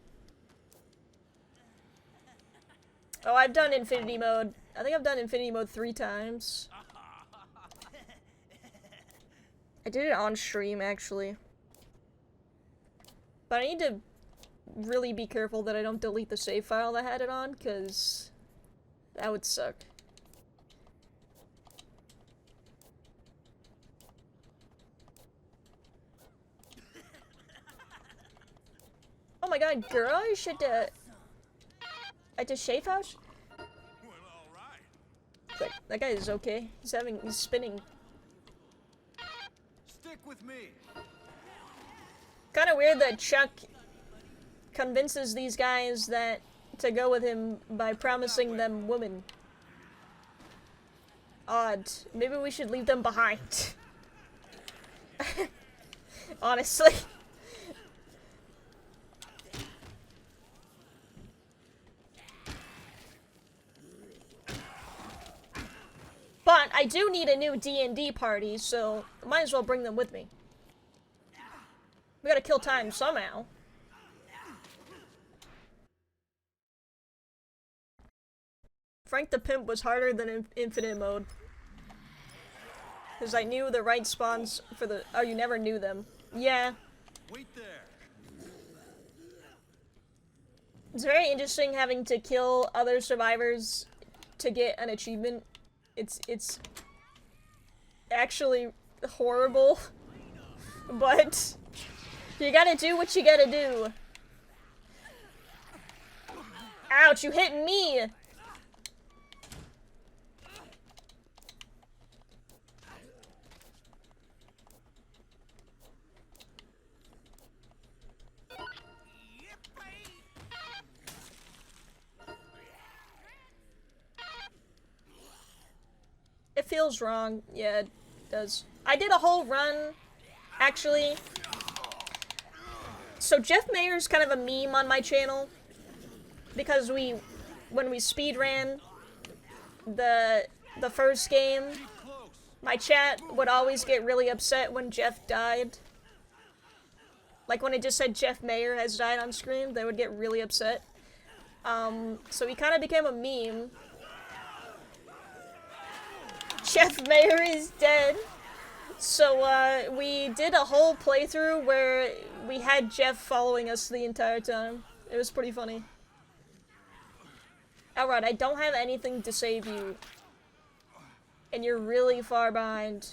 Oh, I've done Infinity Mode. I think I've done Infinity Mode 3 times. I did it on stream, actually. But I need to really be careful that I don't delete the save file that had it on, because that would suck. Oh my god, girl, you should, at the shave house? That guy is okay. He's spinning. Stick with me. Kind of weird that Chuck convinces these guys that to go with him by promising them women. Odd. Maybe we should leave them behind. Honestly. But I do need a new D&D party, so I might as well bring them with me. We gotta kill time somehow. Frank the Pimp was harder than Infinite Mode. Because I knew the right spawns for the... Oh, you never knew them. Yeah. Wait there. It's very interesting having to kill other survivors to get an achievement. It's actually horrible, but you gotta do what you gotta do. Ouch, you hit me! It feels wrong. Yeah, it does. I did a whole run, actually. So Jeff Mayer's kind of a meme on my channel. Because when we speedran the first game, my chat would always get really upset when Jeff died. Like when it just said Jeff Mayer has died on screen, they would get really upset. So he kind of became a meme. Jeff Mayer is dead. So, we did a whole playthrough where we had Jeff following us the entire time. It was pretty funny. Alright, I don't have anything to save you. And you're really far behind.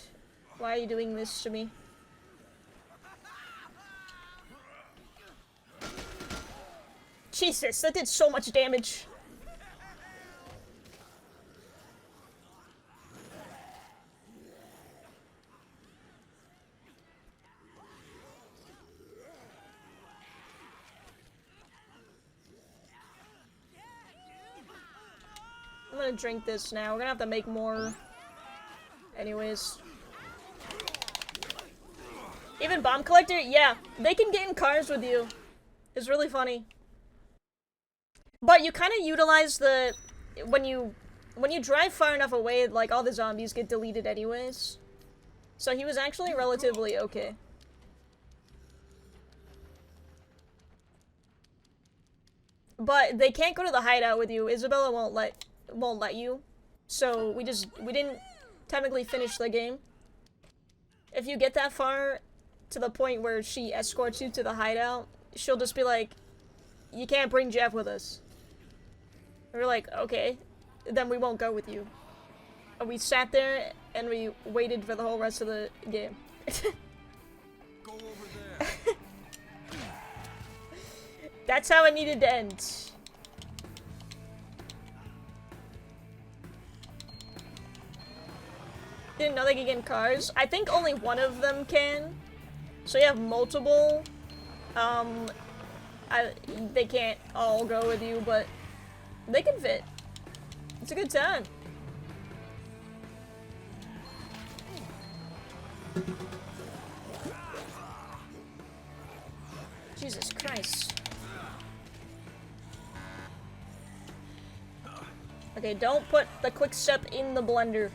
Why are you doing this to me? Jesus, that did so much damage. gonna drink this now. We're gonna have to make more. Anyways. Even Bomb Collector? Yeah, they can get in cars with you. It's really funny. But you kind of utilize the... When you drive far enough away, like, all the zombies get deleted anyways. So he was actually relatively okay. But they can't go to the hideout with you. Isabella won't let you. So we didn't technically finish the game. If you get that far to the point where she escorts you to the hideout, she'll just be like, you can't bring Jeff with us. And we're like, okay, then we won't go with you. And we sat there and we waited for the whole rest of the game. Go over there. That's how it needed to end. Didn't know they could get in cars. I think only one of them can. So you have multiple. They can't all go with you, but they can fit. It's a good time. Jesus Christ. Okay, don't put the quick step in the blender.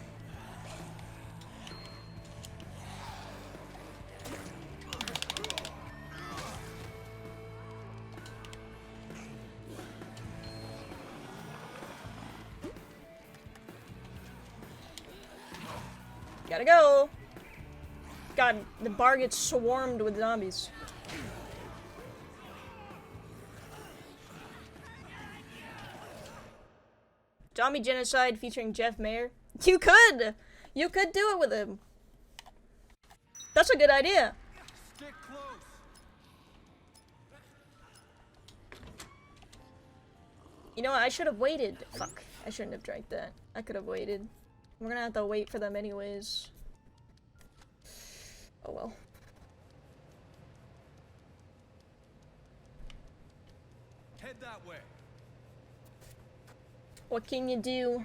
Gotta go. God, the bar gets swarmed with zombies. Zombie genocide featuring Jeff Mayer. You could! You could do it with him. That's a good idea. Stick close. You know what? I should have waited. Fuck. I shouldn't have drank that. I could have waited. We're gonna have to wait for them anyways. Oh well. Head that way. What can you do?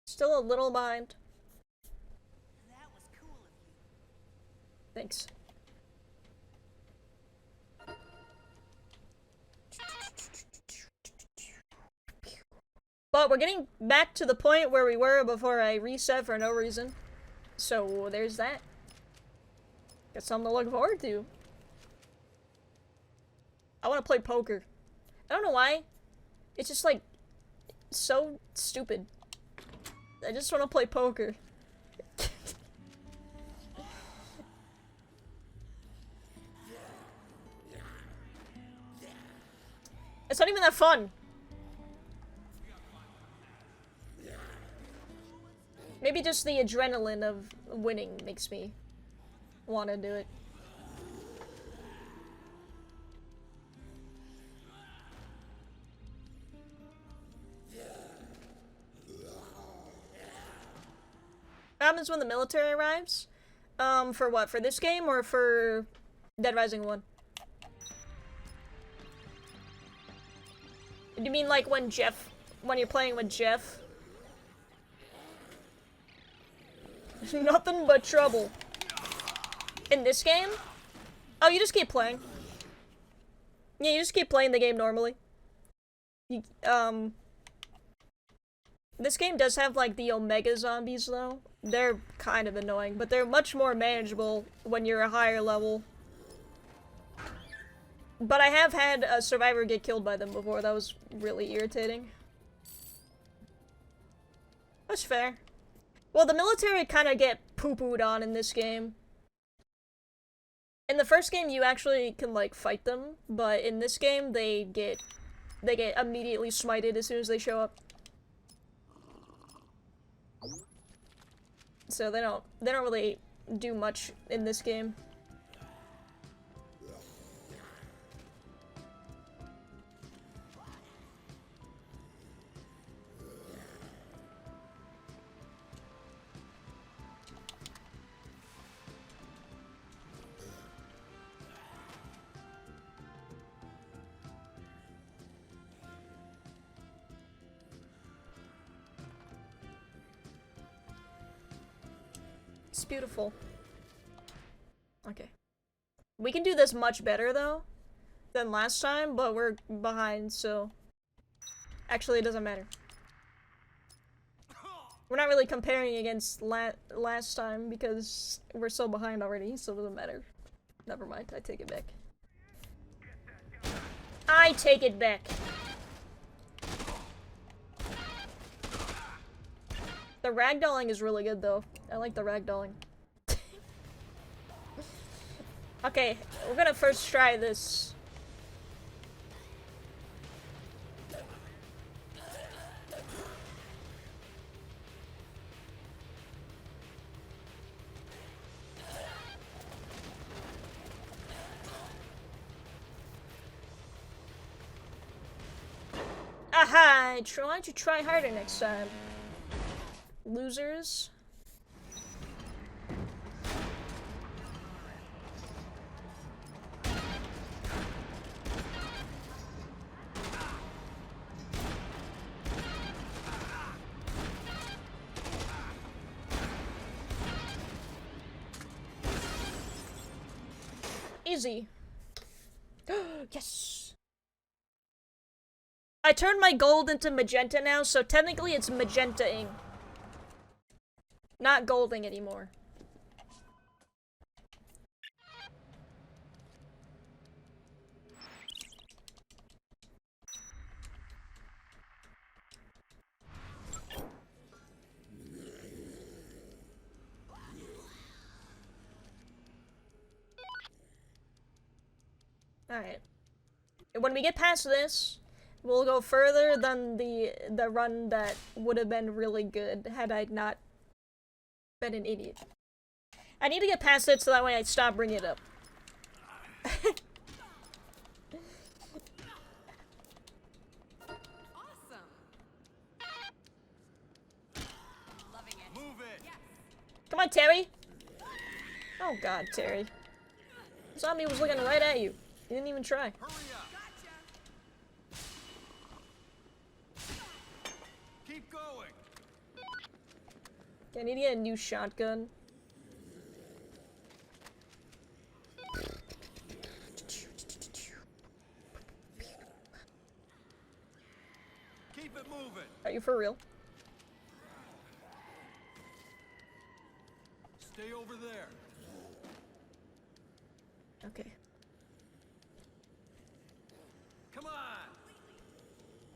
Still a little behind. That was cool of you. Thanks. But we're getting back to the point where we were before I reset for no reason. So there's that. Got something to look forward to. I want to play poker. I don't know why. It's just like so stupid. I just want to play poker. It's not even that fun. Maybe just the adrenaline of winning makes me want to do it. What happens when the military arrives? For what? For this game or for Dead Rising 1? Do you mean like when you're playing with Jeff? Nothing but trouble. In this game? Oh, you just keep playing. Yeah, you just keep playing the game normally. You, this game does have, like, the Omega zombies, though. They're kind of annoying, but they're much more manageable when you're a higher level. But I have had a survivor get killed by them before. That was really irritating. That's fair. Well, the military kind of get poo-pooed on in this game. In the first game, you actually can, like, fight them, but in this game, they get immediately smited as soon as they show up. So they don't really do much in this game. beautiful. Okay. We can do this much better, though, than last time, but we're behind, so... Actually, it doesn't matter. We're not really comparing against last time, because we're so behind already, so it doesn't matter. Never mind, I take it back. I take it back. The ragdolling is really good, though. I like the ragdolling. Okay, we're gonna first try this. Aha! Why don't you try harder next time? Losers. Easy. Yes! I turned my gold into magenta now, so technically it's magenta-ing. Not golding anymore. Alright. When we get past this, we'll go further than the run that would have been really good had I not been an idiot. I need to get past it so that way I stop bringing it up. Awesome. Loving it. Move it. Yes. Come on, Terry! Oh god, Terry. Zombie was looking right at you. He didn't even try. Hurry up. Gotcha. Keep going. Okay, I need to get a new shotgun. Keep it moving. Are you for real? Stay over there. Okay. Come on.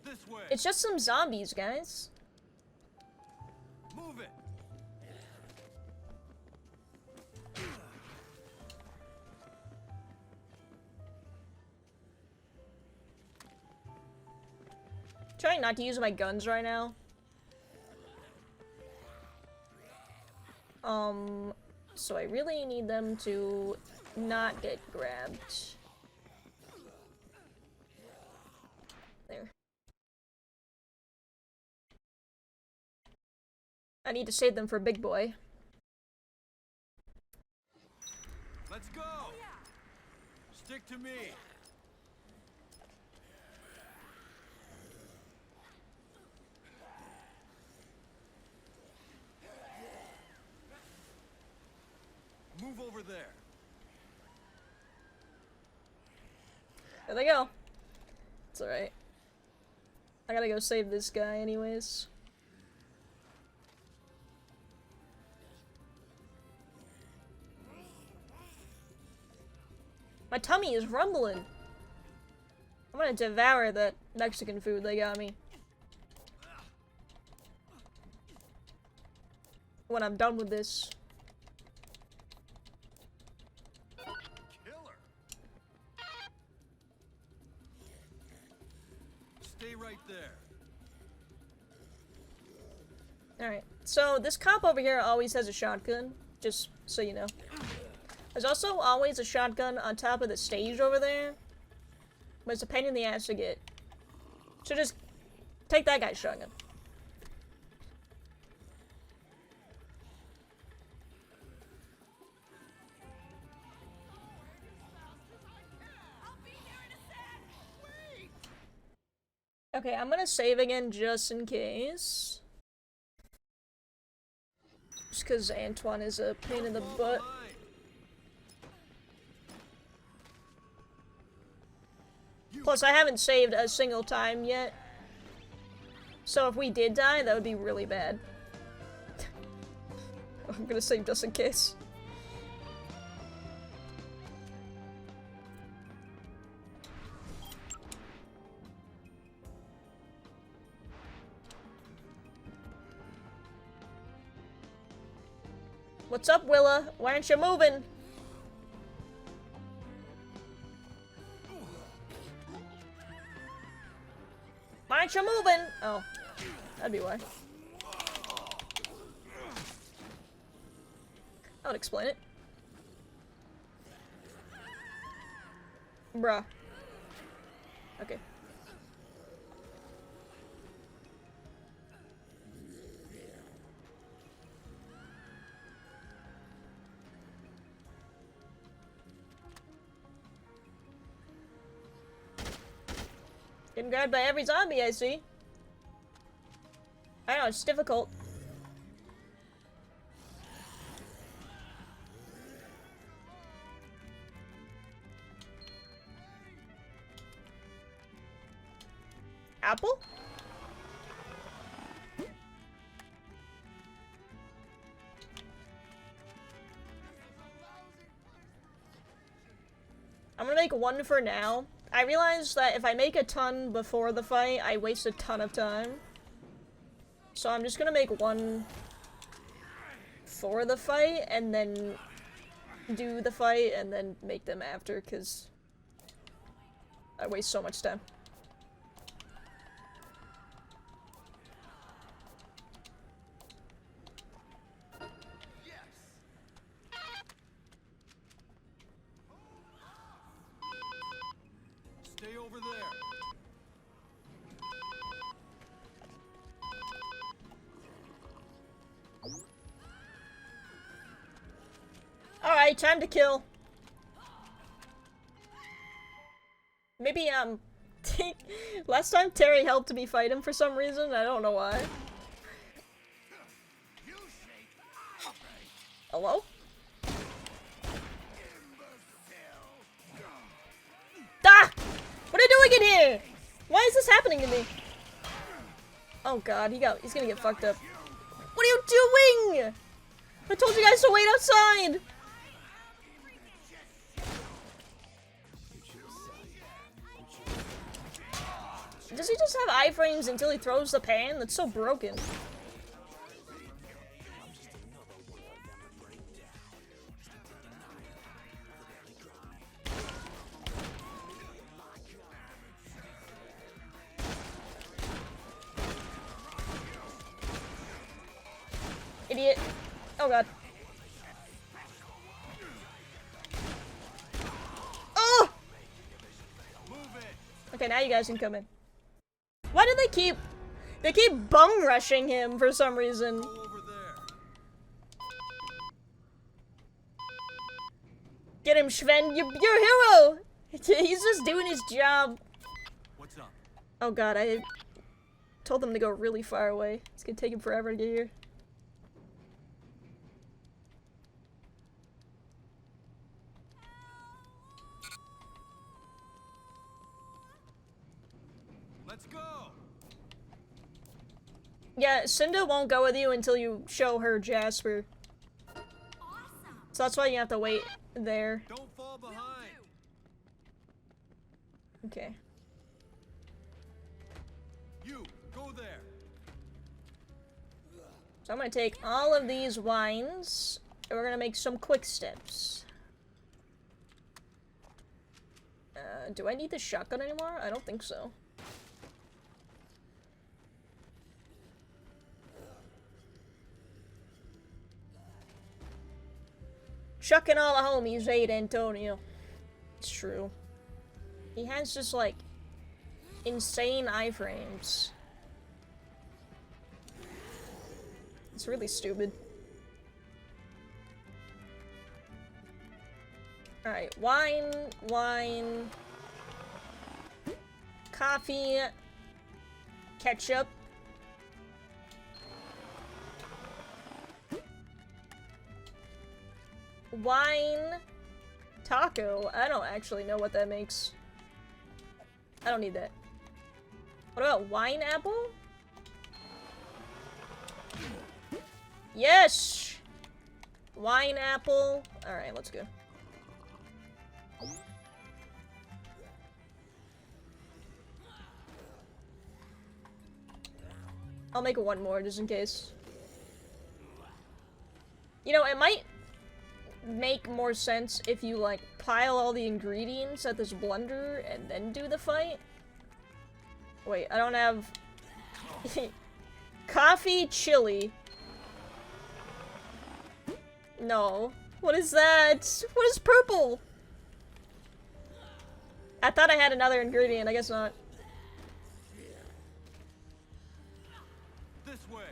This way. It's just some zombies, guys. Move it. Trying not to use my guns right now. So I really need them to not get grabbed. There. I need to save them for Big Boy. Let's go. Stick to me. Move over there. There they go. It's alright. I gotta go save this guy anyways. My tummy is rumbling. I'm gonna devour that Mexican food they got me. When I'm done with this. Killer. Stay right there. Alright, so this cop over here always has a shotgun, just so you know. There's also always a shotgun on top of the stage over there, but it's a pain in the ass to get. So just take that guy's shotgun. Okay, I'm gonna save again just in case. because Antoine is a pain in the butt. Plus, I haven't saved a single time yet. So if we did die, that would be really bad. I'm gonna save just in case. What's up, Willa? Why aren't you moving? Why aren't you moving? Oh, that'd be why. That would explain it. Bruh. Okay. Getting grabbed by every zombie I see. I know, it's difficult. Apple? I'm gonna make one for now. I realized that if I make a ton before the fight, I waste a ton of time. So I'm just gonna make one for the fight, and then do the fight, and then make them after, because I waste so much time. Stay over there. Alright, time to kill. Maybe, last time Terry helped me fight him for some reason, I don't know why. Hello? Ah! What are you doing in here? Why is this happening to me? Oh god, he's gonna get fucked up. What are you doing? I told you guys to wait outside! Does he just have iframes until he throws the pan? That's so broken. Idiot. Oh god. Oh! Okay, now you guys can come in. Why do they keep bum rushing him for some reason? Go over there. Get him, Sven. You're a hero! He's just doing his job. What's up? Oh god, I told them to go really far away. It's gonna take him forever to get here. Let's go. Yeah, Cinda won't go with you until you show her Jasper. So that's why you have to wait there. Don't fall behind. Okay. You go there. So I'm gonna take all of these wines, and we're gonna make some quick steps. Do I need the shotgun anymore? I don't think so. Shucking all the homies hate Antonio. It's true. He has just, like, insane iframes. It's really stupid. Alright, wine, coffee, ketchup. wine taco. I don't actually know what that makes. I don't need that. What about wine apple? Yes! Wine apple. Alright, let's go. I'll make one more just in case. You know, it might make more sense if you, like, pile all the ingredients at this blender and then do the fight. Wait, I don't have... Coffee chili. No. What is that? What is purple? I thought I had another ingredient, I guess not. This way.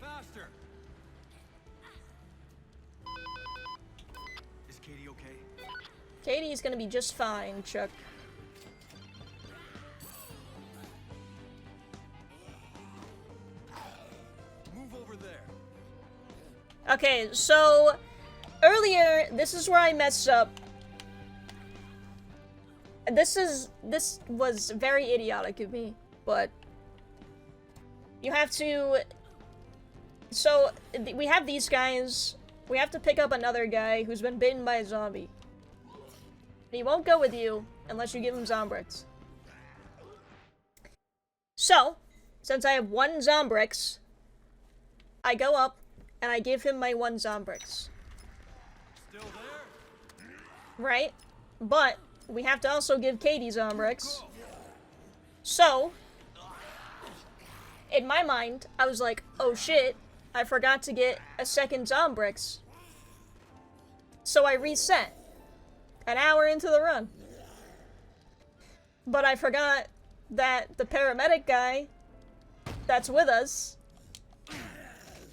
Faster. Is Katie okay? Katie's gonna be just fine, Chuck. Move over there. Okay, so earlier, this is where I messed up. This was very idiotic of me, but you have to, so we have these guys, we have to pick up another guy who's been bitten by a zombie. And he won't go with you unless you give him Zombrix. So, since I have 1 Zombrix, I go up and I give him my 1 Zombrix. Still there? Right? But we have to also give Katie Zombrix. So, in my mind, I was like, oh shit, I forgot to get a 2nd Zombrix. So I reset. An hour into the run. But I forgot that the paramedic guy that's with us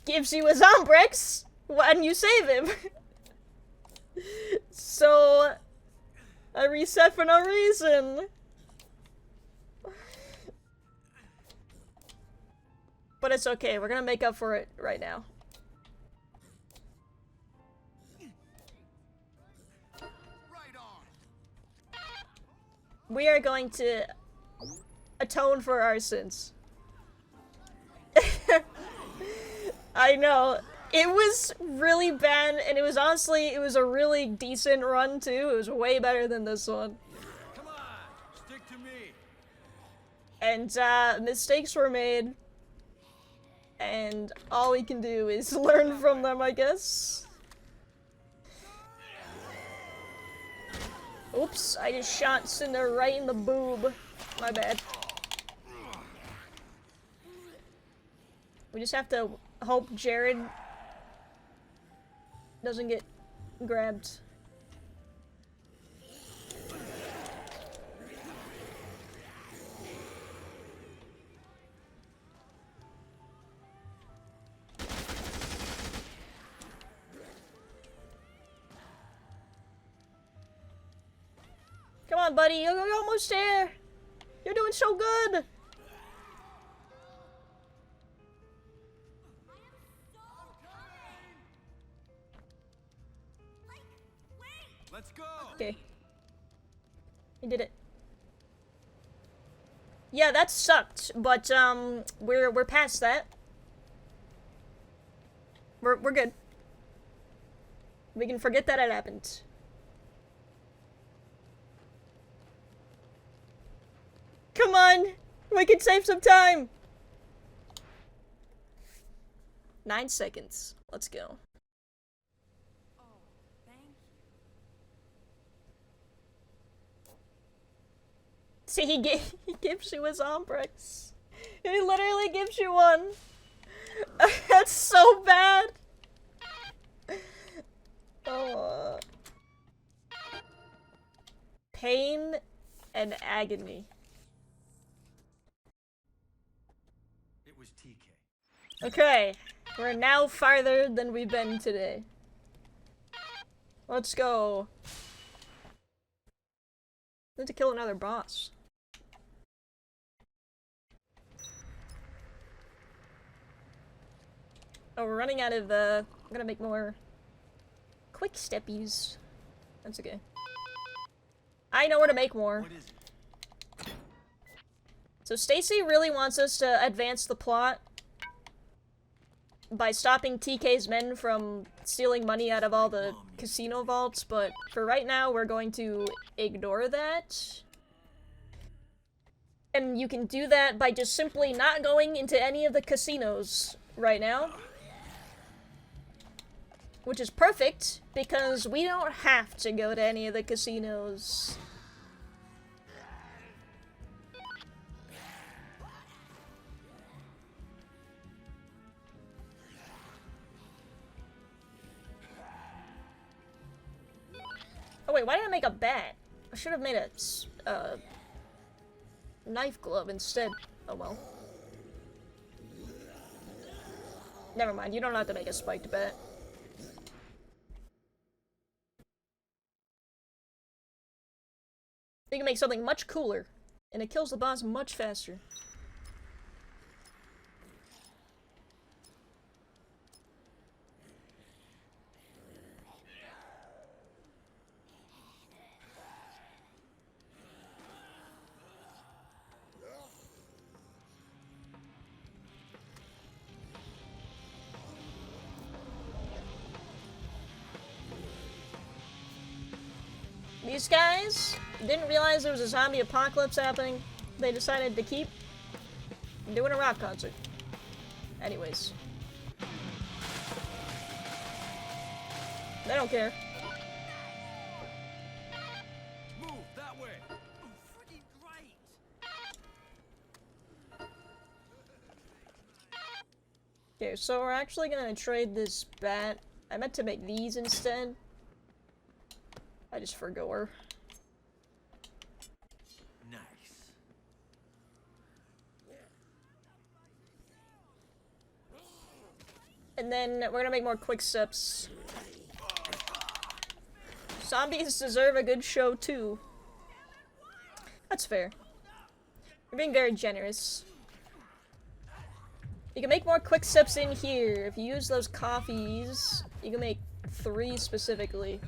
gives you a Zombrix when you save him. So I reset for no reason. But it's okay, we're gonna make up for it right now. Right on. We are going to atone for our sins. I know. It was really bad, and it was honestly, it was a really decent run too. It was way better than this one. Come on. Stick to me. And, mistakes were made. And all we can do is learn from them, I guess. Oops, I just shot Cinder right in the boob. My bad. We just have to hope Jared doesn't get grabbed. Come on, buddy, you're almost there. You're doing so good. Let's go. Okay. He did it. Yeah, that sucked, but we're past that. We're good. We can forget that it happened. Come on! We can save some time! 9 seconds. Let's go. Oh, thank you. See, he gives you his Zombrix. He literally gives you one. That's so bad. Oh. Pain and agony. It was TK. Okay, we're now farther than we've been today. Let's go. Need to kill another boss. Oh, we're running out of, I'm gonna make more quick steppies. That's okay. I know where to make more. What is it? So Stacy really wants us to advance the plot by stopping TK's men from stealing money out of all the casino vaults, but for right now we're going to ignore that. And you can do that by just simply not going into any of the casinos right now. Which is perfect, because we don't have to go to any of the casinos. Oh wait, why did I make a bat? I should have made a, knife glove instead. Oh well. Never mind, you don't have to make a spiked bat. You can make something much cooler, and it kills the boss much faster. These guys didn't realize there was a zombie apocalypse happening. They decided to keep doing a rock concert. Anyways. They don't care. Move that way. Freaking great. Okay, so we're actually gonna trade this bat. I meant to make these instead. I just forgot her. Nice. And then we're gonna make more quick steps. Zombies deserve a good show too. That's fair. You're being very generous. You can make more quick steps in here. If you use those coffees, you can make 3 specifically.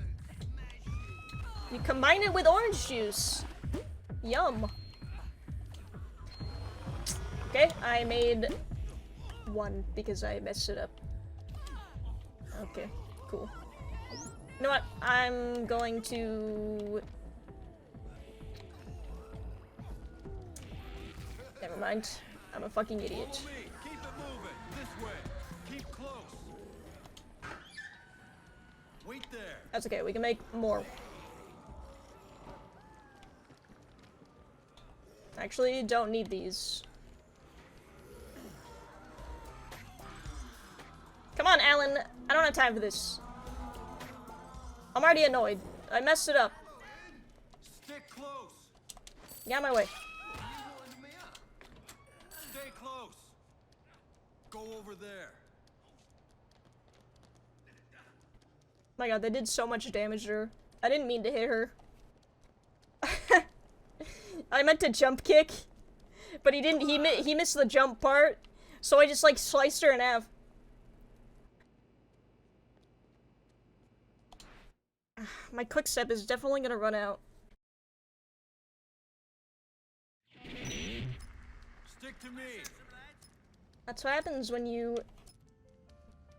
You combine it with orange juice. Yum. Okay, I made 1 because I messed it up. Okay, cool. You know what? I'm going to... Never mind. I'm a fucking idiot. Follow me. Keep it moving. This way. Keep close. Wait there. That's okay, we can make more. Actually, don't need these. Come on, Alan. I don't have time for this. I'm already annoyed. I messed it up. Stick close. Get out of my way. Stay close. Go over there. My god, they did so much damage to her. I didn't mean to hit her. I meant to jump kick, but he didn't. He missed the jump part, so I just like sliced her in half. My quick step is definitely gonna run out. Stick to me. That's what happens when you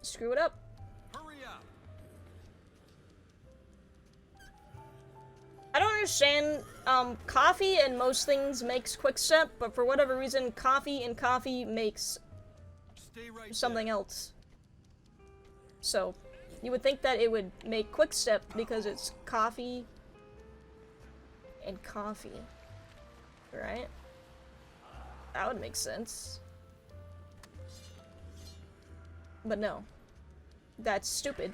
screw it up. Hurry up. I don't understand, coffee and most things makes quick step, but for whatever reason, coffee and coffee makes Stay right something there. else. So, you would think that it would make quick step because it's coffee and coffee, right? That would make sense. But no, that's stupid.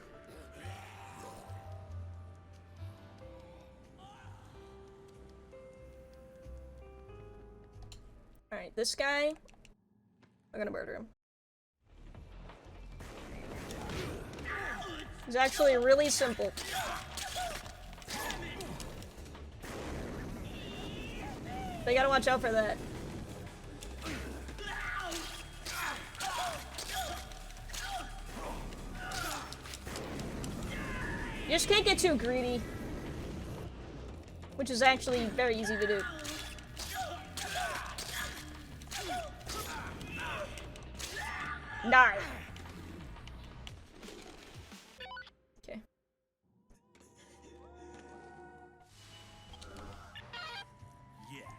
Alright, this guy, I'm gonna murder him. It's actually really simple. They gotta watch out for that. You just can't get too greedy. Which is actually very easy to do. Die. Okay.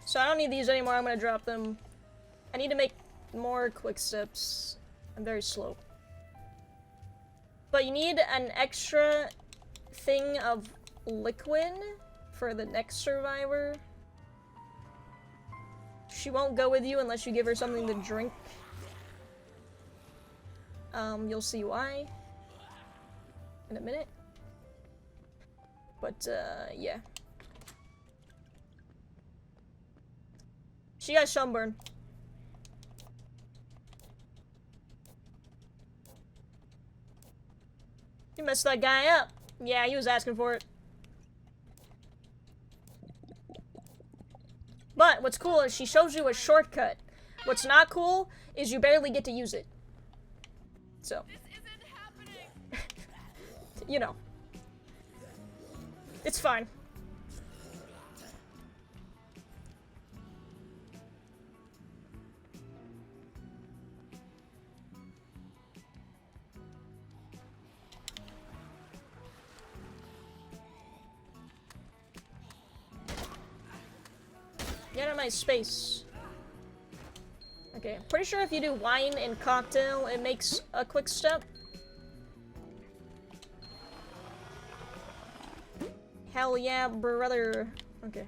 So I don't need these anymore, I'm gonna drop them. I need to make more quick steps. I'm very slow. But you need an extra thing of liquid for the next survivor. She won't go with you unless you give her something to drink. You'll see why in a minute. But, yeah. She got sunburn. You messed that guy up. Yeah, he was asking for it. But what's cool is she shows you a shortcut. What's not cool is you barely get to use it. So. This isn't happening. You know. It's fine. Get out of my space. Okay, pretty sure if you do wine and cocktail, it makes a quick step. Hell yeah, brother. Okay.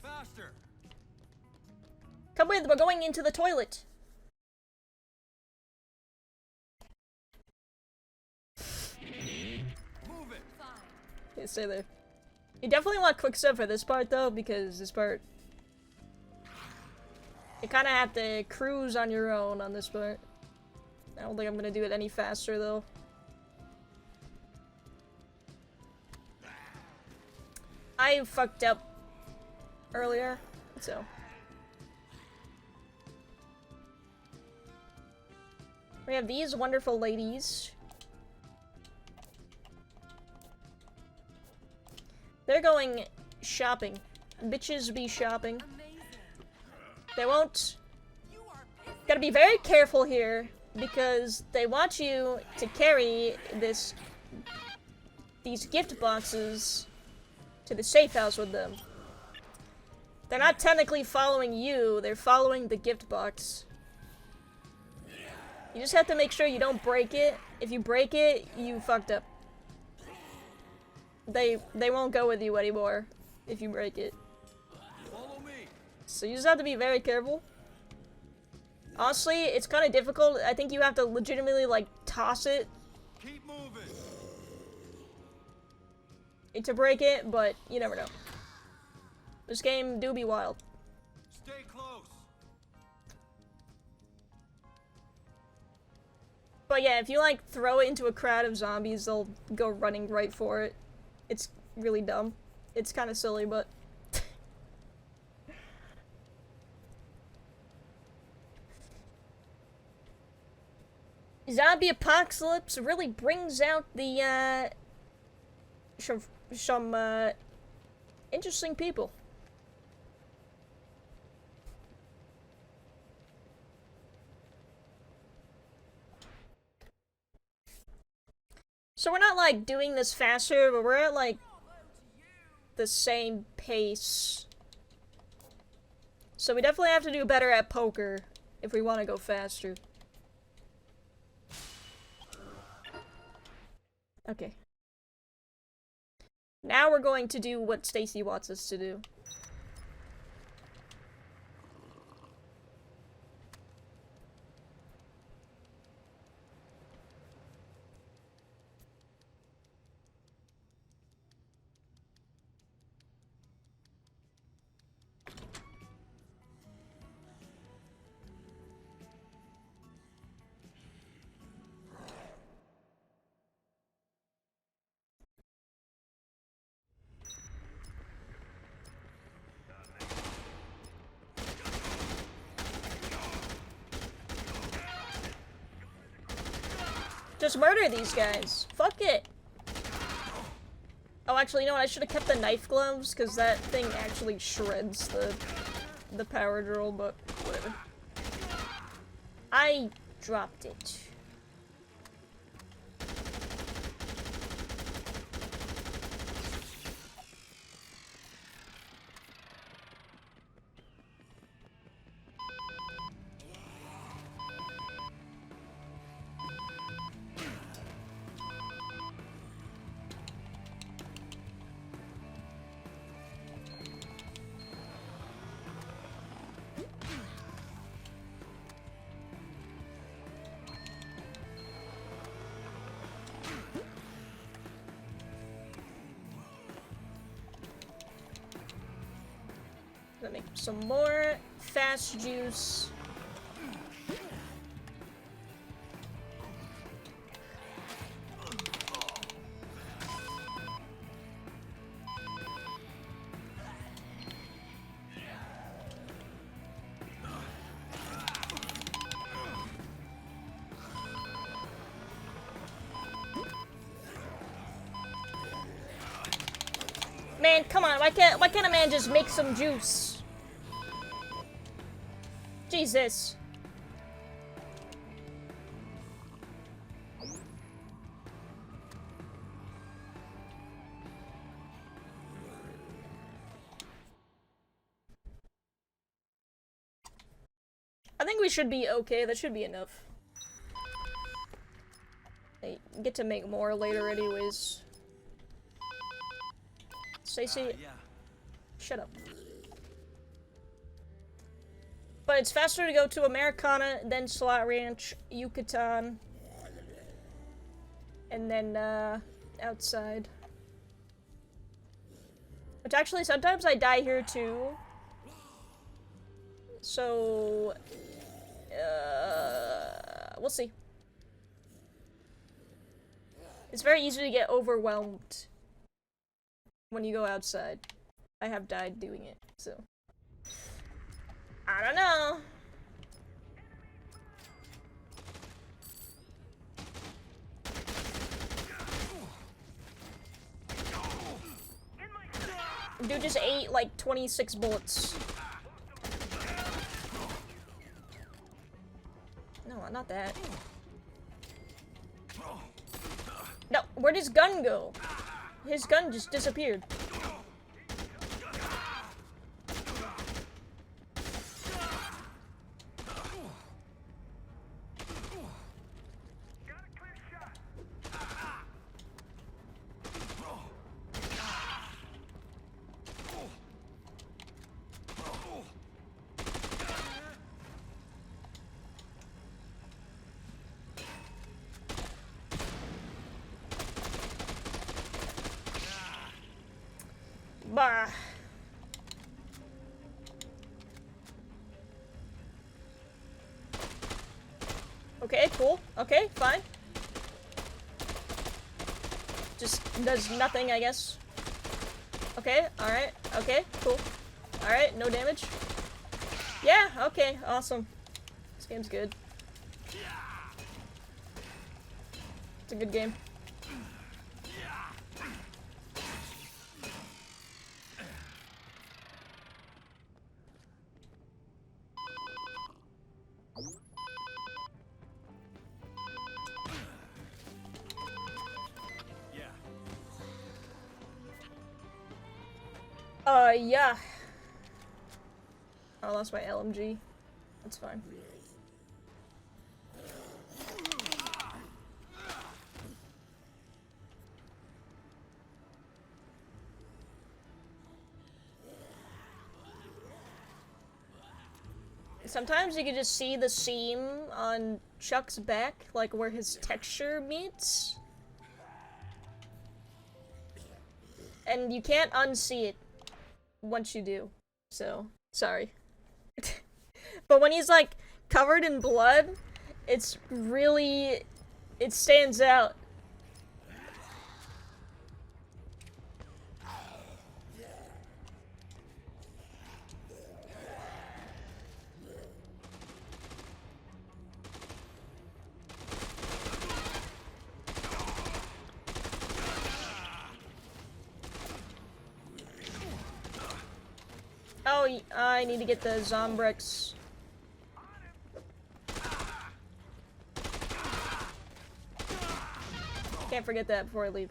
Faster! Come with, we're going into the toilet. Move it! Okay, stay there. You definitely want quick step for this part though, because this part you kinda have to cruise on your own on this part. I don't think I'm gonna do it any faster though. I fucked up earlier, so. We have these wonderful ladies. They're going shopping. Bitches be shopping. They won't. Gotta be very careful here because they want you to carry these gift boxes to the safe house with them. They're not technically following you, they're following the gift box. You just have to make sure you don't break it. If you break it, you fucked up. They won't go with you anymore if you break it. Follow me! So you just have to be very careful. Honestly, it's kind of difficult. I think you have to legitimately, like, toss it Keep moving! to break it, but you never know. This game do be wild. Stay close! But yeah, if you, like, throw it into a crowd of zombies, they'll go running right for it. It's really dumb. It's kind of silly, but... Zombie apocalypse really brings out the, some interesting people. So we're not, like, doing this faster, but we're at, like, the same pace. So we definitely have to do better at poker if we want to go faster. Okay. Now we're going to do what Stacy wants us to do. Just murder these guys. Fuck it. Oh, actually, you know what? I should have kept the knife gloves, because that thing actually shreds the power drill, but whatever. I dropped it. Gonna make some more fast juice. Man, come on, why can't a man just make some juice? Jesus. I think we should be okay, that should be enough. I get to make more later anyways. Stacy, Yeah. shut up. But it's faster to go to Americana, then Slot Ranch, Yucatan, and then, outside. Which actually, sometimes I die here too. So, we'll see. It's very easy to get overwhelmed when you go outside. I have died doing it, so. I don't know. Dude just ate like 26 bullets. No, not that. No, where'd his gun go? His gun just disappeared. Bah. Okay, cool. Okay, fine. Just does nothing, I guess. Okay, alright. Okay, cool. Alright, no damage. Yeah, okay, awesome. This game's good. It's a good game. Yeah. I lost my LMG. That's fine. Sometimes you can just see the seam on Chuck's back, like where his texture meets. And you can't unsee it once you do. So, sorry. But when he's like covered in blood, it's really, it stands out. Oh, I need to get the Zombrix. Can't forget that before I leave.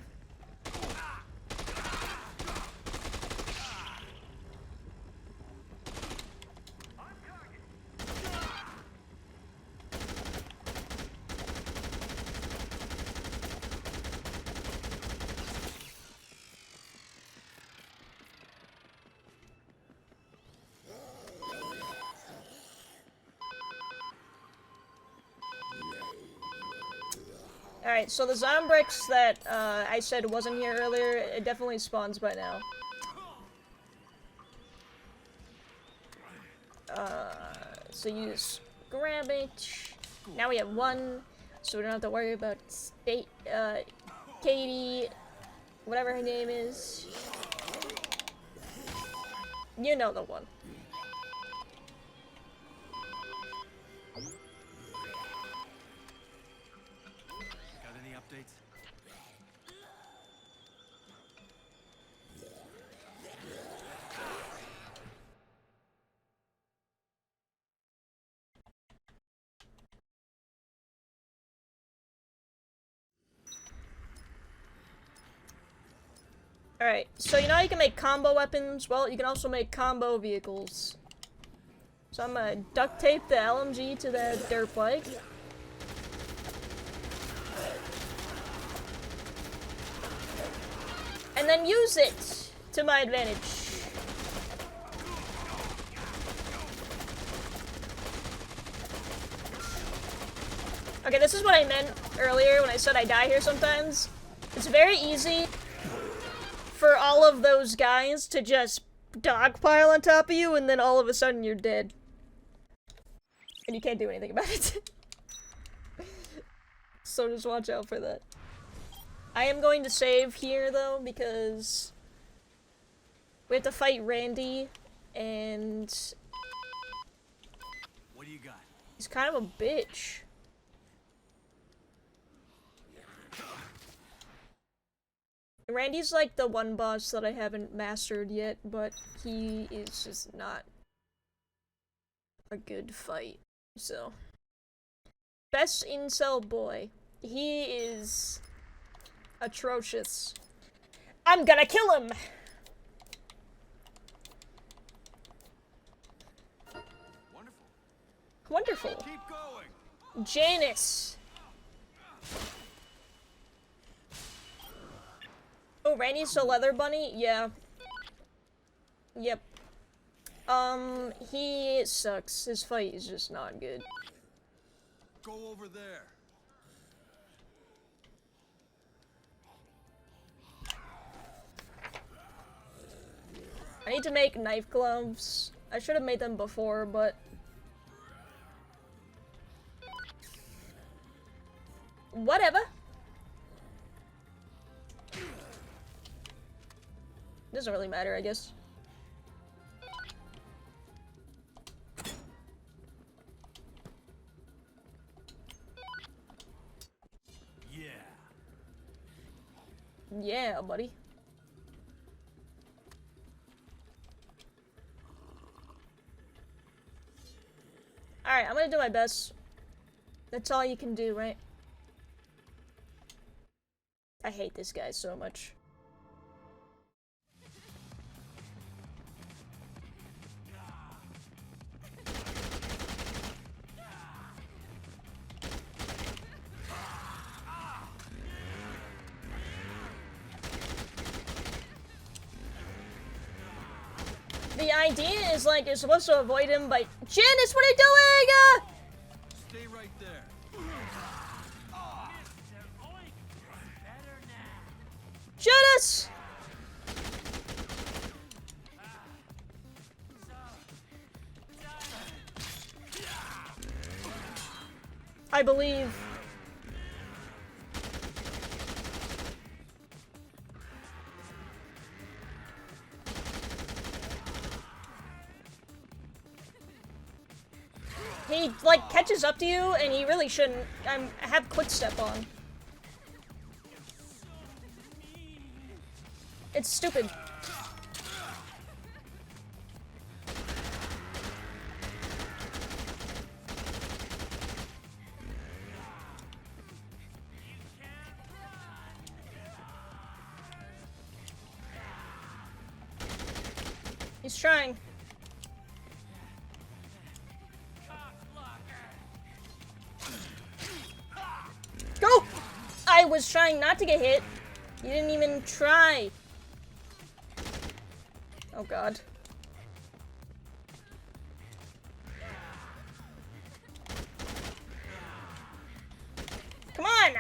Alright, so the Zombrix that I said wasn't here earlier, it definitely spawns by now. So you just grab it. Now we have one, so we don't have to worry about Katie, whatever her name is. You know the one. Alright, so you know how you can make combo weapons? Well, you can also make combo vehicles. So I'm gonna duct tape the LMG to the dirt bike. And then use it to my advantage. Okay, this is what I meant earlier when I said I die here sometimes. It's very easy for all of those guys to just dogpile on top of you, and then all of a sudden you're dead. And you can't do anything about it. So just watch out for that. I am going to save here, though, because we have to fight Randy, and What do you got? he's kind of a bitch. Randy's like the one boss that I haven't mastered yet, but he is just not a good fight, so. Best incel boy. He is atrocious. I'm gonna kill him! Wonderful. Wonderful. Keep going. Janice. Oh, Randy's the leather bunny? Yeah. Yep. He sucks. His fight is just not good. Go over there. I need to make knife gloves. I should have made them before, but whatever. Doesn't really matter, I guess. Yeah. Yeah, buddy. Alright, I'm gonna do my best. That's all you can do, right? I hate this guy so much. The idea is like you're supposed to avoid him by Janice, what are you doing? Stay right there. Janice! I believe. He, like, catches up to you, and he really shouldn't. I have quick step on. It's stupid. He's trying. Go! I was trying not to get hit. You didn't even try. Oh god. Come on!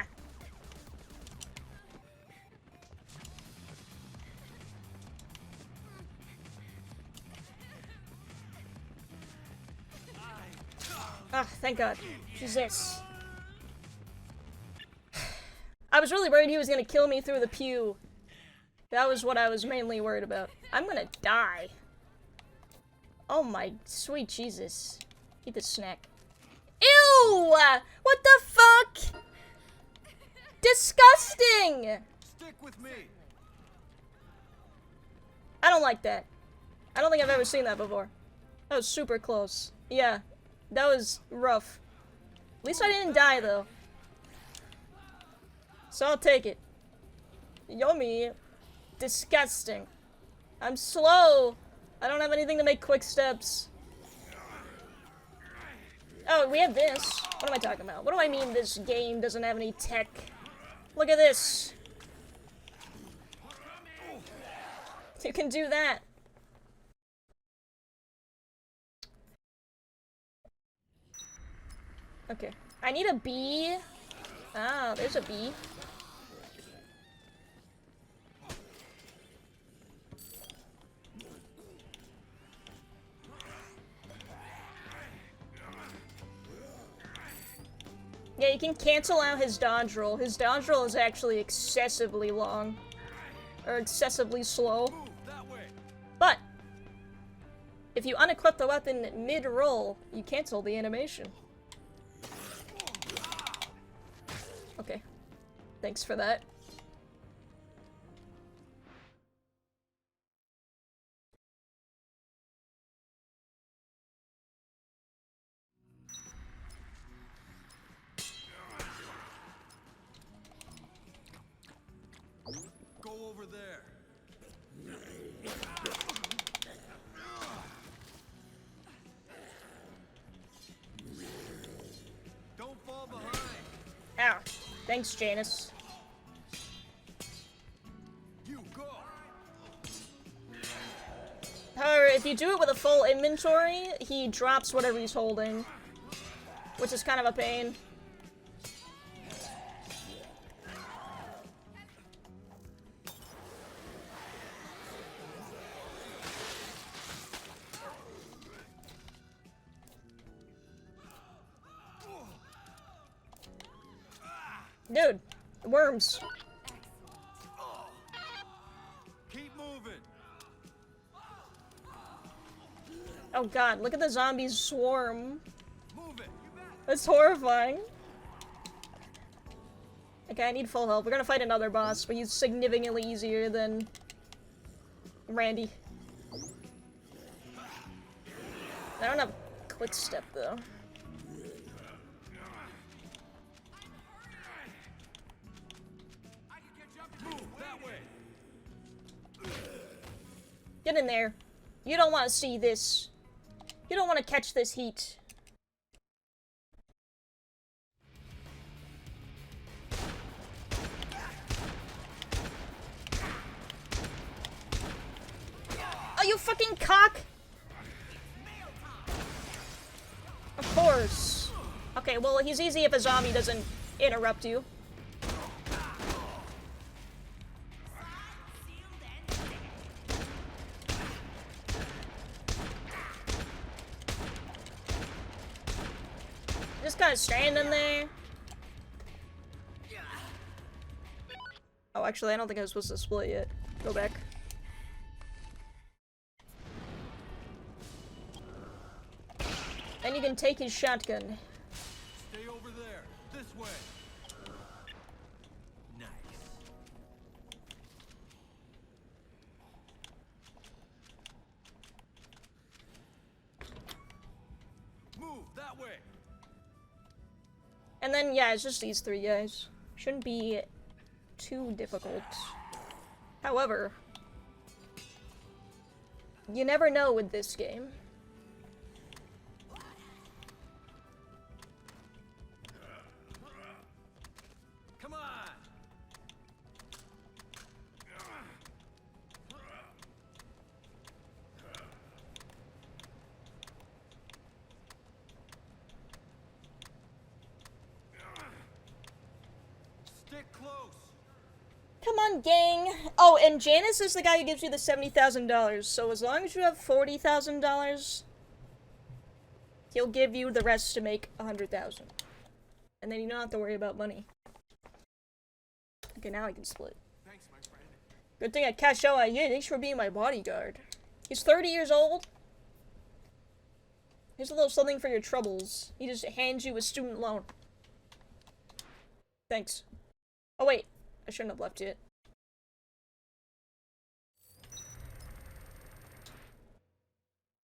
Ah, thank god. Jesus. I was really worried he was gonna kill me through the pew. That was what I was mainly worried about. I'm gonna die. Oh my sweet Jesus. Eat this snack. Ew! What the fuck? Disgusting! Stick with me. I don't like that. I don't think I've ever seen that before. That was super close. Yeah, that was rough. At least I didn't die, though. So I'll take it. Yummy. Disgusting. I'm slow. I don't have anything to make quick steps. Oh, we have this. What am I talking about? What do I mean this game doesn't have any tech? Look at this. You can do that. Okay. I need a bee. Ah, there's a bee. Yeah, you can cancel out his dodge roll. His dodge roll is actually excessively long. Or excessively slow. But, if you unequip the weapon mid-roll, you cancel the animation. Okay. Thanks for that. Go over there. Don't fall behind. Ow. Thanks, Janus. You go. However, if you do it with a full inventory, he drops whatever he's holding. Which is kind of a pain. Dude, worms. Keep moving. Oh god, look at the zombies swarm. Move it. That's horrifying. Okay, I need full health. We're gonna fight another boss, but he's significantly easier than Randy. I don't have quick step though. Move that way. Get in there. You don't want to see this. You don't want to catch this heat. Oh, you fucking cock! Of course. Okay, well, he's easy if a zombie doesn't interrupt you. Just kind of standing there. Oh, actually, I don't think I was supposed to split yet. Go back. And you can take his shotgun. Stay over there. This way. Nice. Move that way. And then, yeah, it's just these three guys. Shouldn't be too difficult. However, You never know with this game. Come on. Stick close. Come on, gang. Oh, and Janice is the guy who gives you the $70,000. So as long as you have $40,000, he'll give you the rest to make $100,000. And then you don't have to worry about money. Okay, now I can split. Thanks, my friend. Good thing I cashed out. Yeah, thanks for being my bodyguard. He's 30 years old. Here's a little something for your troubles. He just hands you a student loan. Thanks. Oh wait, I shouldn't have left it.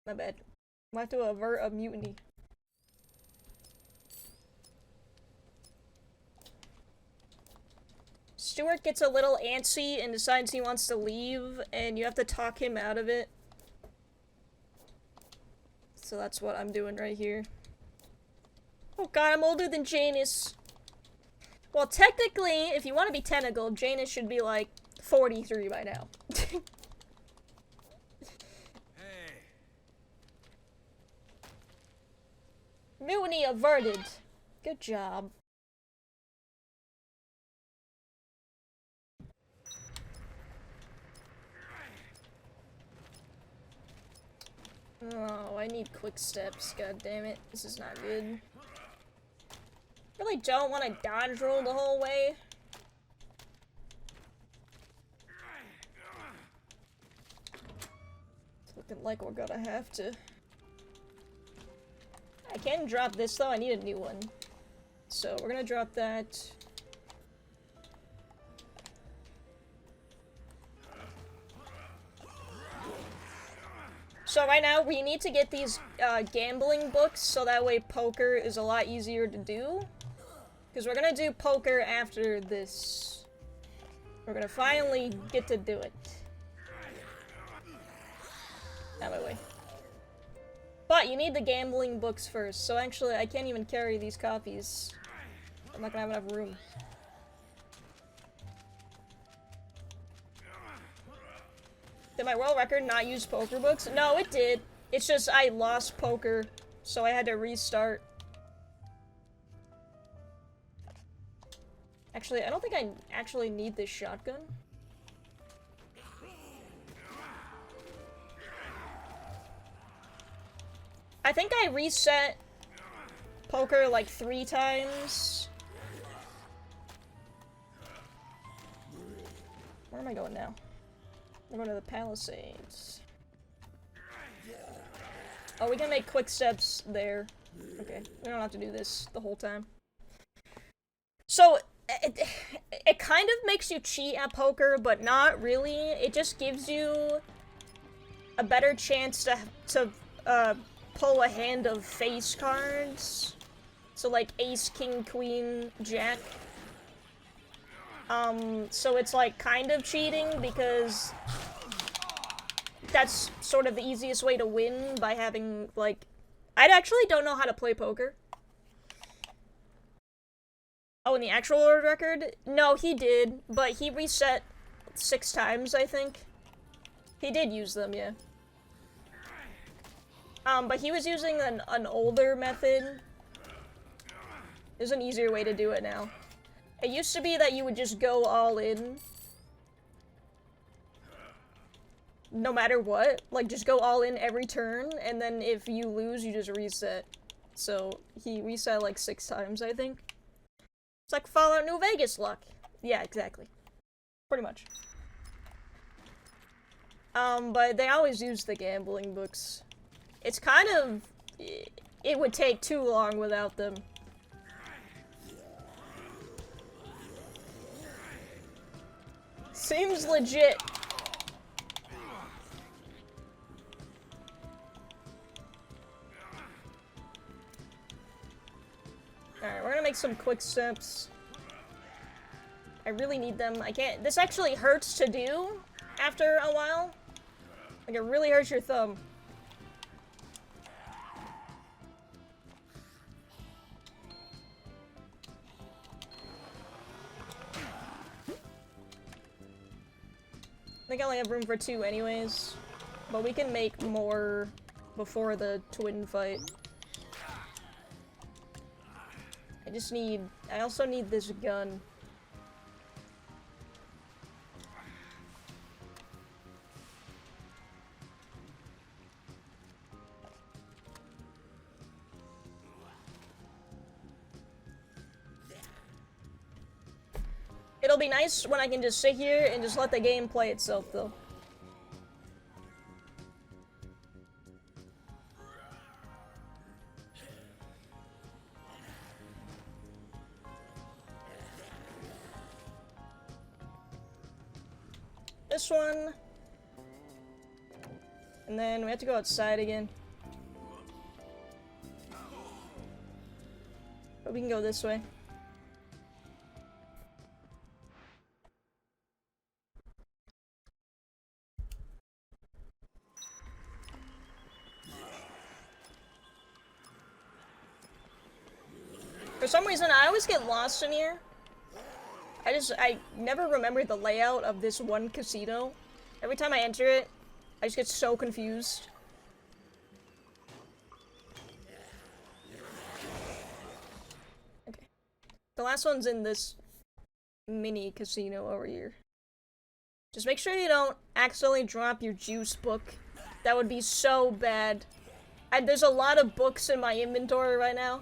My bad. I have to avert a mutiny. Stuart gets a little antsy and decides he wants to leave, and you have to talk him out of it. So that's what I'm doing right here. Oh god, I'm older than Janice. Well, technically, if you want to be technical, Janice should be like 43 by now. Hey. Mutiny averted. Good job. Oh, I need quick steps. God damn it. This is not good. Really don't want to dodge roll the whole way. It's looking like we're gonna have to. I can drop this though, I need a new one. So we're gonna drop that. So right now we need to get these gambling books so that way poker is a lot easier to do. Because we're gonna do poker after this. We're gonna finally get to do it. Out of my way. But you need the gambling books first, so actually I can't even carry these copies. I'm not gonna have enough room. Did my world record not use poker books? No, it did. It's just I lost poker, so I had to restart. Actually, I don't think I actually need this shotgun. I think I reset poker like 3 times. Where am I going now? I'm going to the Palisades. Oh, we can make quick steps there. Okay, we don't have to do this the whole time. So, it kind of makes you cheat at poker, but not really. It just gives you a better chance to pull a hand of face cards. So like ace, king, queen, jack. So it's like kind of cheating because that's sort of the easiest way to win by having like... I actually don't know how to play poker. Oh, in the actual world record? No, he did, but he reset 6 times, I think. He did use them, yeah. But he was using an older method. There's an easier way to do it now. It used to be that you would just go all in. No matter what. Like, just go all in every turn, and then if you lose, you just reset. So, he reset like 6 times, I think. It's like Fallout New Vegas luck. Yeah, exactly. Pretty much. But they always use the gambling books. It's kind of... It would take too long without them. Seems legit. Alright, we're gonna make some quick steps. I really need them. I can't... This actually hurts to do after a while. Like, it really hurts your thumb. I think I only have room for 2 anyways. But we can make more before the twin fight. I also need this gun. It'll be nice when I can just sit here and just let the game play itself, though. This one. And then we have to go outside again. But we can go this way. For some reason, I always get lost in here. I never remember the layout of this one casino. Every time I enter it, I just get so confused. Okay. The last one's in this mini casino over here. Just make sure you don't accidentally drop your juice book. That would be so bad. There's a lot of books in my inventory right now.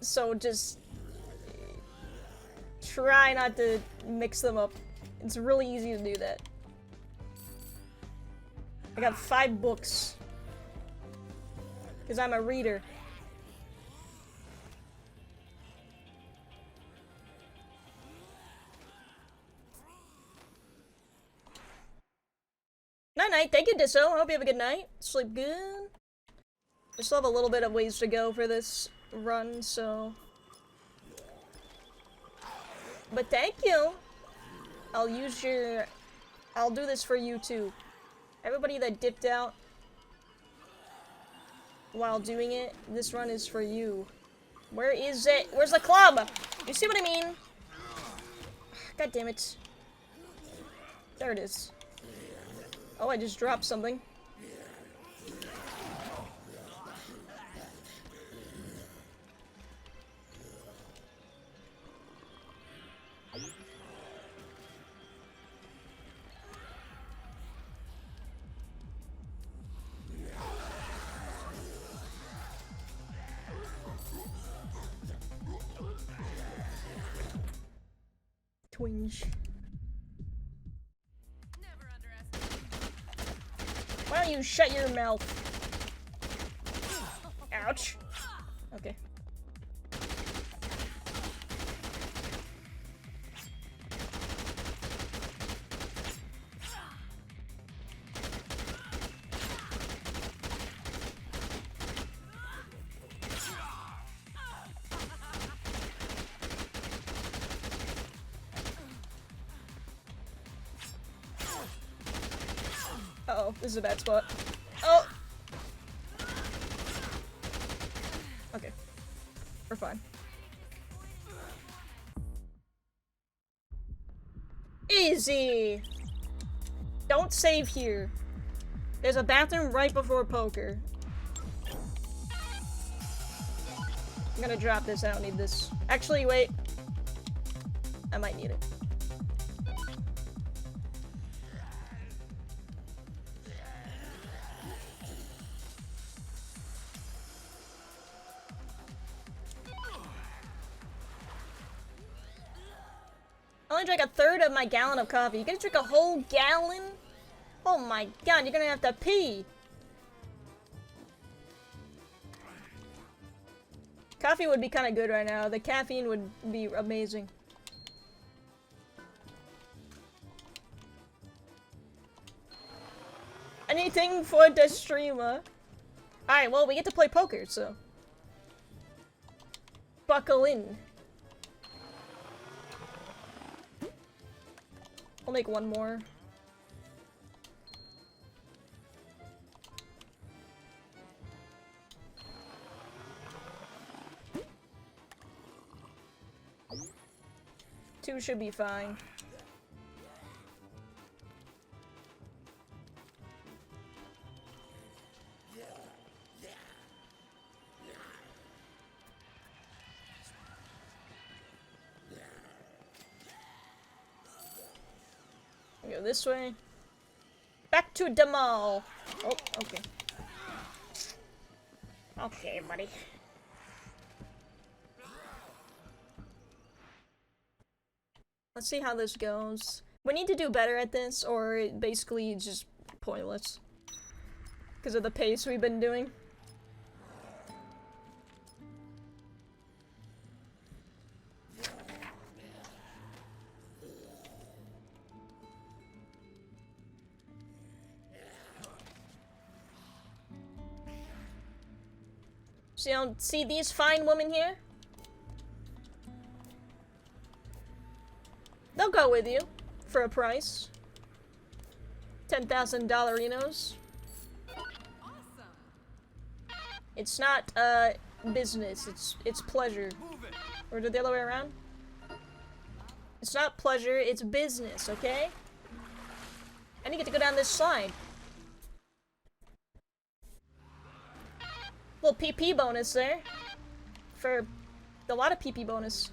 So just try not to mix them up. It's really easy to do that. I got 5 books. Because I'm a reader. Night-night. Thank you, Disso. I hope you have a good night. Sleep good. We still have a little bit of ways to go for this run, so... But thank you! I'll do this for you, too. Everybody that dipped out while doing it, this run is for you. Where is it? Where's the club? You see what I mean? God damn it. There it is. Oh, I just dropped something. Twinge. Never underestimate. Why don't you shut your mouth? Ouch. Okay. Uh-oh, this is a bad spot. Oh! Okay. We're fine. Easy! Don't save here. There's a bathroom right before poker. I'm gonna drop this, I don't need this. Actually, wait. I might need it. I only drank a third of my gallon of coffee. You gonna drink a whole gallon? Oh my god, you're gonna have to pee. Coffee would be kind of good right now. The caffeine would be amazing. Anything for the streamer. Alright, well, we get to play poker, so. Buckle in. I'll make one more. 2 should be fine. Go this way. Back to the mall. Oh, okay. Okay, buddy. Let's see how this goes. We need to do better at this, or basically it's just pointless. Because of the pace we've been doing. See these fine women here? They'll go with you for a price. $10,000 dollarinos. Awesome. It's not business, it's pleasure. Or the other way around? It's not pleasure, it's business, okay? And you get to go down this slide. Little PP bonus there. For a lot of PP bonus.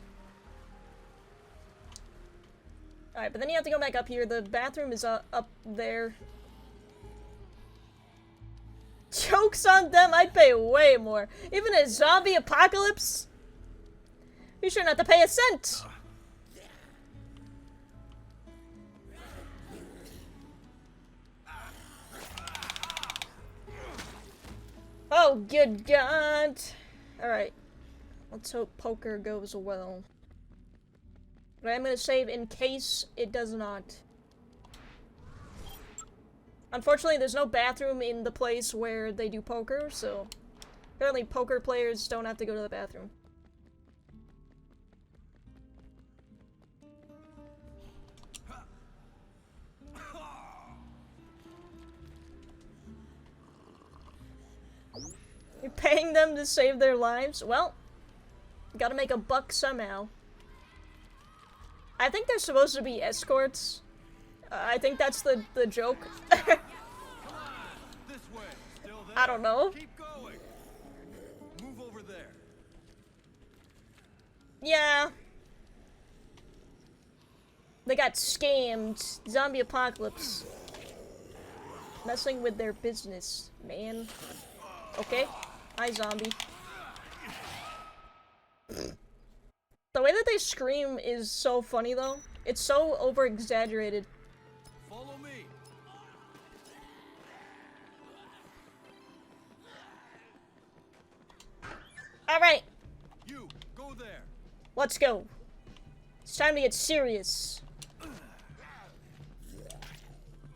Alright, but then you have to go back up here. The bathroom is up there. Jokes on them, I'd pay way more. Even a zombie apocalypse? You shouldn't have to pay a cent. Oh, good God. Alright. Let's hope poker goes well. But I'm gonna save in case it does not. Unfortunately, there's no bathroom in the place where they do poker, so apparently poker players don't have to go to the bathroom. You're paying them to save their lives? Well, gotta make a buck somehow. I think they're supposed to be escorts. I think that's the joke. This way. Still there? I don't know. Keep going. Move over there. Yeah. They got scammed. Zombie apocalypse. Messing with their business, man. Okay. Hi, zombie. The way that they scream is so funny, though. It's so over-exaggerated. Follow me. Alright, You go there. let's go. It's time to get serious.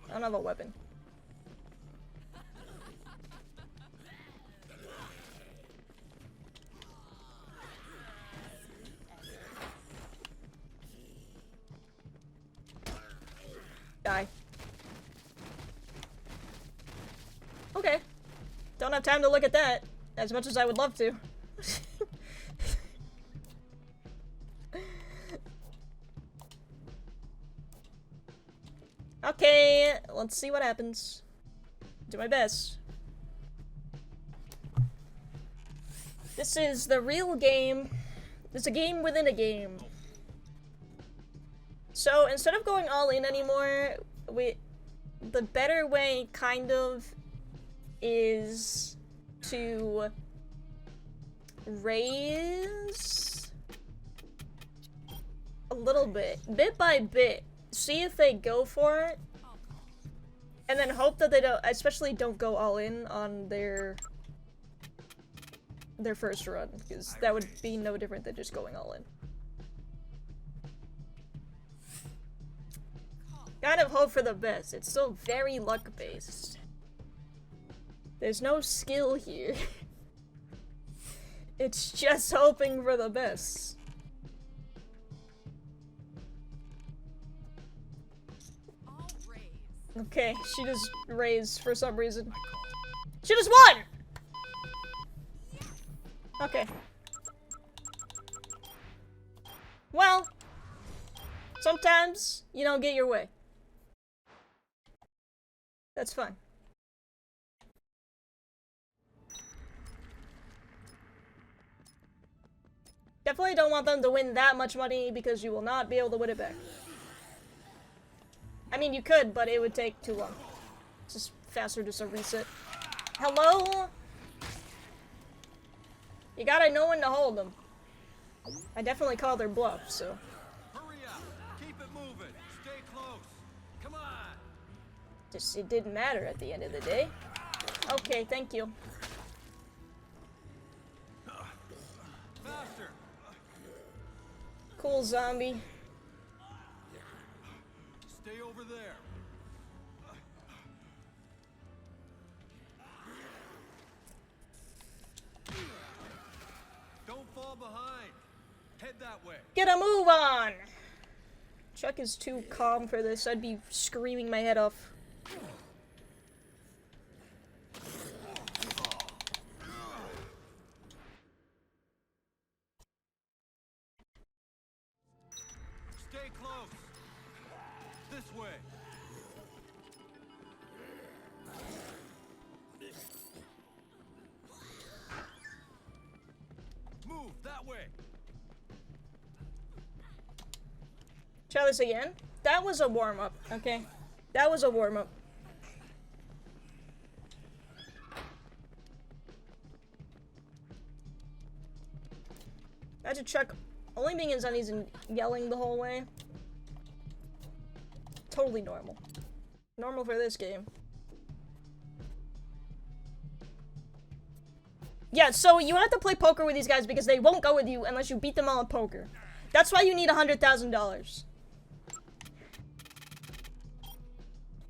I don't have a weapon. Die. Okay. Don't have time to look at that, as much as I would love to. Okay, let's see what happens. Do my best. This is the real game. It's a game within a game. So instead of going all in anymore, the better way kind of is to raise a little bit by bit. See if they go for it, and then hope that they don't, especially don't go all in on their first run, because that would be no different than just going all in. Kind of hope for the best. It's still very luck-based. There's no skill here. It's just hoping for the best. All raise. Okay, she just raised for some reason. She just won! Okay. Well, Sometimes you don't get your way. That's fine. Definitely don't want them to win that much money because you will not be able to win it back. I mean, you could, but it would take too long. It's just faster just to reset. Hello? You gotta know when to hold them. I definitely called their bluff, so. Hurry up. Keep it moving. Stay close. Come on. Just, it didn't matter at the end of the day. Okay, thank you. Faster. Cool, zombie. Stay over there. Don't fall behind. Head that way. Get a move on! Chuck is too calm for this. I'd be screaming my head off. Stay close. This way. Move that way. Try this again. That was a warm-up, okay? That was a warm-up. Imagine Chuck only being in zombies and yelling the whole way. Totally normal. Normal for this game. Yeah, so you have to play poker with these guys because they won't go with you unless you beat them all at poker. That's why you need $100,000.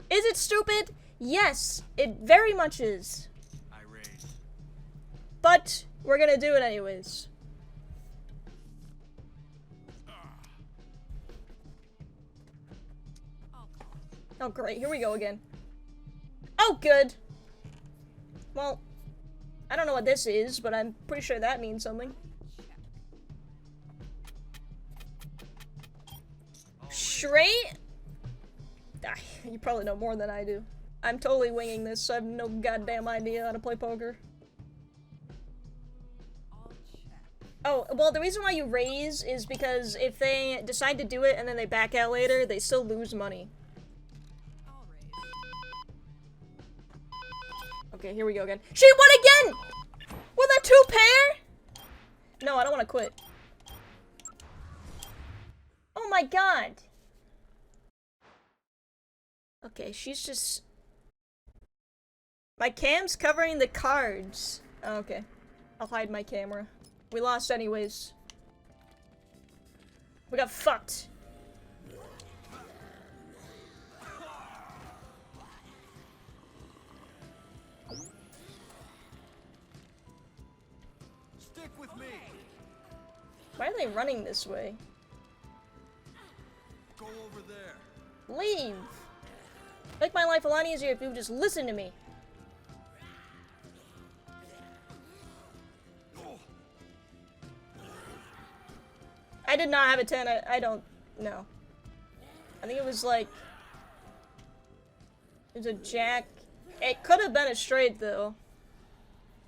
Is it stupid? Yes, it very much is. I raise. But we're gonna do it anyways. Oh great, here we go again. Oh good. Well, I don't know what this is, but I'm pretty sure that means something. Straight? Ah, you probably know more than I do. I'm totally winging this, so I have no goddamn idea how to play poker. Oh, well, the reason why you raise is because if they decide to do it and then they back out later, they still lose money. Okay, here we go again. She won again! With a 2-pair? No, I don't want to quit. Oh my god. Okay, she's just... My cam's covering the cards. Oh, okay. I'll hide my camera. We lost anyways. We got fucked. Stick with me. Why are they running this way? Go over there. Leave! Make my life a lot easier if you would just listen to me. I did not have a 10. I don't know. I think it was like... It was a jack. It could have been a straight though.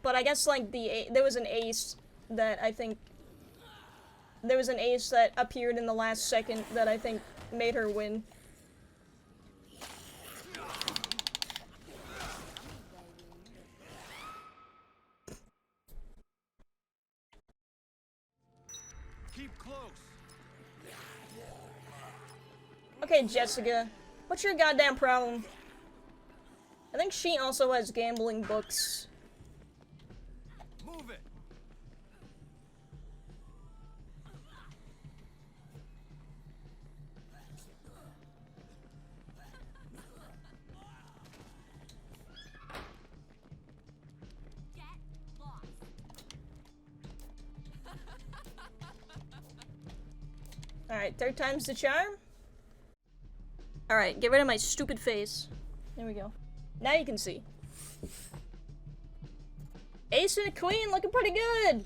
But I guess like there was an ace that I think... There was an ace that appeared in the last second that I think made her win. Keep close. Okay, Jessica. What's your goddamn problem? I think she also has gambling books. Move it. Alright, third time's the charm. Alright, get rid of my stupid face. There we go. Now you can see. Ace and a queen looking pretty good.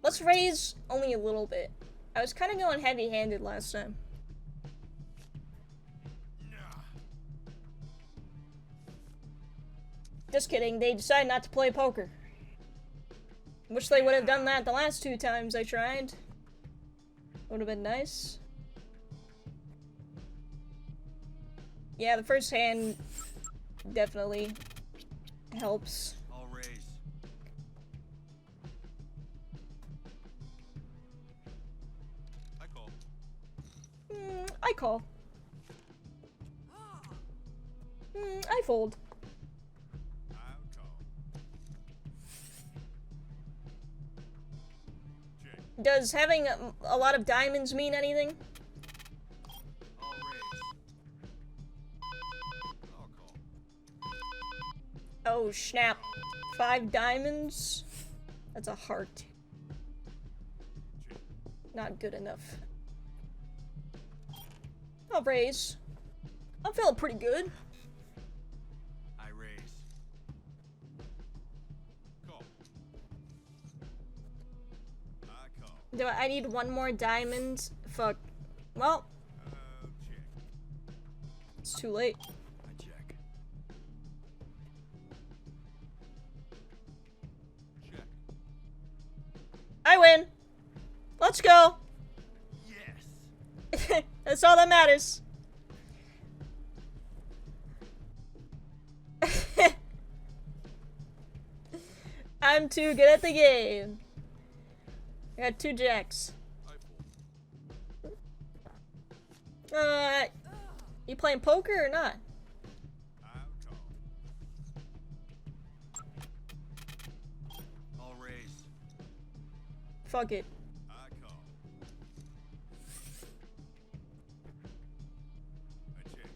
Let's raise only a little bit. I was kind of going heavy-handed last time. Just kidding, they decided not to play poker. Wish they would have done that the last 2 times I tried. Would have been nice. Yeah, the first hand definitely helps. I'll raise. I call. I call. I fold. I'll call. Check. Does having a lot of diamonds mean anything? I'll raise. I'll call. Oh snap. 5 diamonds? That's a heart. Not good enough. I'll raise. I'm feeling pretty good. I raise. Call. I call. Do I need 1 more diamond? Fuck. Well, Check. it's too late. I check. Check. I win. Let's go. Yes. That's all that matters. I'm too good at the game. I got 2 jacks. I fold. You playing poker or not? I'll call. I'll raise. Fuck it. I call. I check.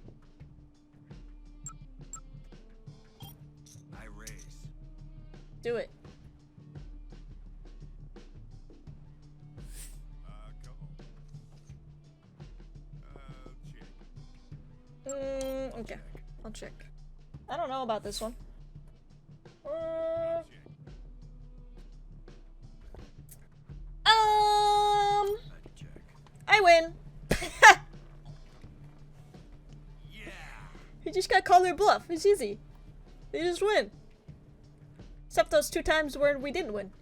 I raise. Do it. I call. Check. Okay. I'll check. I don't know about this one. Check. I check. I win. Yeah. You just got called their bluff. It's easy. They just win. Except those 2 times where we didn't win.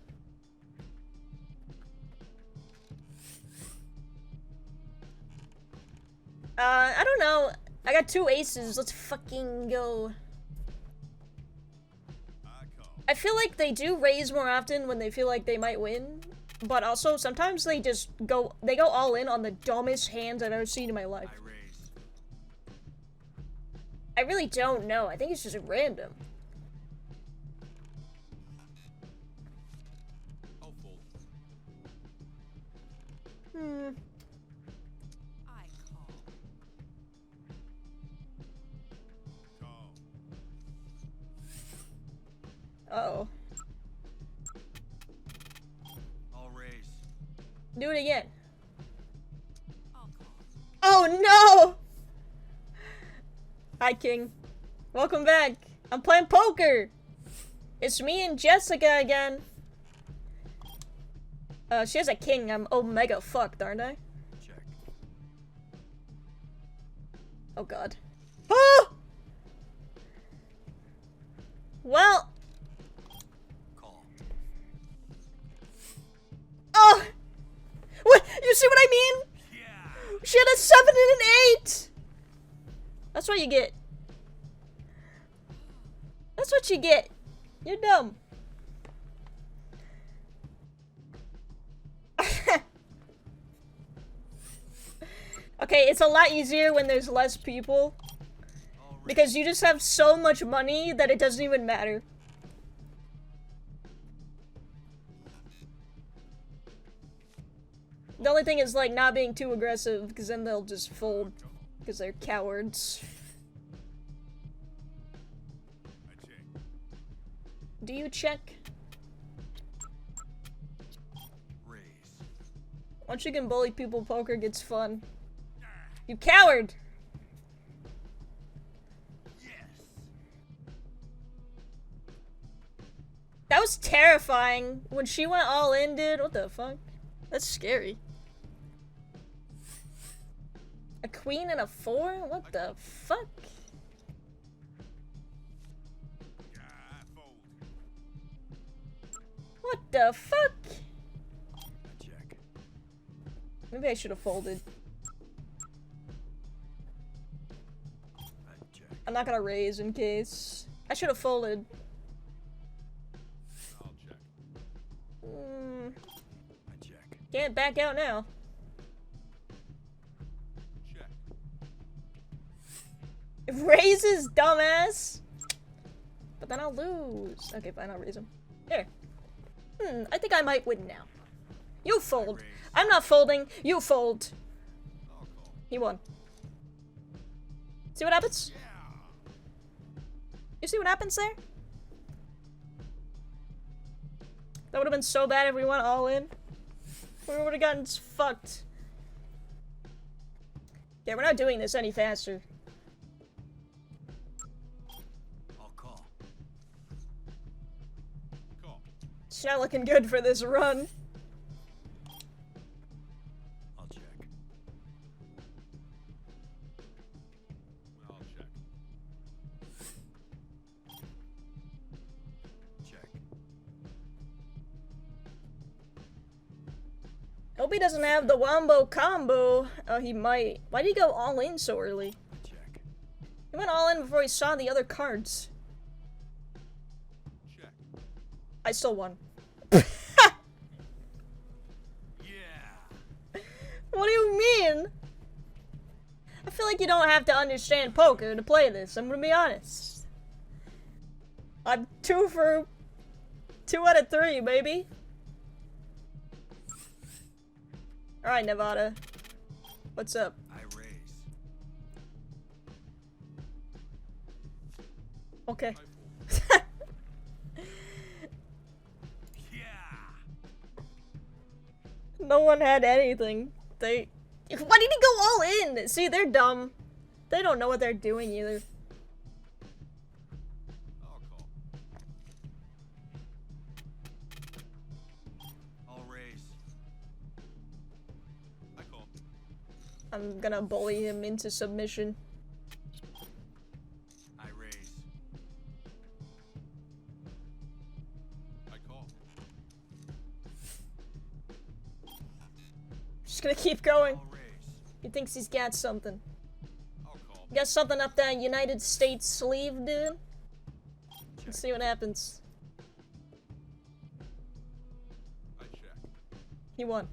I don't know. I got 2 aces. Let's fucking go. I call. I feel like they do raise more often when they feel like they might win. But also, sometimes they just go all in on the dumbest hands I've ever seen in my life. I raise. I really don't know. I think it's just random. I'll fold. I call. Call. Uh-oh. I'll raise. Do it again. I'll call. Oh no! Hi, King. Welcome back. I'm playing poker. It's me and Jessica again. She has a king. I'm omega fucked, aren't I? Check. Oh god. Oh! Well. Call. Oh! What? You see what I mean? Yeah. She had a 7 and an 8! That's what you get. That's what you get. You're dumb. Okay, it's a lot easier when there's less people. I'll raise. Because you just have so much money that it doesn't even matter. The only thing is, like, not being too aggressive, because then they'll just fold. Because they're cowards. I check. Do you check? Raise. Once you can bully people, poker gets fun. You coward! Yes. That was terrifying when she went all in, dude. What the fuck? That's scary. A queen and a 4? What the fuck? What the fuck? Check. Maybe I should have folded. Check. I'm not gonna raise in case. I should have folded. I'll check. Check. Can't back out now. Check. Raises, dumbass! But then I'll lose. Okay, fine, I'll raise him. Here. I think I might win now. You fold. I'm not folding. You fold. I'll call. He won. See what happens? You see what happens there? That would have been so bad if we went all in. We would have gotten fucked. Yeah, we're not doing this any faster. I'll call. Call. It's not looking good for this run. I'll check. I'll check. Check. Hope he doesn't have the wombo combo. Oh, he might. Why did he go all in so early? Check. He went all in before he saw the other cards. Check. I still won. Yeah. What do you mean? I feel like you don't have to understand poker to play this, I'm gonna be honest. I'm 2 for 2 out of 3, baby. Alright, Nevada. What's up? I raise. Okay. Yeah. No one had anything. Why did he go all in? See, they're dumb. They don't know what they're doing either. I'll call. I'll raise. I call. I'm gonna bully him into submission. I raise. I call. Just gonna keep going. I'll raise. He thinks he's got something. I'll call. You got something up that United States sleeve, dude? Let's see what happens. I check. He won.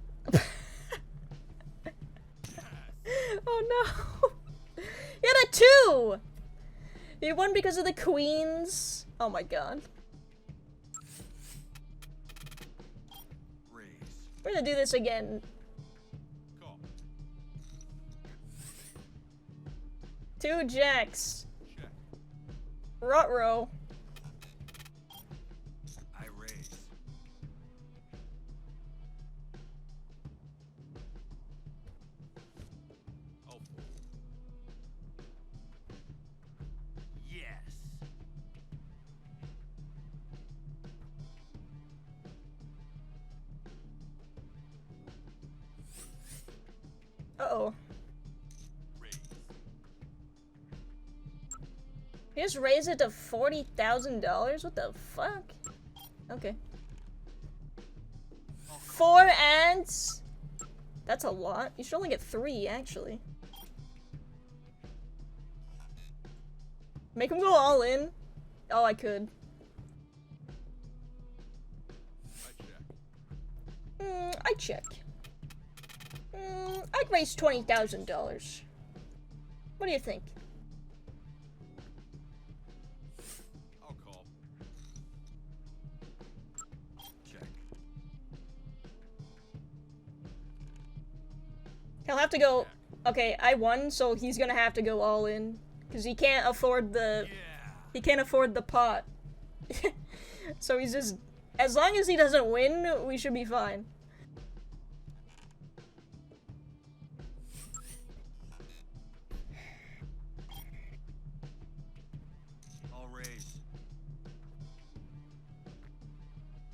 Oh no! He had a 2! He won because of the queens. Oh my god. Raise. We're gonna do this again. Call. 2 jacks. Check. Ruh-roh. I raise. I'll fold. Yes. Uh-oh. Raise. He just raised it to $40,000? What the fuck? Okay. 4 ants? That's a lot. You should only get 3, actually. Make him go all in? Oh, I could. I check. I check. I'd raise $20,000. What do you think? I'll call. Check. He'll have to go... Okay, I won, so he's gonna have to go all in. Because he can't afford the... Yeah. He can't afford the pot. So he's just... As long as he doesn't win, we should be fine. I'll raise.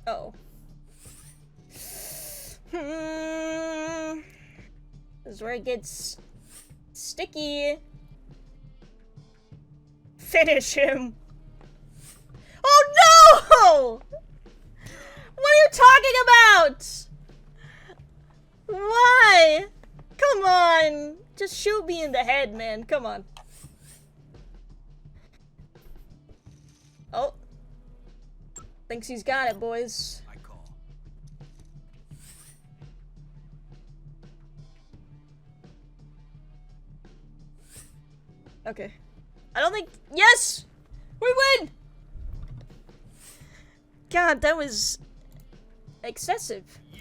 Oh. This is where it gets sticky. Finish him. Oh no! What are you talking about? Why? Come on. Just shoot me in the head, man. Come on. Oh. Thinks he's got it, boys. I call. Okay. I don't think. Yes! We win! God, that was excessive. Yeah.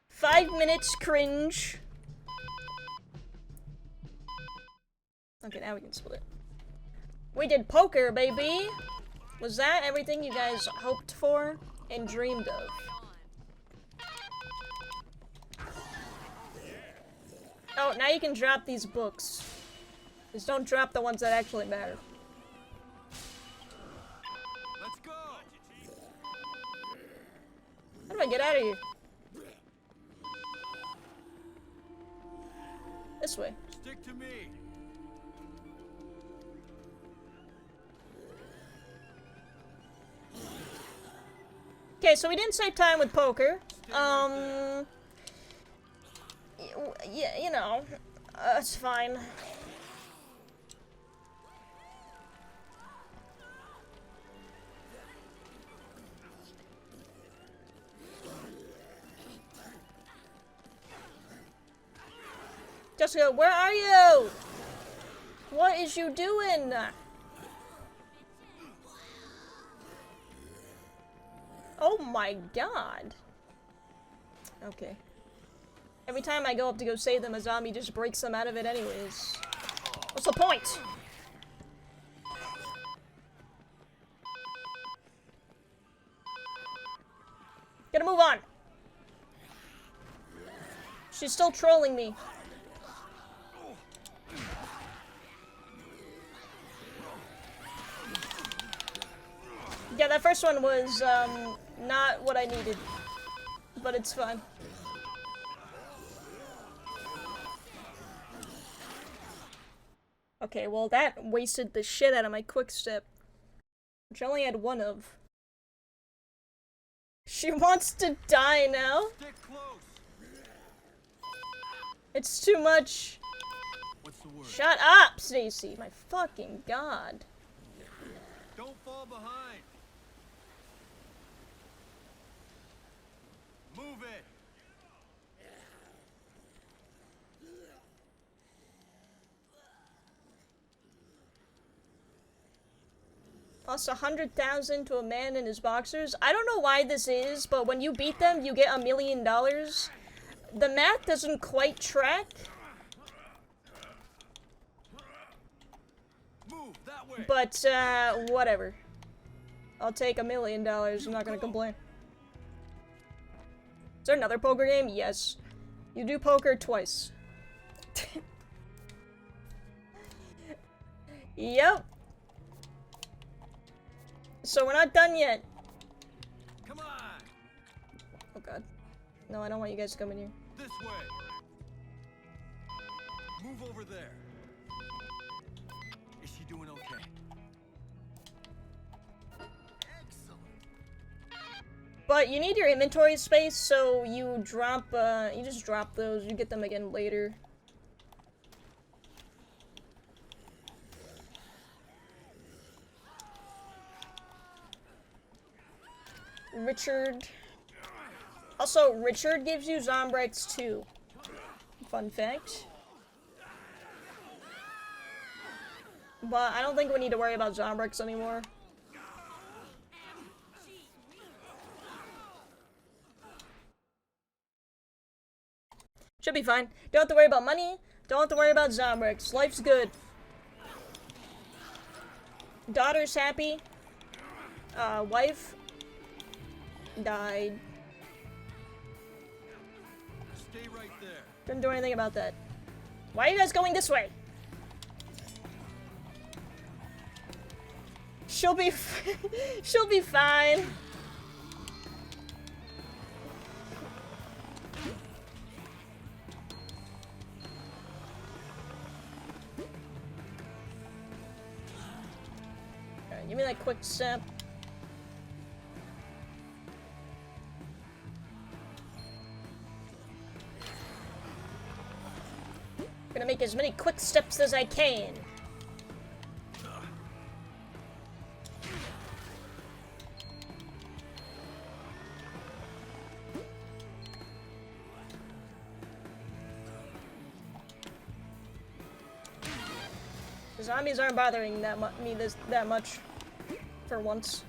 5 minutes cringe. Okay, now we can split. We did poker, baby! Was that everything you guys hoped for and dreamed of? Oh, now you can drop these books. Just don't drop the ones that actually matter. Let's go. How do I get out of here? This way. Stick to me. Okay, so we didn't save time with poker. Yeah, you know, it's fine. Jessica, where are you? What is you doing? Oh my god. Okay. Every time I go up to go save them, a zombie just breaks them out of it anyways. What's the point? Gotta move on. She's still trolling me. Yeah, that first one was, not what I needed. But it's fine. Okay, well that wasted the shit out of my quick step. Which I only had one of. She wants to die now? Stick close. It's too much. What's the word? Shut up, Stacy. My fucking god. Don't fall behind. Move it. Lost 100,000 to a man in his boxers. I don't know why this is, but when you beat them, you get $1 million. The math doesn't quite track. Move that way. But, whatever. I'll take $1 million. I'm not gonna complain. Is there another poker game? Yes. You do poker twice. Yep. So we're not done yet. Come on. Oh god. No, I don't want you guys to come in here. This way. Move over there. Is she doing okay? Excellent. But you need your inventory space, so you drop, you just drop those. You get them again later. Richard. Also, Richard gives you Zombrex too. Fun fact. But I don't think we need to worry about Zombrex anymore. Should be fine. Don't have to worry about money. Don't have to worry about Zombrex. Life's good. Daughter's happy. Wife died. Stay right there. Didn't do anything about that. Why are you guys going this way? She'll be she'll be fine. Alright, give me that quick step. Gonna make as many quick steps as I can. The zombies aren't bothering me that much for once.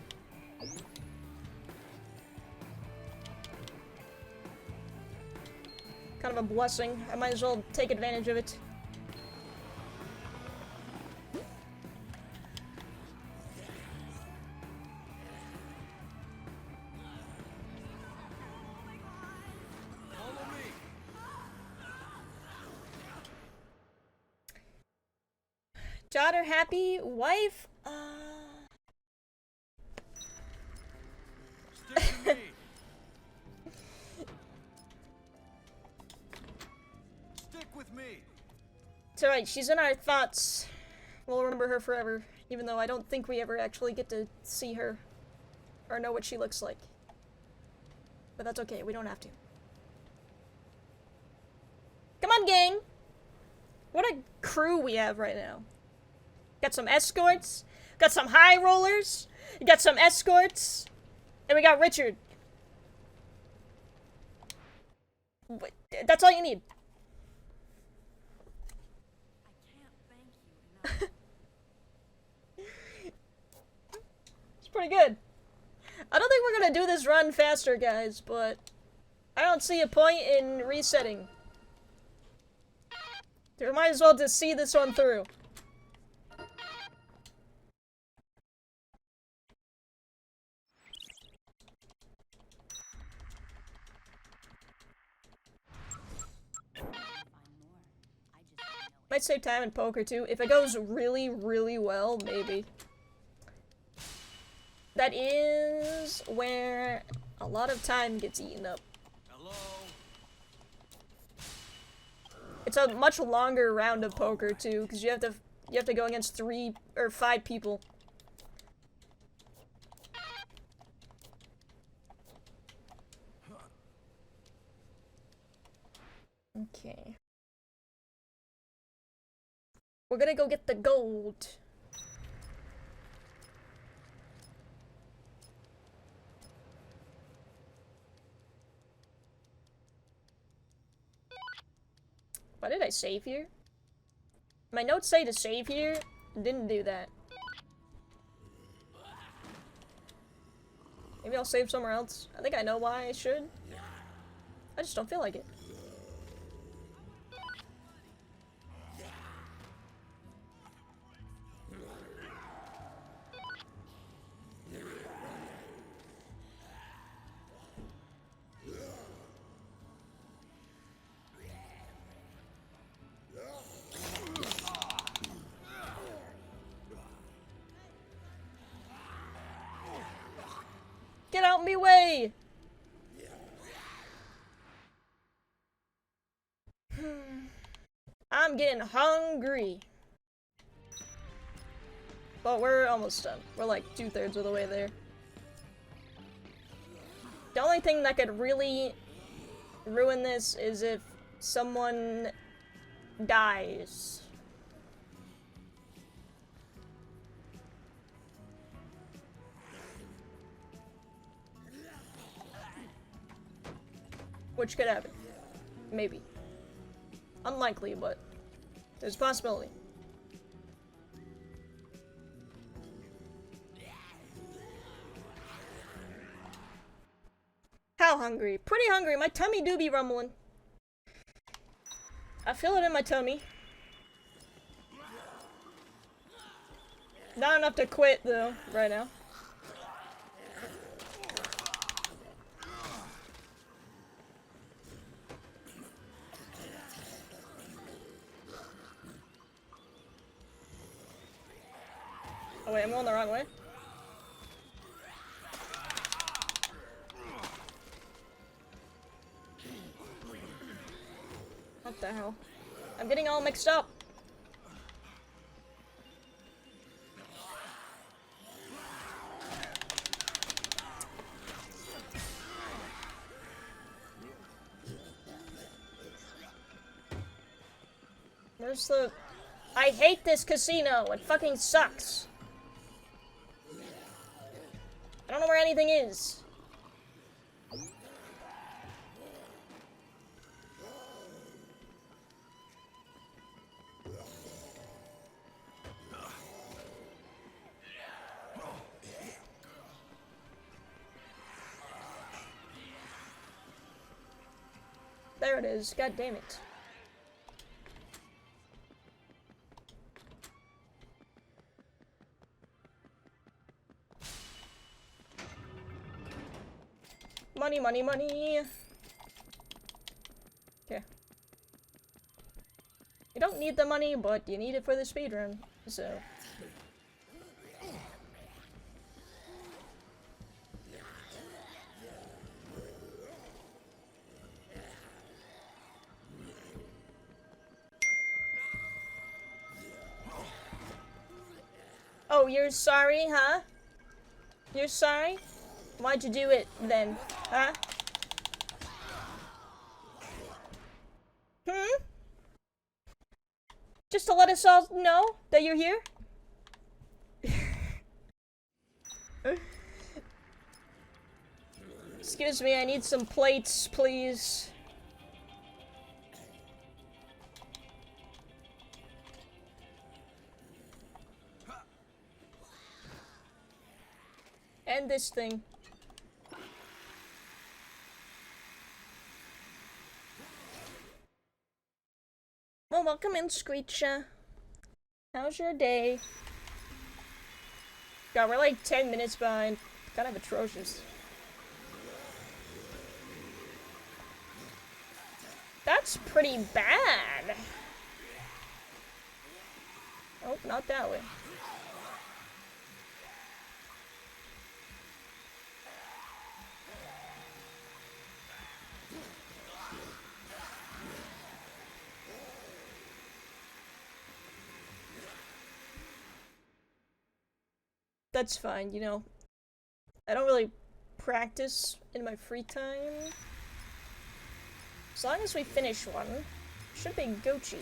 Kind of a blessing. I might as well take advantage of it. Follow me. Daughter happy, wife, Stick with me. Stick with me. It's alright, she's in our thoughts. We'll remember her forever, even though I don't think we ever actually get to see her or know what she looks like. But that's okay, we don't have to. Come on, gang! What a crew we have right now. Got some escorts, got some high rollers, got some escorts, and we got Richard. That's all you need. I can't thank you enough. It's pretty good. I don't think we're gonna do this run faster, guys, but I don't see a point in resetting. We might as well just see this one through. Might save time in poker too. If it goes really, really well, maybe. That is where a lot of time gets eaten up. Hello. It's a much longer round of poker too, because you have to go against 3 or 5 people. Okay. We're gonna go get the gold. Why did I save here? My notes say to save here. Didn't do that. Maybe I'll save somewhere else. I think I know why I should. I just don't feel like it. Get out me way! I'm getting hungry. But we're almost done. We're like 2/3 of the way there. The only thing that could really ruin this is if someone dies. Which could happen. Maybe. Unlikely, but there's a possibility. How hungry? Pretty hungry. My tummy do be rumbling. I feel it in my tummy. Not enough to quit, though, right now. Oh wait, I'm going the wrong way. the hell? I'm getting all mixed up. Where's the... I hate this casino. It fucking sucks. I don't know where anything is. There it is. God damn it. Money, money, money. Okay. You don't need the money, but you need it for the speedrun, so. Oh, you're sorry, huh? You're sorry? Why'd you do it then, huh? Just to let us all know that you're here? Excuse me, I need some plates, please. And this thing. Well, welcome in, Screecha. How's your day? God, we're like 10 minutes behind. Kind of atrocious. That's pretty bad. Oh, not that way. That's fine, you know. I don't really practice in my free time. As long as we finish one, should be Gucci.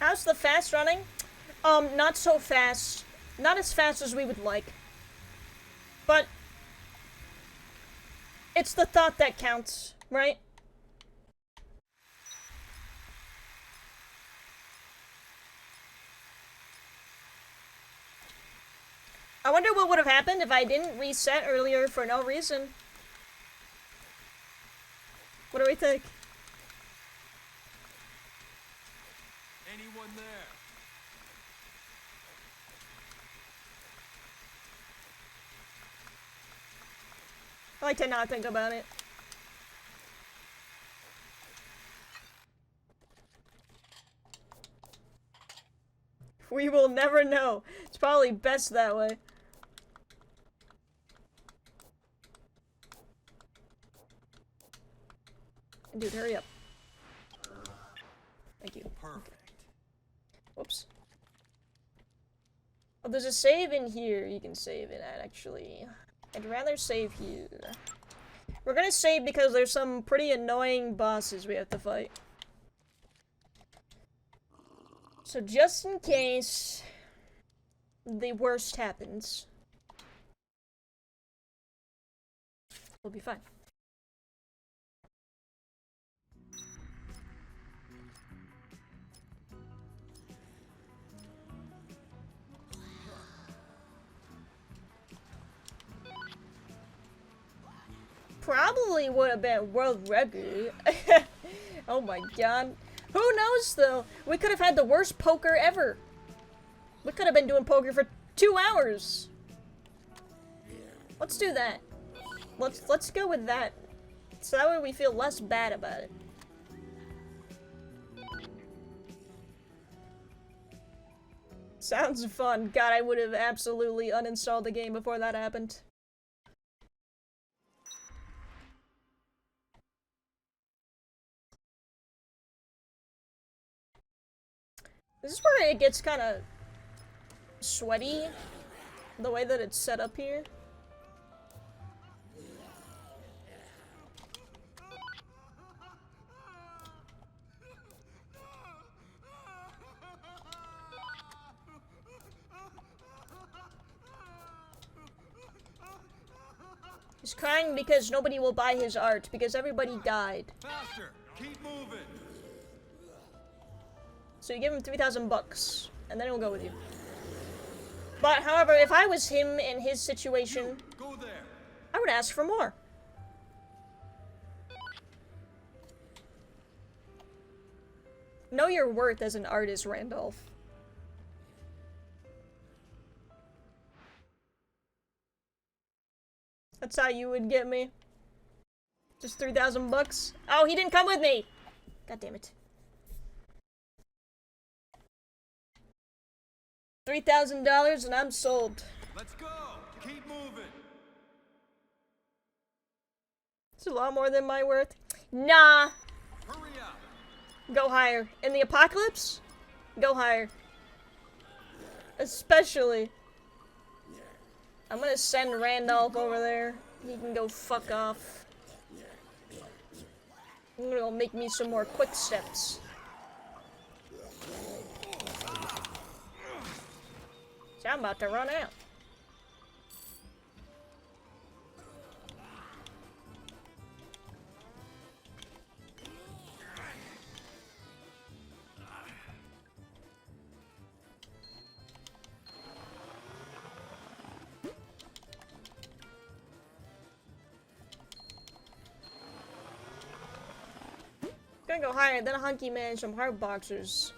How's the fast running? Not so fast. Not as fast as we would like. But it's the thought that counts, right? I wonder what would have happened if I didn't reset earlier for no reason. What do we think? Anyone there? I like to not think about it. We will never know. It's probably best that way. Dude, hurry up. Thank you. Perfect. Whoops. Oh, there's a save in here you can save it at, actually. I'd rather save here. We're gonna save because there's some pretty annoying bosses we have to fight. So just in case the worst happens, we'll be fine. Probably would have been world record. Oh my god. Who knows though? We could have had the worst poker ever. We could have been doing poker for 2 hours. Let's do that. Let's go with that. So that way we feel less bad about it. Sounds fun. God, I would have absolutely uninstalled the game before that happened. This is where it gets kind of sweaty, the way that it's set up here. He's crying because nobody will buy his art, because everybody died. Faster! Keep moving! So you give him 3,000 bucks, and then he'll go with you. But, however, if I was him in his situation, Go there! I would ask for more. Know your worth as an artist, Randolph. That's how you would get me. Just 3,000 bucks. Oh, he didn't come with me! God damn it. $3,000 and I'm sold. Let's go! Keep moving! It's a lot more than my worth. Nah. Hurry up! Go higher. In the apocalypse? Go higher. Especially. I'm gonna send Randolph over there. He can go fuck off. I'm gonna go make me some more quick steps. See, I'm about to run out. Gonna go higher than a hunky man and some hard boxers.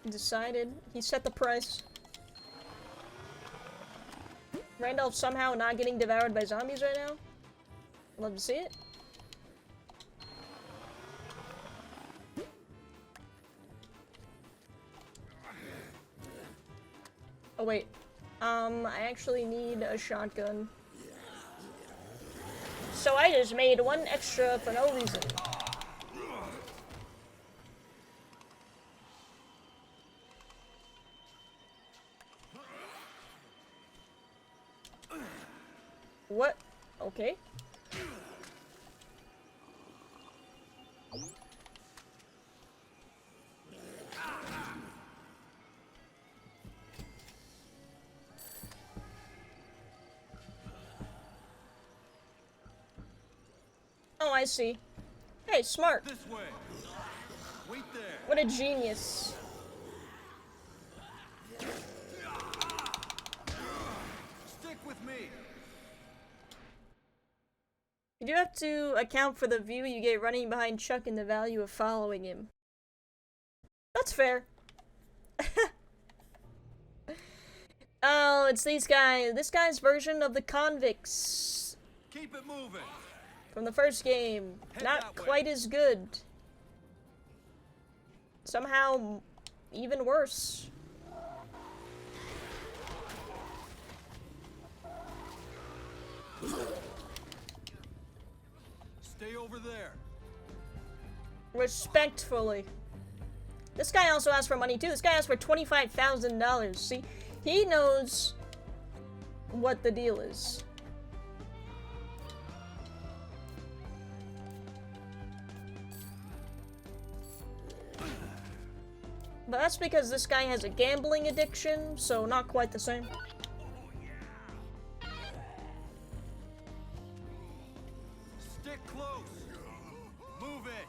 He decided. He set the price. Randolph somehow not getting devoured by zombies right now. Love to see it. Oh wait. I actually need a shotgun. So I just made one extra for no reason. What? Okay. Oh, I see. Hey, smart. This way! Wait there! What a genius. Stick with me! You do have to account for the view you get running behind Chuck and the value of following him. That's fair. Oh, it's these guys. This guy's version of the convicts Keep it moving! from the first game. Head Not that way. quite as good. Somehow even worse. Stay over there! Respectfully. This guy also asked for money too. This guy asked for $25,000. See, he knows what the deal is. But that's because this guy has a gambling addiction, so not quite the same. Stick close! Move it!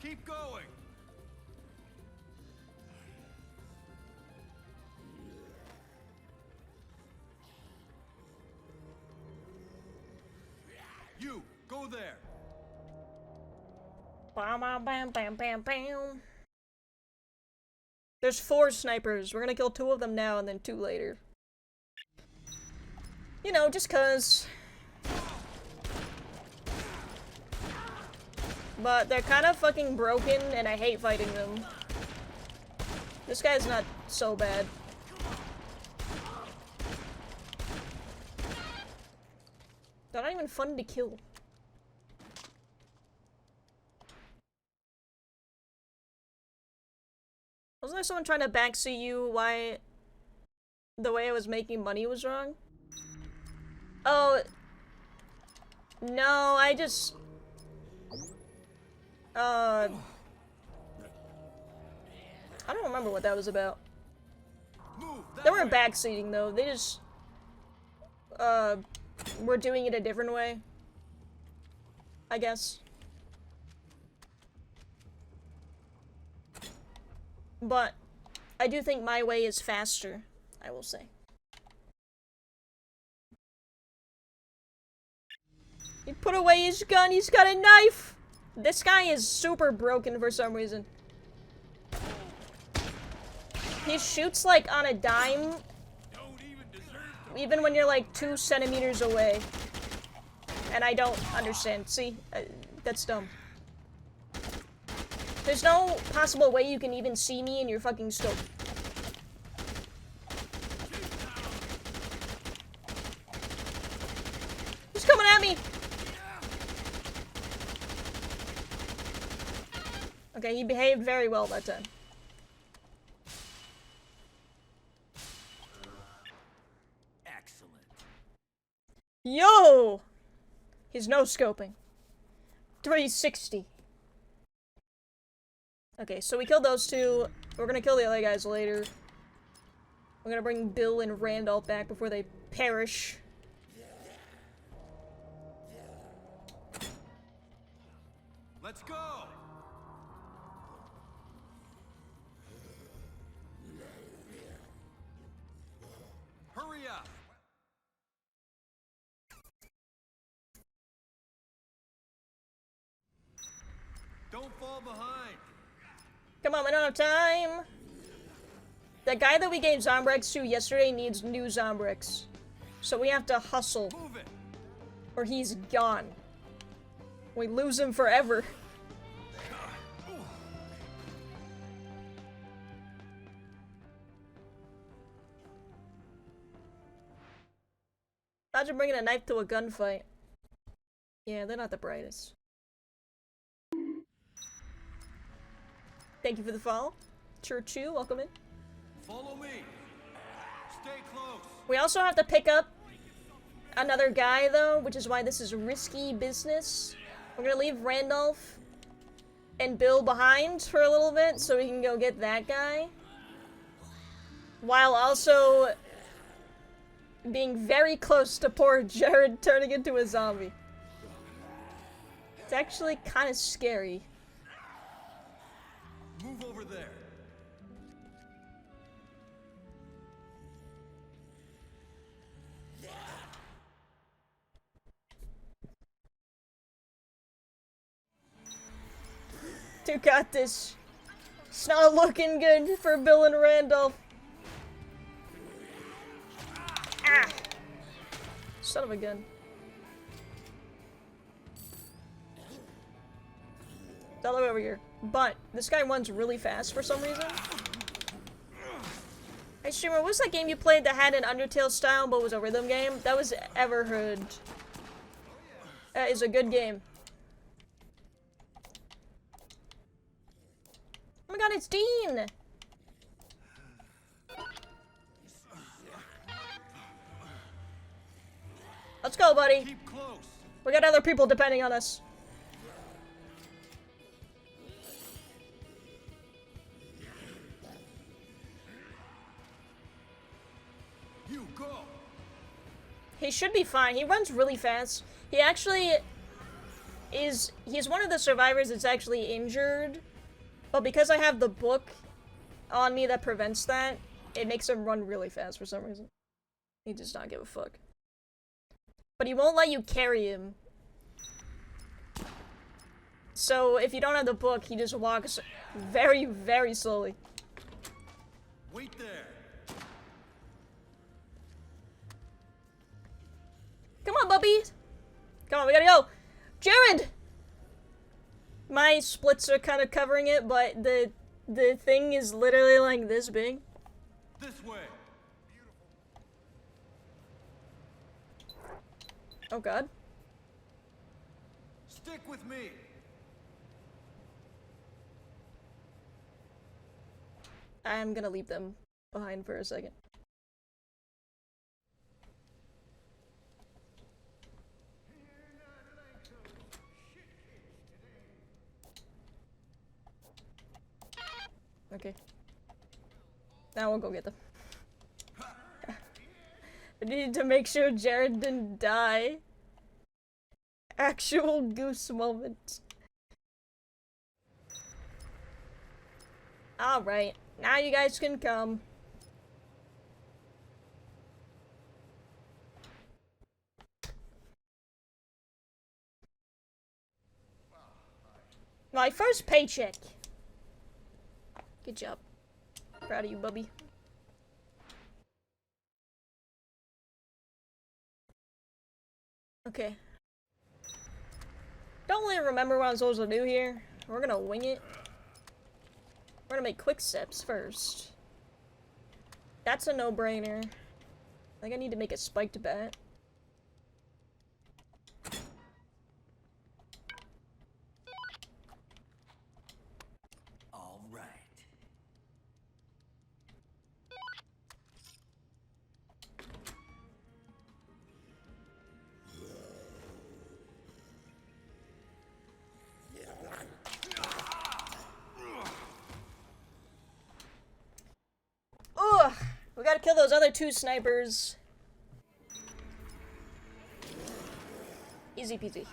Keep going! You, go there! Bam, bam, bam, bam, bam, bam. There's 4 snipers. We're gonna kill 2 of them now and then 2 later. You know, just cause. But they're kind of fucking broken, and I hate fighting them. This guy's not so bad. They're not even fun to kill. Wasn't there someone trying to backseat you why the way I was making money was wrong? Oh. No, I just... I don't remember what that was about. They weren't backseating though, they just... were doing it a different way. I guess. But I do think my way is faster, I will say. He put away his gun, he's got a knife! This guy is super broken for some reason. He shoots like on a dime, even when you're like 2 centimeters away. And I don't understand. See? That's dumb. There's no possible way you can even see me in your fucking scope. He's coming at me! Okay, he behaved very well that time. Excellent. Yo! He's no-scoping. 360. Okay, so we killed those two. We're gonna kill the other guys later. We're gonna bring Bill and Randolph back before they perish. Let's go. Hurry up. Don't fall behind. Come on, we don't have time. The guy that we gave Zombrex to yesterday needs new Zombrex. So we have to hustle. Move it. Or he's gone. We lose him forever. Imagine bringing a knife to a gunfight. Yeah, they're not the brightest. Thank you for the follow. Churchu, welcome in. Follow me. Stay close. We also have to pick up another guy, though, which is why this is risky business. We're gonna leave Randolph and Bill behind for a little bit so we can go get that guy. While also being very close to poor Jared turning into a zombie. It's actually kind of scary. Move over there. Dude got this. It's not looking good for Bill and Randolph. Ah! Son of a gun. It's all the way over here. But this guy runs really fast for some reason. Hey streamer, what was that game you played that had an Undertale style but was a rhythm game? That was Everhood. That is a good game. Oh my god, it's Dean! Let's go, buddy. Keep close. We got other people depending on us. You go. He should be fine. He runs really fast. He actually is... He's one of the survivors that's actually injured. But because I have the book on me that prevents that, it makes him run really fast for some reason. He does not give a fuck. But he won't let you carry him. So if you don't have the book, he just walks very, very slowly. Wait there. Come on, Bubby! Come on, we gotta go! Jared! my splits are kind of covering it, but the thing is literally like this big. This way. Oh god. Stick with me. I'm gonna leave them behind for a second. Okay. Now we'll go get them. I needed to make sure Jared didn't die. Actual goose moment. Alright, now you guys can come. My first paycheck. Good job. Proud of you, Bubby. Okay. Don't really remember what I'm supposed to do here. We're gonna wing it. We're gonna make quick steps first. That's a no-brainer. I think I need to make a spiked bat. All right. Ugh! We gotta kill those other two snipers. Easy peasy.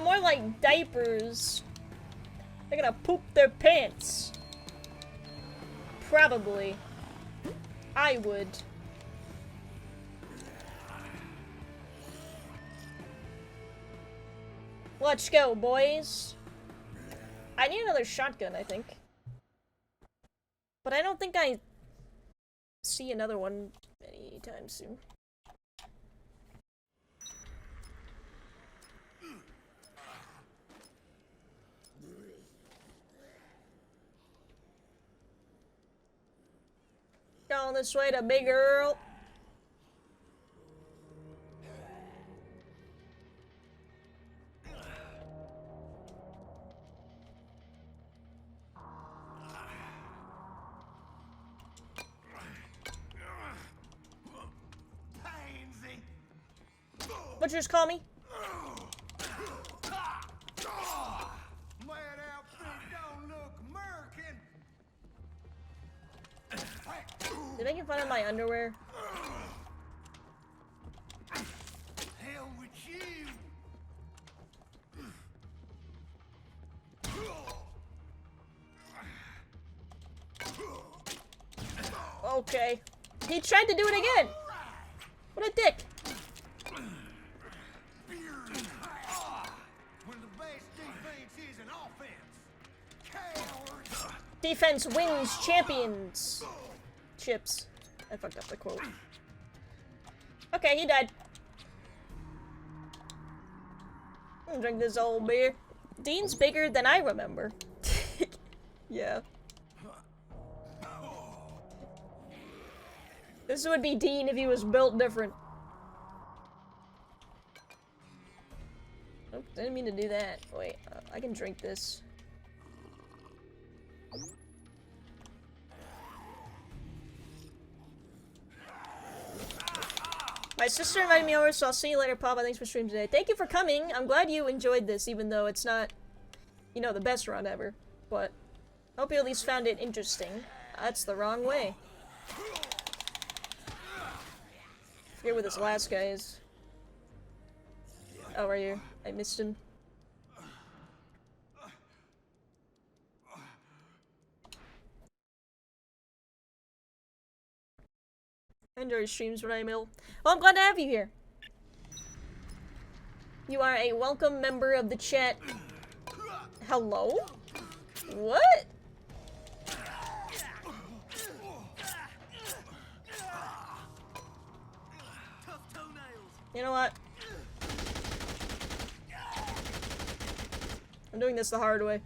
More like diapers. They're gonna poop their pants. Probably. I would. Let's go, boys. I need another shotgun, I think. But I don't think I see another one anytime soon. Going this way to Big Earl. Butchers call me. Did I get fun of my underwear? Hell with you. Okay. He tried to do it again. What a dick. When the best defense is an offense. Cowards. Defense wins champions. Chips. I fucked up the quote. Okay, he died. I'm gonna drink this old beer. Dean's bigger than I remember. Yeah. This would be Dean if he was built different. Oops, didn't mean to do that. Wait, I can drink this. My sister invited me over, so I'll see you later, Papa. Thanks for streaming today. Thank you for coming. I'm glad you enjoyed this, even though it's not, you know, the best run ever. But hope you at least found it interesting. That's the wrong way. Here where this last guy is. Oh, right here. I missed him. I enjoy streams when I'm ill. Well, I'm glad to have you here. You are a welcome member of the chat. Hello? What? You know what? I'm doing this the hard way.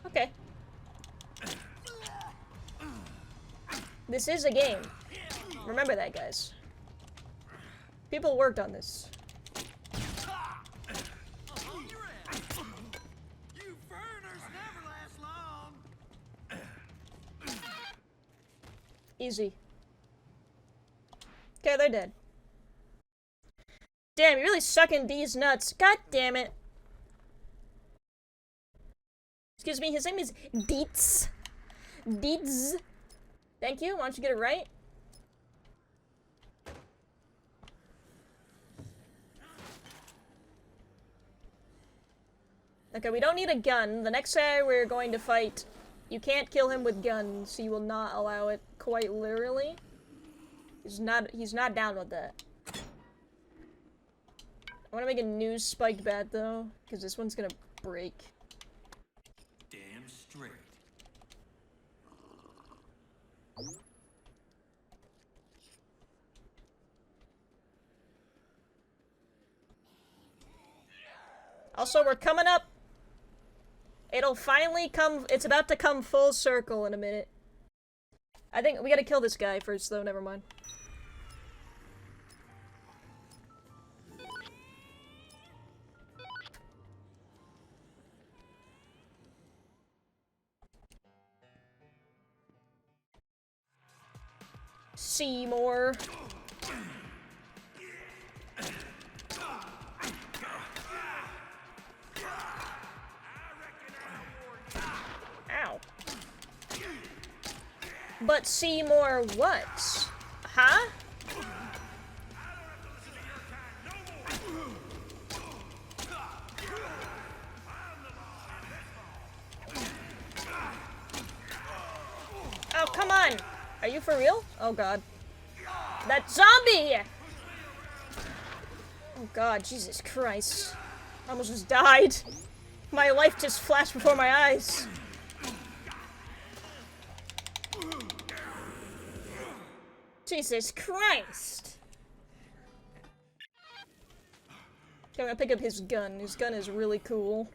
Okay. This is a game. Remember that, guys. People worked on this. Easy. Okay, they're dead. Damn, you're really sucking these nuts. God damn it. Excuse me, his name is Deets. Deets. Thank you. Why don't you get it right? Okay, we don't need a gun. The next guy we're going to fight, you can't kill him with guns. He will not allow it, quite literally. He's not down with that. I want to make a new spiked bat though, because this one's gonna break. Damn straight. Also, we're coming up. It'll finally come. It's about to come full circle in a minute. I think we gotta kill this guy first, though. Never mind. Seymour. Ow. But Seymour what? Huh? Oh, come on! Are you for real? Oh god. That zombie! Oh god, Jesus Christ. I almost just died. My life just flashed before my eyes. Jesus Christ! Okay, I'm gonna pick up his gun. His gun is really cool.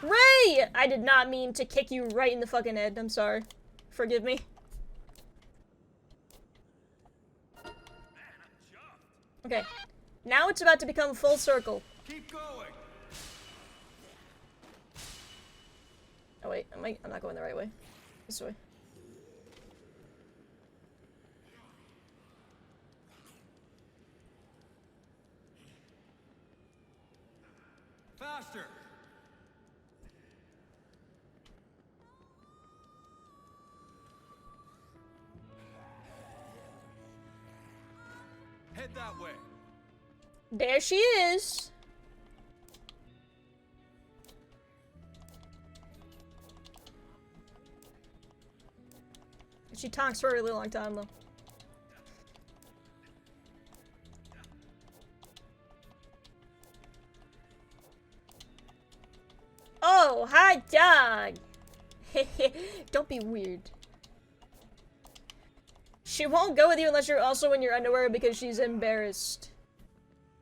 Ray! I did not mean to kick you right in the fucking head. I'm sorry. Forgive me. Okay. Now it's about to become full circle. Keep going. Oh wait, I'm not going the right way. This way. Faster. Head that way. There she is. She talks for a really long time though. Oh, hi dog. Don't be weird. She won't go with you unless you're also in your underwear because she's embarrassed.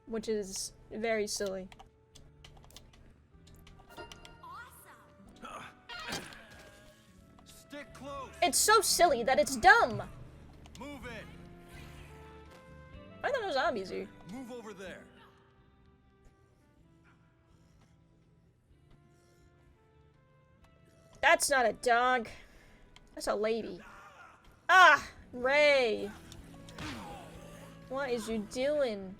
Which is very silly. Stick close. It's so silly that it's dumb. Move it. I thought it was zombies here. Move over there. That's not a dog. That's a lady. Ah, Ray. What is you doing?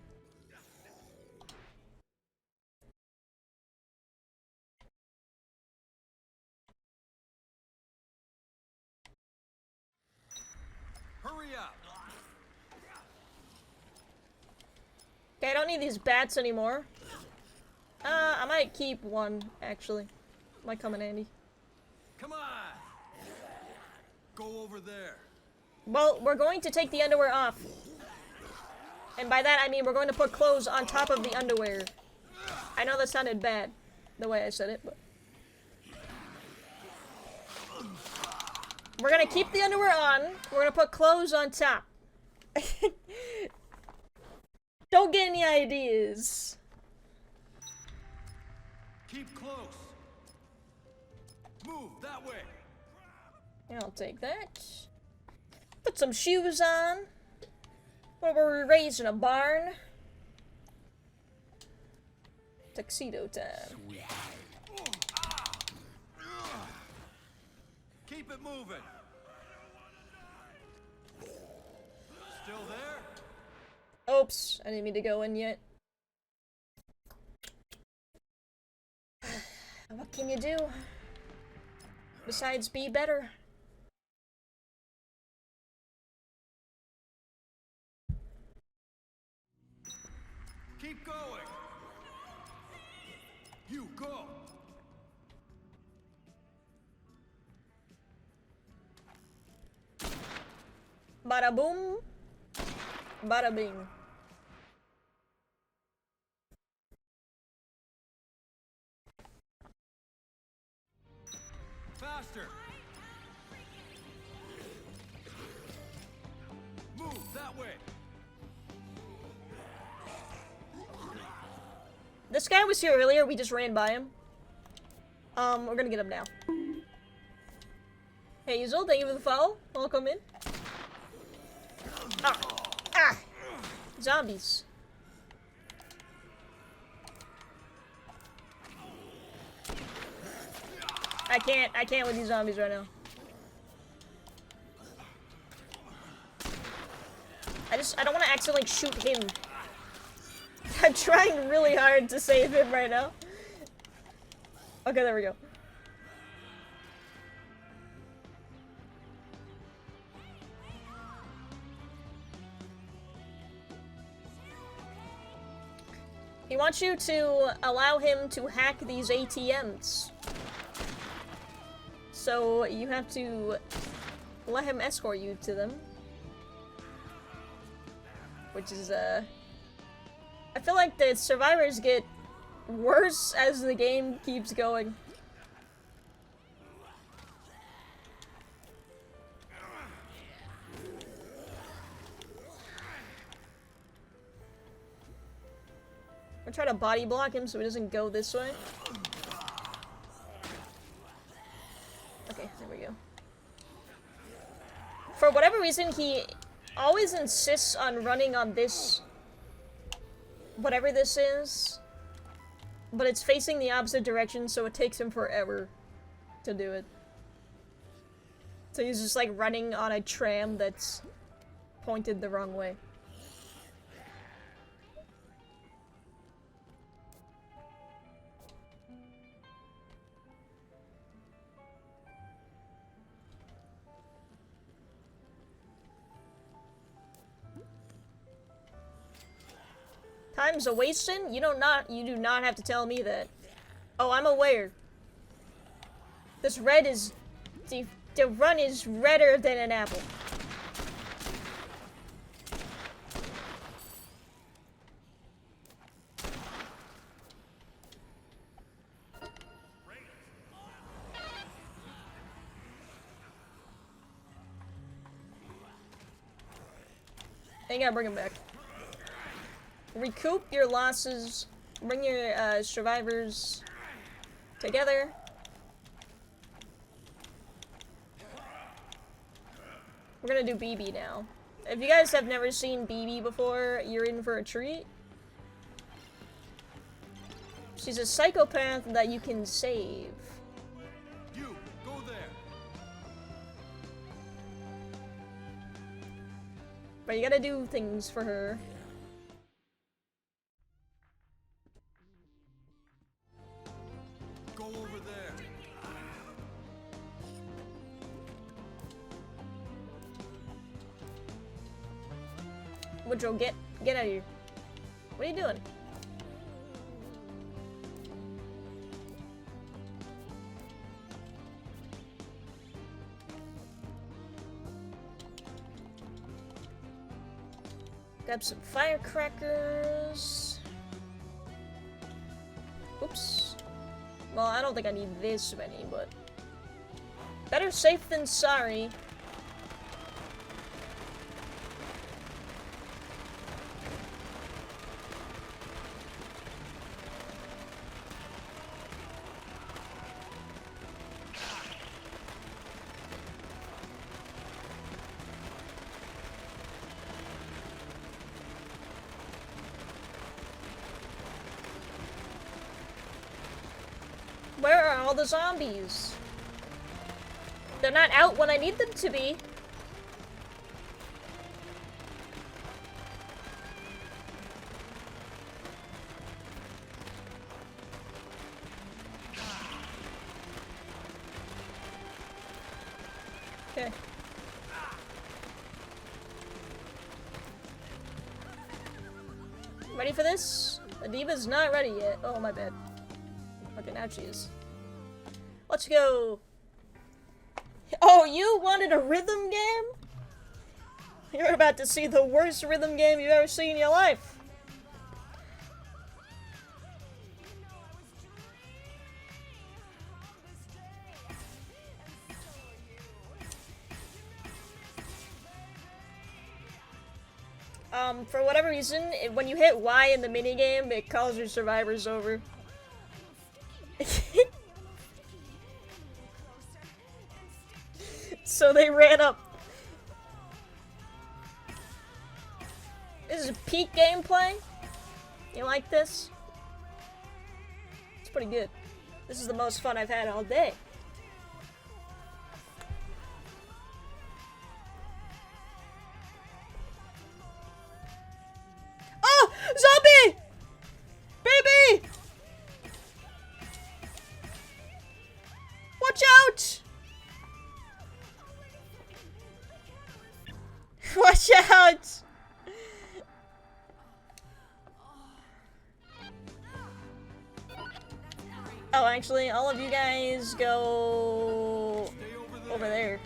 Hurry up. Okay, I don't need these bats anymore. I might keep one, actually. Might come in handy. Come on. Go over there. Well, we're going to take the underwear off. And by that, I mean we're going to put clothes on top of the underwear. I know that sounded bad, the way I said it, but... We're gonna keep the underwear on. We're gonna put clothes on top. Don't get any ideas. Keep close. Move that way. I'll take that. Put some shoes on. What were we raised in a barn? Tuxedo time. Keep it moving. Still there? Oops, I didn't mean to go in yet. What can you do? Besides be better. Keep going. You go. Bada boom. Bada bing. Faster. Move that way. This guy was here earlier, we just ran by him. We're gonna get him now. Hey Hazel, thank you for the follow. Welcome in. Ah! Ah! Zombies. I can't with these zombies right now. I don't want to accidentally shoot him. I'm trying really hard to save him right now. Okay, there we go. He wants you to allow him to hack these ATMs. So you have to let him escort you to them. Which is, I feel like the survivors get worse as the game keeps going. I'm trying to body block him so he doesn't go this way. Okay, there we go. For whatever reason, he always insists on running on this, whatever this is, but it's facing the opposite direction, so it takes him forever to do it. So he's just like running on a tram that's pointed the wrong way. Time's a wasting? You do not have to tell me that. Oh, I'm aware. This red is the run is redder than an apple. I gotta bring him back. Recoup your losses, bring your survivors together. We're gonna do BB now. If you guys have never seen BB before, you're in for a treat. She's a psychopath that you can save. You go there. But you gotta do things for her. Go over there. Woodrow, get out of here. What are you doing? Grab some firecrackers. Oops. Well, I don't think I need this many, but better safe than sorry. Where are all the zombies? They're not out when I need them to be. Okay. Ready for this? Adiva's not ready yet. Oh, my bad. Okay, now she is. Let's go. Oh, you wanted a rhythm game? You're about to see the worst rhythm game you've ever seen in your life. For whatever reason, when you hit Y in the minigame, it calls your survivors over. So they ran up. This is peak gameplay. You like this? It's pretty good. This is the most fun I've had all day. Oh! Zombie! Baby! Watch out! Watch out! Oh, actually, all of you guys go over there.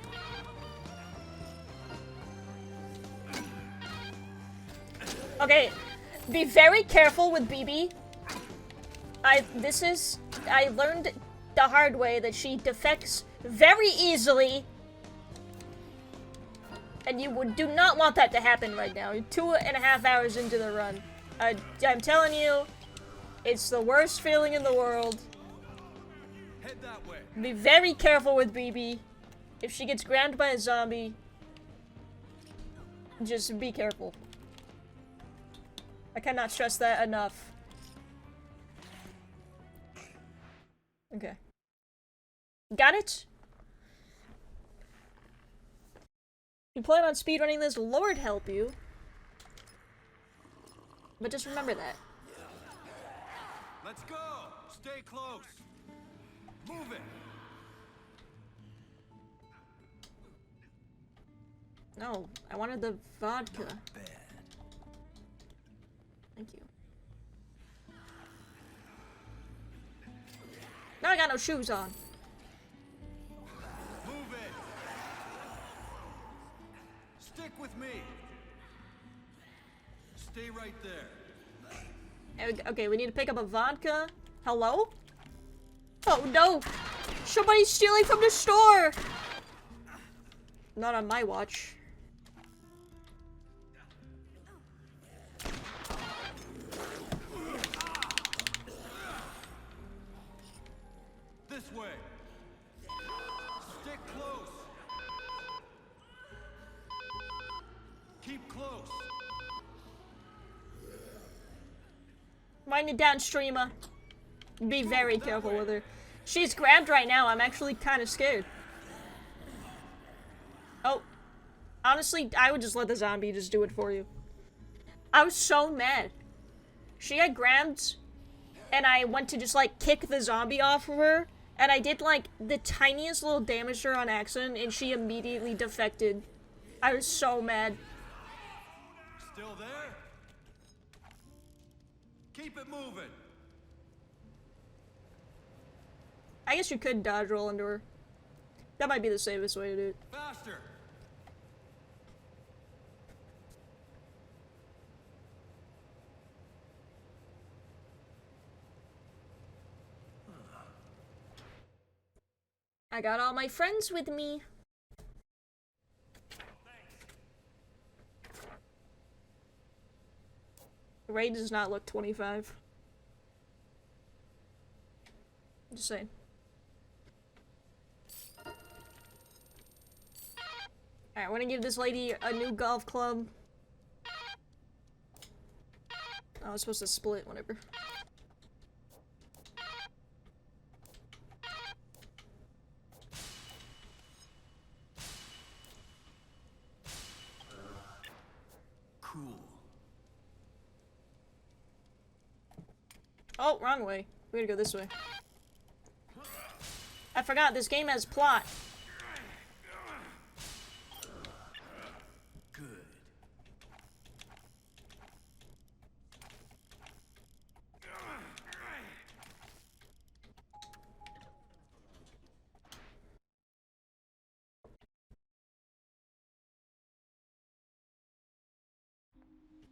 Okay, be very careful with BB. I learned the hard way that she defects very easily. And you do not want that to happen right now. You're 2.5 hours into the run. I'm telling you, it's the worst feeling in the world. Head that way. Be very careful with BB. If she gets grabbed by a zombie, just be careful. I cannot stress that enough. Okay. Got it? If you plan on speedrunning this, Lord help you. But just remember that. Let's go. Stay close. Move it. No, I wanted the vodka. Thank you. Now I got no shoes on. Move it. Stick with me. Stay right there. Okay, we need to pick up a vodka. Hello? Oh no! Somebody's stealing from the store! Not on my watch. This way. Stick close. Keep close. Mind it down, streamer. Be very careful with her. She's grabbed right now. I'm actually kind of scared. Oh. Honestly, I would just let the zombie just do it for you. I was so mad. She got grabbed, and I went to just, like, kick the zombie off of her, and I did, like, the tiniest little damage to her on accident, and she immediately defected. I was so mad. Still there? Keep it moving. I guess you could dodge roll into her. That might be the safest way to do it. Faster. I got all my friends with me. The raid does not look 25. Just saying. Alright, I want to give this lady a new golf club. Oh, I was supposed to split, whatever. Cool. Oh, wrong way. We gotta go this way. I forgot, this game has plot. Good.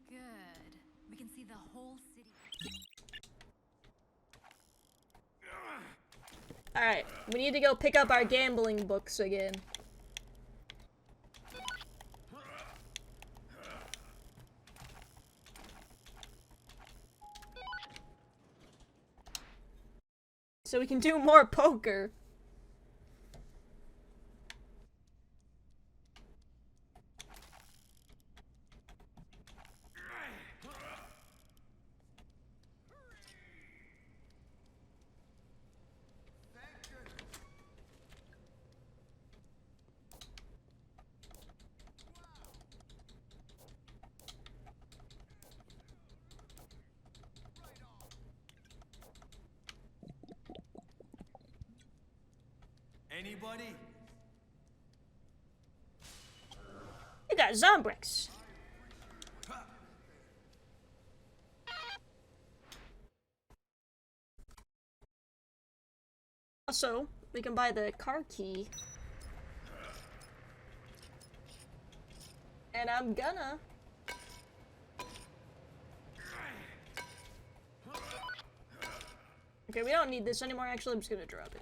Good. We can see the whole city. Alright, we need to go pick up our gambling books again. So we can do more poker. Anybody? You got Zombrix. Also, we can buy the car key. And I'm gonna. Okay, we don't need this anymore. Actually, I'm just gonna drop it.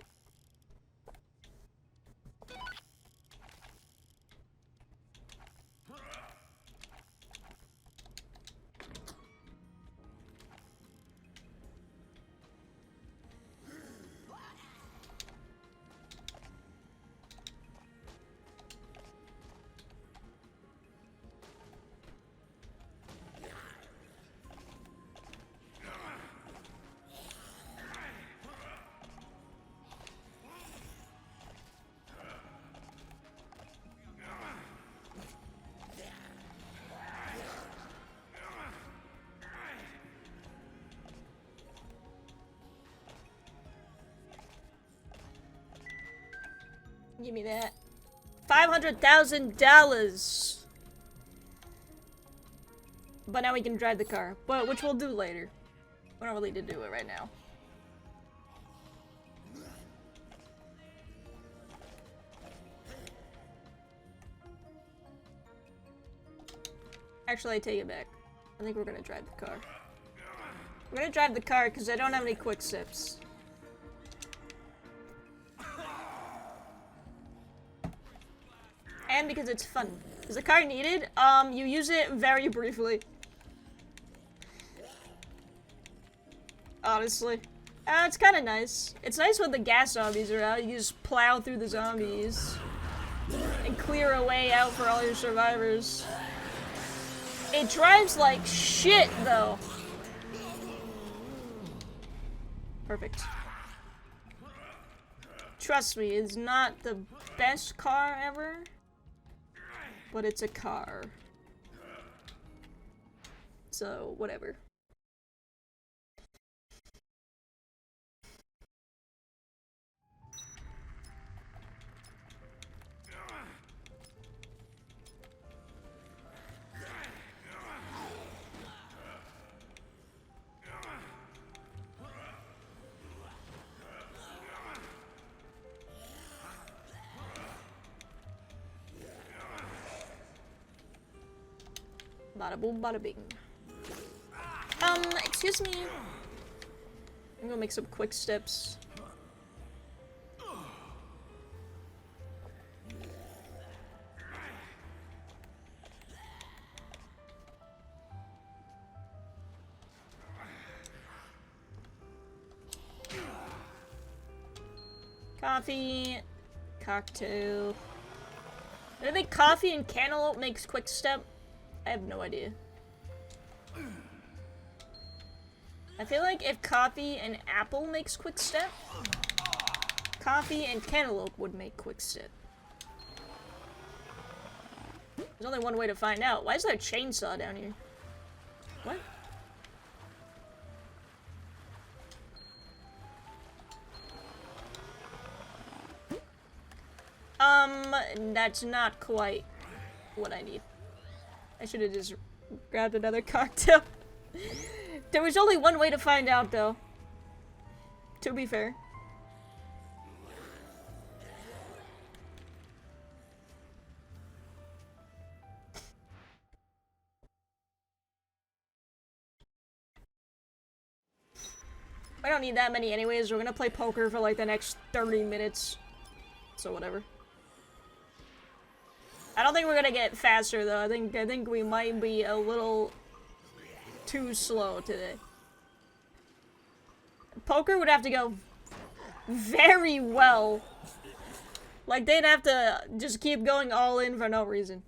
Give me that. $500,000. But now we can drive the car, but which we'll do later. We don't really need to do it right now. Actually, I take it back. I think we're gonna drive the car. We're gonna drive the car because I don't have any quick sips. And because it's fun. Is the car needed? You use it very briefly. Honestly. It's kind of nice. It's nice when the gas zombies are out. You just plow through the zombies. And clear a way out for all your survivors. It drives like shit, though. Perfect. Trust me, it's not the best car ever. but it's a car. So, whatever. Bada boom, bada bing. Excuse me. I'm gonna make some quick steps. Coffee, cocktail. Do I think coffee and cantaloupe makes quick step? I have no idea. I feel like if coffee and apple makes quick step, coffee and cantaloupe would make quick step. There's only one way to find out. Why is there a chainsaw down here? What? That's not quite what I need. I should have just grabbed another cocktail. There was only one way to find out, though. To be fair. I don't need that many anyways. We're gonna play poker for like the next 30 minutes. So whatever. I don't think we're gonna get faster though. I think we might be a little too slow today. Poker would have to go very well. Like they'd have to just keep going all in for no reason.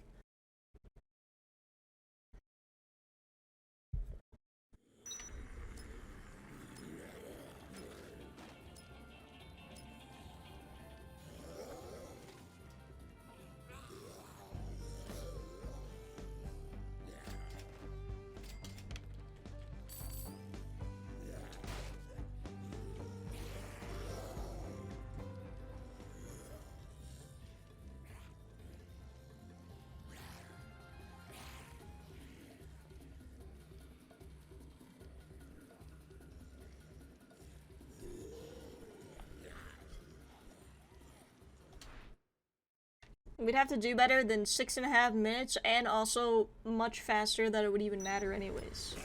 We'd have to do better than 6.5 minutes, and also much faster that it would even matter anyways.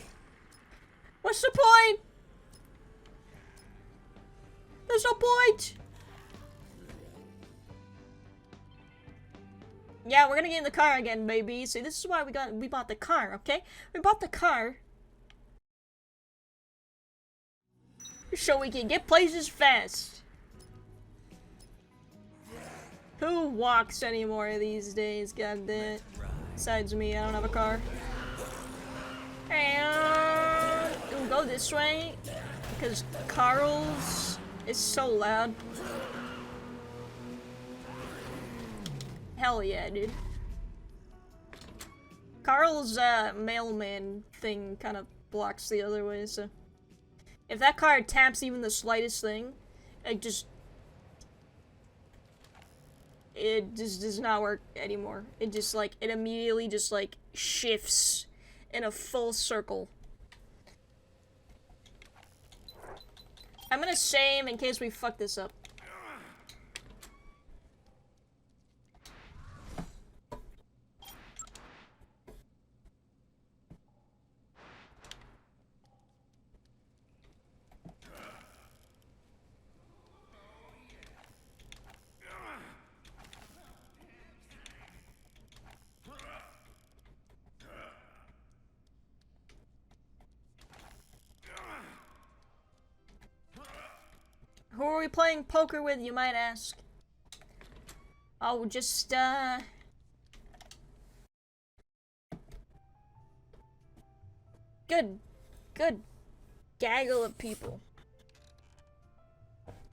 What's the point? There's no point! Yeah, we're gonna get in the car again, baby. See, this is why we bought the car, okay? We bought the car so we can get places fast. Who walks anymore these days, goddamn? Besides me, I don't have a car. And we'll go this way because Carl's is so loud. Hell yeah, dude. Carl's mailman thing kind of blocks the other way, so if that car taps even the slightest thing, it just does not work anymore. It just like, it immediately just like shifts in a full circle. I'm gonna save in case we fuck this up. Who are we playing poker with, you might ask? Oh, just, good gaggle of people.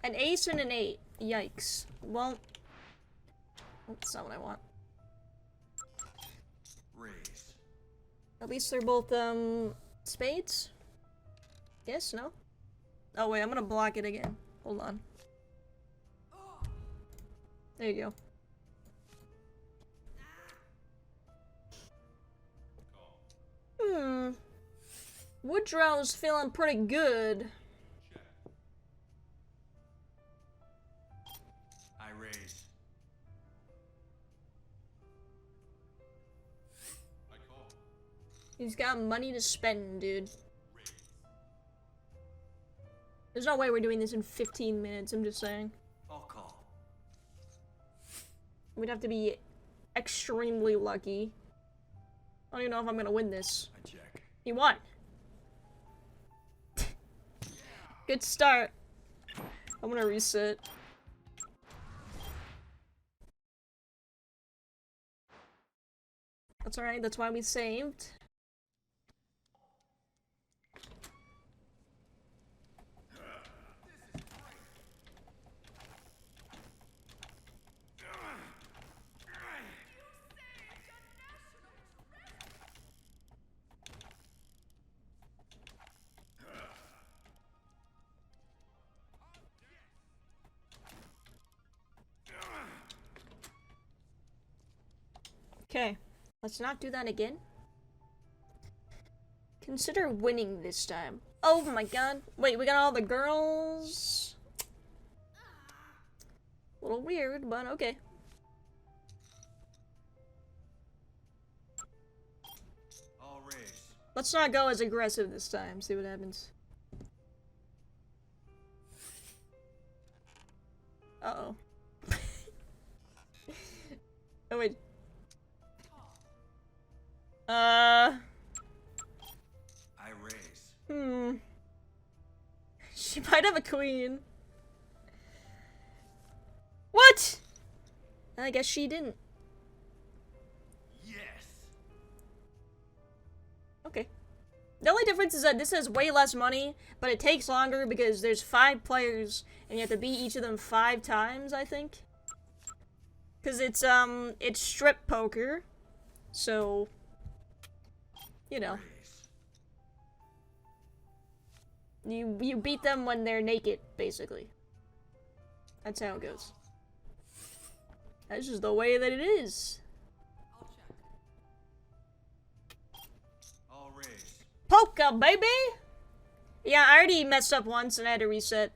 An ace and an 8. Yikes. Well, that's not what I want. At least they're both, spades? Yes, no? Oh wait, I'm gonna block it again. Hold on. There you go. Woodrow's feeling pretty good. I raise. I call. He's got money to spend, dude. There's no way we're doing this in 15 minutes, I'm just saying. I'll call. We'd have to be extremely lucky. I don't even know if I'm gonna win this. I check. He won. Good start. I'm gonna reset. That's alright, that's why we saved. Okay, let's not do that again. Consider winning this time. Oh my god. Wait, we got all the girls? A little weird, but okay. I'll raise. Let's not go as aggressive this time, see what happens. Uh-oh. Oh wait. I raise. She might have a queen. What? I guess she didn't. Yes. Okay. The only difference is that this has way less money, but it takes longer because there's 5 players and you have to beat each of them 5 times, I think. Cause it's strip poker. So, you know. You beat them when they're naked, basically. That's how it goes. That's just the way that it is. I'll raise. Polka, baby! Yeah, I already messed up once and I had to reset.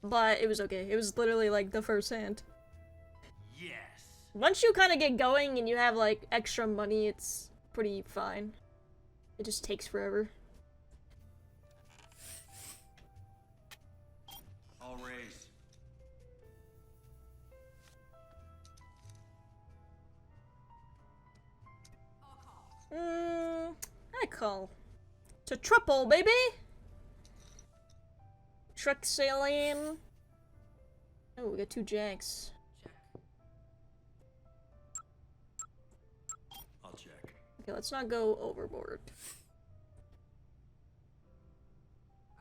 But it was okay. It was literally like the first hand. Yes. Once you kind of get going and you have like extra money, it's pretty fine. It just takes forever. I'll raise. I call. To triple, baby! Truck sailing. Oh, we got 2 jacks. I'll check. Okay, let's not go overboard.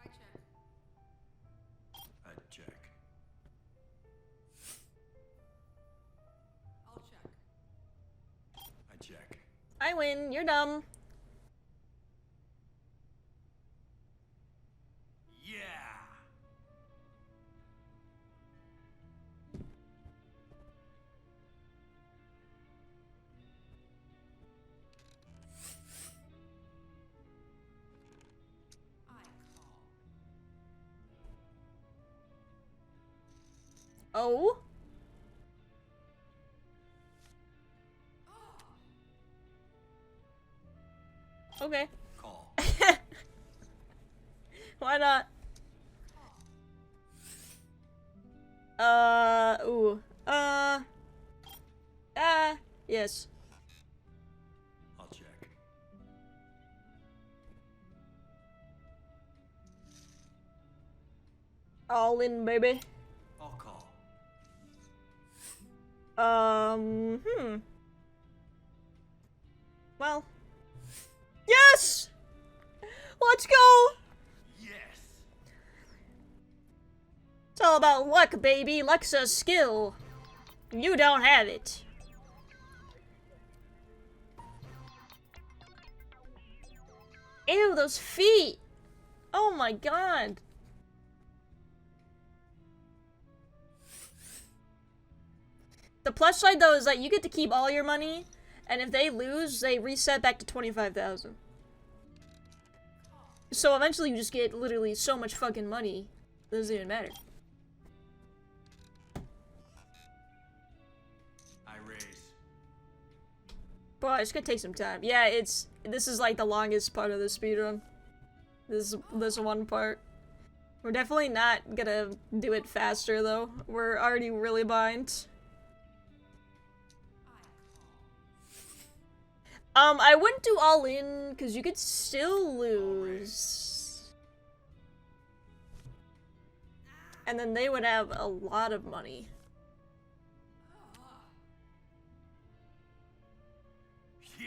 I check. I check. I'll check. I check. I win, you're dumb. Yeah. Oh? Okay. Call. Why not? Ooh. Yes. I'll check. All in, baby. I'll call. Well. Yes! Let's go! Yes. It's all about luck, baby. Luck's a skill. You don't have it. Ew, those feet! Oh my god. The plus side though is that you get to keep all your money, and if they lose, they reset back to 25,000. So eventually you just get literally so much fucking money, it doesn't even matter. I raise. But it's gonna take some time. Yeah, this is like the longest part of the speedrun. This one part. We're definitely not gonna do it faster though. We're already really behind. I wouldn't do all in, because you could still lose. And then they would have a lot of money. Yeah.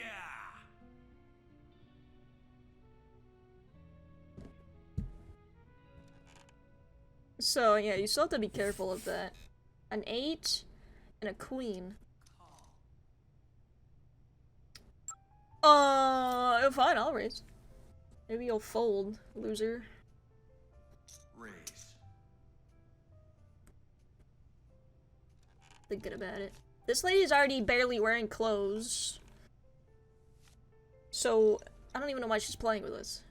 So, yeah, you still have to be careful of that. An 8 and a queen. Fine, I'll raise. Maybe you'll fold, loser. Raise. Thinking about it. This lady's already barely wearing clothes. So, I don't even know why she's playing with us.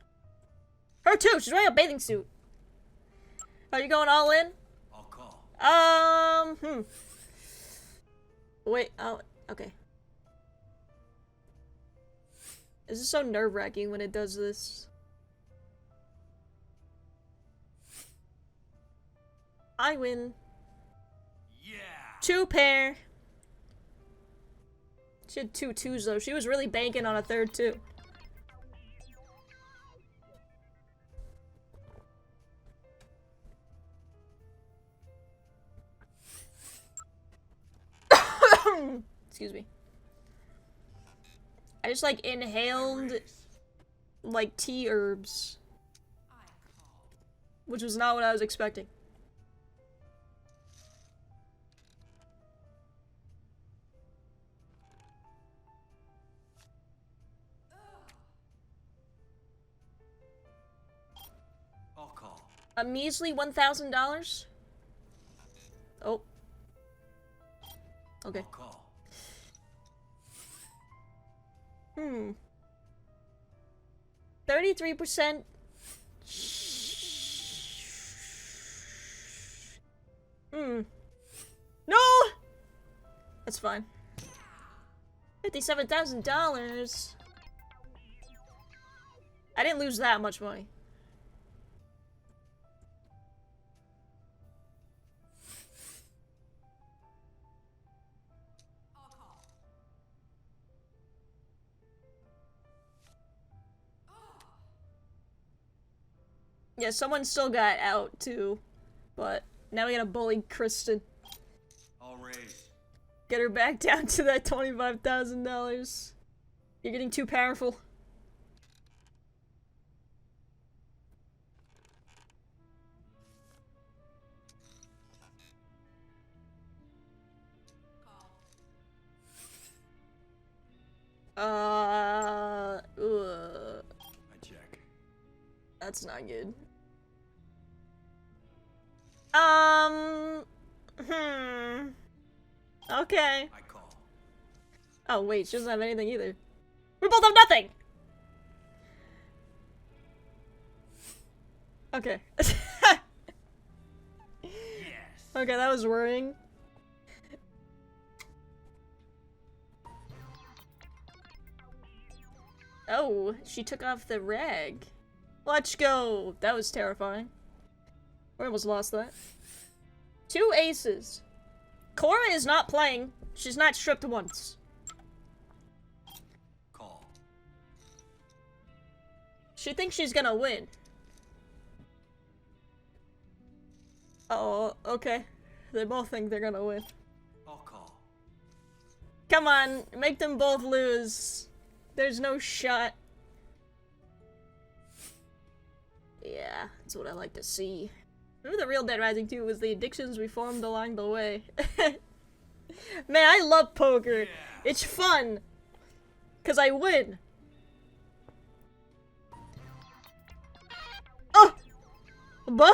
Her too! She's wearing a bathing suit! Are you going all in? I'll call. Wait, oh, okay. This is so nerve-wracking when it does this. I win. Yeah. 2 pair. She had 2 twos though. She was really banking on a third too. Excuse me. I just like inhaled like tea herbs, which was not what I was expecting. I'll call. A measly $1,000? Oh. Okay. I'll call. 33%. No! That's fine. $57,000. I didn't lose that much money. Yeah, someone still got out too, but now we gotta bully Kristen. I'll raise. Get her back down to that $25,000. You're getting too powerful. Ugh. I check. That's not good. Okay. I call. Oh wait, she doesn't have anything either. We both have nothing! Okay. Yes. Okay, that was worrying. Oh, she took off the rag. Let's go! That was terrifying. We almost lost that. 2 aces. Cora is not playing. She's not stripped once. Call. She thinks she's gonna win. Oh, okay. They both think they're gonna win. I'll call. Come on, make them both lose. There's no shot. Yeah, that's what I like to see. Remember the real Dead Rising 2 was the addictions we formed along the way. Man, I love poker. Yeah. It's fun. 'Cause I win. Buh?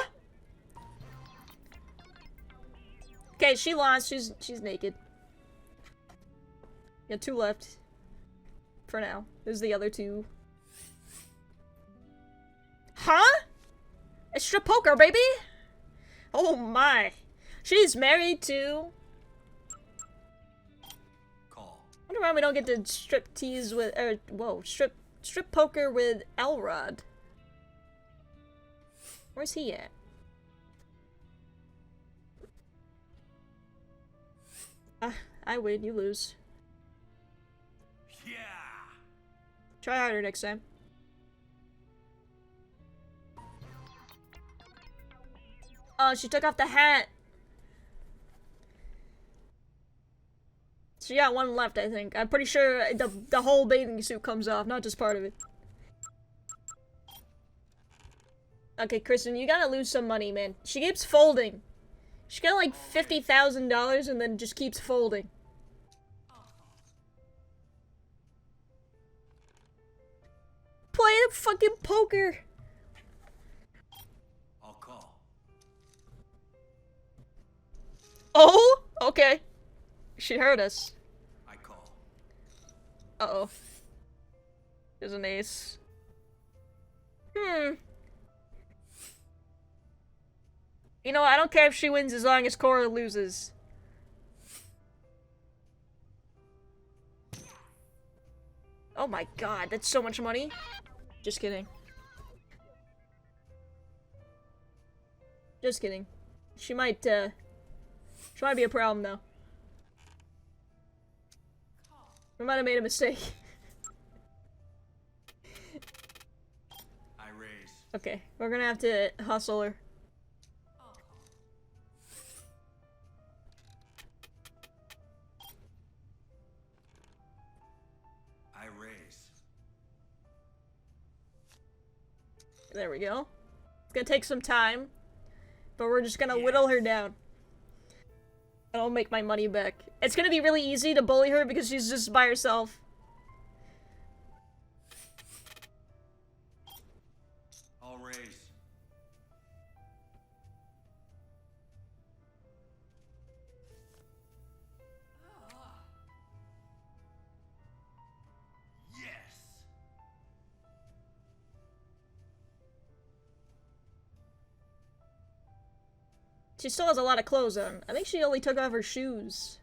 Okay, she lost. She's naked. Yeah, 2 left. For now. There's the other 2. Huh? It's strip poker, baby! Oh my. She's married to... Call. I wonder why we don't get to strip tease with... whoa. Strip poker with Elrod. Where's he at? I win, you lose. Yeah. Try harder next time. Oh, she took off the hat. She got 1 left, I think. I'm pretty sure the whole bathing suit comes off, not just part of it. Okay, Kristen, you gotta lose some money, man. She keeps folding. She got like $50,000 and then just keeps folding. Play the fucking poker. I'll call. Oh, okay. She heard us. I call. Uh-oh. There's an ace. You know, I don't care if she wins as long as Cora loses. Oh my god, that's so much money. Just kidding. Just kidding. She might be a problem, though. We might have made a mistake. I raise. Okay, we're gonna have to hustle her. I raise. There we go. It's gonna take some time, but we're just gonna whittle her down. And I'll make my money back. It's gonna be really easy to bully her because she's just by herself. I'll raise. Yes. She still has a lot of clothes on. I think she only took off her shoes.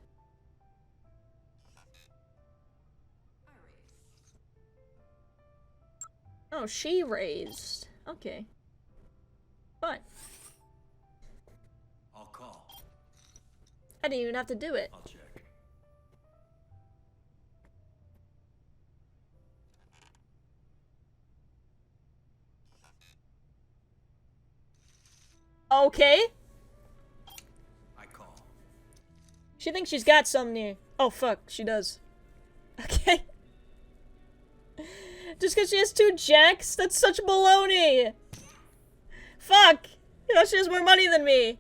Oh, she raised. Okay. Fine. I'll call. I didn't even have to do it. I'll check. Okay. I call. She thinks she's got some near. Oh fuck, she does. Okay. Just because she has 2 jacks? That's such baloney! Fuck! You know, she has more money than me!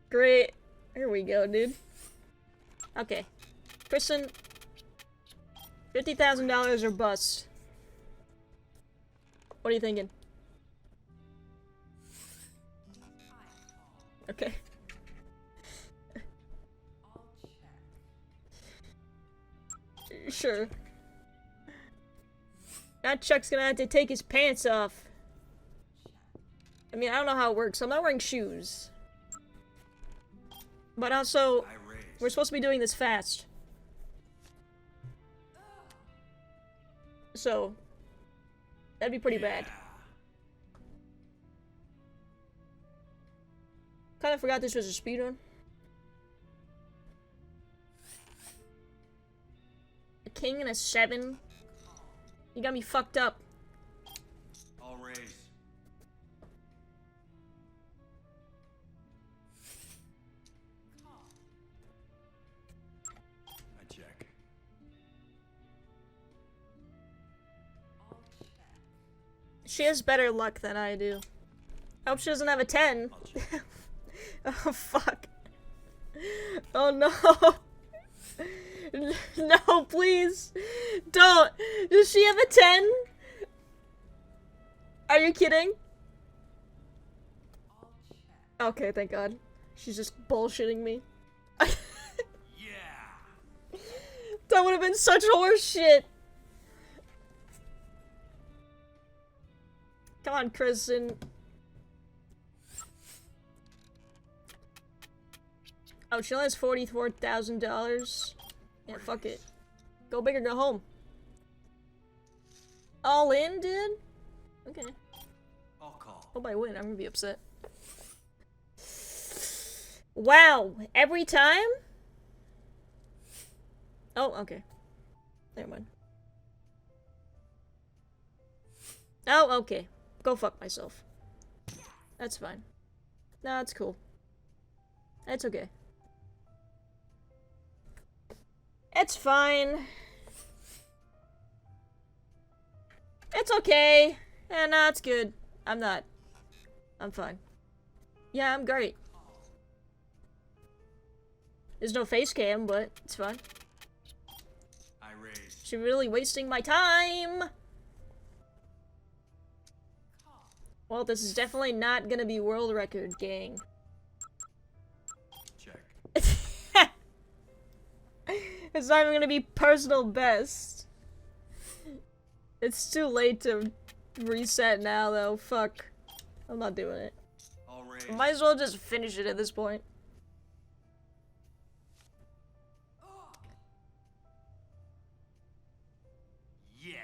Great. Here we go, dude. Okay. Kristen. $50,000 or bust. What are you thinking? Okay. Sure. That Chuck's gonna have to take his pants off. I mean, I don't know how it works. I'm not wearing shoes. But also, I raise. we're supposed to be doing this fast. So, that'd be pretty bad. Kind of forgot this was a speedrun. A king and a 7? You got me fucked up. I'll raise. I check. She has better luck than I do. I hope she doesn't have a 10. I'll check. Oh, fuck. Oh, no. No, please. Don't. Does she have a 10? Are you kidding? Okay, thank God. She's just bullshitting me. Yeah. That would have been such horse shit. Come on, Kristen. Oh, she only has $44,000. Yeah, fuck it. Go big or go home. All in, dude? Okay. I'll call. Hope I win. I'm gonna be upset. Wow. Every time? Oh, okay. Never mind. Oh, okay. Go fuck myself. That's fine. No, it's cool. It's okay. It's fine. It's okay. Yeah, nah, it's good. I'm not. I'm fine. Yeah, I'm great. There's no face cam, but it's fine. I raised. She's really wasting my time. Well, this is definitely not gonna be world record, gang. Check. It's not even gonna be personal best. It's too late to reset now, though. Fuck. I'm not doing it. I'll raise. Might as well just finish it at this point. Yes.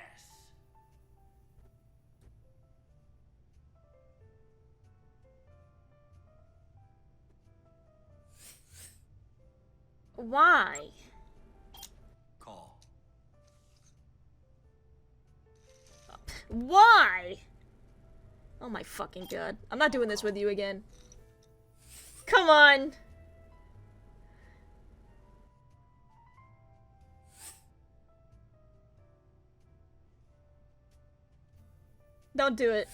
Why? Call. Why? Oh my fucking god. I'm not doing this with you again. Come on. Don't do it.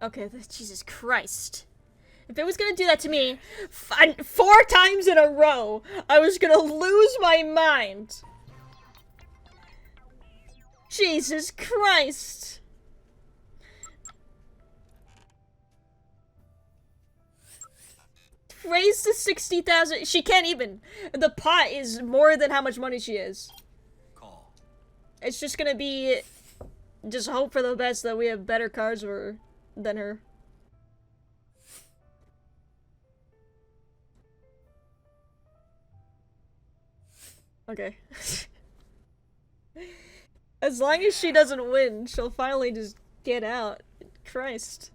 Okay, Jesus Christ. If it was gonna do that to me 4 times in a row, I was gonna lose my mind. Jesus Christ. Raise to 60,000. She can't even. The pot is more than how much money she is. Call. It's just gonna be. Just hope for the best that we have better cards than her. Okay. As long as she doesn't win, she'll finally just get out. Christ.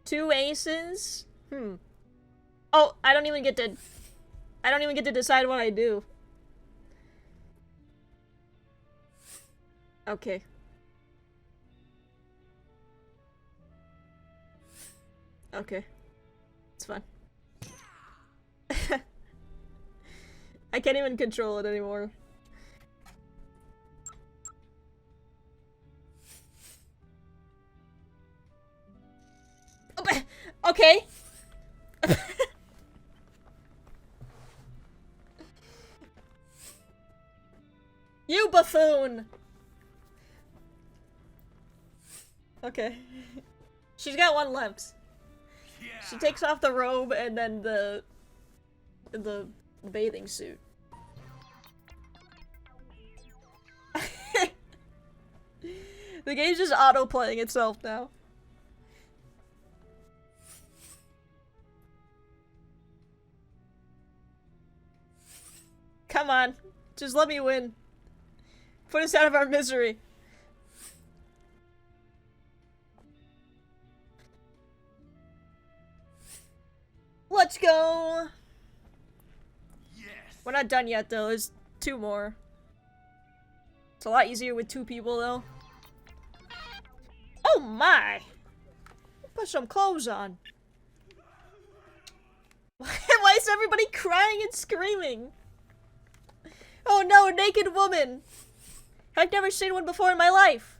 Two aces? Oh, I don't even get to decide what I do. Okay. Okay. It's fine. I can't even control it anymore. Okay. You buffoon! Okay. She's got one left. Yeah. She takes off the robe and then the bathing suit. The game's just auto-playing itself now. Come on. Just let me win. Put us out of our misery. Let's go! Yes. We're not done yet, though. There's 2 more. It's a lot easier with 2 people, though. Oh my! Put some clothes on. Why is everybody crying and screaming? Oh no, a naked woman! I've never seen one before in my life.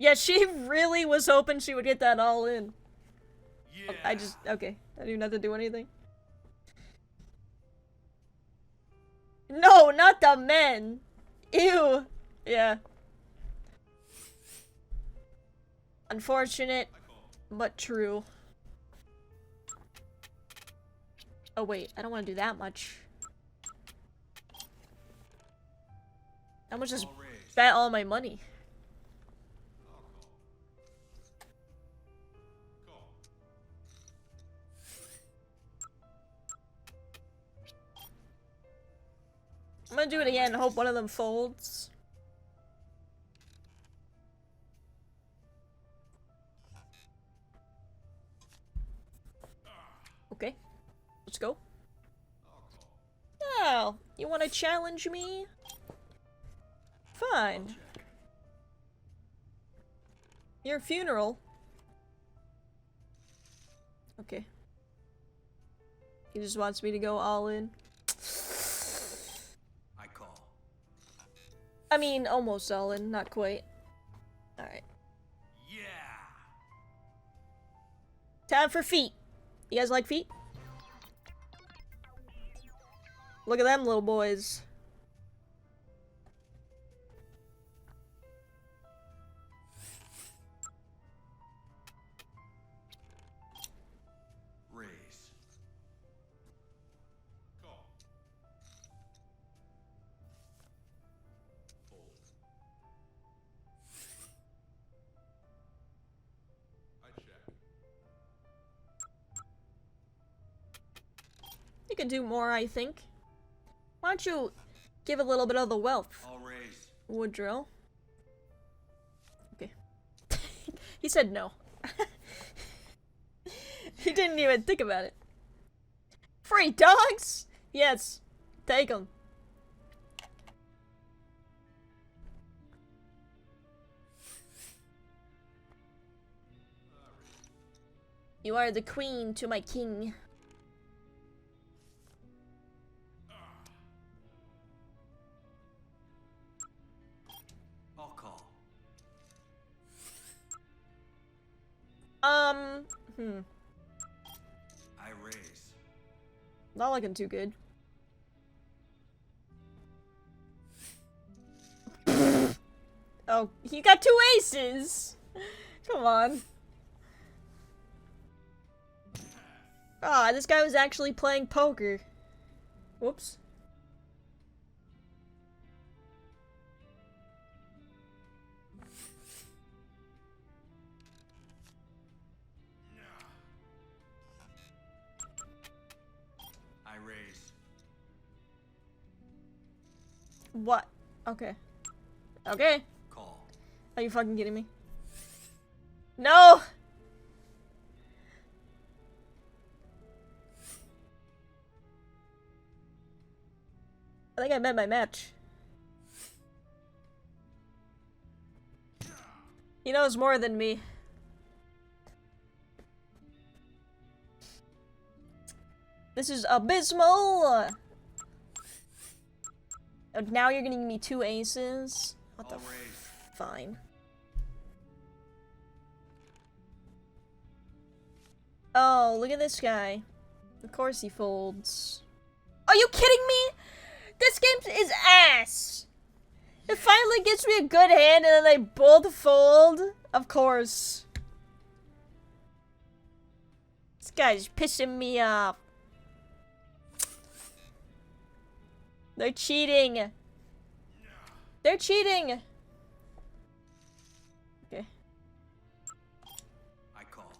Yeah, she really was hoping she would get that all in. Yeah. Okay. I didn't even have to do anything. No, not the men! Ew! Yeah. Unfortunate, but true. Oh wait, I don't want to do that much. I'm gonna just bet all my money. I'm gonna do it again and hope one of them folds. Okay, let's go. Oh, you wanna challenge me? Fine. Your funeral? Okay. He just wants me to go all in. I call. I mean, almost all in, not quite. Alright. Yeah. Time for feet. You guys like feet? Look at them little boys. Raise. Call. Fold. I check. You could do more, I think. Why don't you give a little bit of the wealth, I'll raise. Woodrow? Okay. He said no. He didn't even think about it. Free dogs? Yes. Take them. You are the queen to my king. I'll call. I raise. Not looking too good. Oh, he got 2 aces! Come on. Ah, this guy was actually playing poker. Whoops. I raise. What? Okay. Okay. Call. Are you fucking kidding me? No! I think I met my match. He knows more than me. This is abysmal! Now you're gonna give me 2 aces? What the I'll raise. Fine. Oh, look at this guy. Of course he folds. Are you kidding me? This game is ass! It finally gets me a good hand and then they both fold? Of course. This guy's pissing me off. They're cheating. They're cheating. Okay. I call.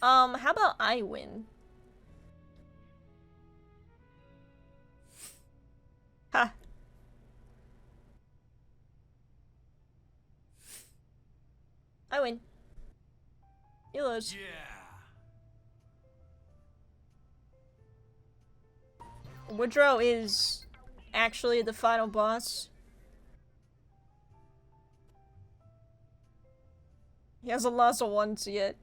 How about I win? Ha. I win. You lose. Yeah. Woodrow is actually the final boss. He hasn't lost a once yet.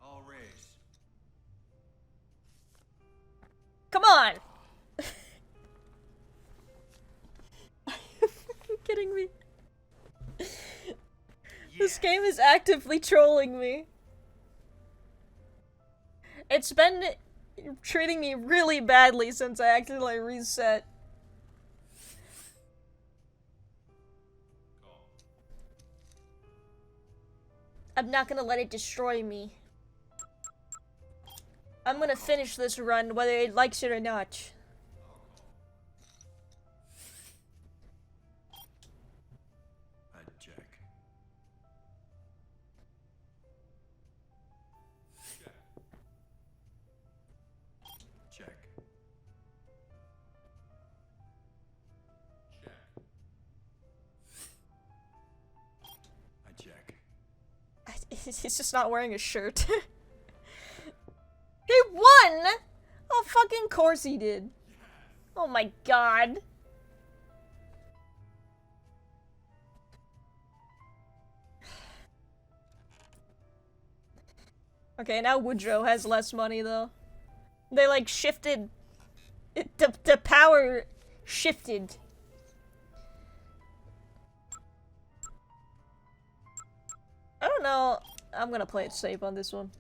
I'll raise. Come on! Are you fucking kidding This game is actively trolling me. It's been treating me really badly since I accidentally reset. I'm not gonna let it destroy me. I'm gonna finish this run whether it likes it or not. Check. Check. I check. He's just not wearing a shirt. He won! Oh, fucking course he did. Oh my god. Okay, now Woodrow has less money though. They like shifted. The power shifted. I don't know. I'm gonna play it safe on this one.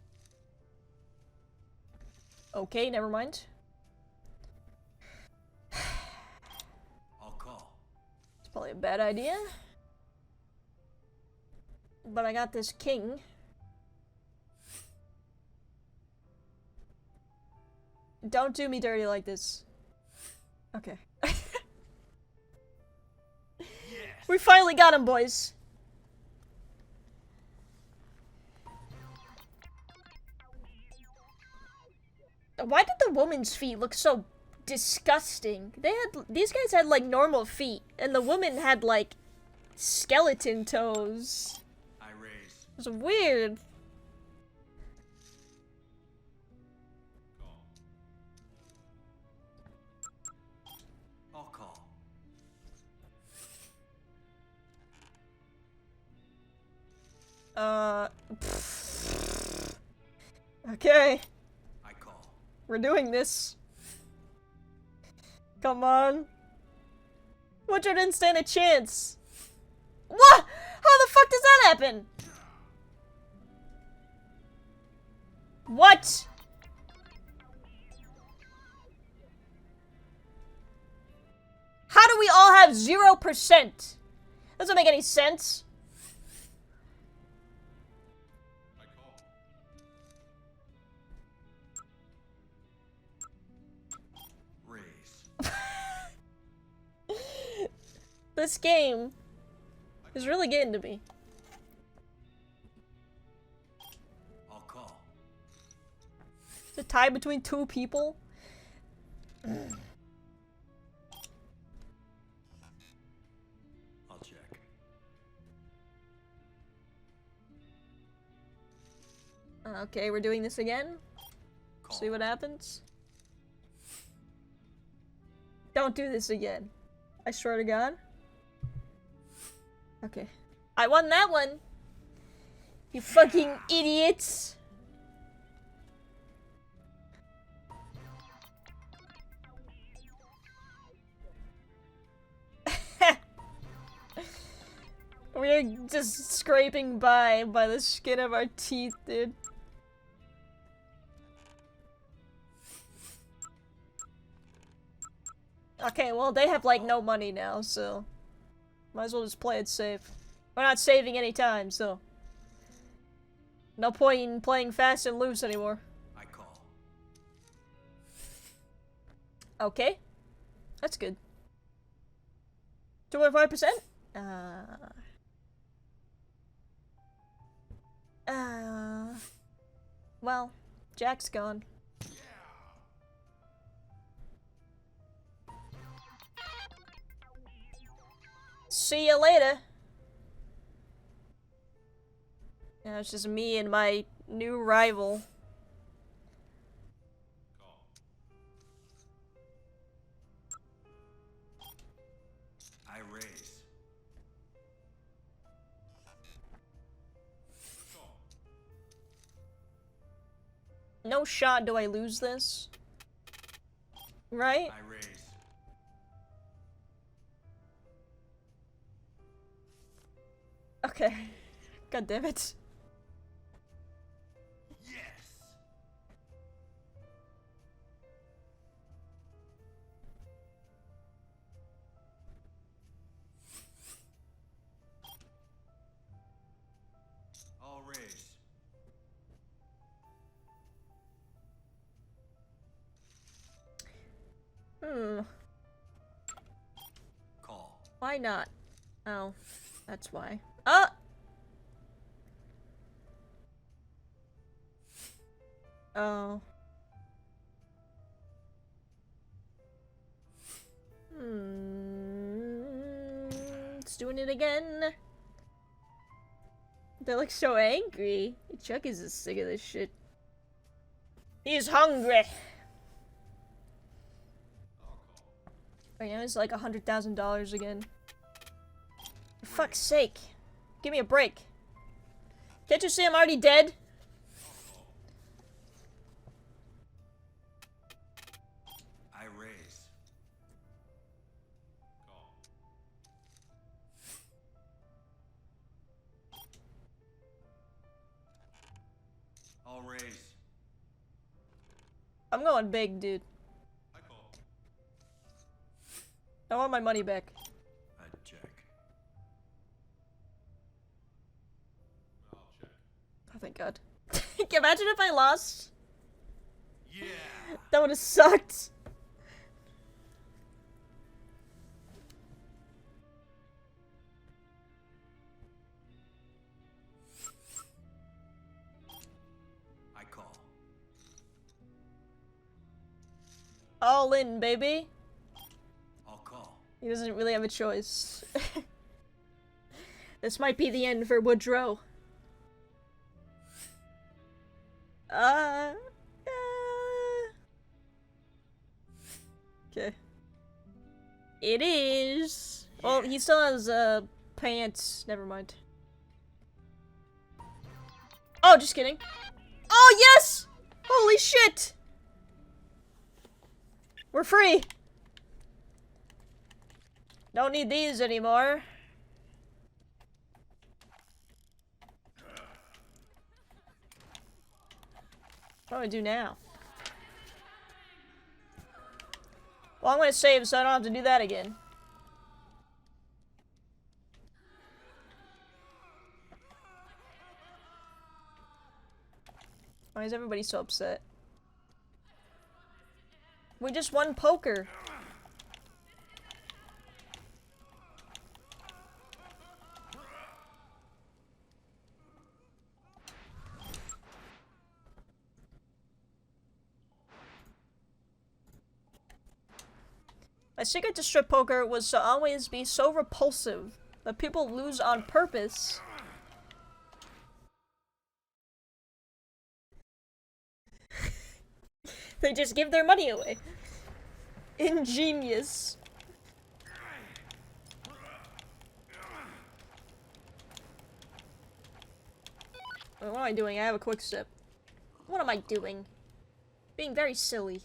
Okay, never mind. I'll call. It's probably a bad idea. But I got this king. Don't do me dirty like this. Okay. We finally got him, boys. Why did the woman's feet look so disgusting? These guys had like normal feet, and the woman had like skeleton toes. I raise. It was weird. I'll call. Okay. I call. We're doing this. Come on. Woodrow didn't stand a chance. What? How the fuck does that happen? What? How do we all have 0%? Doesn't make any sense. I call. Raise. This game is really getting to me. I'll call. It's a tie between two people. I'll check. Okay, we're doing this again. Call. See what happens. Don't do this again. I swear to God. Okay. I won that one. You fucking idiots. We're just scraping by the skin of our teeth, dude. Okay, well, they have, like, no money now, so... Might as well just play it safe. We're not saving any time, so... No point in playing fast and loose anymore. I call. Okay. That's good. 2.5%? Well, Jack's gone. See you later. Yeah, it's just me and my new rival. I raise. No shot do I lose this. Right? I raise. Okay. God damn it. Yes. I'll raise. Call. Why not? Oh, that's why. Ah! Oh. It's doing it again. They look so angry. Chuck is just sick of this shit. He's hungry. Right now it's like $100,000 again. For fuck's sake. Give me a break. Can't you see I'm already dead? I raise. Call. I'll raise. I'm going big, dude. I call. I want my money back. I check. I'll check. Oh, thank God. Imagine if I lost. Yeah. That would have sucked. I call. All in, baby. I'll call. He doesn't really have a choice. This might be the end for Woodrow. Okay. It is. Well, he still has pants. Never mind. Oh, just kidding. Oh yes! Holy shit! We're free. Don't need these anymore. What do I do now? Well, I'm gonna save so I don't have to do that again. Why is everybody so upset? We just won poker. My secret to strip poker was to always be so repulsive that people lose on purpose. They just give their money away. Ingenious. What am I doing? I have a quick sip. What am I doing? Being very silly.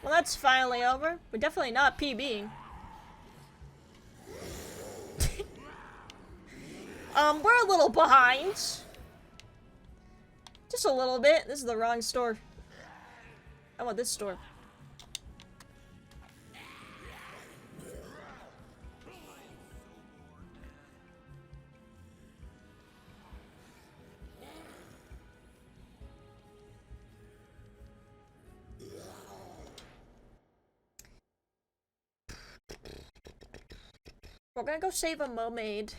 Well, that's finally over. We're definitely not PBing. We're a little behind. Just a little bit. This is the wrong store. I want this store. We're gonna go save a mermaid.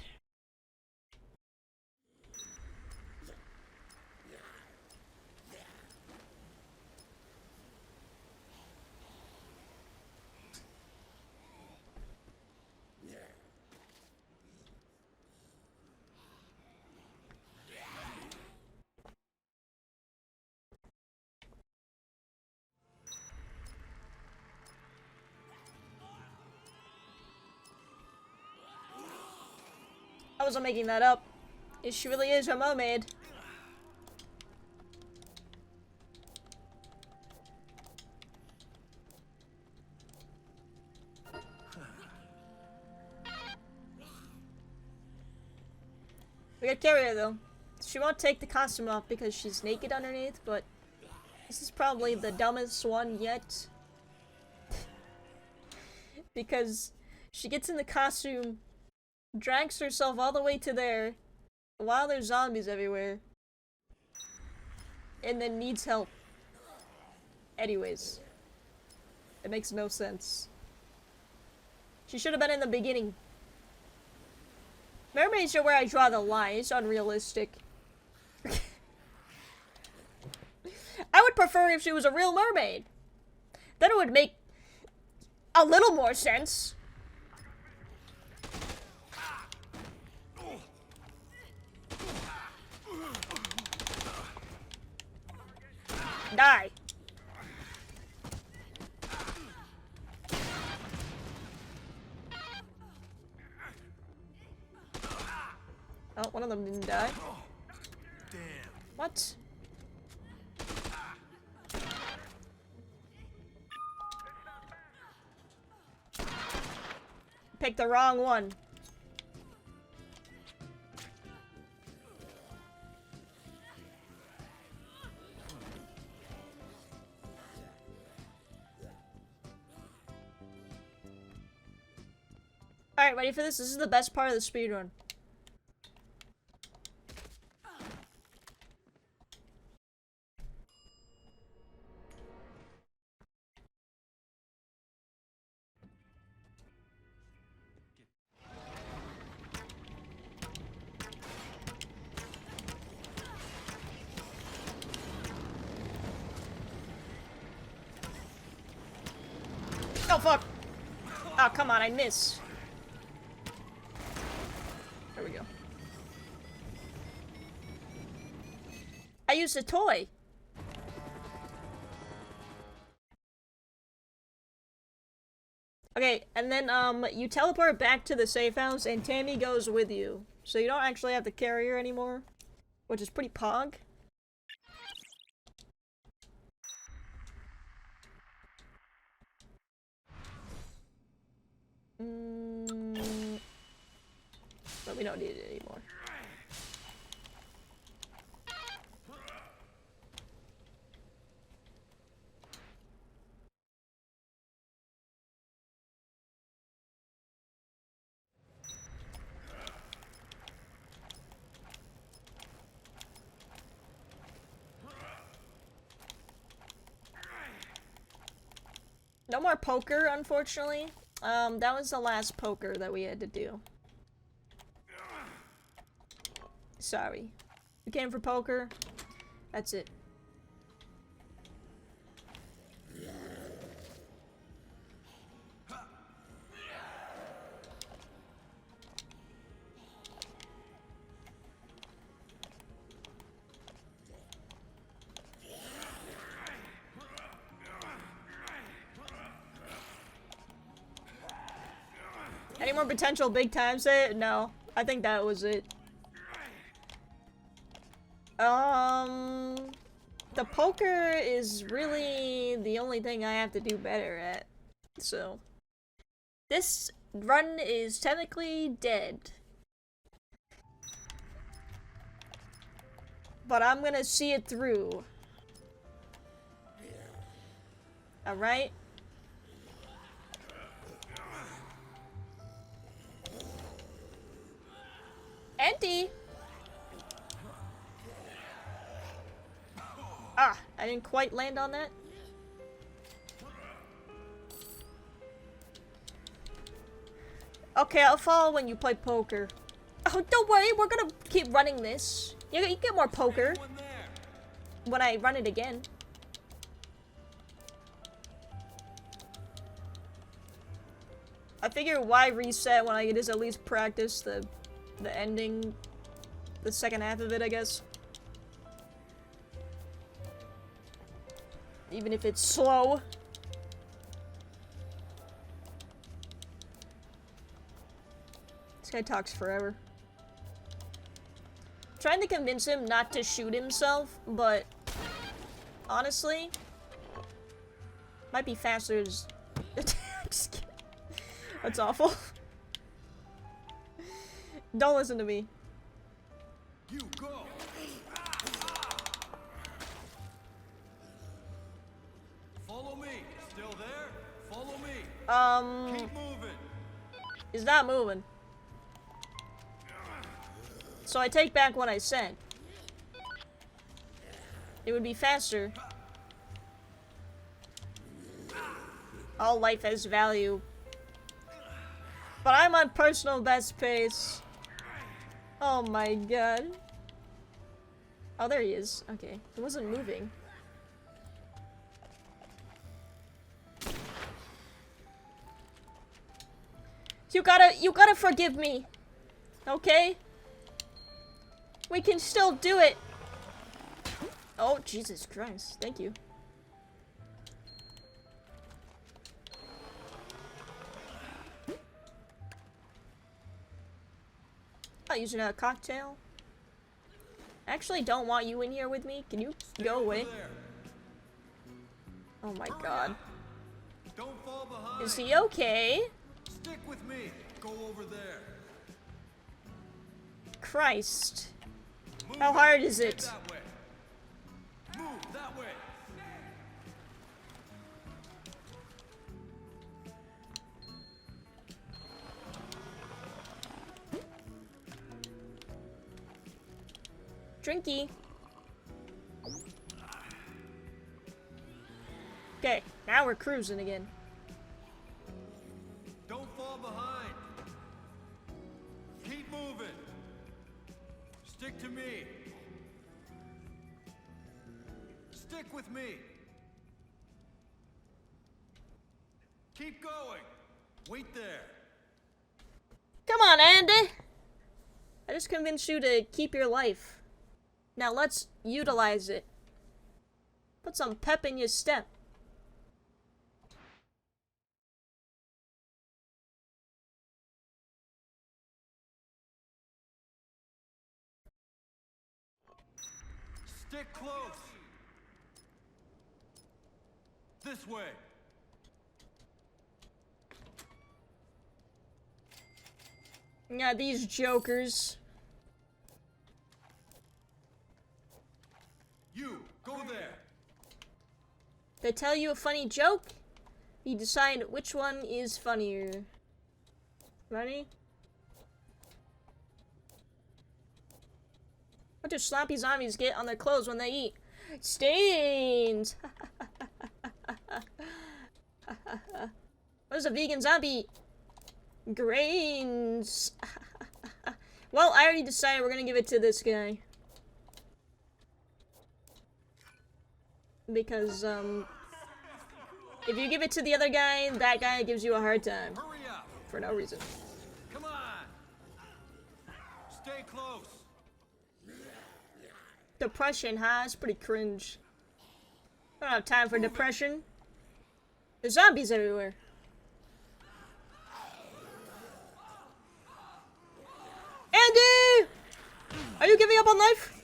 I wasn't making that up. Yes, she really is a mermaid. We gotta carry her though. She won't take the costume off because she's naked underneath, but this is probably the dumbest one yet. Because she gets in the costume, drags herself all the way to there, while there's zombies everywhere, and then needs help. Anyways. It makes no sense. She should have been in the beginning. Mermaids are where I draw the line. It's unrealistic. I would prefer if she was a real mermaid. Then it would make a little more sense. Die. Oh, one of them didn't die. Damn. What? Picked the wrong one. Alright, ready for this? This is the best part of the speedrun. Oh fuck! Oh come on, I missed. There we go. I used a toy. Okay, and then you teleport back to the safe house and Tammy goes with you. So you don't actually have to carry her anymore, which is pretty pog. But we don't need it anymore. No more poker, unfortunately. That was the last poker that we had to do. Sorry. We came for poker. That's it. Any more potential big time set? No. I think that was it. The poker is really the only thing I have to do better at. So, this run is technically dead. But I'm gonna see it through. Alright? Empty! Ah, I didn't quite land on that. Okay, I'll follow when you play poker. Oh, don't worry, we're gonna keep running this. You get more poker when I run it again. I figure why reset when I can just at least practice the ending, the second half of it, I guess. Even if it's slow. This guy talks forever. trying to convince him not to shoot himself, but honestly, might be faster as just kidding. That's awful. Don't listen to me. You go. Follow me. Still there? Follow me. Keep moving. He's not moving. So I take back what I said. It would be faster. All life has value. But I'm on personal best pace. Oh my god. Oh, there he is. Okay. It wasn't moving. You gotta forgive me. Okay? We can still do it. Oh, Jesus Christ. Thank you. Oh, using a cocktail. I actually don't want you in here with me. Can you go away? Oh my god. Don't fall behind. Is he okay? Stick with me. Go over there. Christ. Move How it. hard is Head it? that way. Move that way. Drinky. Okay, now we're cruising again. Don't fall behind. Keep moving. Stick to me. Stick with me. Keep going. Wait there. Come on, Andy! I just convinced you to keep your life. Now let's utilize it. Put some pep in your step. Stick close. This way. Yeah, these jokers. You, go there. They tell you a funny joke, you decide which one is funnier. Ready? What do sloppy zombies get on their clothes when they eat? Stains! What does a vegan zombie eat? Grains! Well, I already decided we're gonna give it to this guy. Because, if you give it to the other guy, that guy gives you a hard time. Hurry up. For no reason. Come on. Stay close. Depression, huh? It's pretty cringe. I don't have time for depression. There's zombies everywhere. Andy! Are you giving up on life?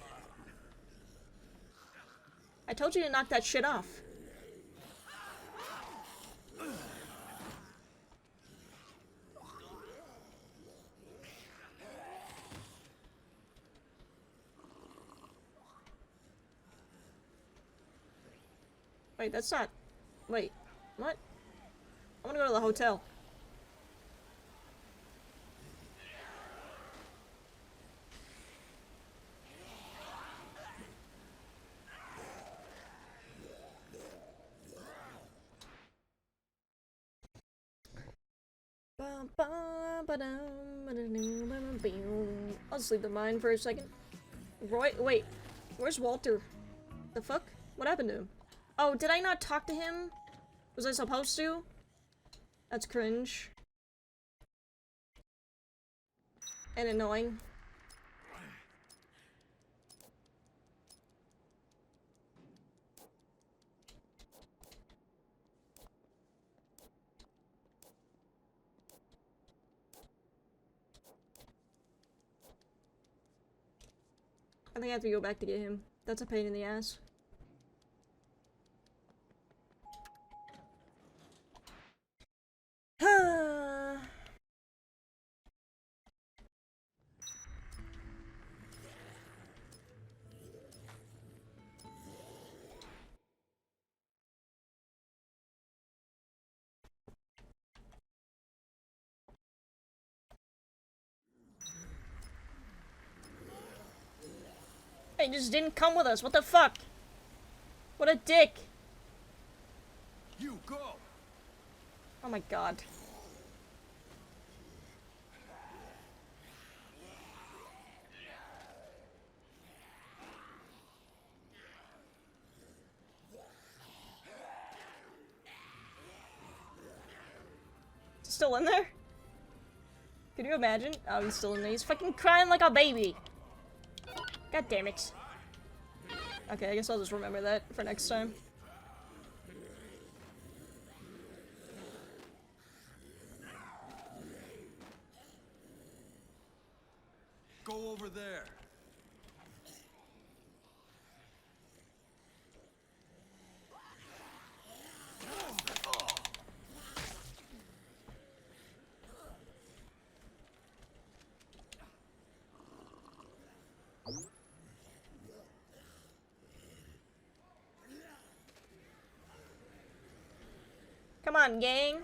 I told you to knock that shit off. Wait, that's not... Wait, what? I wanna go to the hotel. I'll just leave the mine for a second. Roy, wait, where's Walter? The fuck? What happened to him? Oh, did I not talk to him? Was I supposed to? That's cringe. And annoying. I think I have to go back to get him. That's a pain in the ass. He just didn't come with us. What the fuck? What a dick. You go. Oh my god. Is he still in there? Can you imagine? Oh, he's still in there. He's fucking crying like a baby. God damn it. Okay, I guess I'll just remember that for next time. Go over there. Come on, gang.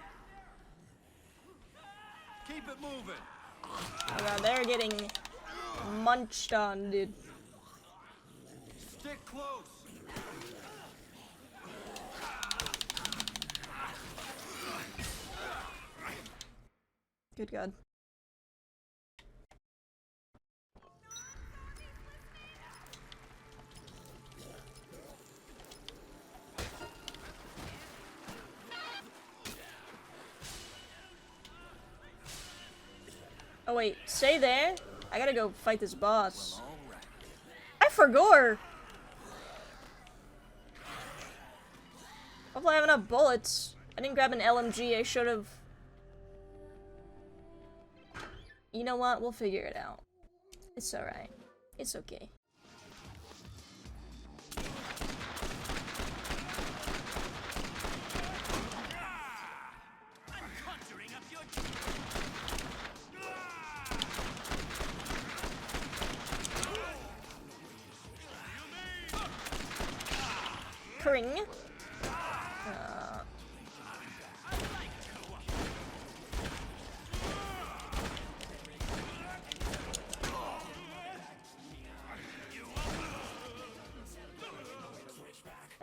Keep it moving. Oh god, they're getting munched on, dude. Stick close. Good god. Oh wait, stay there? I gotta go fight this boss. I forgot! Hopefully I have enough bullets. I didn't grab an LMG, I should've. You know what? We'll figure it out. It's alright. It's okay. Kring.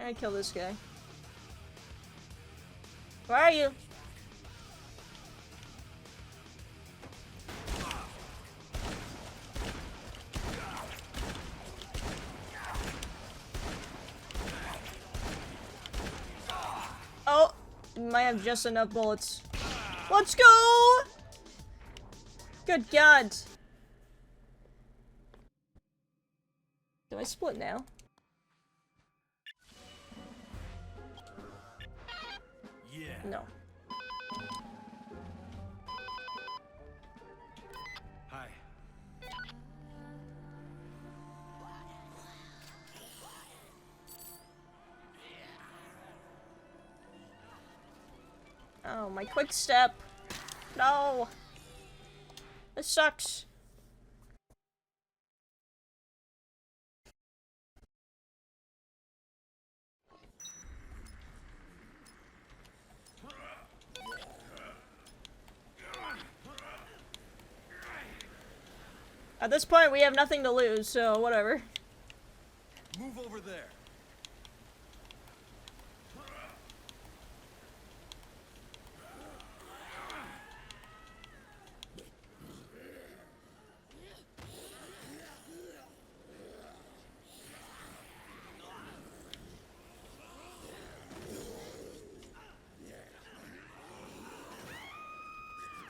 I kill this guy. Where are you? Oh, might have just enough bullets. Let's go! Good god. Do I split now? Yeah. No. Hi. Oh, my quick step. No. This sucks. At this point, we have nothing to lose, so whatever. Move over there.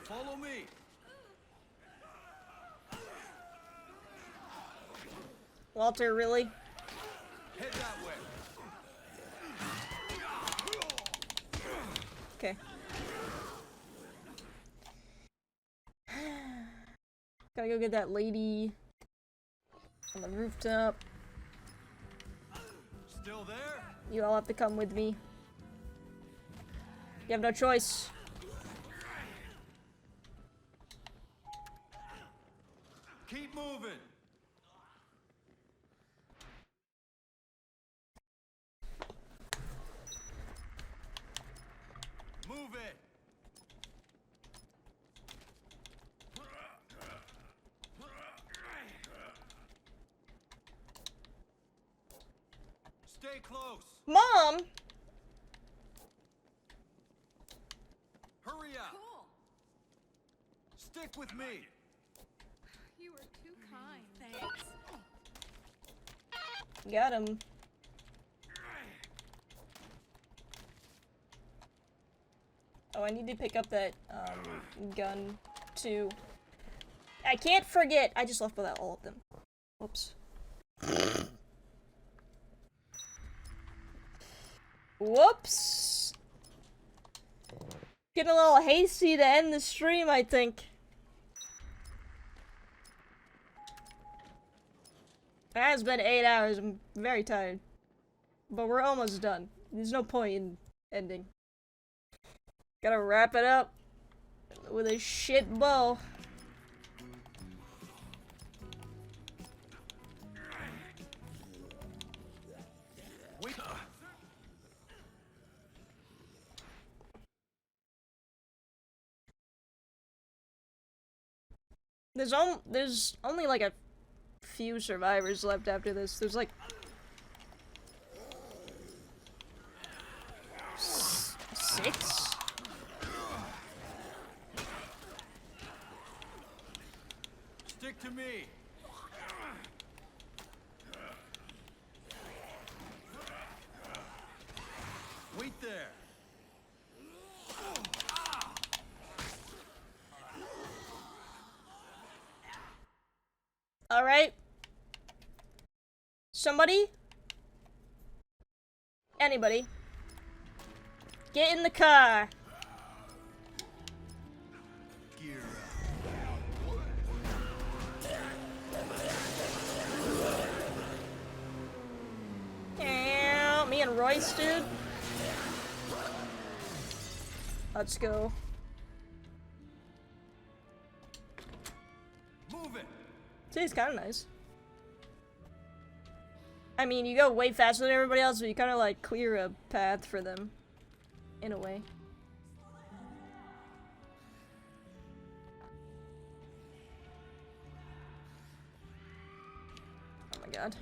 Follow me. Walter, really? Head that way. Okay. Gotta go get that lady. On the rooftop. Still there? You all have to come with me. You have no choice. Keep moving. Move it. Stay close. Mom! Hurry up. Cool. Stick with me. You were too kind. Thanks. Got him. Oh, I need to pick up that, gun, too. I can't forget! I just left without all of them. Whoops. Whoops! Getting a little hasty to end the stream, I think. It has been 8 hours, I'm very tired. But we're almost done. There's no point in ending. Gotta wrap it up with a shit bow. Wait. There's only like a few survivors left after this. There's like 6? Stick to me. Wait there. All right. Somebody? Anybody? Get in the car. Gear Yeah, me and Royce, dude. Let's go. Move it. Today's kind of nice. I mean, you go way faster than everybody else, but you kind of like clear a path for them, in a way. Oh my god.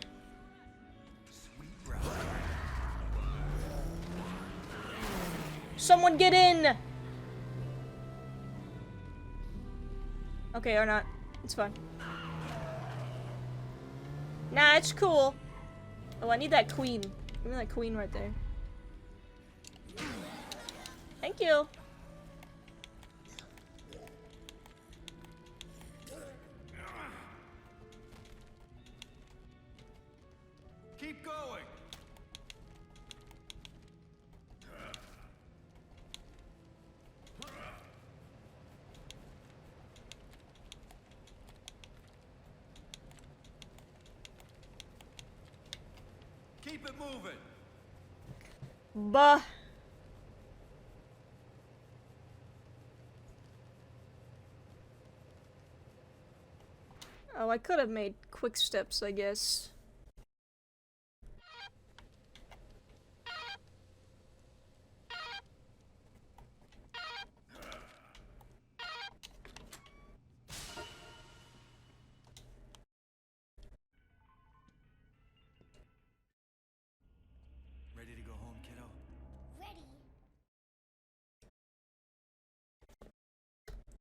Sweet ride. Someone get in! Okay, or not. It's fine. Nah, it's cool. Oh, I need that queen. Give me that queen right there. Thank you. Keep going. Keep it moving. Bah. Oh, I could have made quick steps, I guess. Ready to go home, kiddo?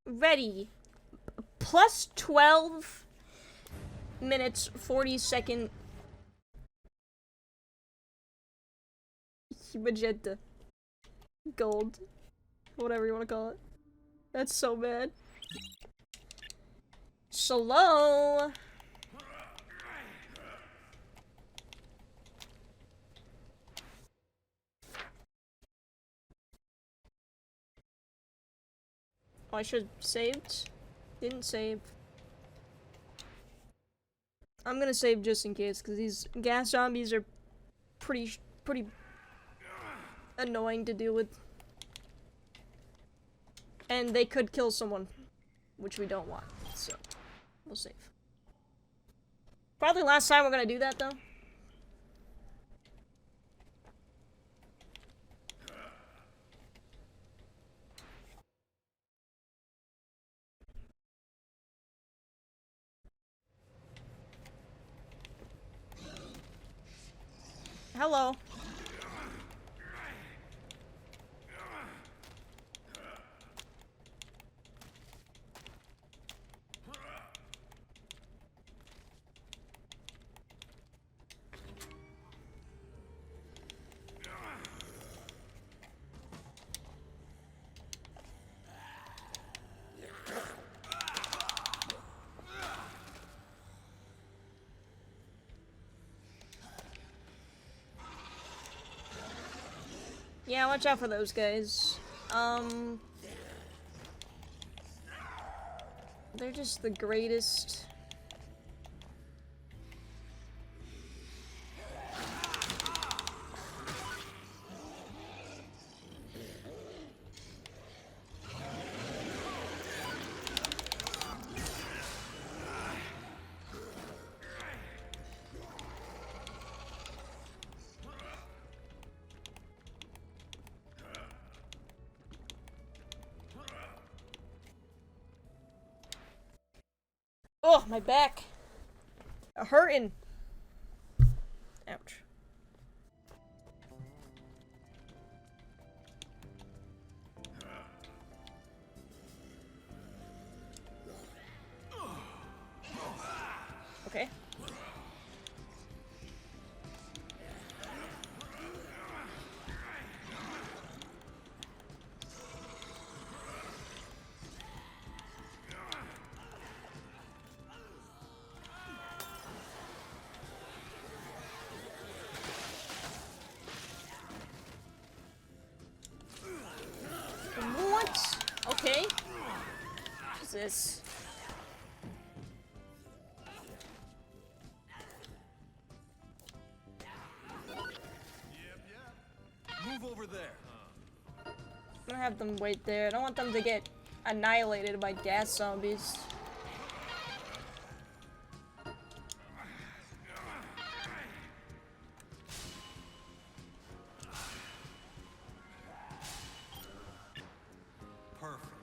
Ready. Plus 12 minutes, 40-second magenta. Gold. Whatever you want to call it. That's so bad. Slow. Oh, I should have saved. Didn't save. I'm gonna save just in case, because these gas zombies are pretty annoying to deal with. And they could kill someone, which we don't want, so we'll save. Probably last time we're gonna do that, though. Hello. Yeah, watch out for those guys. They're just the greatest. Oh, my back. Hurting. Ouch. Okay. What? Okay. What is this? Move over there. I'm gonna have them wait there. I don't want them to get annihilated by gas zombies. Perfect.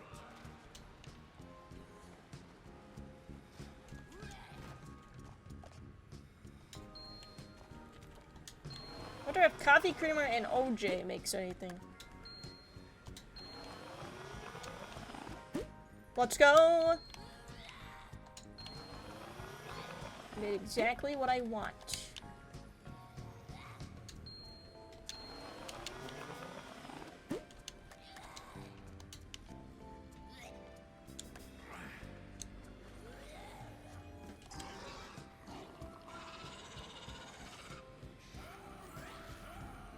Wonder if coffee creamer and OJ makes anything. Let's go! Made exactly what I want.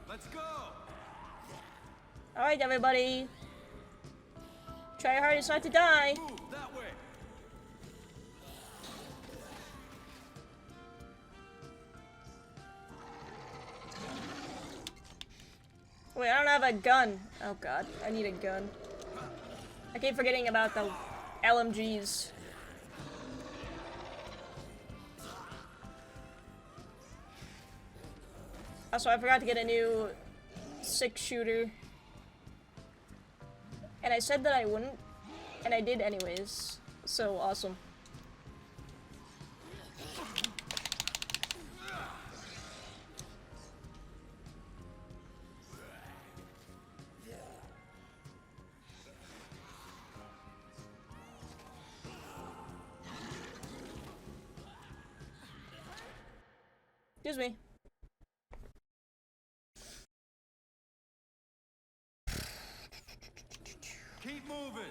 Let's go. Alright, everybody. Try your hardest not to die. Move that way. Wait, I don't have a gun. Oh god, I need a gun. I keep forgetting about the LMGs. Also, I forgot to get a new 6-shooter. And I said that I wouldn't, and I did anyways. So awesome. Excuse me. Keep moving.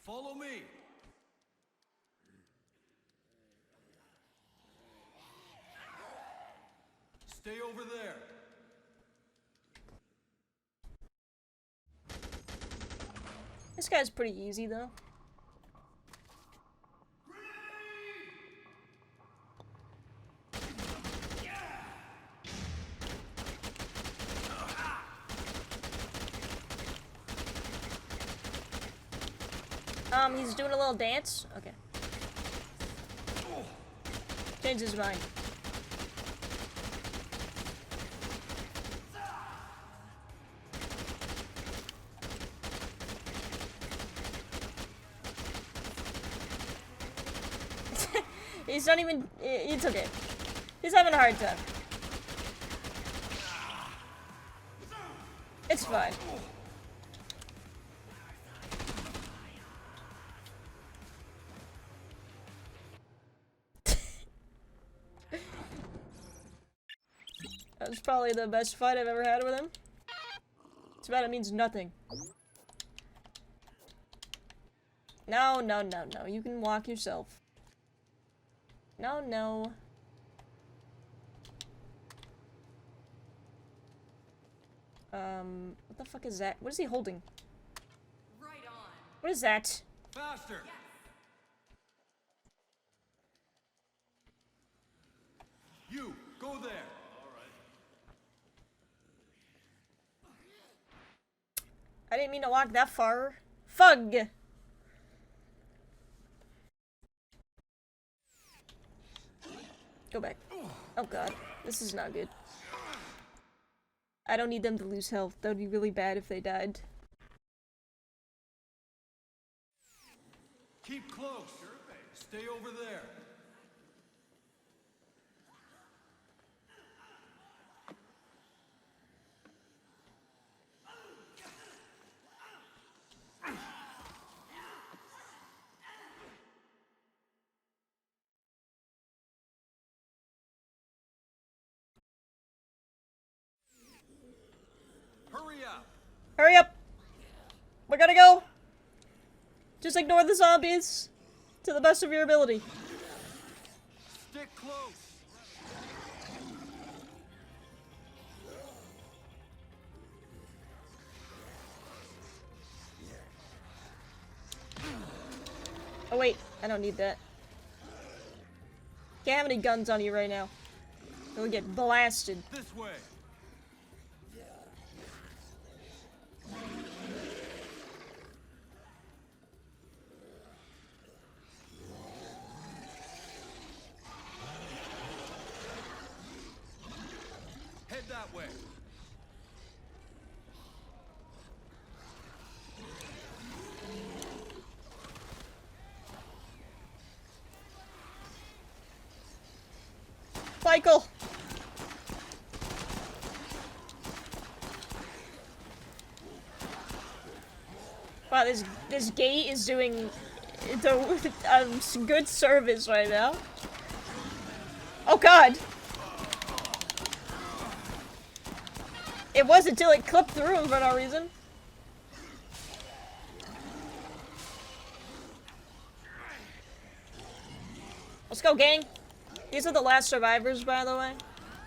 Follow me. Stay over there. This guy's pretty easy, though. He's doing a little dance? Okay. Changed his mind. He's not even... It's okay. He's having a hard time. It's fine. That was probably the best fight I've ever had with him. Too bad it means nothing. No, no, no, no. You can walk yourself. No, no. What the fuck is that? What is he holding? Right on. What is that? Faster! You, go there! I didn't mean to walk that far. Fug! Go back. Oh god. This is not good. I don't need them to lose health. That would be really bad if they died. Keep close! Stay over there! Hurry up! Hurry up! We gotta go! Just ignore the zombies to the best of your ability. Stick close! Oh wait, I don't need that. Can't have any guns on you right now. You'll get blasted. This way! Head that way! Michael! Wow, this gate is doing good service right now. Oh god! It was until it clipped through him for no reason. Let's go, gang! These are the last survivors, by the way.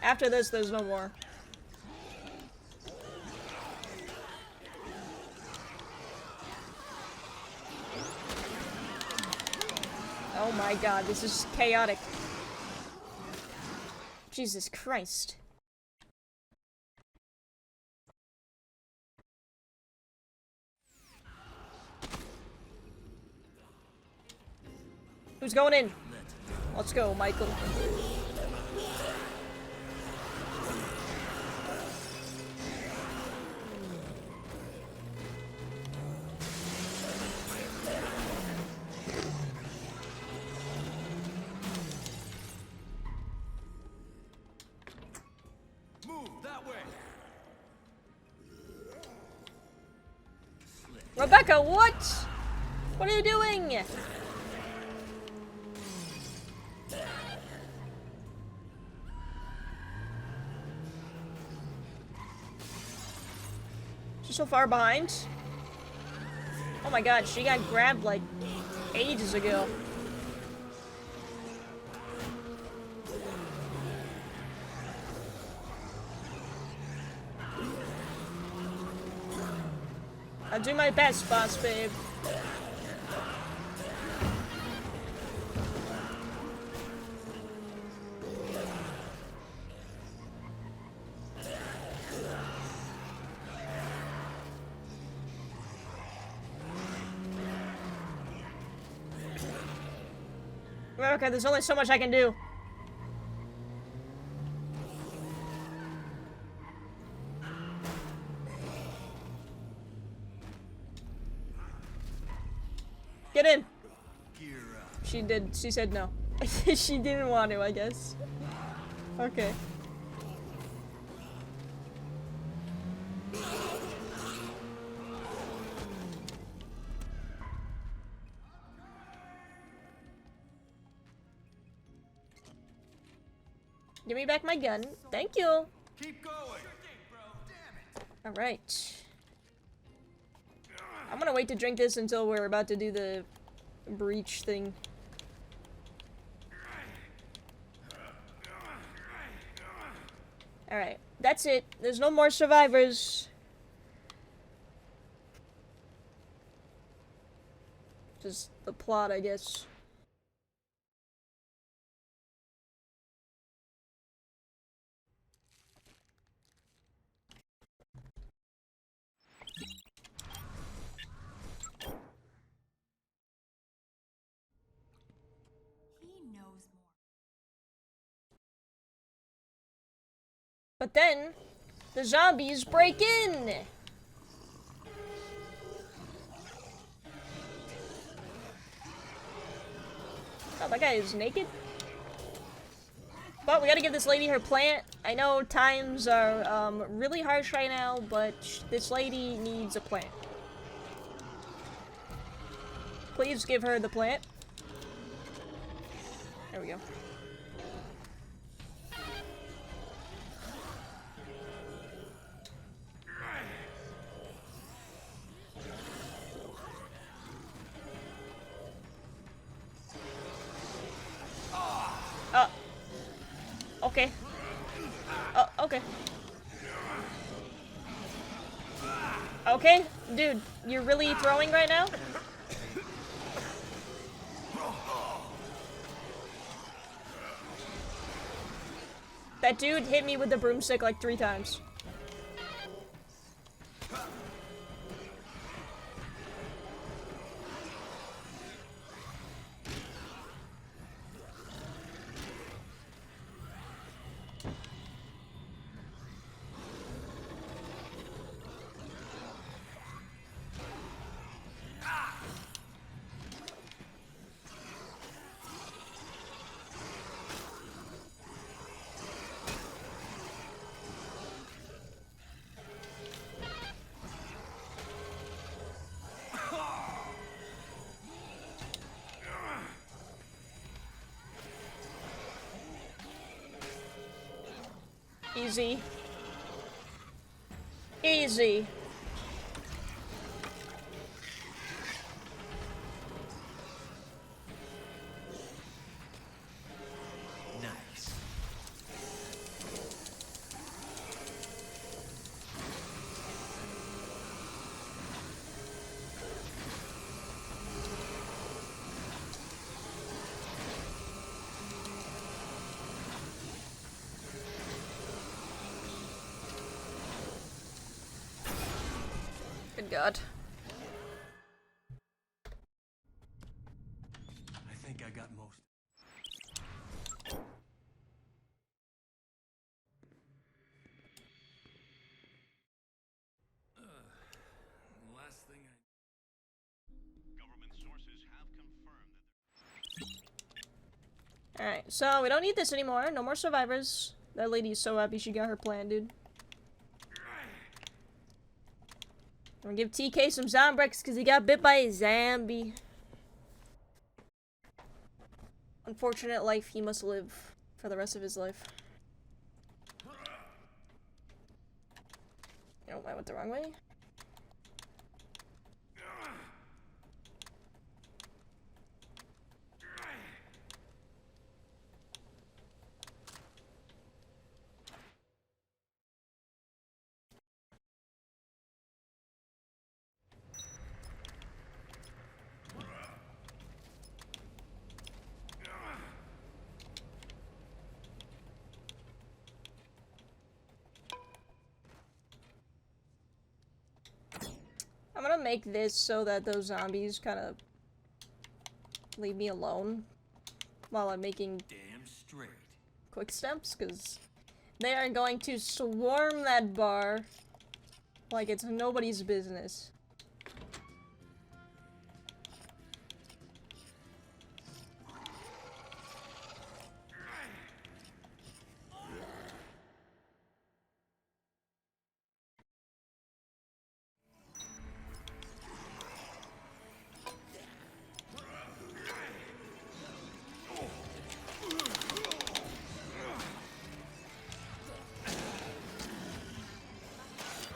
After this, there's no more. Oh my god, this is chaotic. Jesus Christ. Who's going in? Let's go, Michael. Move that way! Rebecca, what? What are you doing? She's so far behind. Oh my god, she got grabbed like ages ago. I'll do my best, boss babe. Okay, there's only so much I can do. Get in. She did. She said no. She didn't want to, I guess. Okay. Give me back my gun. Thank you. Keep going. All right. I'm gonna wait to drink this until we're about to do the breach thing. All right. That's it. There's no more survivors. Just the plot, I guess. But then, the zombies break in! Oh, that guy is naked? But we gotta give this lady her plant. I know times are really harsh right now, but this lady needs a plant. Please give her the plant. There we go. Okay. Oh, okay. Okay, dude, you're really throwing right now? That dude hit me with the broomstick like 3 times. Easy. Easy. Nice. Good God. I think I got most. Last thing Government sources have confirmed that. Alright, so we don't need this anymore. No more survivors. That lady's so happy she got her plan, dude. I'm gonna give TK some Zombrex because he got bit by a zombie. Unfortunate life he must live for the rest of his life. You know, I went the wrong way. gonna make this so that those zombies kind of leave me alone while I'm making Damn straight. quick steps, because they are going to swarm that bar like it's nobody's business.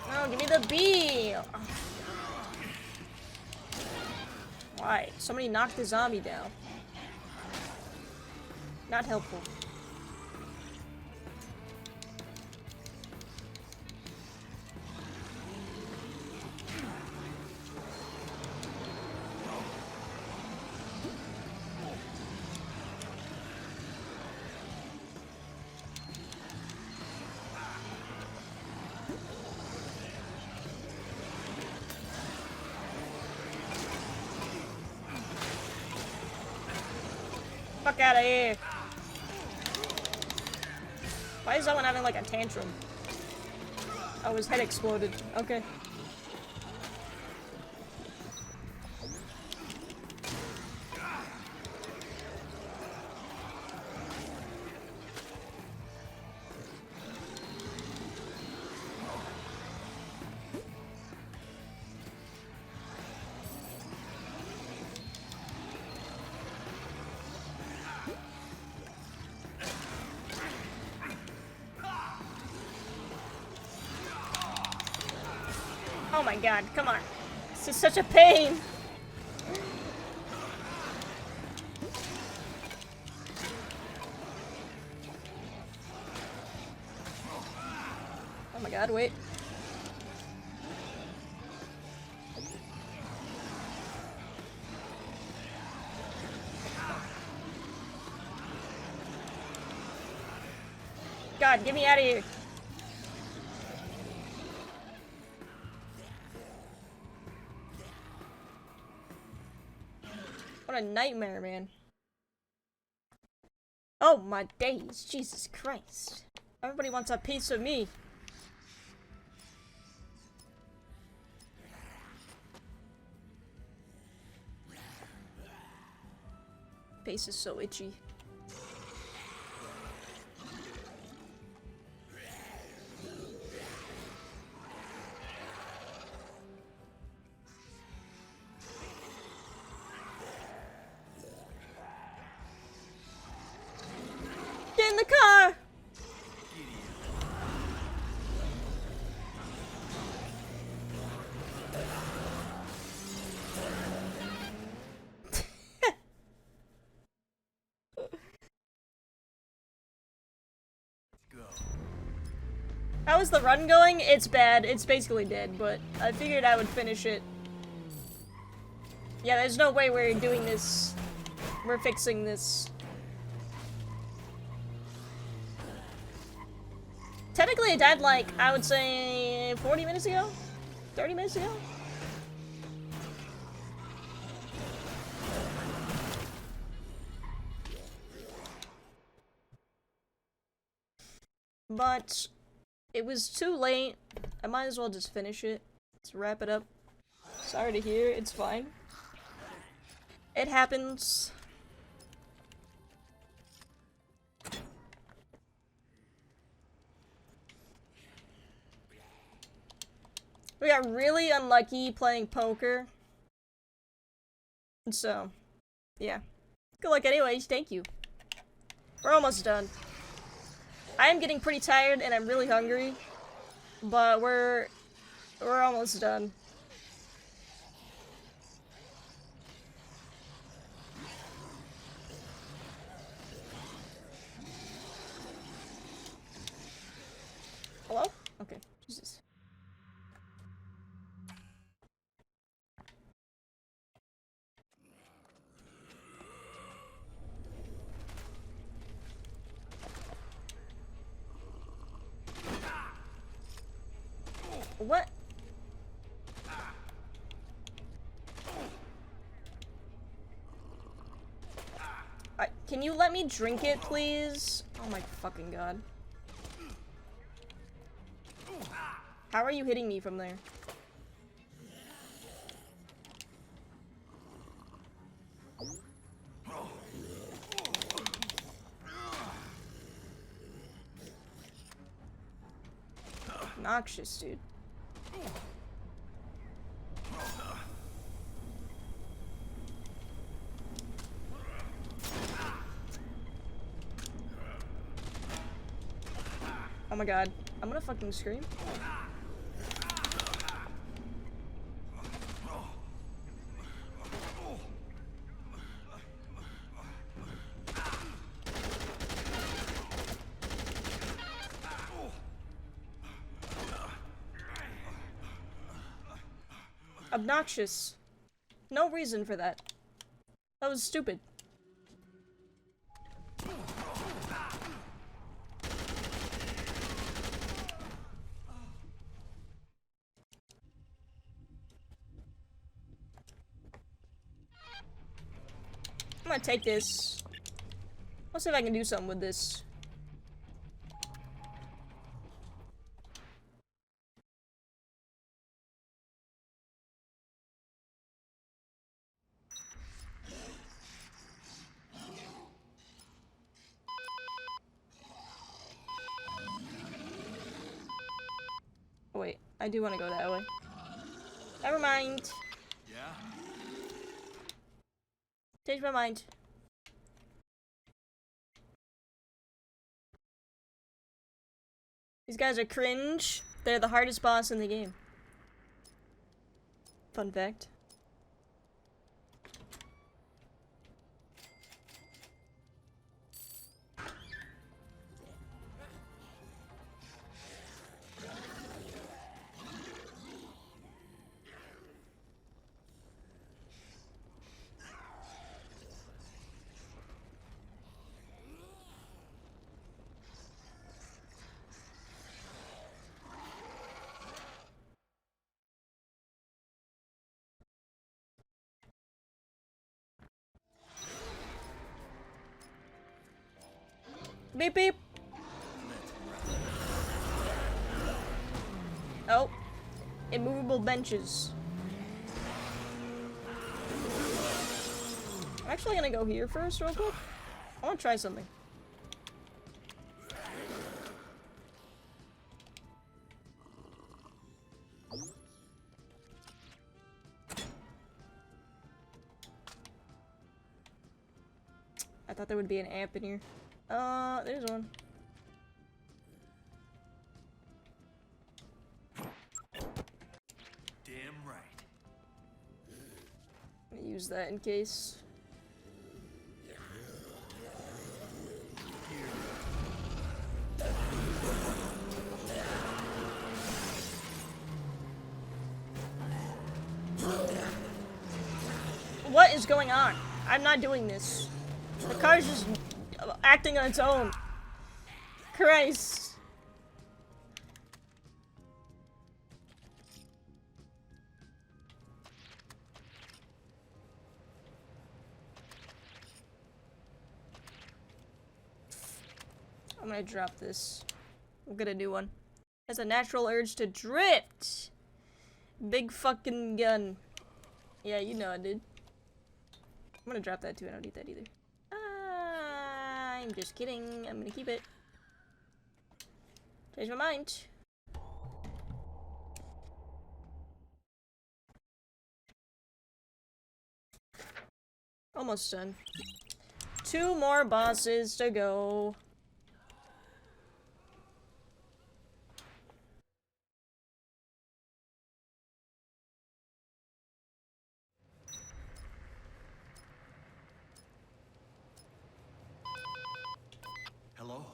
No, give me the bee! Why? Somebody knocked the zombie down. Not helpful. Fuck out of here. Why is that one having like a tantrum? Oh, his head exploded. Okay. Oh my god, come on. This is such a pain. Oh my god, wait. God, get me out of here. What a nightmare, man. Oh my days, Jesus Christ. Everybody wants a piece of me. Face is so itchy. Get in the car! How is the run going? It's bad. It's basically dead, but I figured I would finish it. Yeah, there's no way we're doing this. We're fixing this. Technically it died like, I would say, 40 minutes ago? 30 minutes ago? But it was too late. I might as well just finish it. Let's wrap it up. Sorry to hear, it's fine. It happens. We got really unlucky playing poker. So, yeah. Good luck anyways, thank you. We're almost done. I am getting pretty tired and I'm really hungry, but we're almost done. Hello? Okay, Jesus. What? Can you let me drink it, please? Oh my fucking god. How are you hitting me from there? Obnoxious, dude. Oh my god. I'm gonna fucking scream. Obnoxious. No reason for that. That was stupid. I'm gonna take this. Let's see if I can do something with this. Oh, wait, I do want to go that way. Never mind. Yeah? Change my mind. These guys are cringe. They're the hardest boss in the game. Fun fact. Beep beep. Oh. Immovable benches. I'm actually gonna go here first real quick. I wanna try something. I thought there would be an amp in here. There's one. Damn right. I'm gonna use that in case. What is going on? I'm not doing this. The car's just acting on its own. Christ. I'm gonna drop this. I'm gonna do one. Has a natural urge to drift. Big fucking gun. Yeah, you know it, dude. I'm gonna drop that too. I don't need that either. I'm just kidding. I'm gonna keep it. Change my mind. Almost done. 2 more bosses to go. Hello?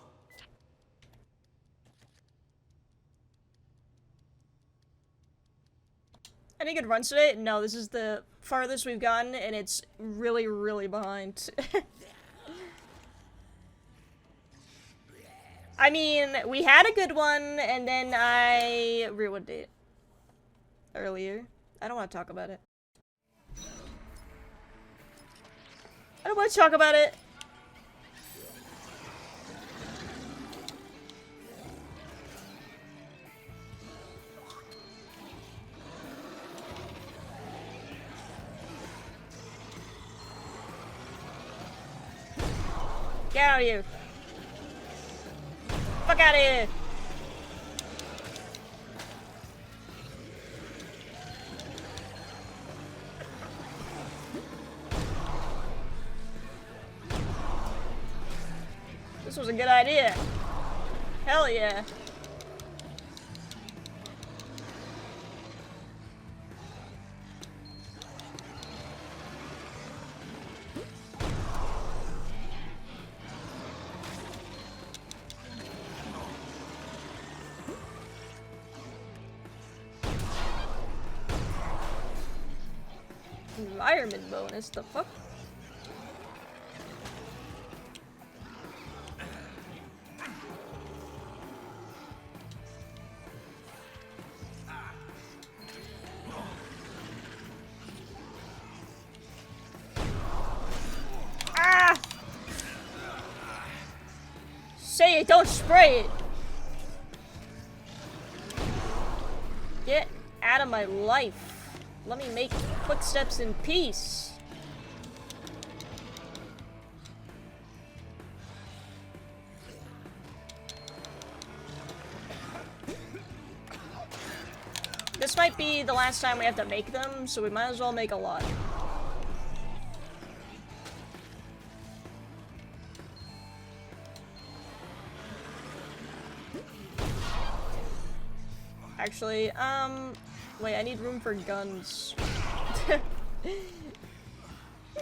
Any good runs today? No, this is the farthest we've gotten, and it's really, really behind. I mean, we had a good one, and then I ruined it earlier. I don't want to talk about it. I don't want to talk about it. Get out of here. Fuck out of here. This was a good idea. Hell yeah. Environment bonus, the fuck? Ah! Say it, don't spray it! Get out of my life. Let me make quick steps in peace. This might be the last time we have to make them, so we might as well make a lot. Actually, wait, I need room for guns.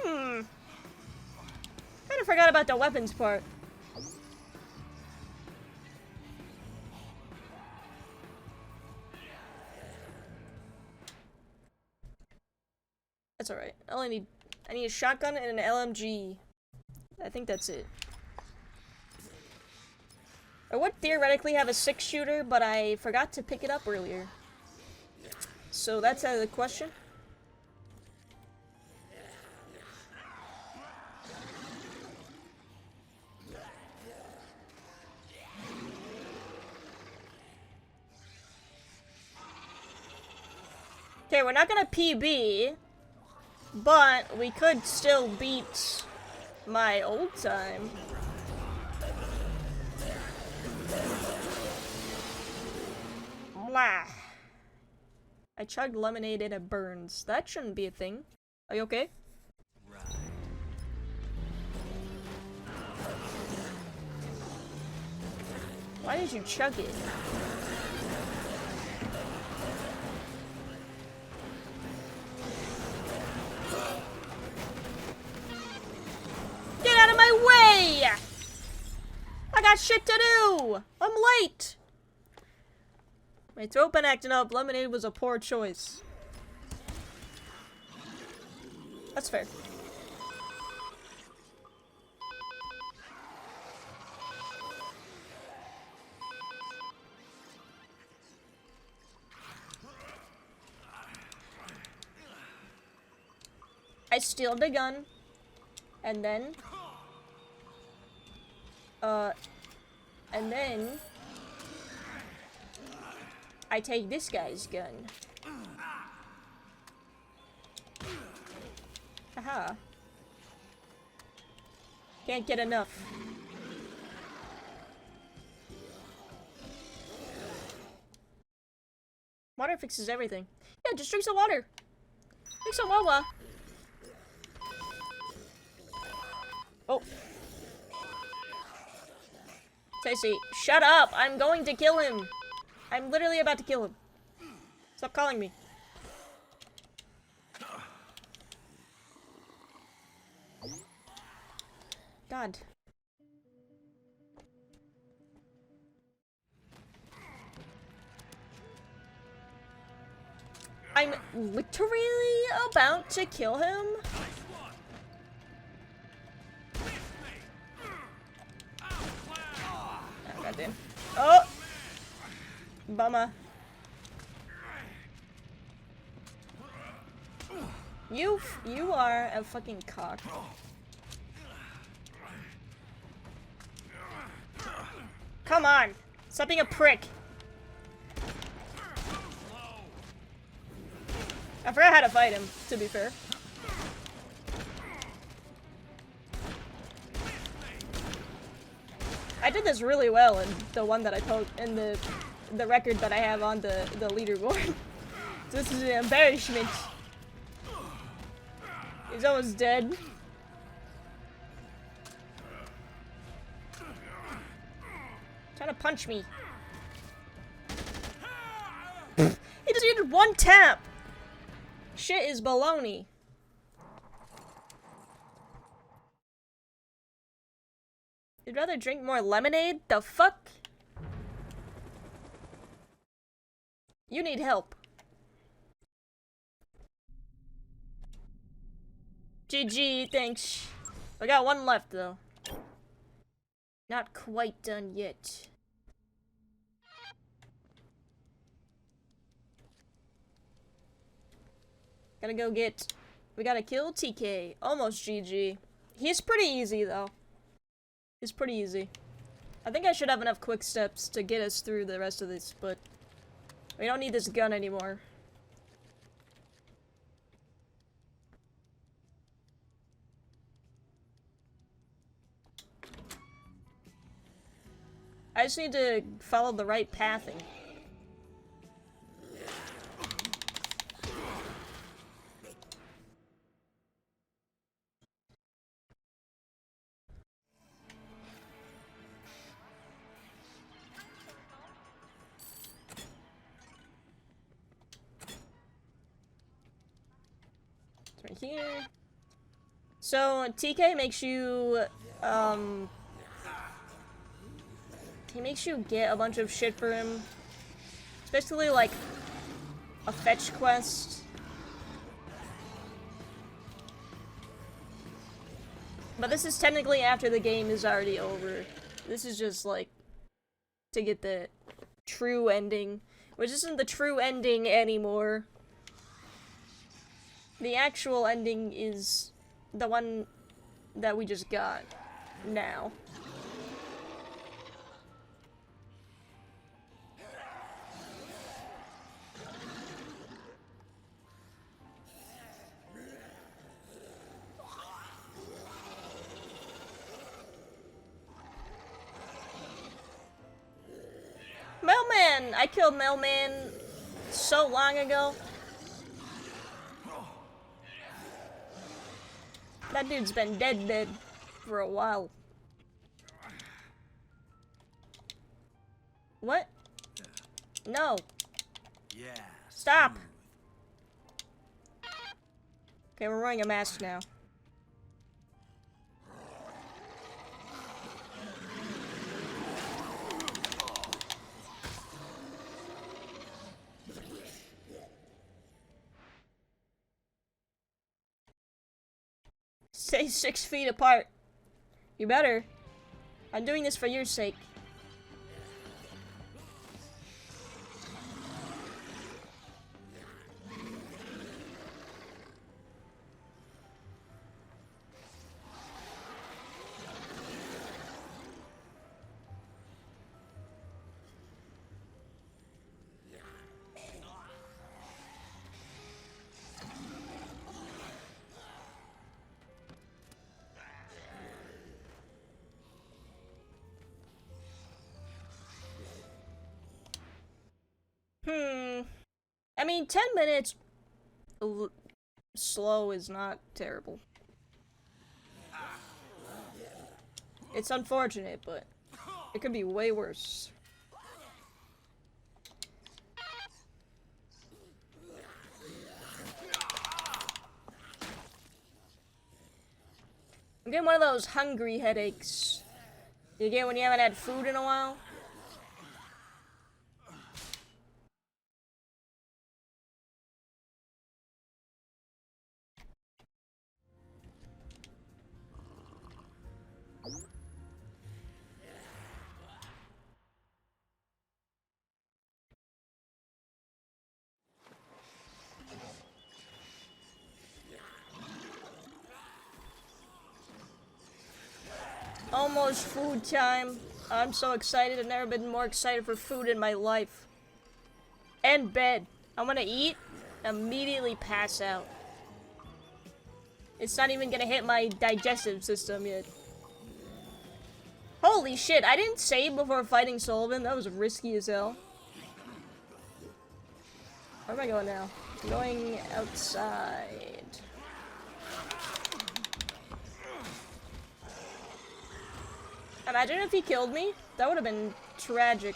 Kinda forgot about the weapons part. That's alright. I need a shotgun and an LMG. I think that's it. I would theoretically have a 6-shooter, but I forgot to pick it up earlier. So that's out of the question. Okay, we're not gonna PB, but we could still beat my old time. Blah. I chugged lemonade and it burns. That shouldn't be a thing. Are you okay? Why did you chug it? Get out of my way! I got shit to do! I'm late! My throat been acting up. Lemonade was a poor choice. That's fair. I steal the gun. And then... I take this guy's gun. Haha. Can't get enough. Water fixes everything. Yeah, just drink some water. Drink some wawa. Oh. Stacy, shut up! I'm going to kill him! I'm literally about to kill him. Stop calling me. God. I'm literally about to kill him? Oh, goddamn. Oh! Bummer. You are a fucking cock. Come on! Stop being a prick! I forgot how to fight him, to be fair. this really well in the one that I in the record that I have on the leaderboard. This is an embarrassment. He's almost dead. Trying to punch me. He just needed one tap. Shit is baloney. You'd rather drink more lemonade? The fuck? You need help. GG, thanks. I got one left though. Not quite done yet. Gotta go get... We gotta kill TK. Almost GG. He's pretty easy though. He's pretty easy. I think I should have enough quick steps to get us through the rest of this, but... We don't need this gun anymore. I just need to follow the right pathing. It's right here. So TK makes you, he makes you get a bunch of shit for him. It's basically like a fetch quest. But this is technically after the game is already over. This is just like to get the true ending, which isn't the true ending anymore. The actual ending is the one that we just got now. Mailman! I killed Mailman so long ago. That dude's been dead for a while. What? No. Yeah. Stop! Okay, we're wearing a mask now. Stay 6 feet apart. You better. I'm doing this for your sake. I mean, 10 minutes slow is not terrible. It's unfortunate, but it could be way worse. I'm getting one of those hungry headaches you get when you haven't had food in a while. Almost food time. I'm so excited. I've never been more excited for food in my life. And bed. I'm gonna eat, immediately pass out. It's not even gonna hit my digestive system yet. Holy shit, I didn't save before fighting Sullivan. That was risky as hell. Where am I going now? I'm going outside. Imagine if he killed me. That would have been tragic.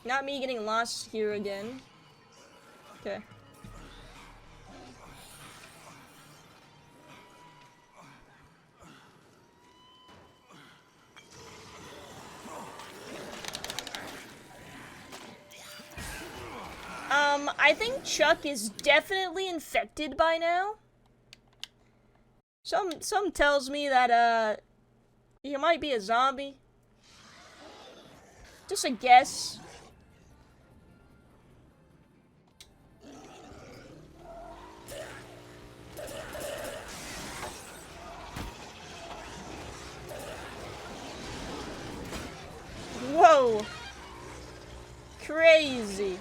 Not me getting lost here again. Okay. I think Chuck is definitely infected by now. Some tells me that, he might be a zombie. Just a guess. Whoa! Crazy.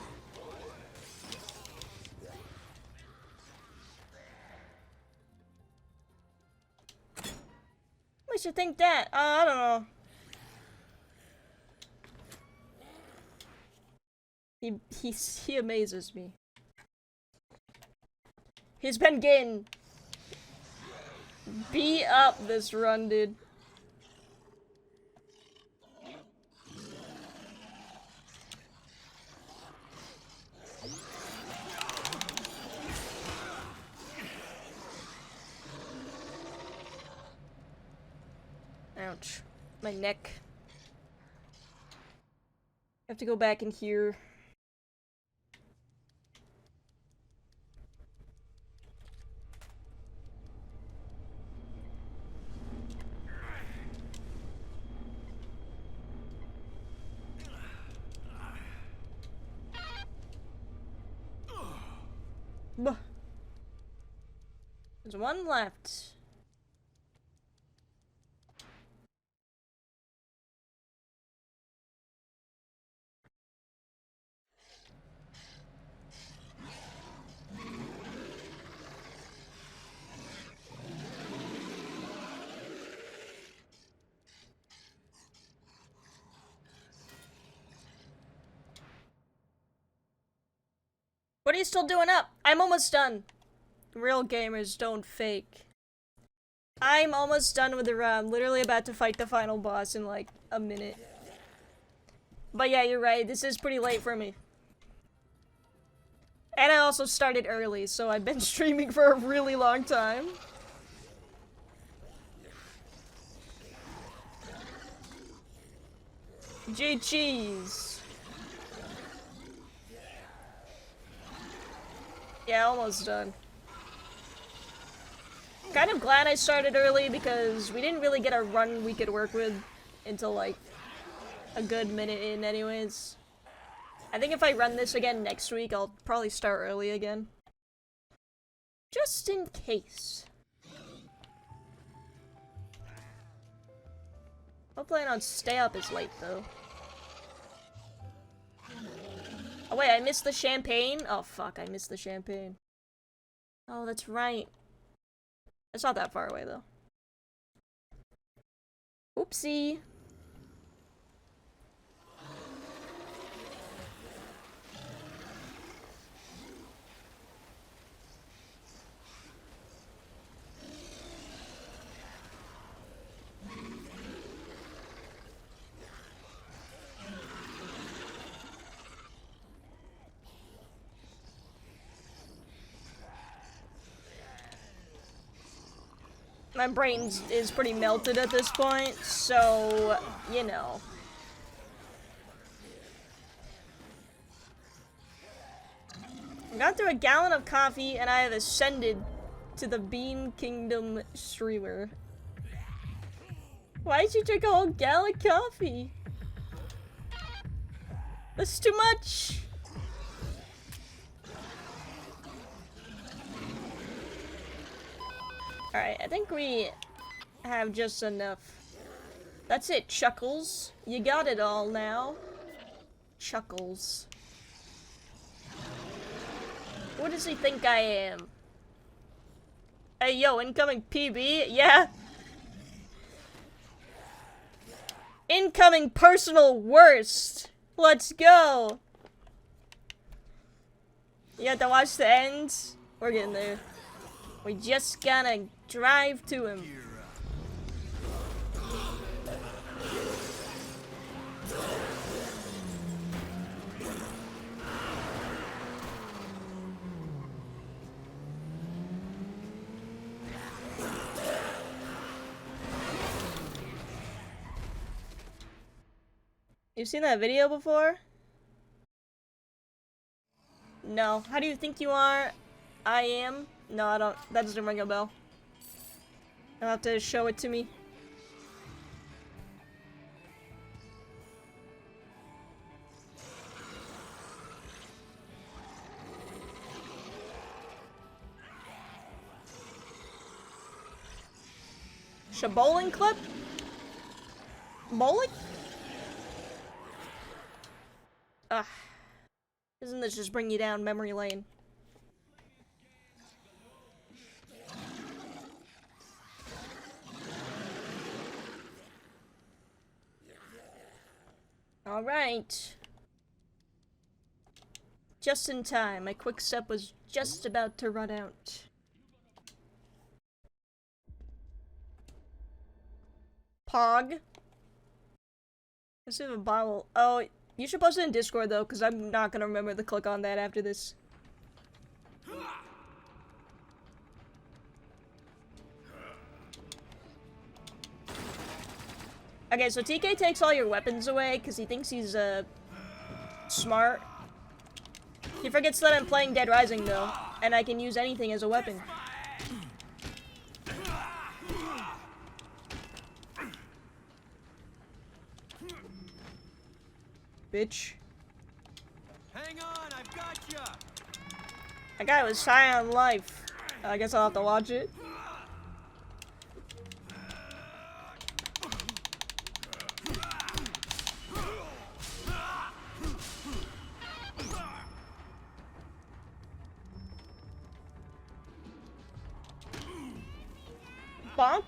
We should think that. I don't know. He amazes me. He's been getting beat up this run, dude. Ouch. My neck. I have to go back in here. Buh. There's one left. What are you still doing up? I'm almost done. Real gamers don't fake. I'm almost done with the run. I'm literally about to fight the final boss in like a minute. But yeah, you're right. This is pretty late for me. And I also started early, so I've been streaming for a really long time. GG's. Yeah, almost done. Kind of glad I started early because we didn't really get a run we could work with until like a good minute in anyways. I think if I run this again next week, I'll probably start early again. Just in case. Hopefully I don't stay up as late though. Oh wait, I missed the champagne? Oh fuck, I missed the champagne. Oh, that's right. It's not that far away though. Oopsie. My brain is pretty melted at this point, so, you know. I got through a gallon of coffee and I have ascended to the Bean Kingdom streamer. Why did you drink a whole gallon of coffee? That's too much! Alright, I think we have just enough. That's it, Chuckles. You got it all now. Chuckles. What does he think I am? Hey, yo, incoming PB? Yeah? Incoming personal worst! Let's go! You have to watch the end? We're getting there. We just gotta drive to him. You've seen that video before? No. How do you think you are? I am? No, I don't. That doesn't ring a bell. You'll have to show it to me. Shabolin clip? Bowling? Ugh. Doesn't this just bring you down memory lane? Alright. Just in time. My quick step was just about to run out. Pog. Let's see if a bottle. Oh, you should post it in Discord though, because I'm not gonna remember to click on that after this. Okay, so TK takes all your weapons away because he thinks he's smart. He forgets that I'm playing Dead Rising though, and I can use anything as a weapon. Bitch. Hang on, I've got ya. That guy was high on life. I guess I'll have to watch it. Bonk?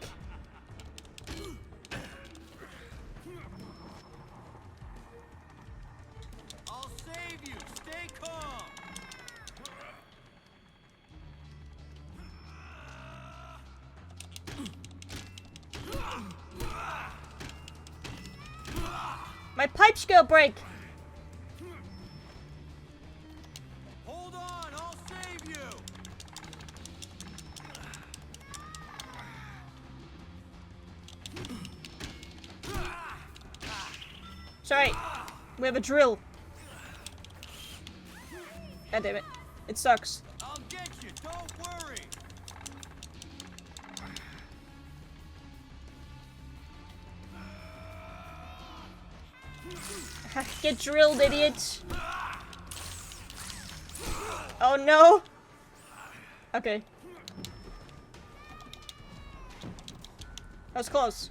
I'll save you. Stay calm. My pipes go break. Hold on, I'll save you. Sorry. We have a drill. God damn it. It sucks. I'll get you. Don't worry. Get drilled, idiot. Oh no. Okay. That was close.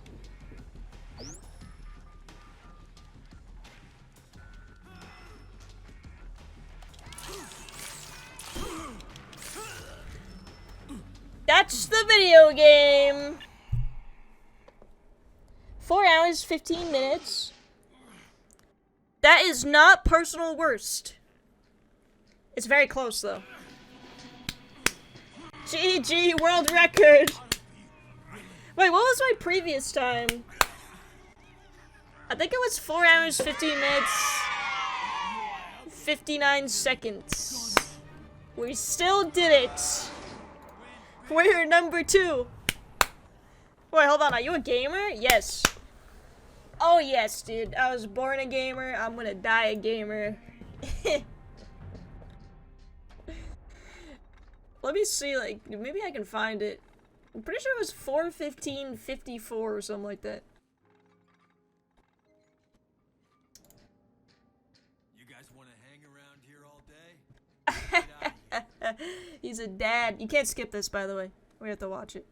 That's the video game. 4 hours, 15 minutes. That is not personal worst. It's very close though. GG world record. Wait, what was my previous time? I think it was 4 hours, 15 minutes, 59 seconds. We still did it. We're number 2. Wait, hold on. Are you a gamer? Yes. Oh, yes, dude. I was born a gamer. I'm gonna die a gamer. Let me see, like, maybe I can find it. I'm pretty sure it was 4:15:54 or something like that. You guys want to hang around here all day? He's a dad. You can't skip this, by the way. We have to watch it.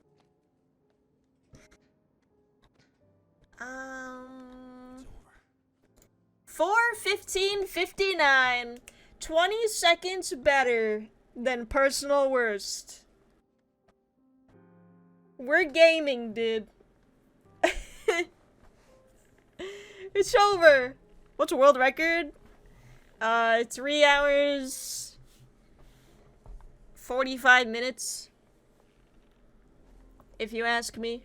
4:15:59. 20 seconds better Then personal worst. We're gaming, dude. It's over. What's a world record? 3 hours 45 minutes. If you ask me.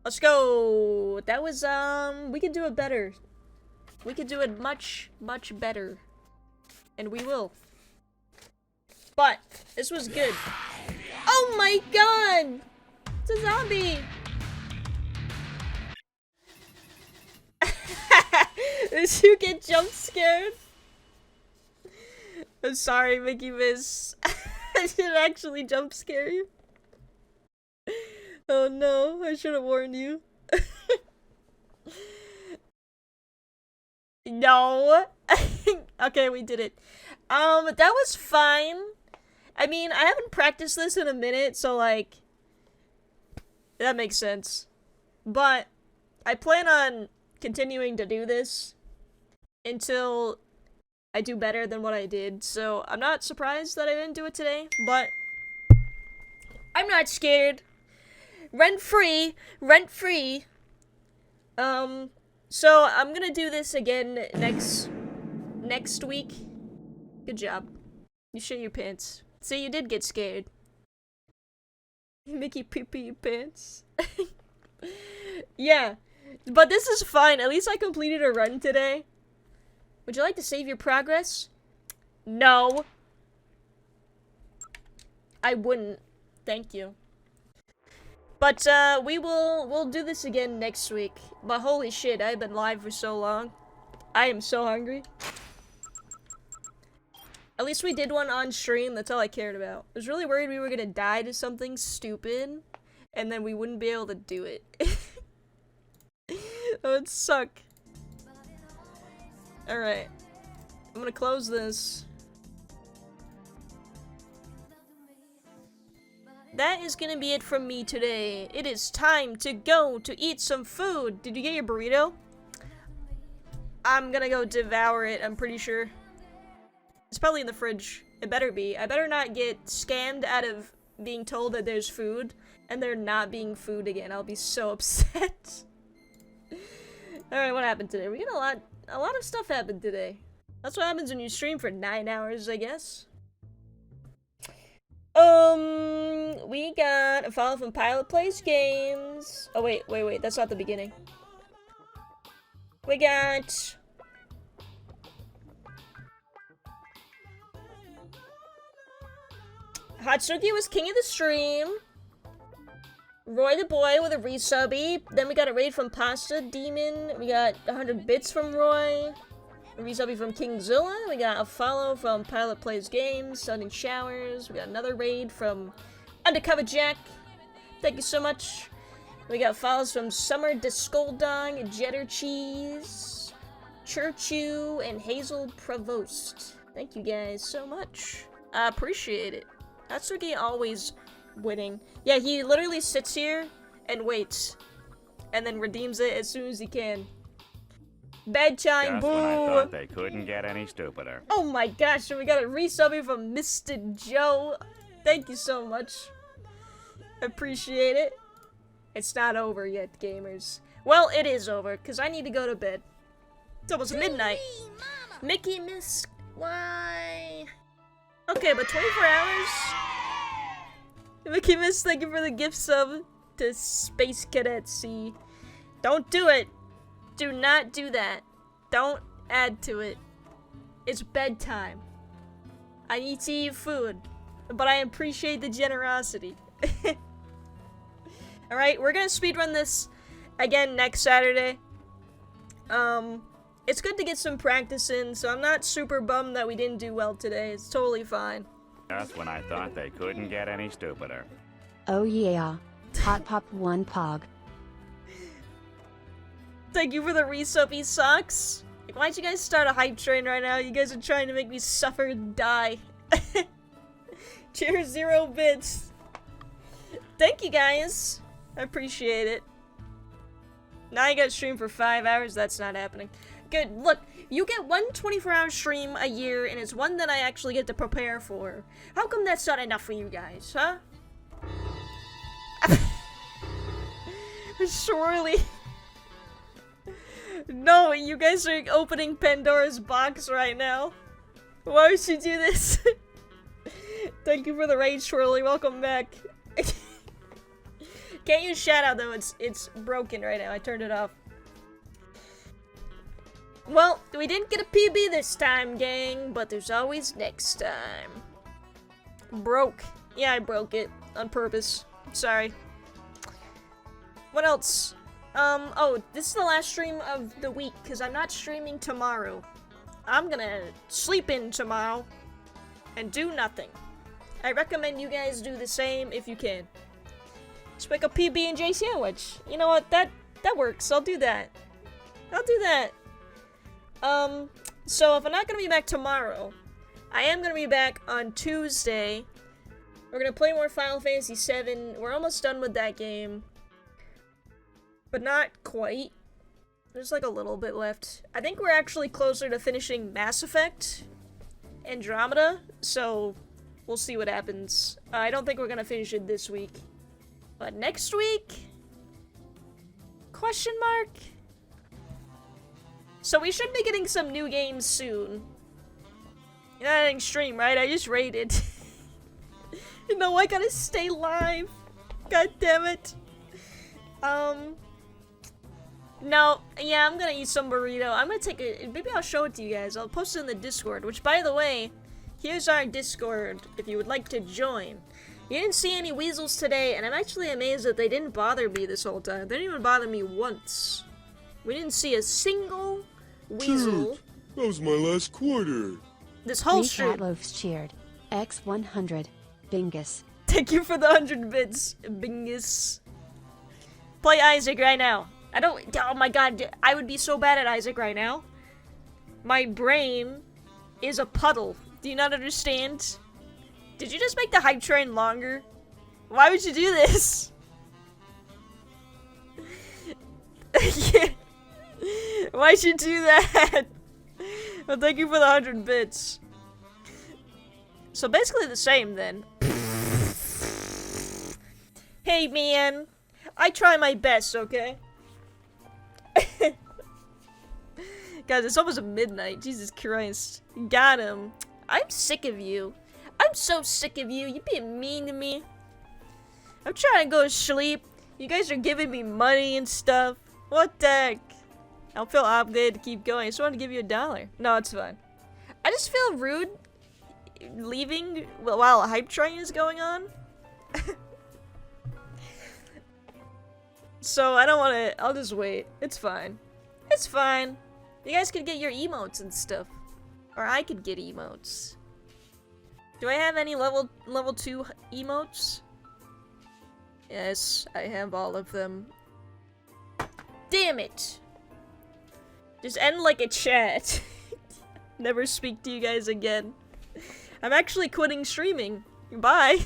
Let's go. That was we could do it better. We could do it much, much better. And we will. But this was good. Oh my god! It's a zombie! Did you get jump scared? I'm sorry, Mickey Miss. I didn't actually jump scare you. Oh no, I should have warned you. No. Okay, we did it. That was fine. I mean, I haven't practiced this in a minute, so like, that makes sense. But I plan on continuing to do this until I do better than what I did. So I'm not surprised that I didn't do it today, but I'm not scared. Rent free, rent free. So I'm gonna do this again next week. Good job. You shit your pants. See, you did get scared. Mickey pee-pee your pants. Yeah, but this is fine. At least I completed a run today. Would you like to save your progress? No. I wouldn't. Thank you. But we'll do this again next week. But holy shit, I've been live for so long. I am so hungry. At least we did one on stream. That's all I cared about. I was really worried we were gonna die to something stupid, and then we wouldn't be able to do it. That would suck. Alright. I'm gonna close this. That is gonna be it from me today. It is time to go to eat some food. Did you get your burrito? I'm gonna go devour it, I'm pretty sure. It's probably in the fridge. It better be. I better not get scammed out of being told that there's food, and there not being food again. I'll be so upset. Alright, what happened today? We got a lot of stuff happened today. That's what happens when you stream for 9 hours, I guess. We got a follow from Pilot Plays Games. Oh, wait, that's not the beginning. We got... Hatsuki was king of the stream. Roy the boy with a resubby. Then we got a raid from Pasta Demon. We got 100 bits from Roy. A resubby from Kingzilla. We got a follow from Pilot Plays Games. Sun and Showers. We got another raid from Undercover Jack. Thank you so much. We got follows from Summer Discoldong, Jetter Cheese, Churchu, and Hazel Provost. Thank you guys so much. I appreciate it. Hatsuki always winning. Yeah, he literally sits here and waits. And then redeems it as soon as he can. Bedtime, Just boo! when I thought they couldn't get any stupider. Oh my gosh, and we got a resubbing from Mr. Joe. Thank you so much. Appreciate it. It's not over yet, gamers. Well, it is over, because I need to go to bed. It's almost midnight. Mickey Miss... Why? Okay, but 24 hours? Mickey Miss, thank you for the gift sub to Space Cadet C. Don't do it. Do not do that. Don't add to it. It's bedtime. I need to eat food, but I appreciate the generosity. Alright, we're gonna speedrun this again next Saturday. It's good to get some practice in, so I'm not super bummed that we didn't do well today. It's totally fine. Just when I thought they couldn't get any stupider. Oh yeah. Hotpoppah 1 Pog. Thank you for the resubby socks. Why'd you guys start a hype train right now? You guys are trying to make me suffer and die. Cheers, 0 bits. Thank you guys. I appreciate it. Now I gotta stream for 5 hours. That's not happening. Good. Look, you get one 24-hour stream a year, and it's one that I actually get to prepare for. How come that's not enough for you guys, huh? Surely. No, you guys are opening Pandora's box right now. Why would you do this? Thank you for the raid, Swirly. Welcome back. Can't use shout-out though, it's broken right now. I turned it off. Well, we didn't get a PB this time, gang, but there's always next time. Broke. Yeah, I broke it on purpose. Sorry. What else? Oh, this is the last stream of the week, because I'm not streaming tomorrow. I'm gonna sleep in tomorrow and do nothing. I recommend you guys do the same if you can. Just pick a PB&J sandwich. You know what? That works. I'll do that. I'll do that. So if I'm not gonna be back tomorrow, I am gonna be back on Tuesday. We're gonna play more Final Fantasy VII. We're almost done with that game. But not quite. There's like a little bit left. I think we're actually closer to finishing Mass Effect Andromeda, so we'll see what happens. I don't think we're gonna finish it this week. But next week? Question mark? So we should be getting some new games soon. You're not ending stream, right? I just raided. You know, I gotta stay live. God damn it. No, yeah, I'm gonna eat some burrito. I'm gonna take a, maybe I'll show it to you guys. I'll post it in the Discord, which, by the way, here's our Discord if you would like to join. You didn't see any weasels today, and I'm actually amazed that they didn't bother me this whole time. They didn't even bother me once. We didn't see a single weasel. Dude, that was my last quarter. This whole 3 stream. cat loafs cheered. X100. Bingus. Thank you for the 100 bits, Bingus. Play Isaac right now. I don't. Oh my god, I would be so bad at Isaac right now. My brain is a puddle. Do you not understand? Did you just make the hype train longer? Why would you do this? Why'd you do that? Well, thank you for the 100 bits. So basically the same then. Hey man, I try my best, okay? Guys, it's almost midnight. Jesus Christ. Got him. I'm sick of you. I'm so sick of you. You're being mean to me. I'm trying to go to sleep. You guys are giving me money and stuff. What the heck? I don't feel obligated to keep going. I just wanted to give you $1. No, it's fine. I just feel rude leaving while a hype train is going on. So I don't want to. I'll just wait. It's fine. It's fine. You guys could get your emotes and stuff. Or I could get emotes. Do I have any level 2 emotes? Yes, I have all of them. Damn it! Just end like a chat. Never speak to you guys again. I'm actually quitting streaming. Bye.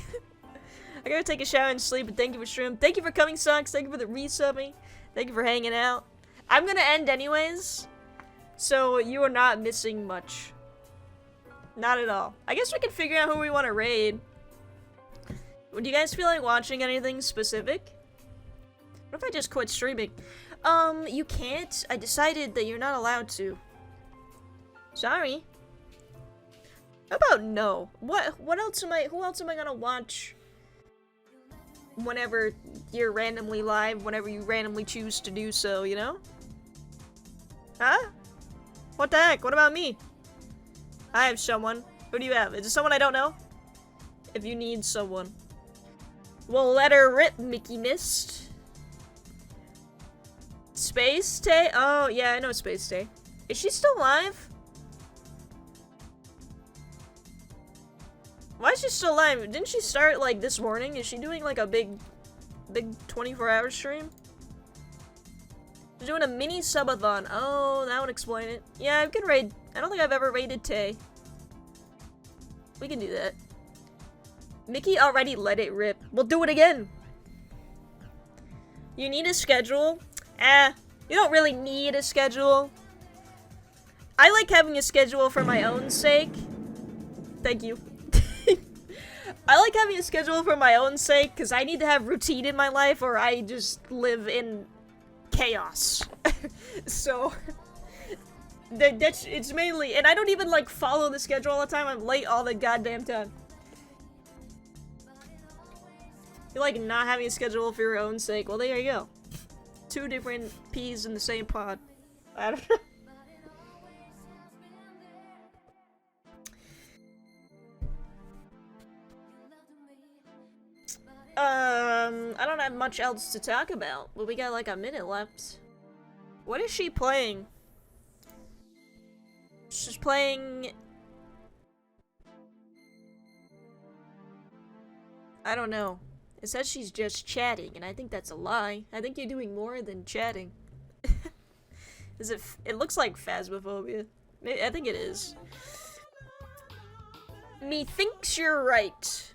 I gotta take a shower and sleep, and thank you for streaming. Thank you for coming, Socks. Thank you for the resubbing. Thank you for hanging out. I'm gonna end anyways, so you are not missing much. Not at all. I guess we can figure out who we want to raid. Would you guys feel like watching anything specific? What if I just quit streaming? You can't. I decided that you're not allowed to. Sorry. How about no? What else am I, who else am I gonna watch whenever you're randomly live, whenever you randomly choose to do so, you know? Huh? What the heck? What about me? I have someone. Who do you have? Is it someone I don't know? If you need someone. Well, let her rip, Mickey Mist. Space Tay? Oh, yeah, I know Space Tay. Is she still alive? Why is she still alive? Didn't she start, like, this morning? Is she doing, like, a big 24-hour stream? She's doing a mini subathon. Oh, that would explain it. Yeah, I can raid. I don't think I've ever raided Tay. We can do that. Mickey already let it rip. We'll do it again. You need a schedule? You don't really need a schedule. I like having a schedule for my own sake. Thank you. I like having a schedule for my own sake because I need to have routine in my life or I just live in chaos. So, it's mainly, and I don't even like follow the schedule all the time. I'm late all the goddamn time. You like not having a schedule for your own sake. Well, there you go. Two different peas in the same pod. I don't know. I don't have much else to talk about, but we got like a minute left. What is she playing? She's playing... I don't know. It says she's just chatting, and I think that's a lie. I think you're doing more than chatting. Is it? It looks like Phasmophobia. Maybe, I think it is. Methinks you're right.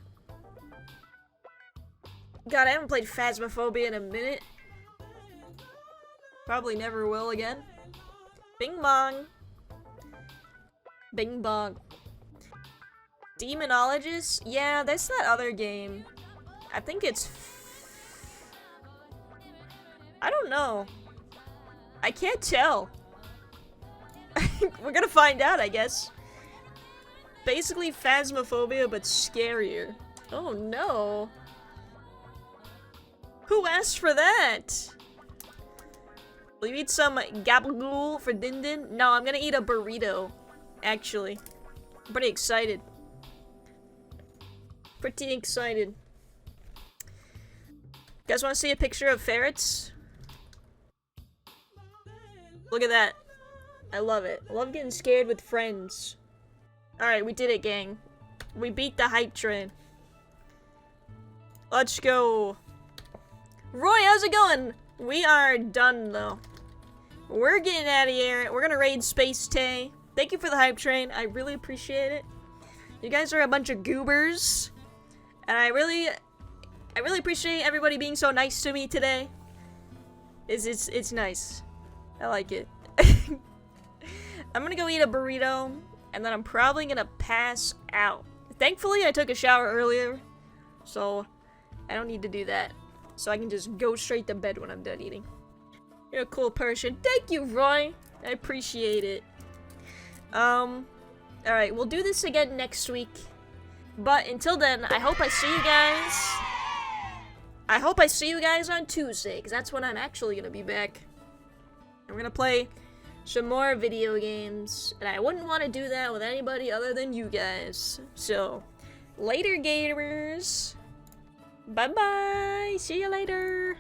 God, I haven't played Phasmophobia in a minute. Probably never will again. Bing bong. Bing bong. Demonologist? Yeah, that's that other game. I think it's... I don't know. I can't tell. We're gonna find out, I guess. Basically Phasmophobia, but scarier. Oh no. Who asked for that? Will you eat some gabagool for Din Din? No, I'm gonna eat a burrito. Actually. I'm pretty excited. Pretty excited. You guys wanna see a picture of ferrets? Look at that. I love it. I love getting scared with friends. Alright, we did it, gang. We beat the hype train. Let's go. Roy, how's it going? We are done, though. We're getting out of here. We're gonna raid Space Tay. Thank you for the hype train. I really appreciate it. You guys are a bunch of goobers. And I really appreciate everybody being so nice to me today. It's nice. I like it. I'm gonna go eat a burrito, and then I'm probably gonna pass out. Thankfully, I took a shower earlier, so I don't need to do that. So I can just go straight to bed when I'm done eating. You're a cool person. Thank you, Roy. I appreciate it. Alright, we'll do this again next week. But until then, I hope I see you guys. I hope I see you guys on Tuesday, because that's when I'm actually gonna be back. We're gonna play some more video games, and I wouldn't want to do that with anybody other than you guys. So, later, gamers. Bye-bye. See you later.